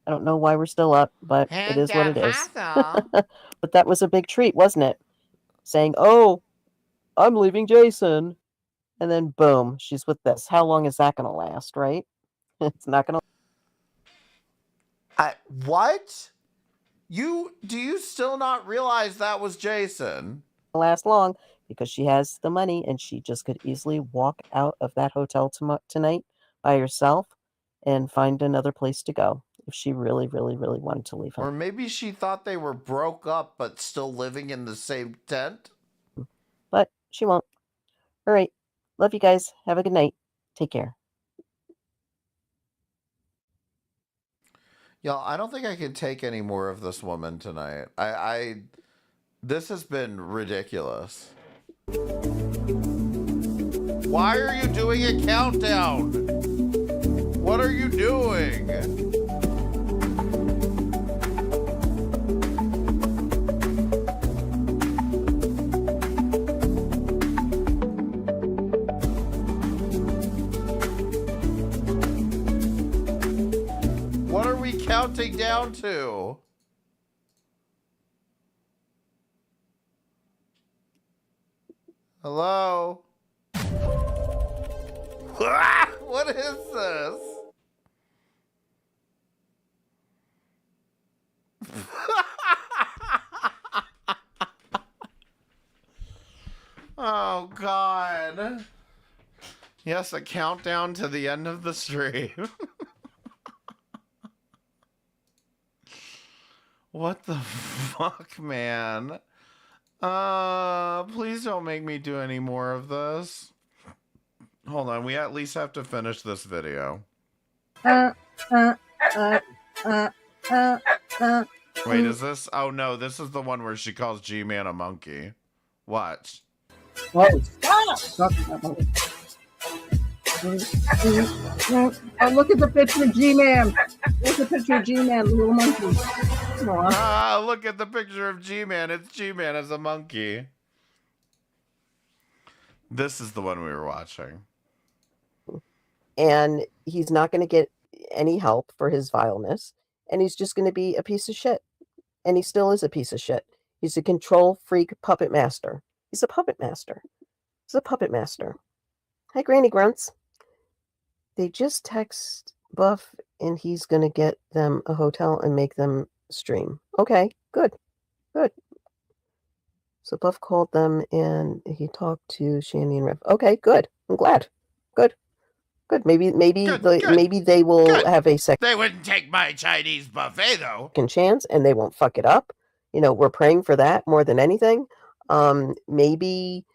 I don't know why we're still up, but it is what it is. But that was a big treat, wasn't it? Saying, oh, I'm leaving Jason. And then boom, she's with this. How long is that going to last, right? It's not going to. What? Do you still not realize that was Jason? Last long because she has the money and she just could easily walk out of that hotel tonight by herself and find another place to go if she really, really, really wanted to leave him. Or maybe she thought they were broke up but still living in the same tent. But she won't. All right. Love you guys. Have a good night. Take care. Y'all, I don't think I can take any more of this woman tonight. This has been ridiculous. Why are you doing a countdown? What are you doing? What are we counting down to? Hello? What is this? Oh, God. Yes, a countdown to the end of the stream. What the fuck, man? Please don't make me do any more of this. Hold on, we at least have to finish this video. Wait, is this? Oh no, this is the one where she calls G-Man a monkey. Watch. Oh, stop! Oh, look at the picture of G-Man. Look at the picture of G-Man, the little monkey. Ah, look at the picture of G-Man. It's G-Man as a monkey. This is the one we were watching. And he's not going to get any help for his vileness. And he's just going to be a piece of shit. And he still is a piece of shit. He's a control freak puppet master. He's a puppet master. He's a puppet master. Hi, Granny Grunts. They just text Buff and he's going to get them a hotel and make them stream. Okay, good. Good. So Buff called them and he talked to Shandy and Rev. Okay, good. I'm glad. Good. Good. Maybe they will have a second. They wouldn't take my Chinese buffet though. Chance and they won't fuck it up. You know, we're praying for that more than anything. Maybe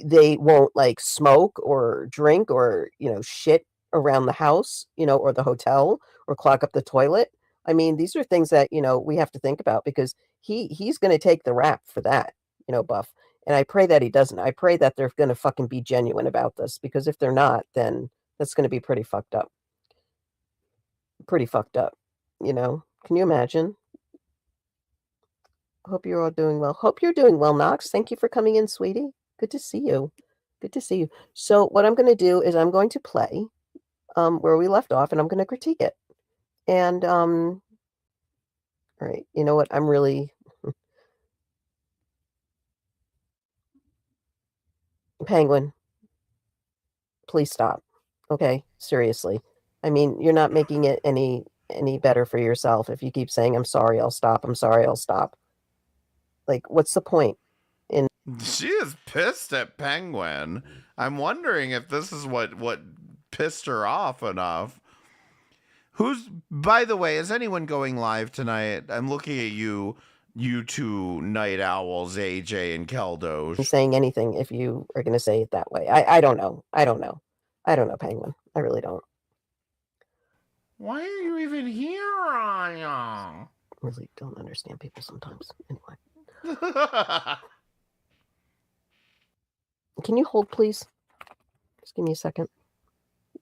they won't like smoke or drink or, you know, shit around the house, you know, or the hotel or clog up the toilet. I mean, these are things that, you know, we have to think about because he's going to take the rap for that, you know, Buff. And I pray that he doesn't. I pray that they're going to fucking be genuine about this because if they're not, then that's going to be pretty fucked up. Pretty fucked up, you know. Can you imagine? Hope you're all doing well. Hope you're doing well, Knox. Thank you for coming in, sweetie. Good to see you. Good to see you. So what I'm going to do is I'm going to play where we left off, and I'm going to critique it. And, all right, you know what? I'm really... Penguin, please stop. Okay, seriously. I mean, you're not making it any better for yourself if you keep saying, I'm sorry, I'll stop. I'm sorry, I'll stop. Like, what's the point? She is pissed at Penguin. I'm wondering if this is what pissed her off enough. By the way, is anyone going live tonight? I'm looking at you two night owls, AJ and Keldo. Saying anything if you are going to say it that way. I don't know. I don't know, Penguin. I really don't. Why are you even here, Anya? Really don't understand people sometimes. Anyway. Can you hold, please? Just give me a second.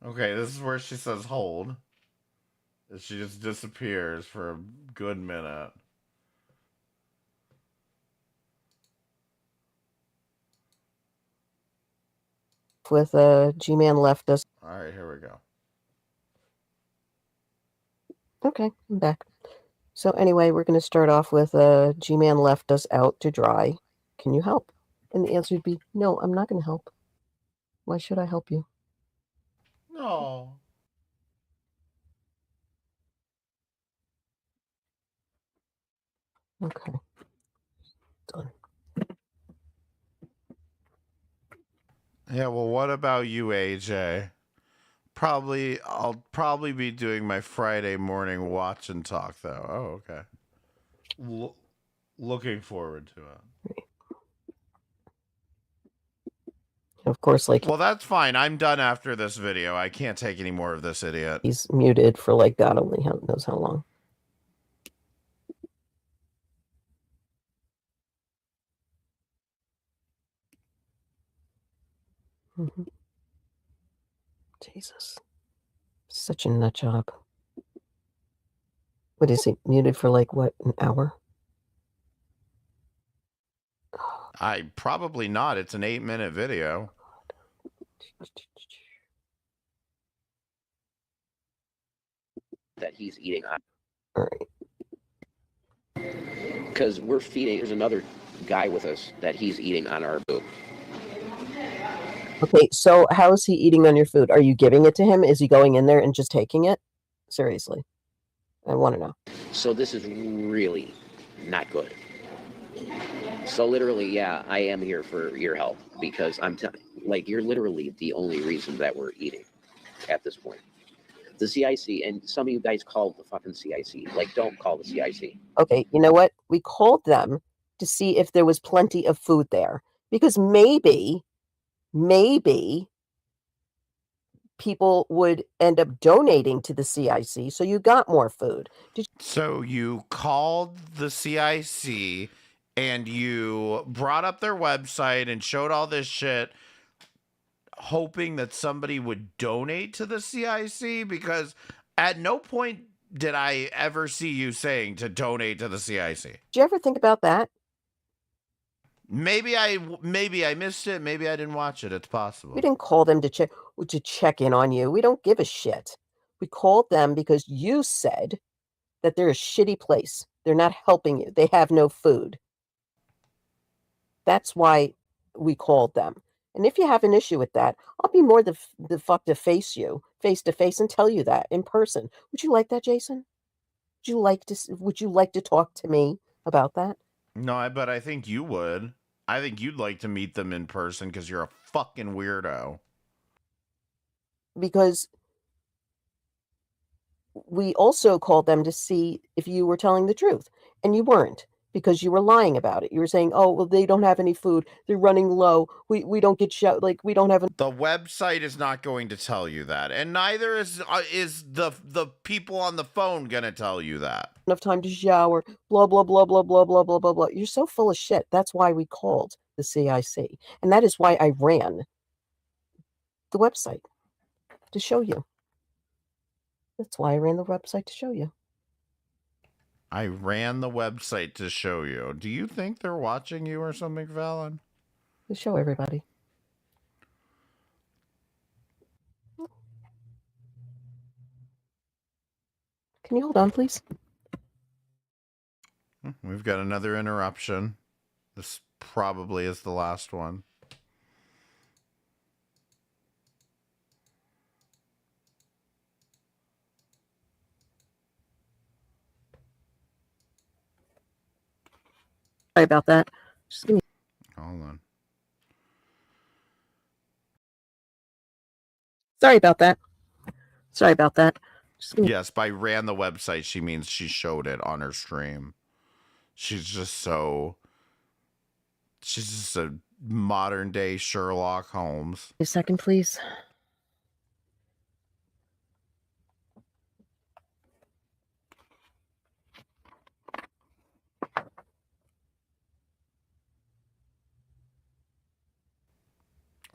Okay, this is where she says hold. She just disappears for a good minute. With G-Man left us. All right, here we go. Okay, I'm back. So anyway, we're going to start off with G-Man left us out to dry. Can you help? And the answer would be, no, I'm not going to help. Why should I help you? No. Okay. Done. Yeah, well, what about you, AJ? I'll probably be doing my Friday morning watch and talk, though. Oh, okay. Looking forward to it. Of course, like, Well, that's fine. I'm done after this video. I can't take any more of this idiot. he's muted for like God only knows how long. Jesus. Such a nut job. What is he muted for like what, an hour? Probably not. It's an 8-minute video. That he's eating on. All right. Because we're feeding, there's another guy with us that he's eating on our food. Okay, so how is he eating on your food? Are you giving it to him? Is he going in there and just taking it? Seriously. I want to know. So this is really not good. So literally, yeah, I am here for your help because like, you're literally the only reason that we're eating at this point. The CIC, and some of you guys call the fucking CIC. Like, don't call the CIC. Okay, you know what? We called them to see if there was plenty of food there. Because maybe people would end up donating to the CIC, so you got more food. So you called the CIC and you brought up their website and showed all this shit, hoping that somebody would donate to the CIC? Because at no point did I ever see you saying to donate to the CIC. Did you ever think about that? Maybe I missed it. Maybe I didn't watch it. It's possible. We didn't call them to check in on you. We don't give a shit. We called them because you said that they're a shitty place. They're not helping you. They have no food. That's why we called them. And if you have an issue with that, I'll be more the fuck to face you face to face and tell you that in person. Would you like that, Jason? Would you like to talk to me about that? No, but I think you would. I think you'd like to meet them in person because you're a fucking weirdo. Because we also called them to see if you were telling the truth, and you weren't, because you were lying about it. You were saying, "Oh, well, they don't have any food. They're running low. We don't get like we don't have." The website is not going to tell you that, and neither is the people on the phone gonna tell you that. Enough time to shower. Blah blah blah blah blah blah blah blah blah. You're so full of shit. That's why we called the CIC, and that is why I ran the website to show you. That's why I ran the website to show you. I ran the website to show you. Do you think they're watching you or something, Fallon? To show everybody. Can you hold on, please? We've got another interruption. This probably is the last one. Sorry about that. Just give me. Hold on. Sorry about that. Sorry about that. Yes, by ran the website, she means she showed it on her stream. She's just a modern day Sherlock Holmes. A second, please.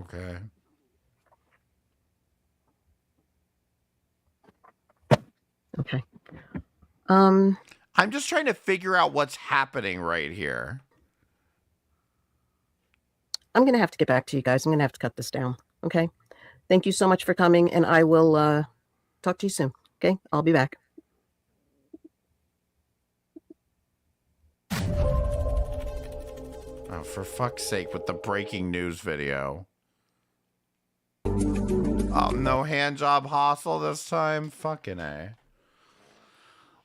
Okay. Okay. I'm just trying to figure out what's happening right here. I'm going to have to get back to you guys. I'm going to have to cut this down. Okay. Thank you so much for coming, and I will talk to you soon. Okay. I'll be back. Oh, for fuck's sake, with the breaking news video. Oh, no hand job hostile this time? Fucking A.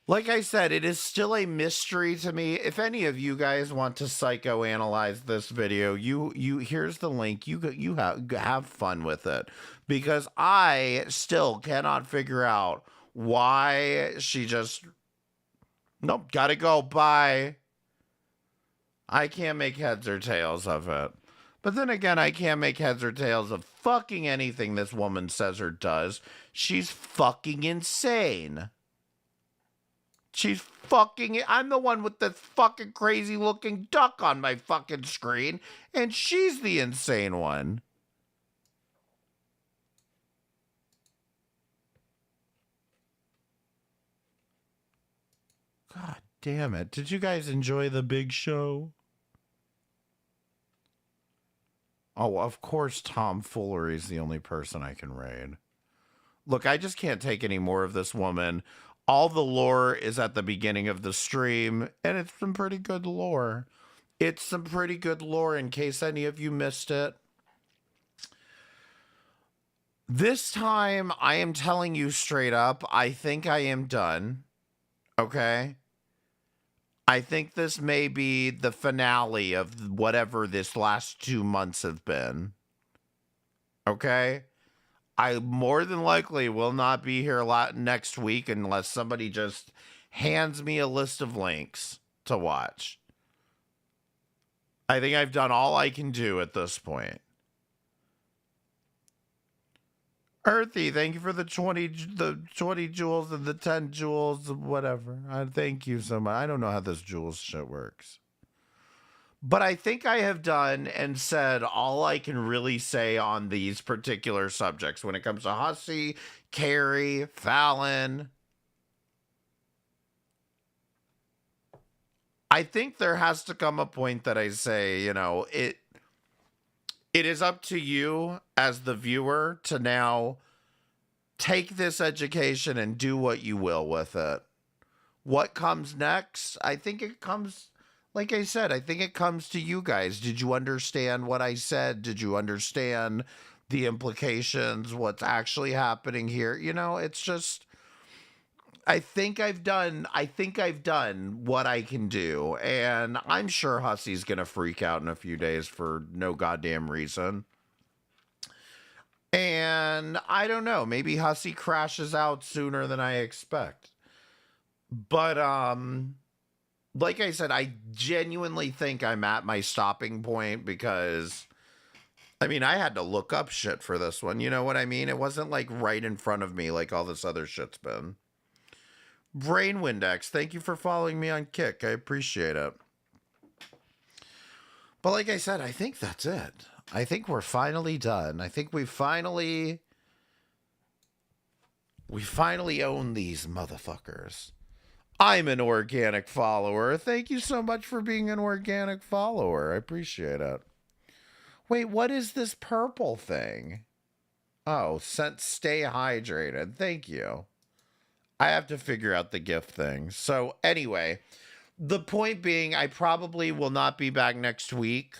Like I said, it is still a mystery to me. If any of you guys want to psychoanalyze this video, you here's the link. You have fun with it, because I still cannot figure out why she just nope, gotta go, bye. I can't make heads or tails of it. But then again, I can't make heads or tails of fucking anything this woman says or does. She's fucking insane. She's fucking... I'm the one with the fucking crazy looking duck on my fucking screen, and she's the insane one. God damn it. Did you guys enjoy the big show? Oh, of course tomfoolery is the only person I can raid. Look, I just can't take any more of this woman. All the lore is at the beginning of the stream, and it's some pretty good lore. It's some pretty good lore in case any of you missed it. This time, I am telling you straight up, I think I am done. Okay? I think this may be the finale of whatever this last 2 months have been. Okay? I more than likely will not be here next week unless somebody just hands me a list of links to watch. I think I've done all I can do at this point. Earthy, thank you for the 20 jewels and the 10 jewels, whatever. Thank you so much. I don't know how this jewels shit works. But I think I have done and said all I can really say on these particular subjects when it comes to Hussey, Carrie, Fallon. I think there has to come a point that I say, you know, it is up to you as the viewer to now take this education and do what you will with it. What comes next? I think it comes, like I said, I think it comes to you guys. Did you understand what I said? Did you understand the implications? What's actually happening here? You know, it's just, I think I've done what I can do. And I'm sure Hussey's going to freak out in a few days for no goddamn reason. And I don't know, maybe Hussey crashes out sooner than I expect. But, like I said, I genuinely think I'm at my stopping point because, I mean, I had to look up shit for this one. You know what I mean? It wasn't like right in front of me like all this other shit's been. Brain Windex, thank you for following me on Kick. I appreciate it. But like I said, I think that's it. I think we're finally done. I think we finally own these motherfuckers. I'm an organic follower. Thank you so much for being an organic follower. I appreciate it. Wait, what is this purple thing? Oh, stay hydrated. Thank you. I have to figure out the gift thing. So anyway, the point being, I probably will not be back next week.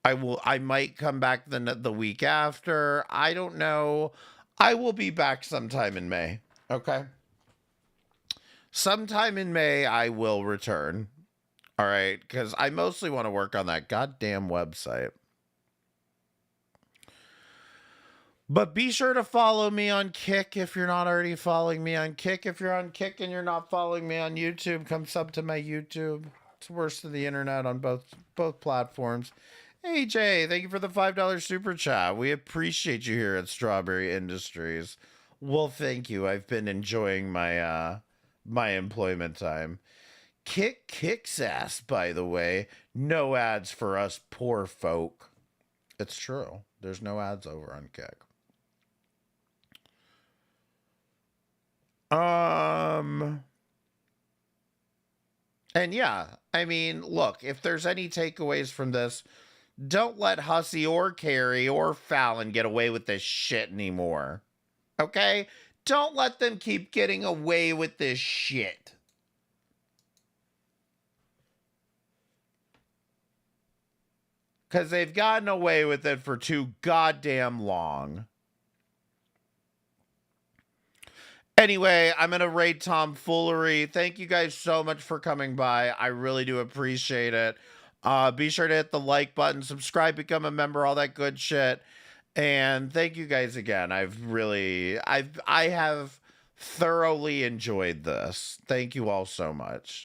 I might come back the week after. I don't know. I will be back sometime in May. Okay. Sometime in May, I will return. All right. Because I mostly want to work on that goddamn website. But be sure to follow me on Kick if you're not already following me on Kick. If you're on Kick and you're not following me on YouTube, come sub to my YouTube. It's worse than the internet on both platforms. Hey, Jay, thank you for the $5 super chat. We appreciate you here at Strawberry Industries. Well, thank you. I've been enjoying my my employment time. Kick kicks ass, by the way. No ads for us poor folk. It's true. There's no ads over on Kick. And yeah, I mean, look, if there's any takeaways from this, don't let Hussey or Carrie or Fallon get away with this shit anymore. Okay? Don't let them keep getting away with this shit. Because they've gotten away with it for too goddamn long. Anyway, I'm going to rate tomfoolery. Thank you guys so much for coming by. I really do appreciate it. Be sure to hit the like button, subscribe, become a member, all that good shit. And thank you guys again. I have thoroughly enjoyed this. Thank you all so much.